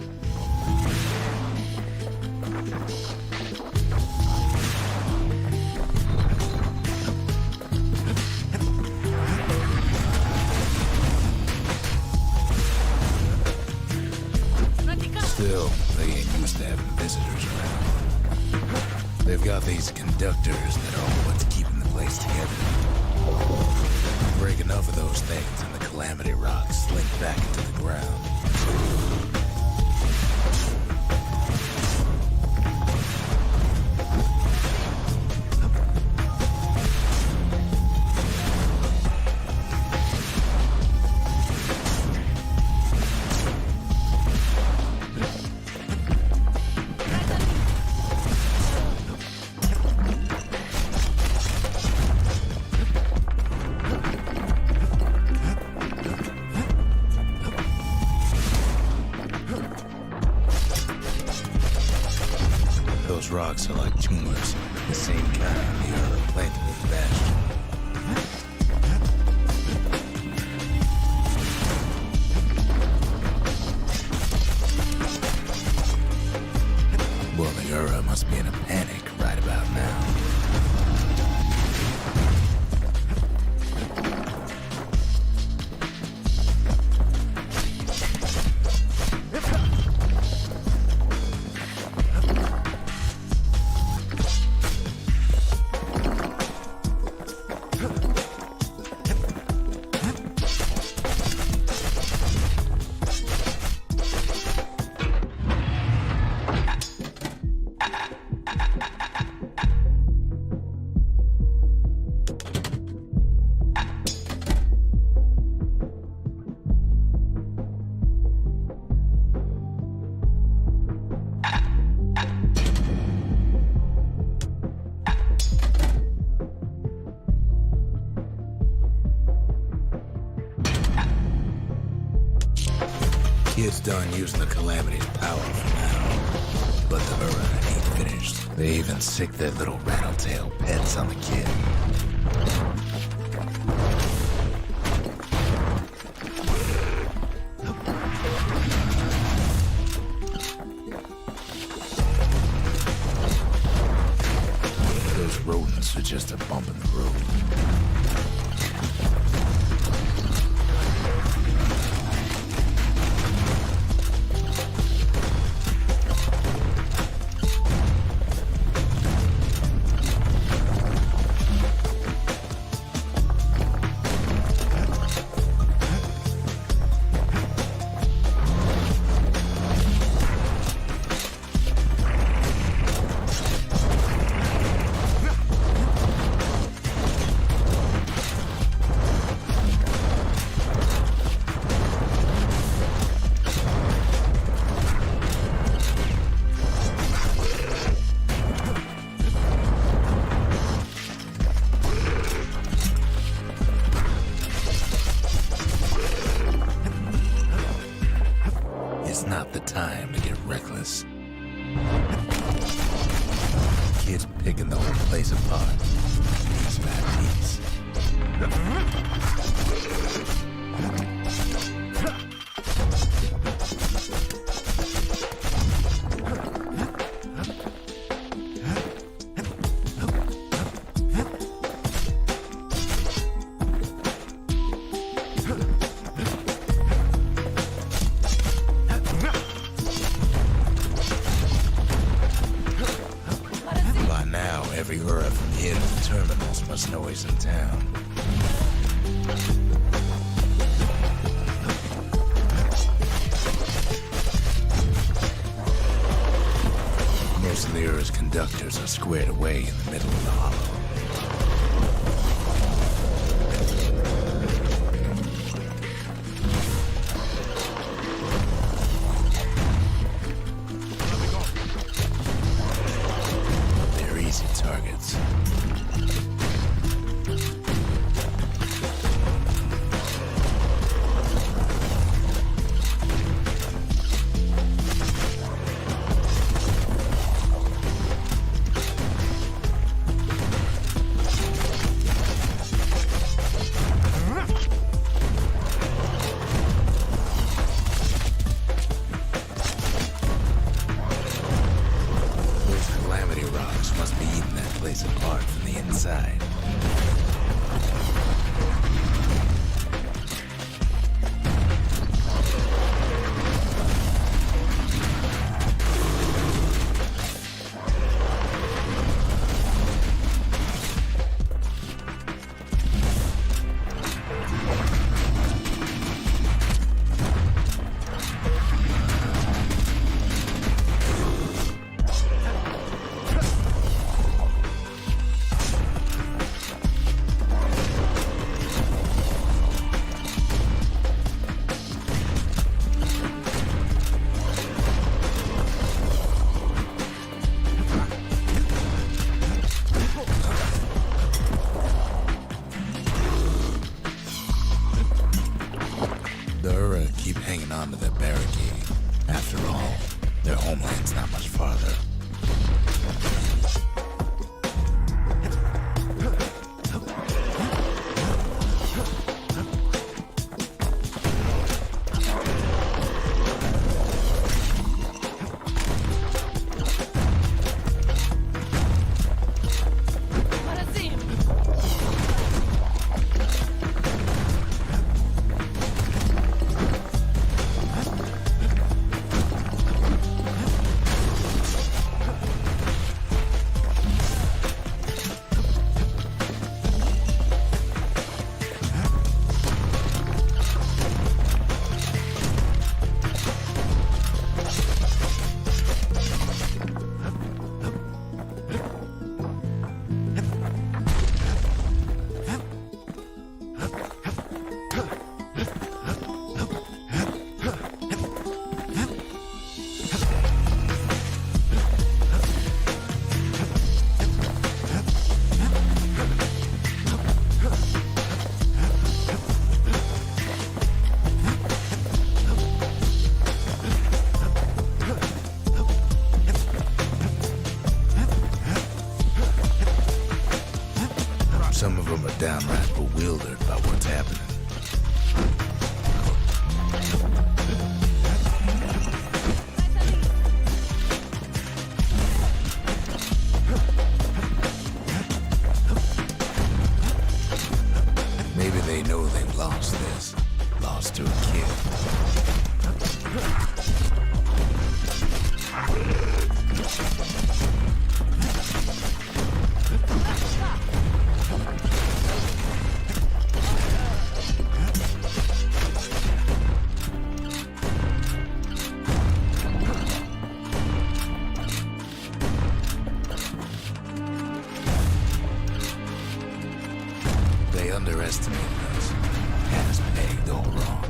Still, they ain't used to having visitors around. They've got these conductors that are what's keeping the place together. Break enough of those things and the Calamity rocks slink back into the ground. Those rocks are like tumors, the same kind the Ura planted with Bastion. Well, the Ura must be in a panic right about now. Kid's done using the Calamity's power for now. But the Ura ain't finished. They even sick their little rattletail pets on the kid. Those rodents are just a bump in the road. time to get reckless. Kids picking the whole place apart. Piece by piece. By now, every Ura from here to the terminals must know he's in town. Most of the Ura's conductors are squared away in the middle of the hollow. They're easy targets. Must be eating that place apart from the inside. The Ura keep hanging on to their barricade. After all, their homeland's not much farther. Some of them are downright bewildered by what's happening. Maybe they know they've lost this. Lost to a kid. They underestimated us. Had us pegged all wrong.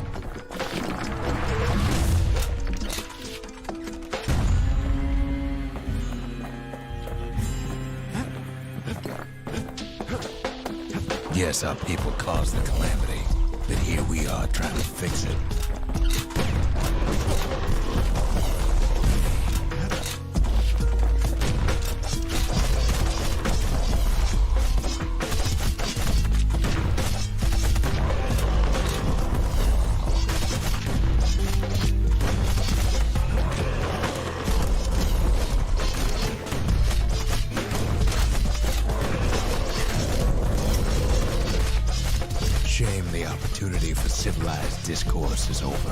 Yes, our people caused the calamity, but here we are trying to fix it. shame the opportunity for civilized discourse is over.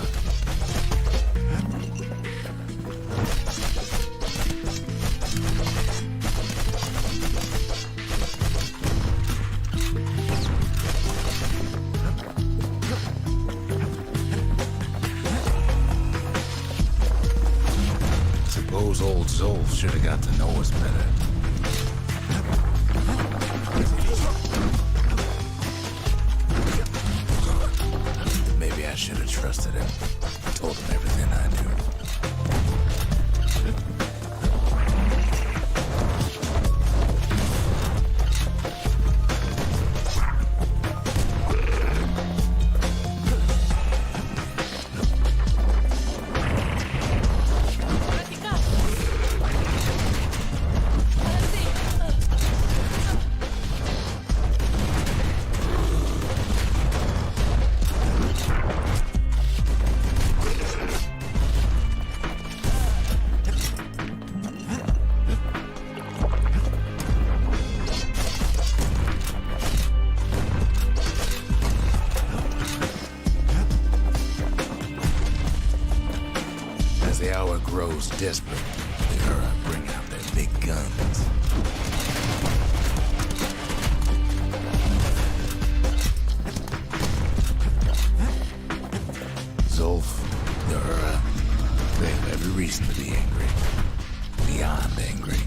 Suppose old Zolf should have got to know us better. Maybe I should have trusted him. Told him everything I knew. As the hour grows desperate, the Ura bring out their big guns. Zolf, the Ura, they have every reason to be angry. Beyond angry.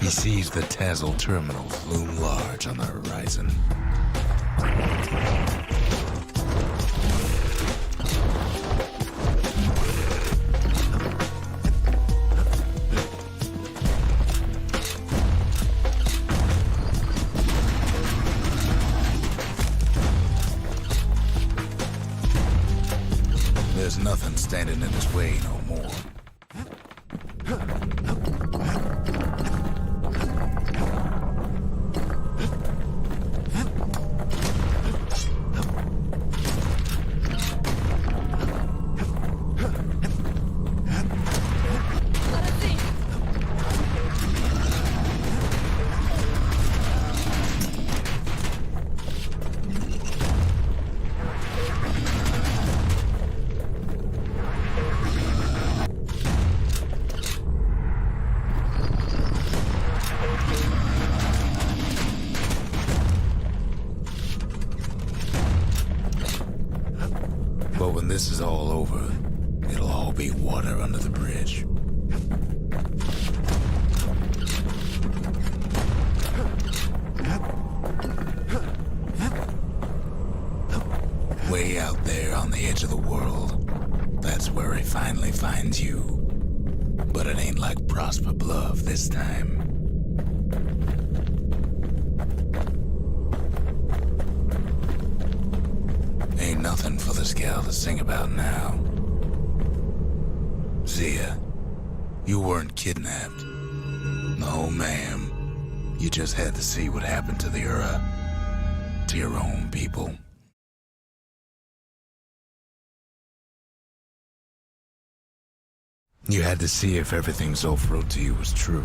He sees the Tazzle terminals loom large on the horizon. There's nothing standing in his way no more. But when this is all over, it'll all be water under the bridge. Way out there on the edge of the world, that's where he finally finds you. But it ain't like Prosper Bluff this time. Ain't nothing for the Scout to sing about now. Zia, you weren't kidnapped. No, ma'am. You just had to see what happened to the Ura. To your own people. You had to see if everything Zolf wrote to you was true.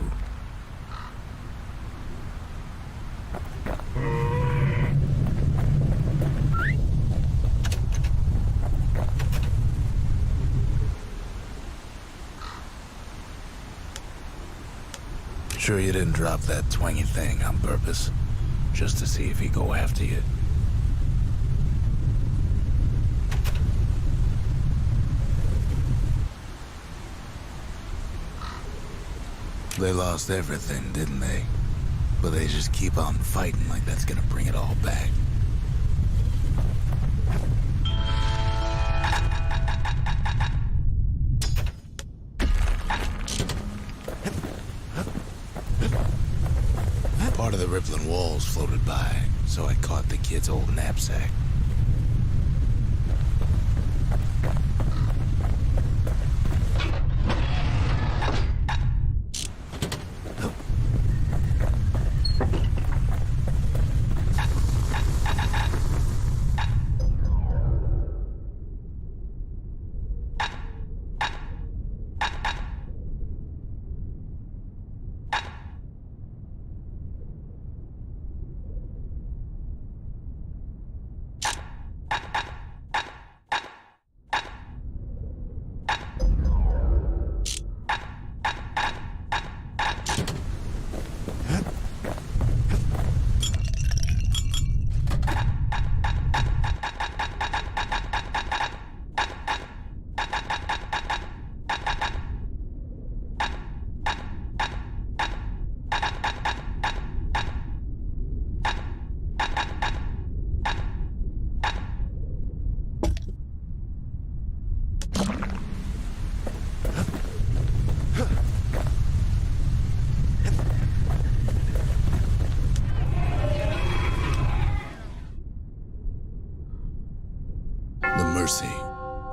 Sure you didn't drop that twangy thing on purpose, just to see if he'd go after you? They lost everything, didn't they? But they just keep on fighting like that's gonna bring it all back. Part of the rippling walls floated by, so I caught the kid's old knapsack.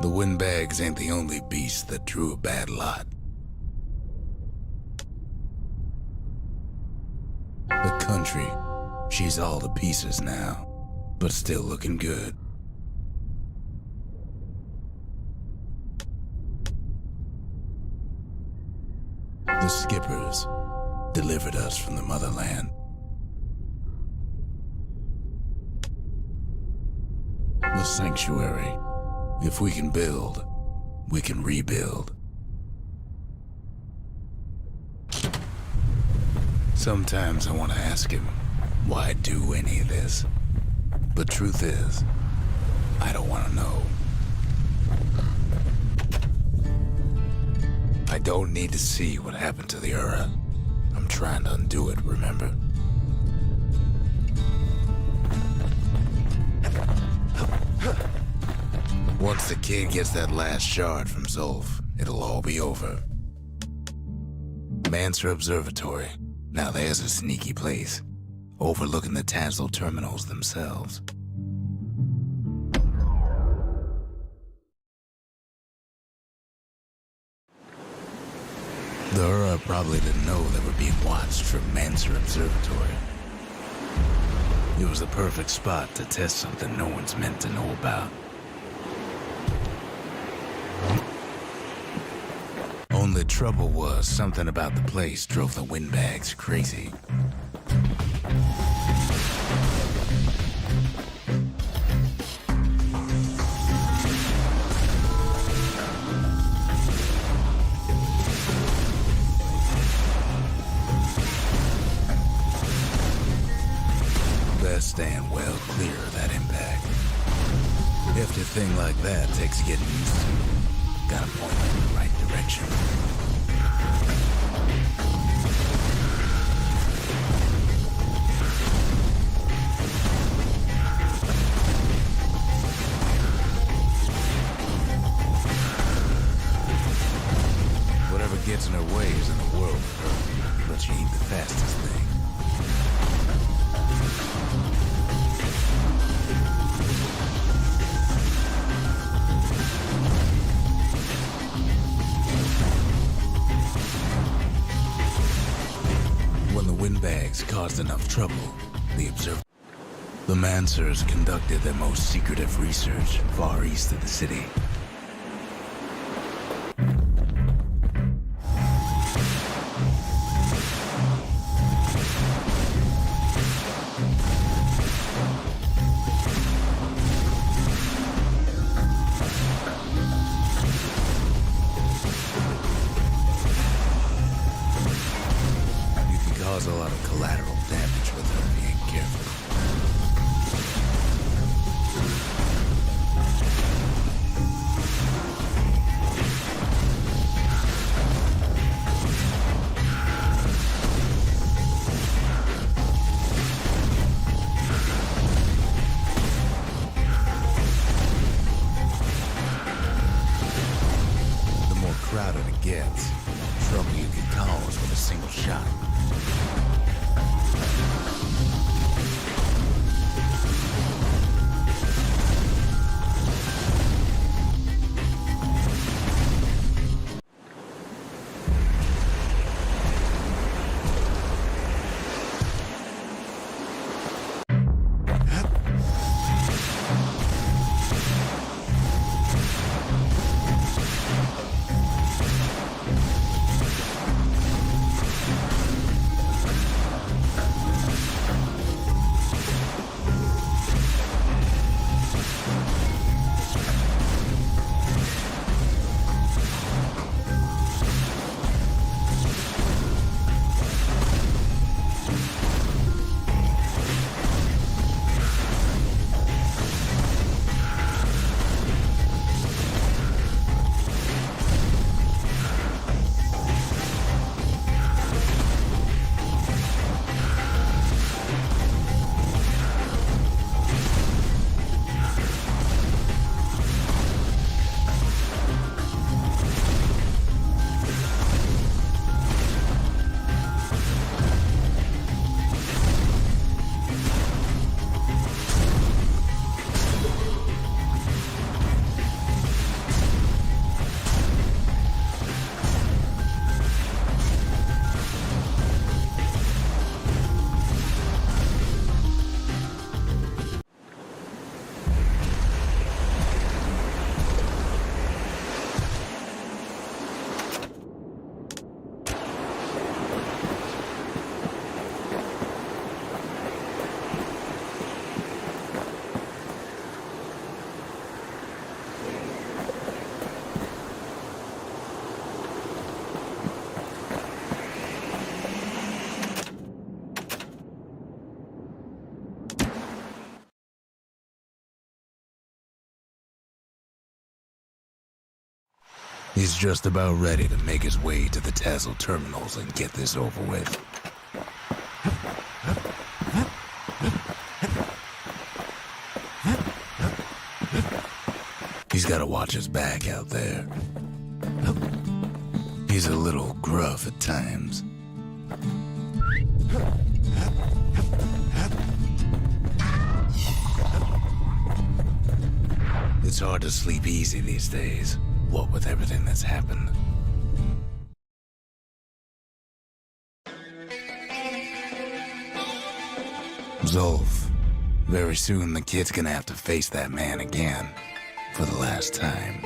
The windbags ain't the only beast that drew a bad lot. The country, she's all to pieces now, but still looking good. The skippers delivered us from the motherland. The sanctuary. If we can build, we can rebuild. Sometimes I want to ask him, why do any of this? But truth is, I don't want to know. I don't need to see what happened to the Ura. I'm trying to undo it, remember? Once the kid gets that last shard from Zolf, it'll all be over. Mancer Observatory. Now there's a sneaky place, overlooking the Tassel terminals themselves. The Ura probably didn't know they were being watched from Mancer Observatory. It was the perfect spot to test something no one's meant to know about. Only trouble was something about the place drove the windbags crazy. Best stand well clear of that impact. Hefty thing like that takes getting used to. Gotta point in the right direction. Whatever gets in her way is in the world of her, but she ain't the fastest thing. Windbags caused enough trouble, the Mancers conducted their most secretive research far east of the city. Cause a lot of collateral damage with her if you ain't careful. The more crowded it gets, the more trouble you can cause with a single shot. He's just about ready to make his way to the Tassel terminals and get this over with. He's gotta watch his back out there. He's a little gruff at times. It's hard to sleep easy these days, what with everything that's happened. Zolf, very soon the kid's gonna have to face that man again, for the last time.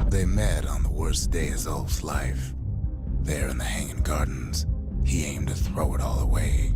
They met on the worst day of Zulf's life. There in the Hanging Gardens, he aimed to throw it all away.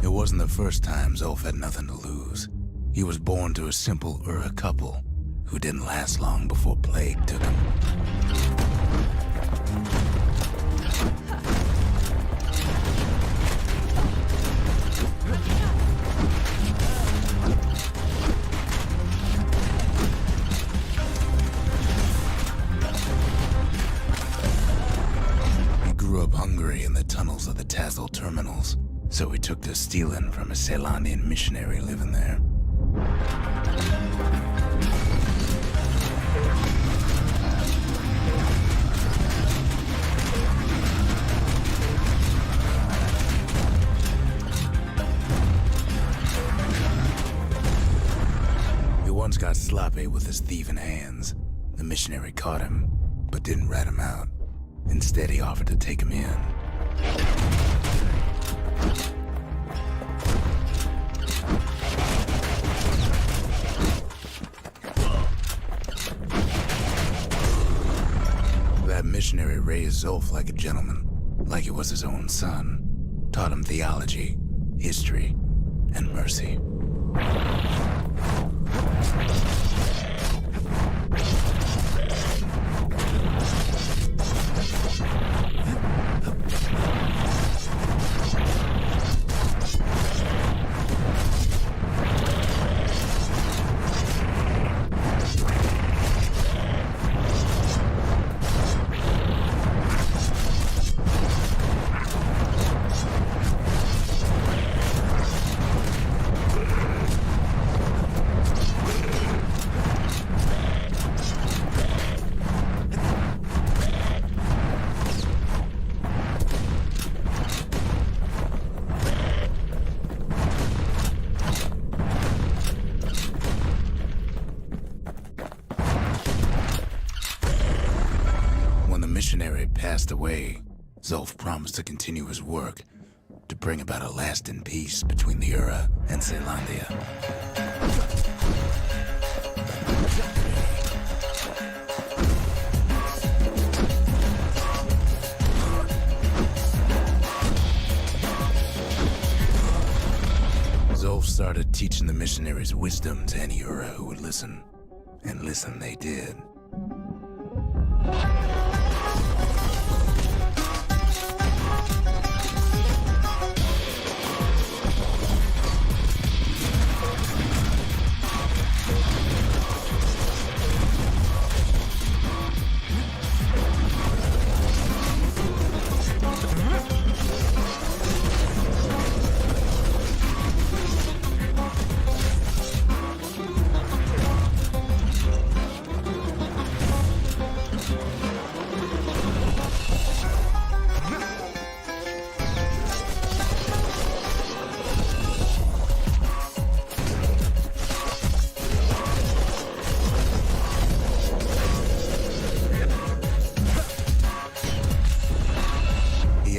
It wasn't the first time Zulf had nothing to lose. He was born to a simple Ura couple who didn't last long before plague took him. He grew up hungry in the tunnels of the Tazal terminals, so he took to stealing from a Ceylandian missionary living there. He once got sloppy with his thieving hands. The missionary caught him, but didn't rat him out. Instead, he offered to take him in. That missionary raised Zulf like a gentleman, like he was his own son. Taught him theology, history, and mercy. Missionary passed away, Zulf promised to continue his work to bring about a lasting peace between the Ura and Ceylandia. Zulf started teaching the missionaries wisdom to any Ura who would listen, and listen they did.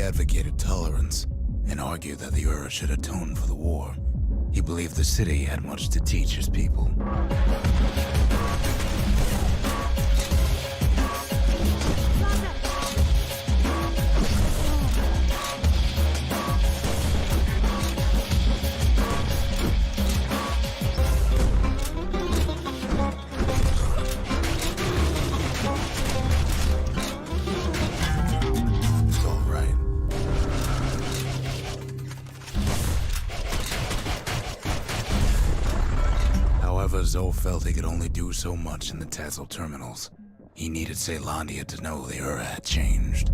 Advocated tolerance and argued that the Ura should atone for the war. He believed the city had much to teach his people. Zulf felt he could only do so much in the Tazal terminals. He needed Caelondia to know the Ura had changed.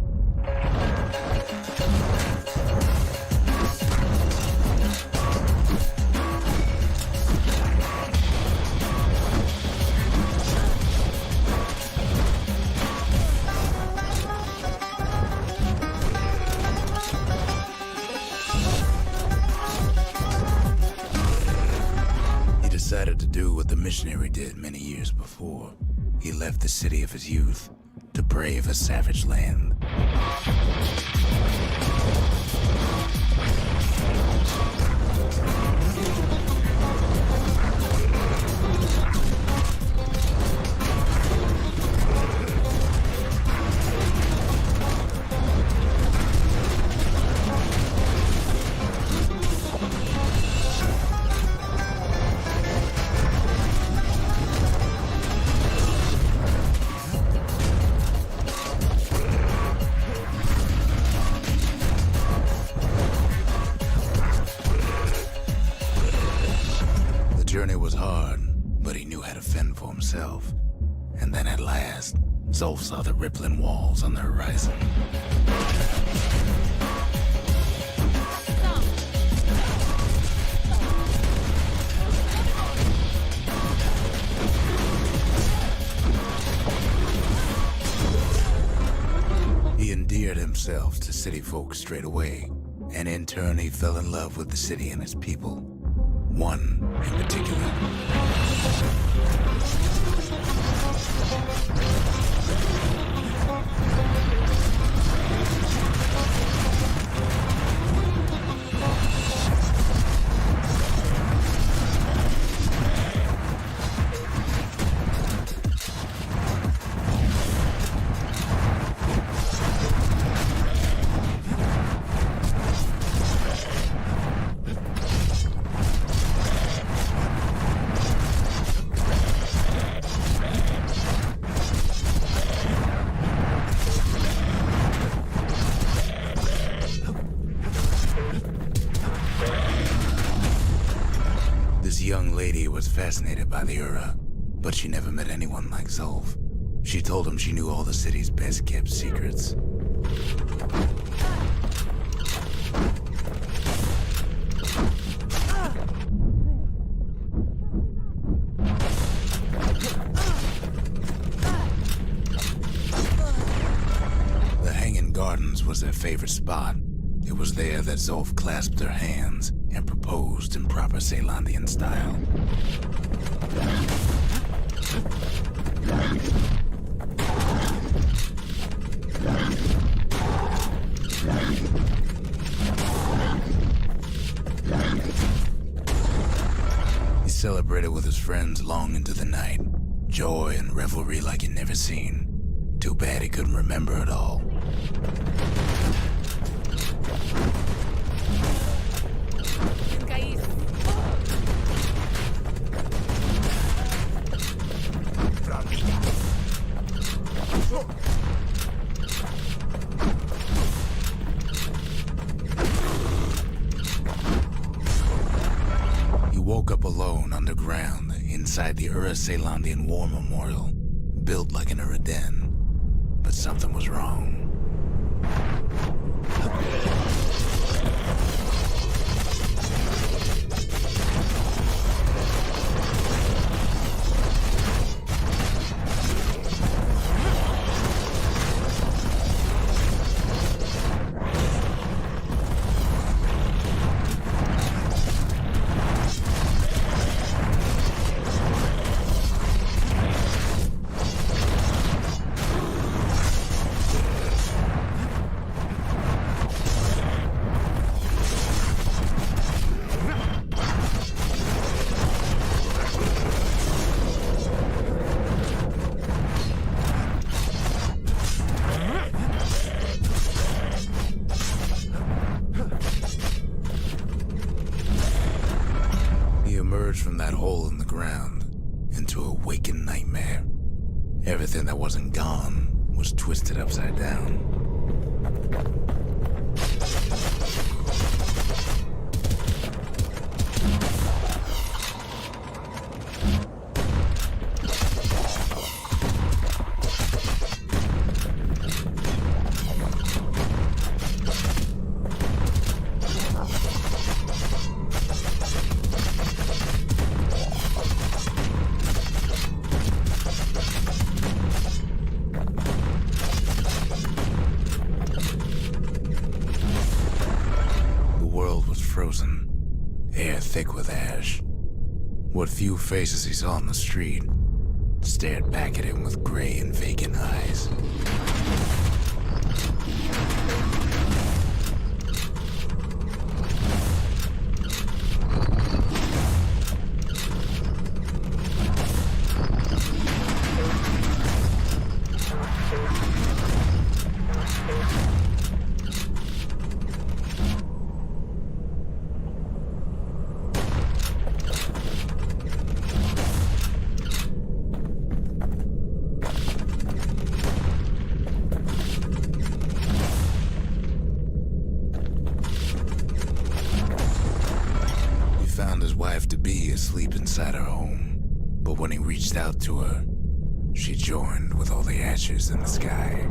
He decided to do what the missionary did many years before. He left the city of his youth to brave a savage land. The journey was hard, but he knew how to fend for himself. And then at last, Zolf saw the rippling walls on the horizon. He endeared himself to city folk straight away, and in turn he fell in love with the city and its people. One in particular. This young lady was fascinated by the Ura, but she never met anyone like Zolf. She told him she knew all the city's best-kept secrets. The Hanging Gardens was their favorite spot. It was there that Zolf clasped her hands and proposed in proper Caelondian style. He celebrated with his friends long into the night. Joy and revelry like he'd never seen. Too bad he couldn't remember it all. He woke up alone underground inside the Caelondian War Memorial, built like an Uraden. But something was wrong. Emerged from that hole in the ground into a waking nightmare. Everything that wasn't gone was twisted upside down. What few faces he saw on the street stared back at him with gray and vacant eyes. Wife-to-be asleep inside her home, but when he reached out to her, she joined with all the ashes in the sky.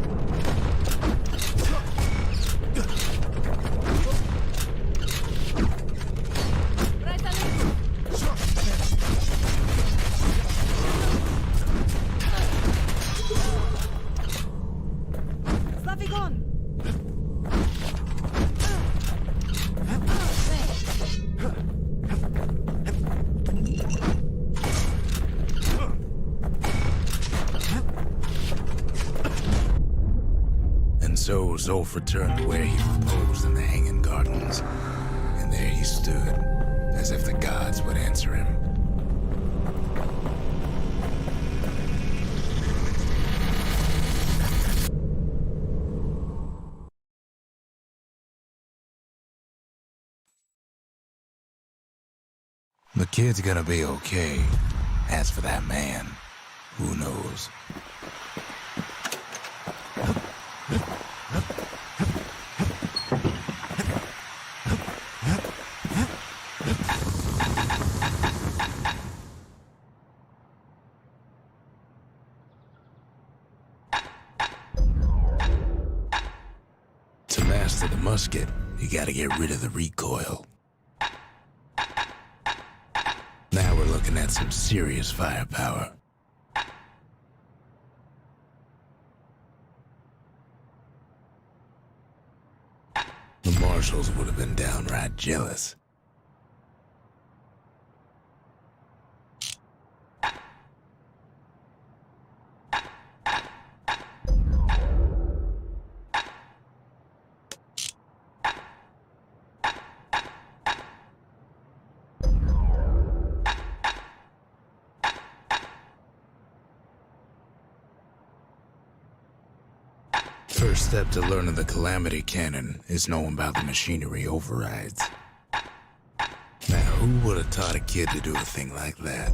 So Zolf returned to where he reposed in the Hanging Gardens, and there he stood, as if the gods would answer him. The kid's gonna be okay. As for that man, who knows? To master the musket, you gotta get rid of the recoil. Now we're looking at some serious firepower. The marshals would have been downright jealous. First step to learning the Calamity Cannon is knowing about the machinery overrides. Now, who would have taught a kid to do a thing like that?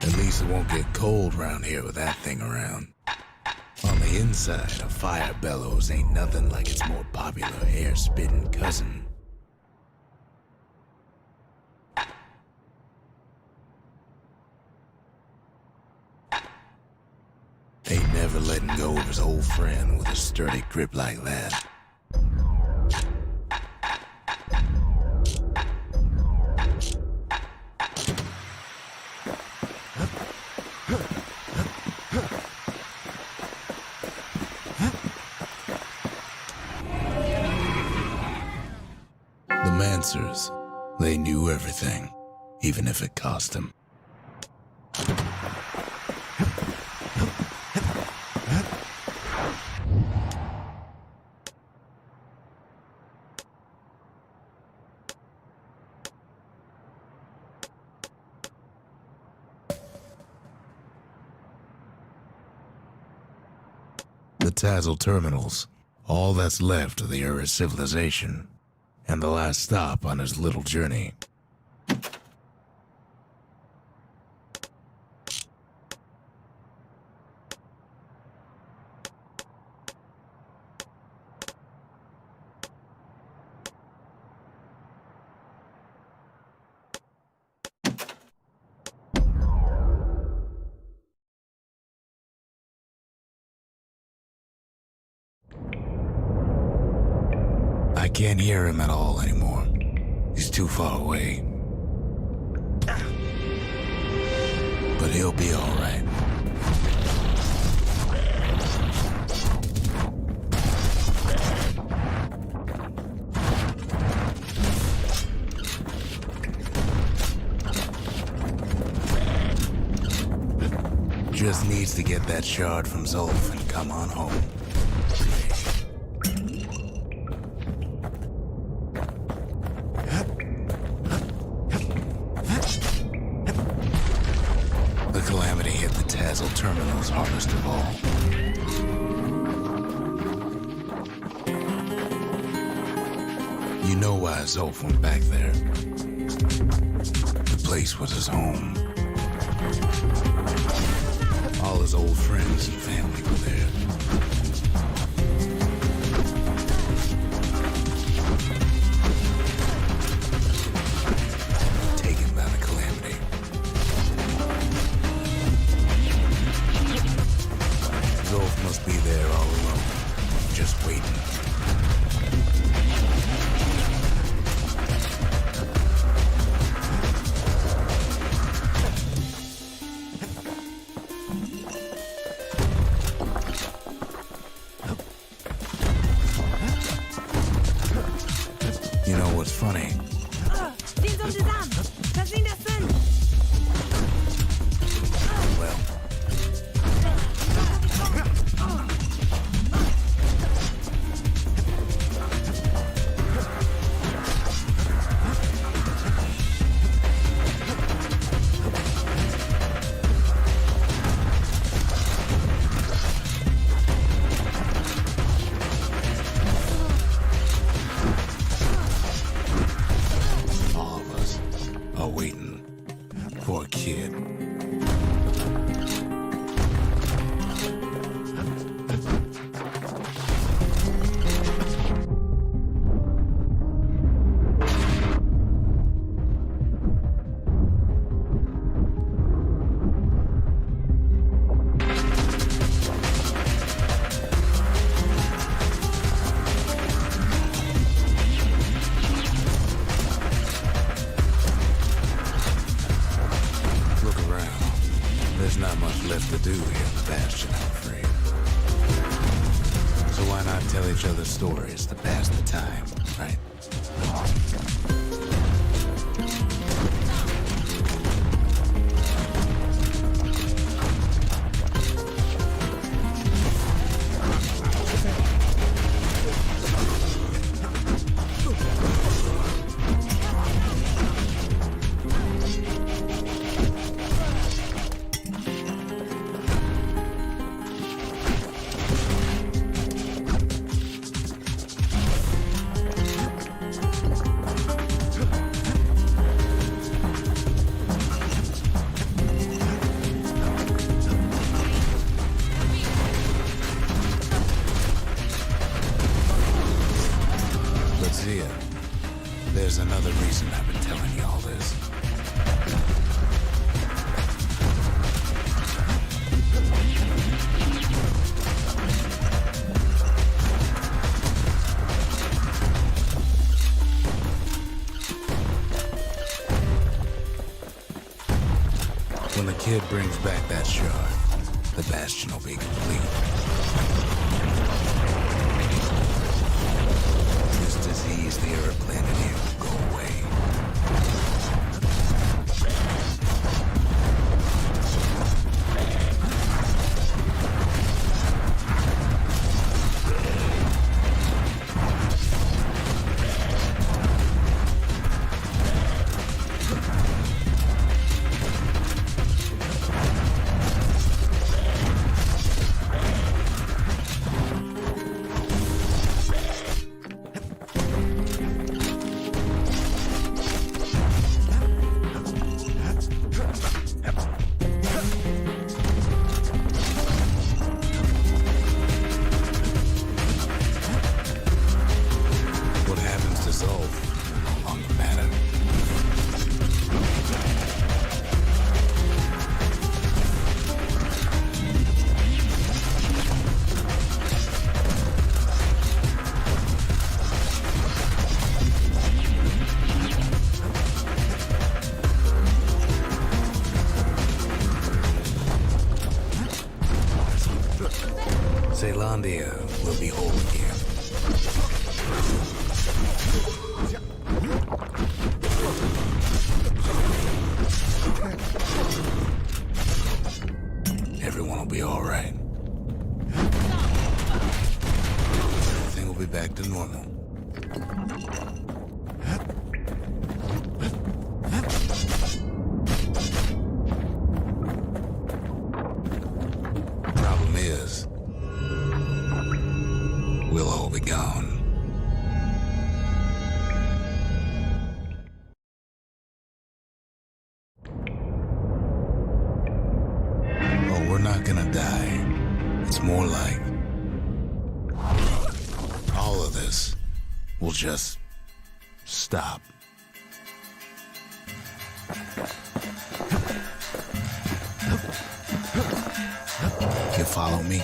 At least it won't get cold around here with that thing around. On the inside, a fire bellows ain't nothing like its more popular air-spitting cousin. Ain't never letting go of his old friend with a sturdy grip like that. The Mancers, they knew everything, even if it cost them. The Tazzle terminals, all that's left of the Ura civilization, and the last stop on his little journey. I can't hear him at all anymore. He's too far away. but he'll be all right. Just needs to get that shard from Zolf and come on home. The Calamity hit the Tazzle terminals hardest of all. You know why Zolf went back there. The place was his home. All his old friends and family were there. Taken by the Calamity. Zolf must be there all alone, just waiting. You know what's funny? Sind uns zusammen! Das sind das fünf! Well, all of us are waiting for a kid. Look around. There's not much left to do here in the Bastion, I'm afraid. So why not tell each other stories to pass the time, right? But Zia, there's another reason I've been telling you all this. When the kid brings back that shard, the Bastion will be complete. This disease the Earth planted here will go away. Zealandia will be whole again. Everyone will be all right. Everything will be back to normal. Problem is, we'll all be gone. Oh, we're not gonna die. It's more like all of this will just stop. You follow me?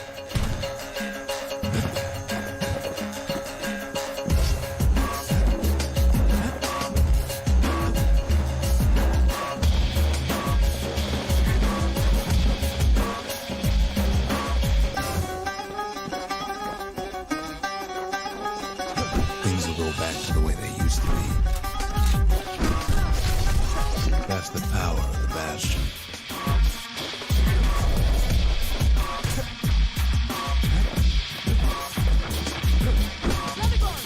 Things will go back to the way they used to be. That's the power of the Bastion.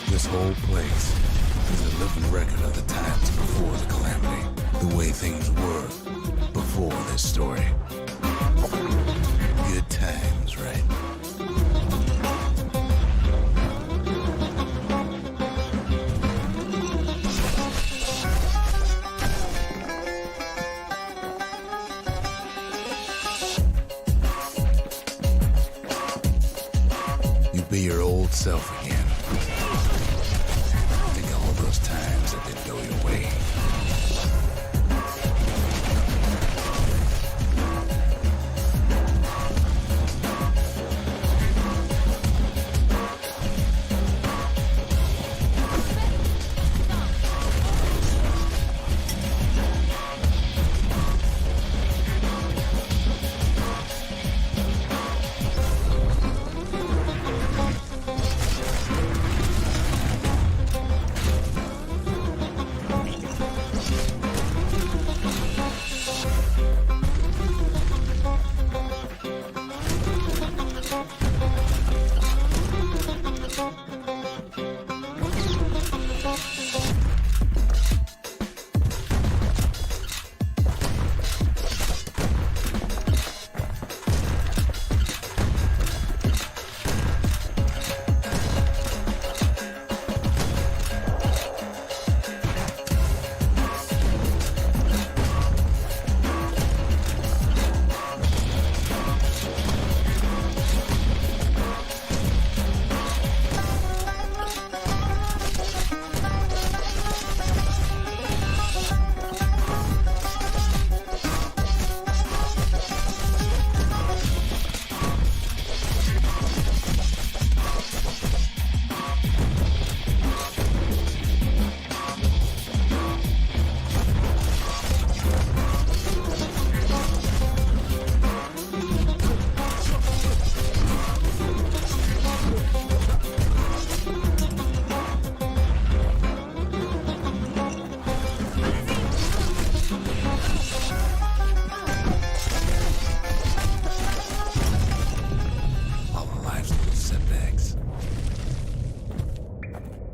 This whole place is a living record of the times before the calamity, the way things were before this story. Good times, right? You be your old self again. Think of all those times that didn't go your way.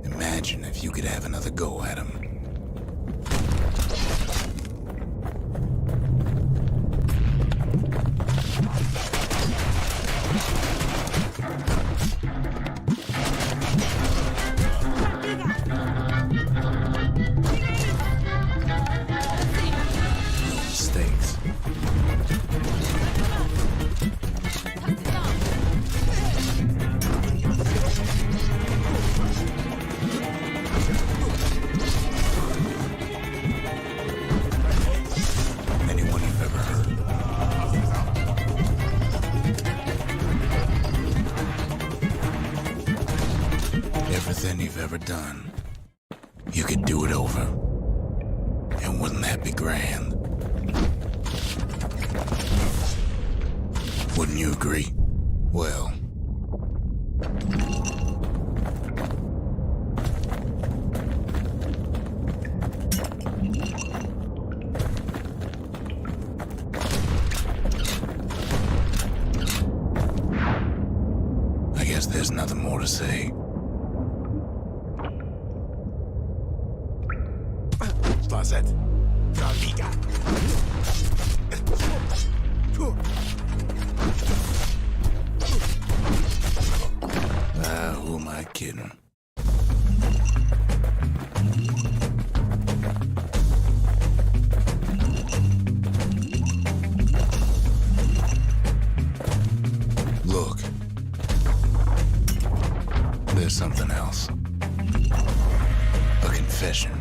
Imagine if you could have another go at him. No mistakes. Anyone you've ever heard. Everything you've ever done, you could do it over. And wouldn't that be grand? Wouldn't you agree? Well, There's nothing more to say. Closet. Salida. Who am I kidding? Look. There's something else. A confession.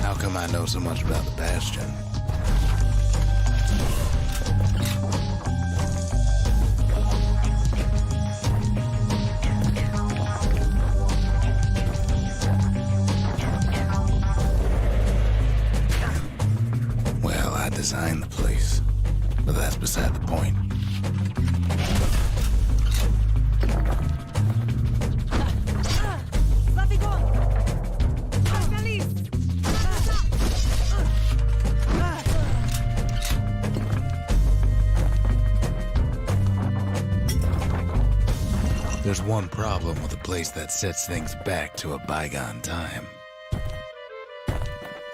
How come I know so much about the Bastion? Well, I designed the place, but that's beside the point. There's one problem with a place that sets things back to a bygone time.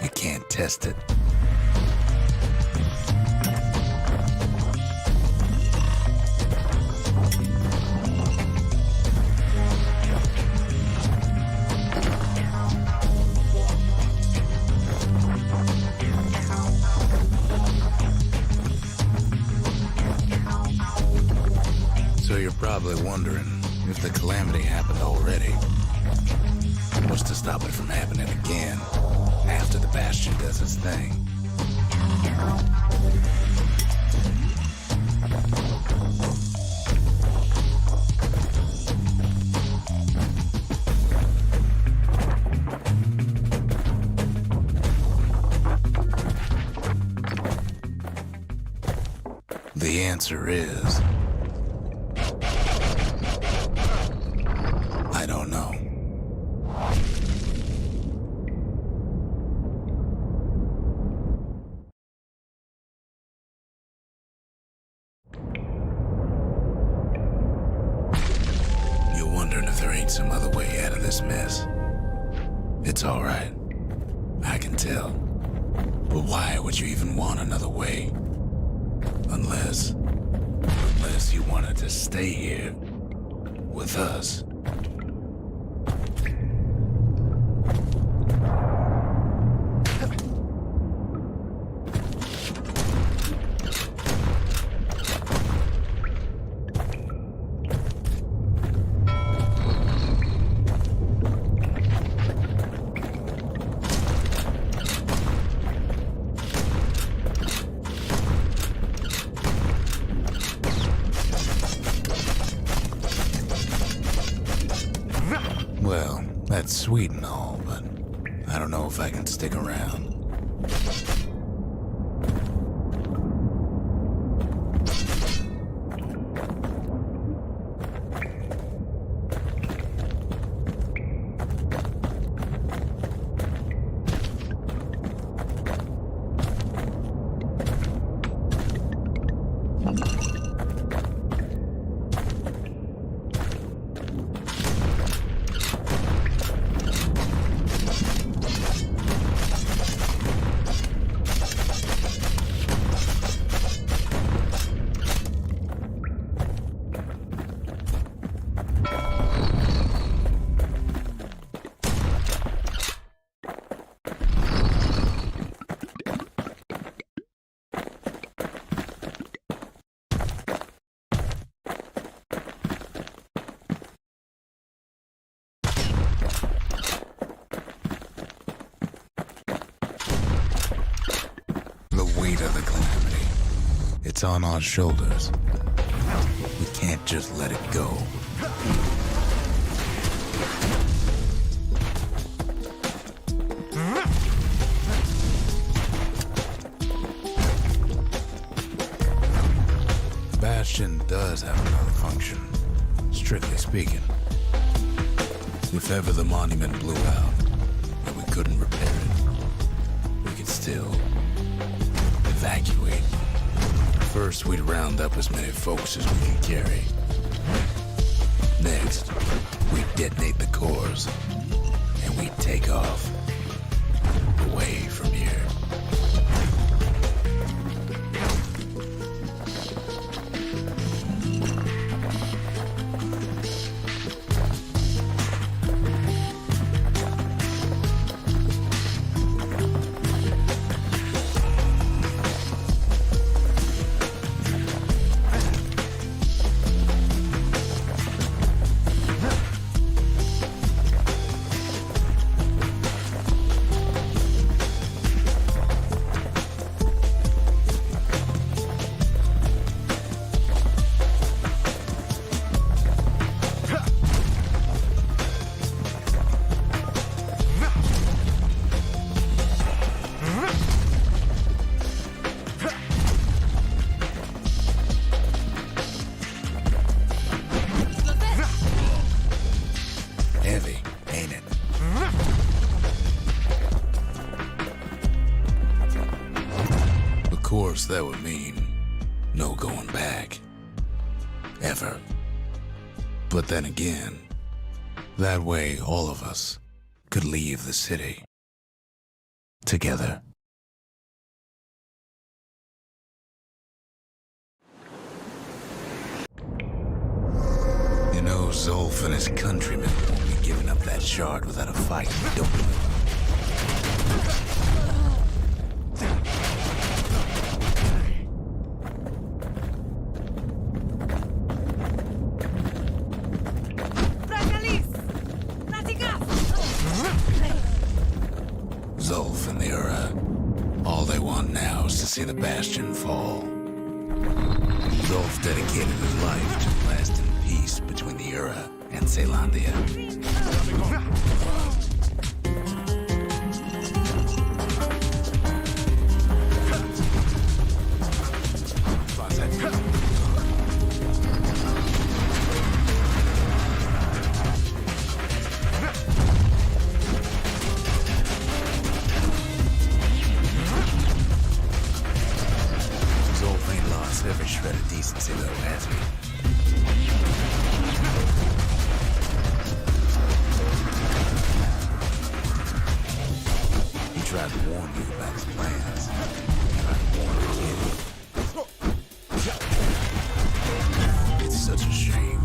You can't test it. So you're probably wondering, if the calamity happened already, what's to stop it from happening again after the Bastion does its thing? The answer is... I don't know. You're wondering if there ain't some other way out of this mess. It's all right. I can tell. But why would you even want another way? Unless you wanted to stay here with us. Well, that's sweet and all, but I don't know if I can stick around. Weight of the calamity. It's on our shoulders. We can't just let it go. Bastion does have another function, strictly speaking. If ever the monument blew out and we couldn't repair it, we could still evacuate. First, we'd round up as many folks as we could carry. Next, we'd detonate the cores, and we'd take off away from here. Heavy, ain't it? Of course, that would mean no going back. Ever. But then again, that way all of us could leave the city. Together. You know, Zolf and his countrymen won't be giving up that shard without a fight, don't they? Zolf and the Ura, all they want now is to see the Bastion fall. Zolf dedicated his life to lasting peace between the Ura and Caelondia. Zolf ain't lost every shred of decency though, has he? He tried to warn you about his plans. He tried to warn the kid. It's such a shame.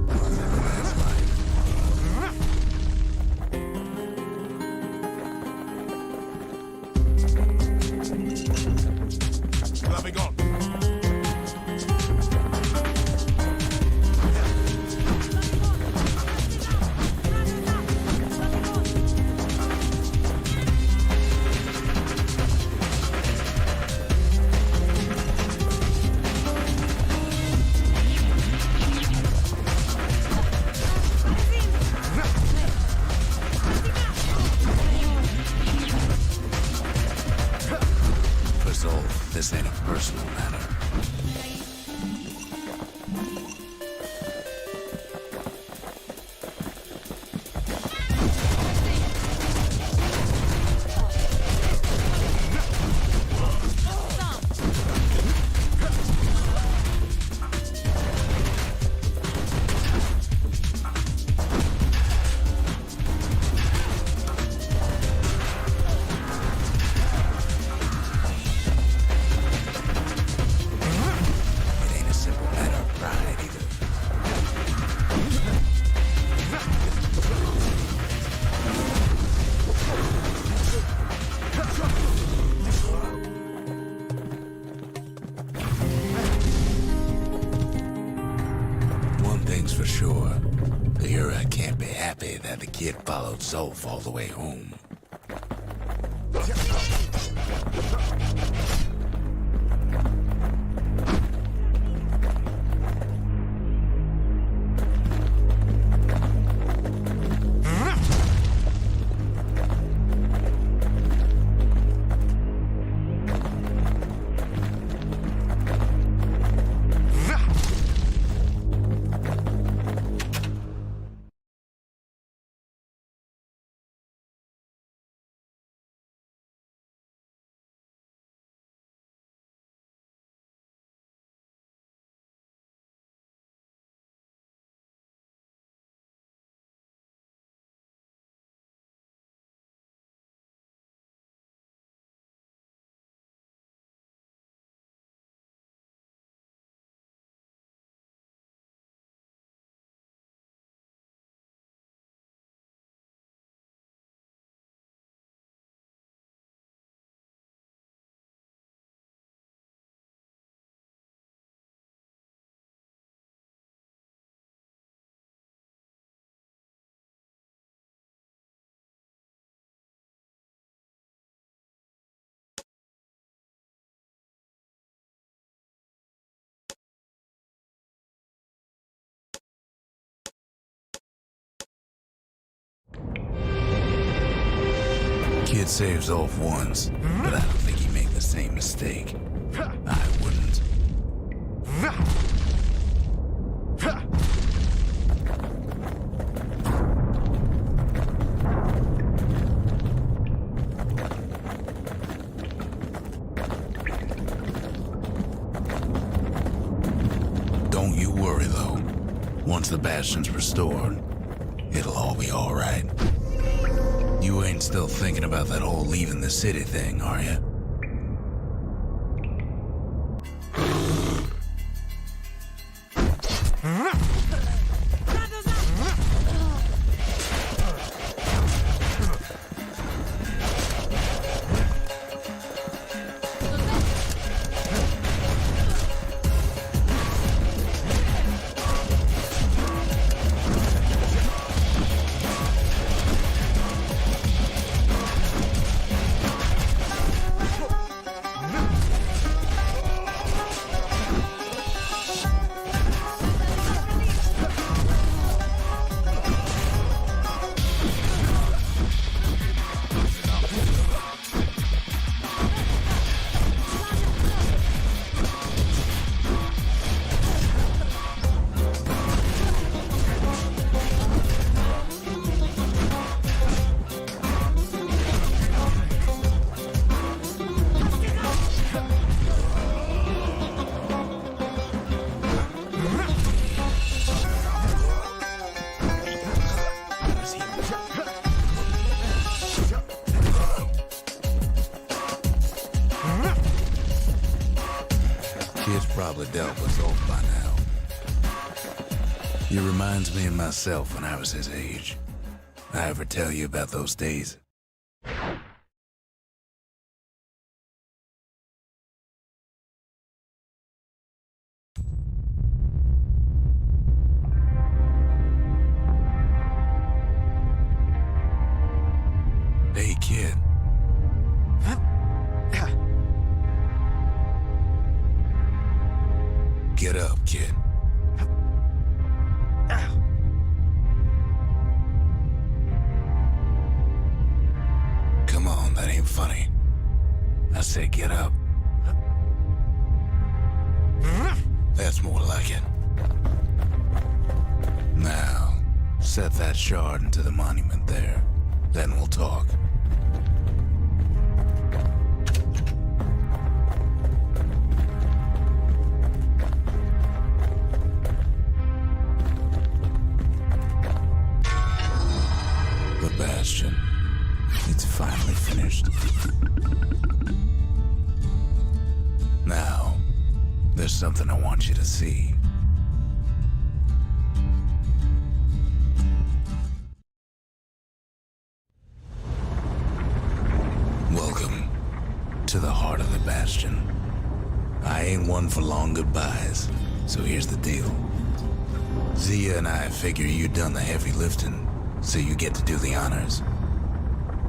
That man's life. Grabbing on. For Zolf, this ain't a personal matter. It ain't a simple matter of pride either. One thing's for sure, the Ura can't be happy that the kid followed Zolf all the way home. Kid saves off once, but I don't think he'd make the same mistake. I wouldn't. Don't you worry, though. Once the Bastion's restored, it'll all be all right. You ain't still thinking about that whole leaving the city thing, are you? Kid's probably dealt us off by now. He reminds me of myself when I was his age. I ever tell you about those days? Hey, kid. Get up, kid. Come on, that ain't funny. I said get up. That's more like it. Now, set that shard into the monument there. Then we'll talk. The Bastion. It's finally finished. Now, there's something I want you to see. Welcome to the heart of the Bastion. I ain't one for long goodbyes, so here's the deal. Zia and I figure you done the heavy lifting, so you get to do the honors.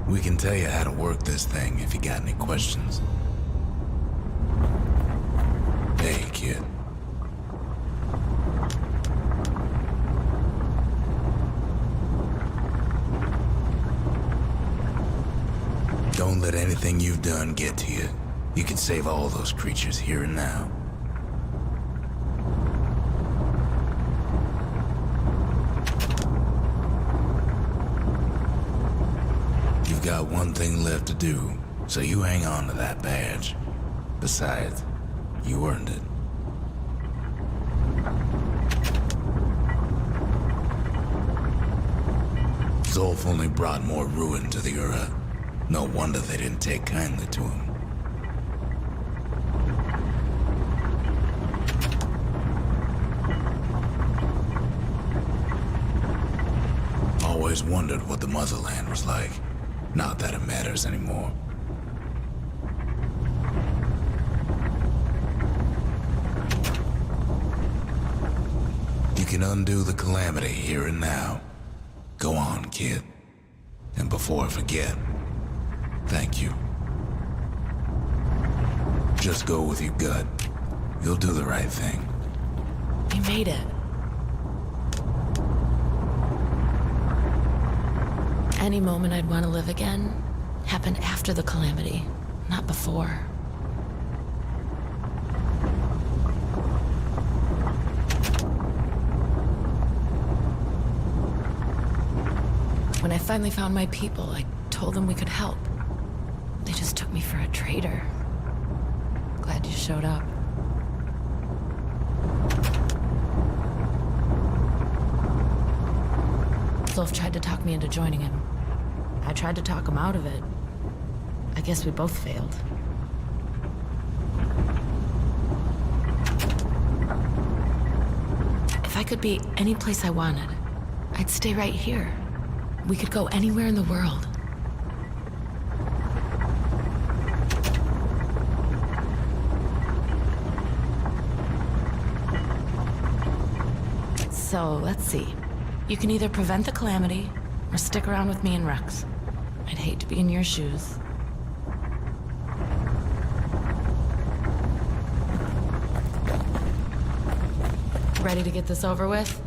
We can tell you how to work this thing if you got any questions. Hey, kid. Don't let anything you've done get to you. You can save all those creatures here and now. You've got one thing left to do, so you hang on to that badge. Besides, you earned it. Zolf only brought more ruin to the Ura. No wonder they didn't take kindly to him. Always wondered what the motherland was like. Not that it matters anymore. You can undo the calamity here and now. Go on, kid. And before I forget, thank you. Just go with your gut. You'll do the right thing. You made it. Any moment I'd want to live again, happened after the calamity, not before. When I finally found my people, I told them we could help. They just took me for a traitor. Glad you showed up. Zulf tried to talk me into joining him. I tried to talk him out of it. I guess we both failed. If I could be any place I wanted, I'd stay right here. We could go anywhere in the world. So, let's see. You can either prevent the calamity, or stick around with me and Rex. I'd hate to be in your shoes. Ready to get this over with?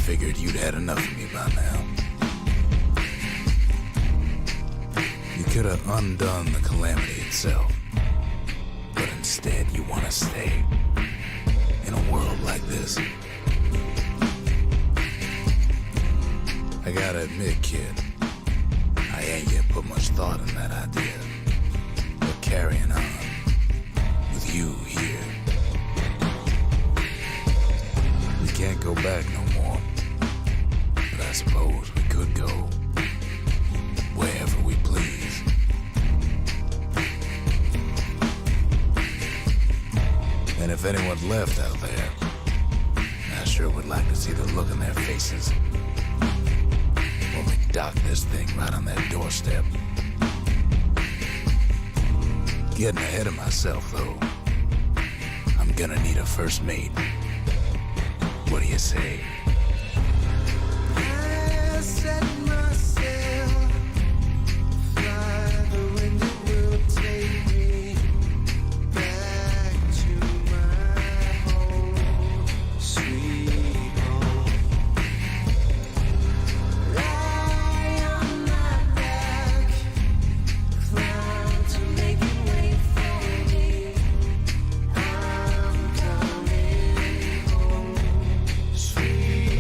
Figured you'd had enough of me by now. You could have undone the calamity itself, but instead you want to stay in a world like this. I gotta admit, kid, I ain't yet put much thought in that idea. But carrying on with you here, we can't go back no more. I suppose we could go wherever we please. And if anyone's left out there, I sure would like to see the look in their faces when we dock this thing right on their doorstep. Getting ahead of myself, though. I'm gonna need a first mate. What do you say? Set myself, fly the wind, it will take me back to my home, sweet home. Lie on my back, climb to make it wait for me. I'm coming home, sweet home.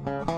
Alright.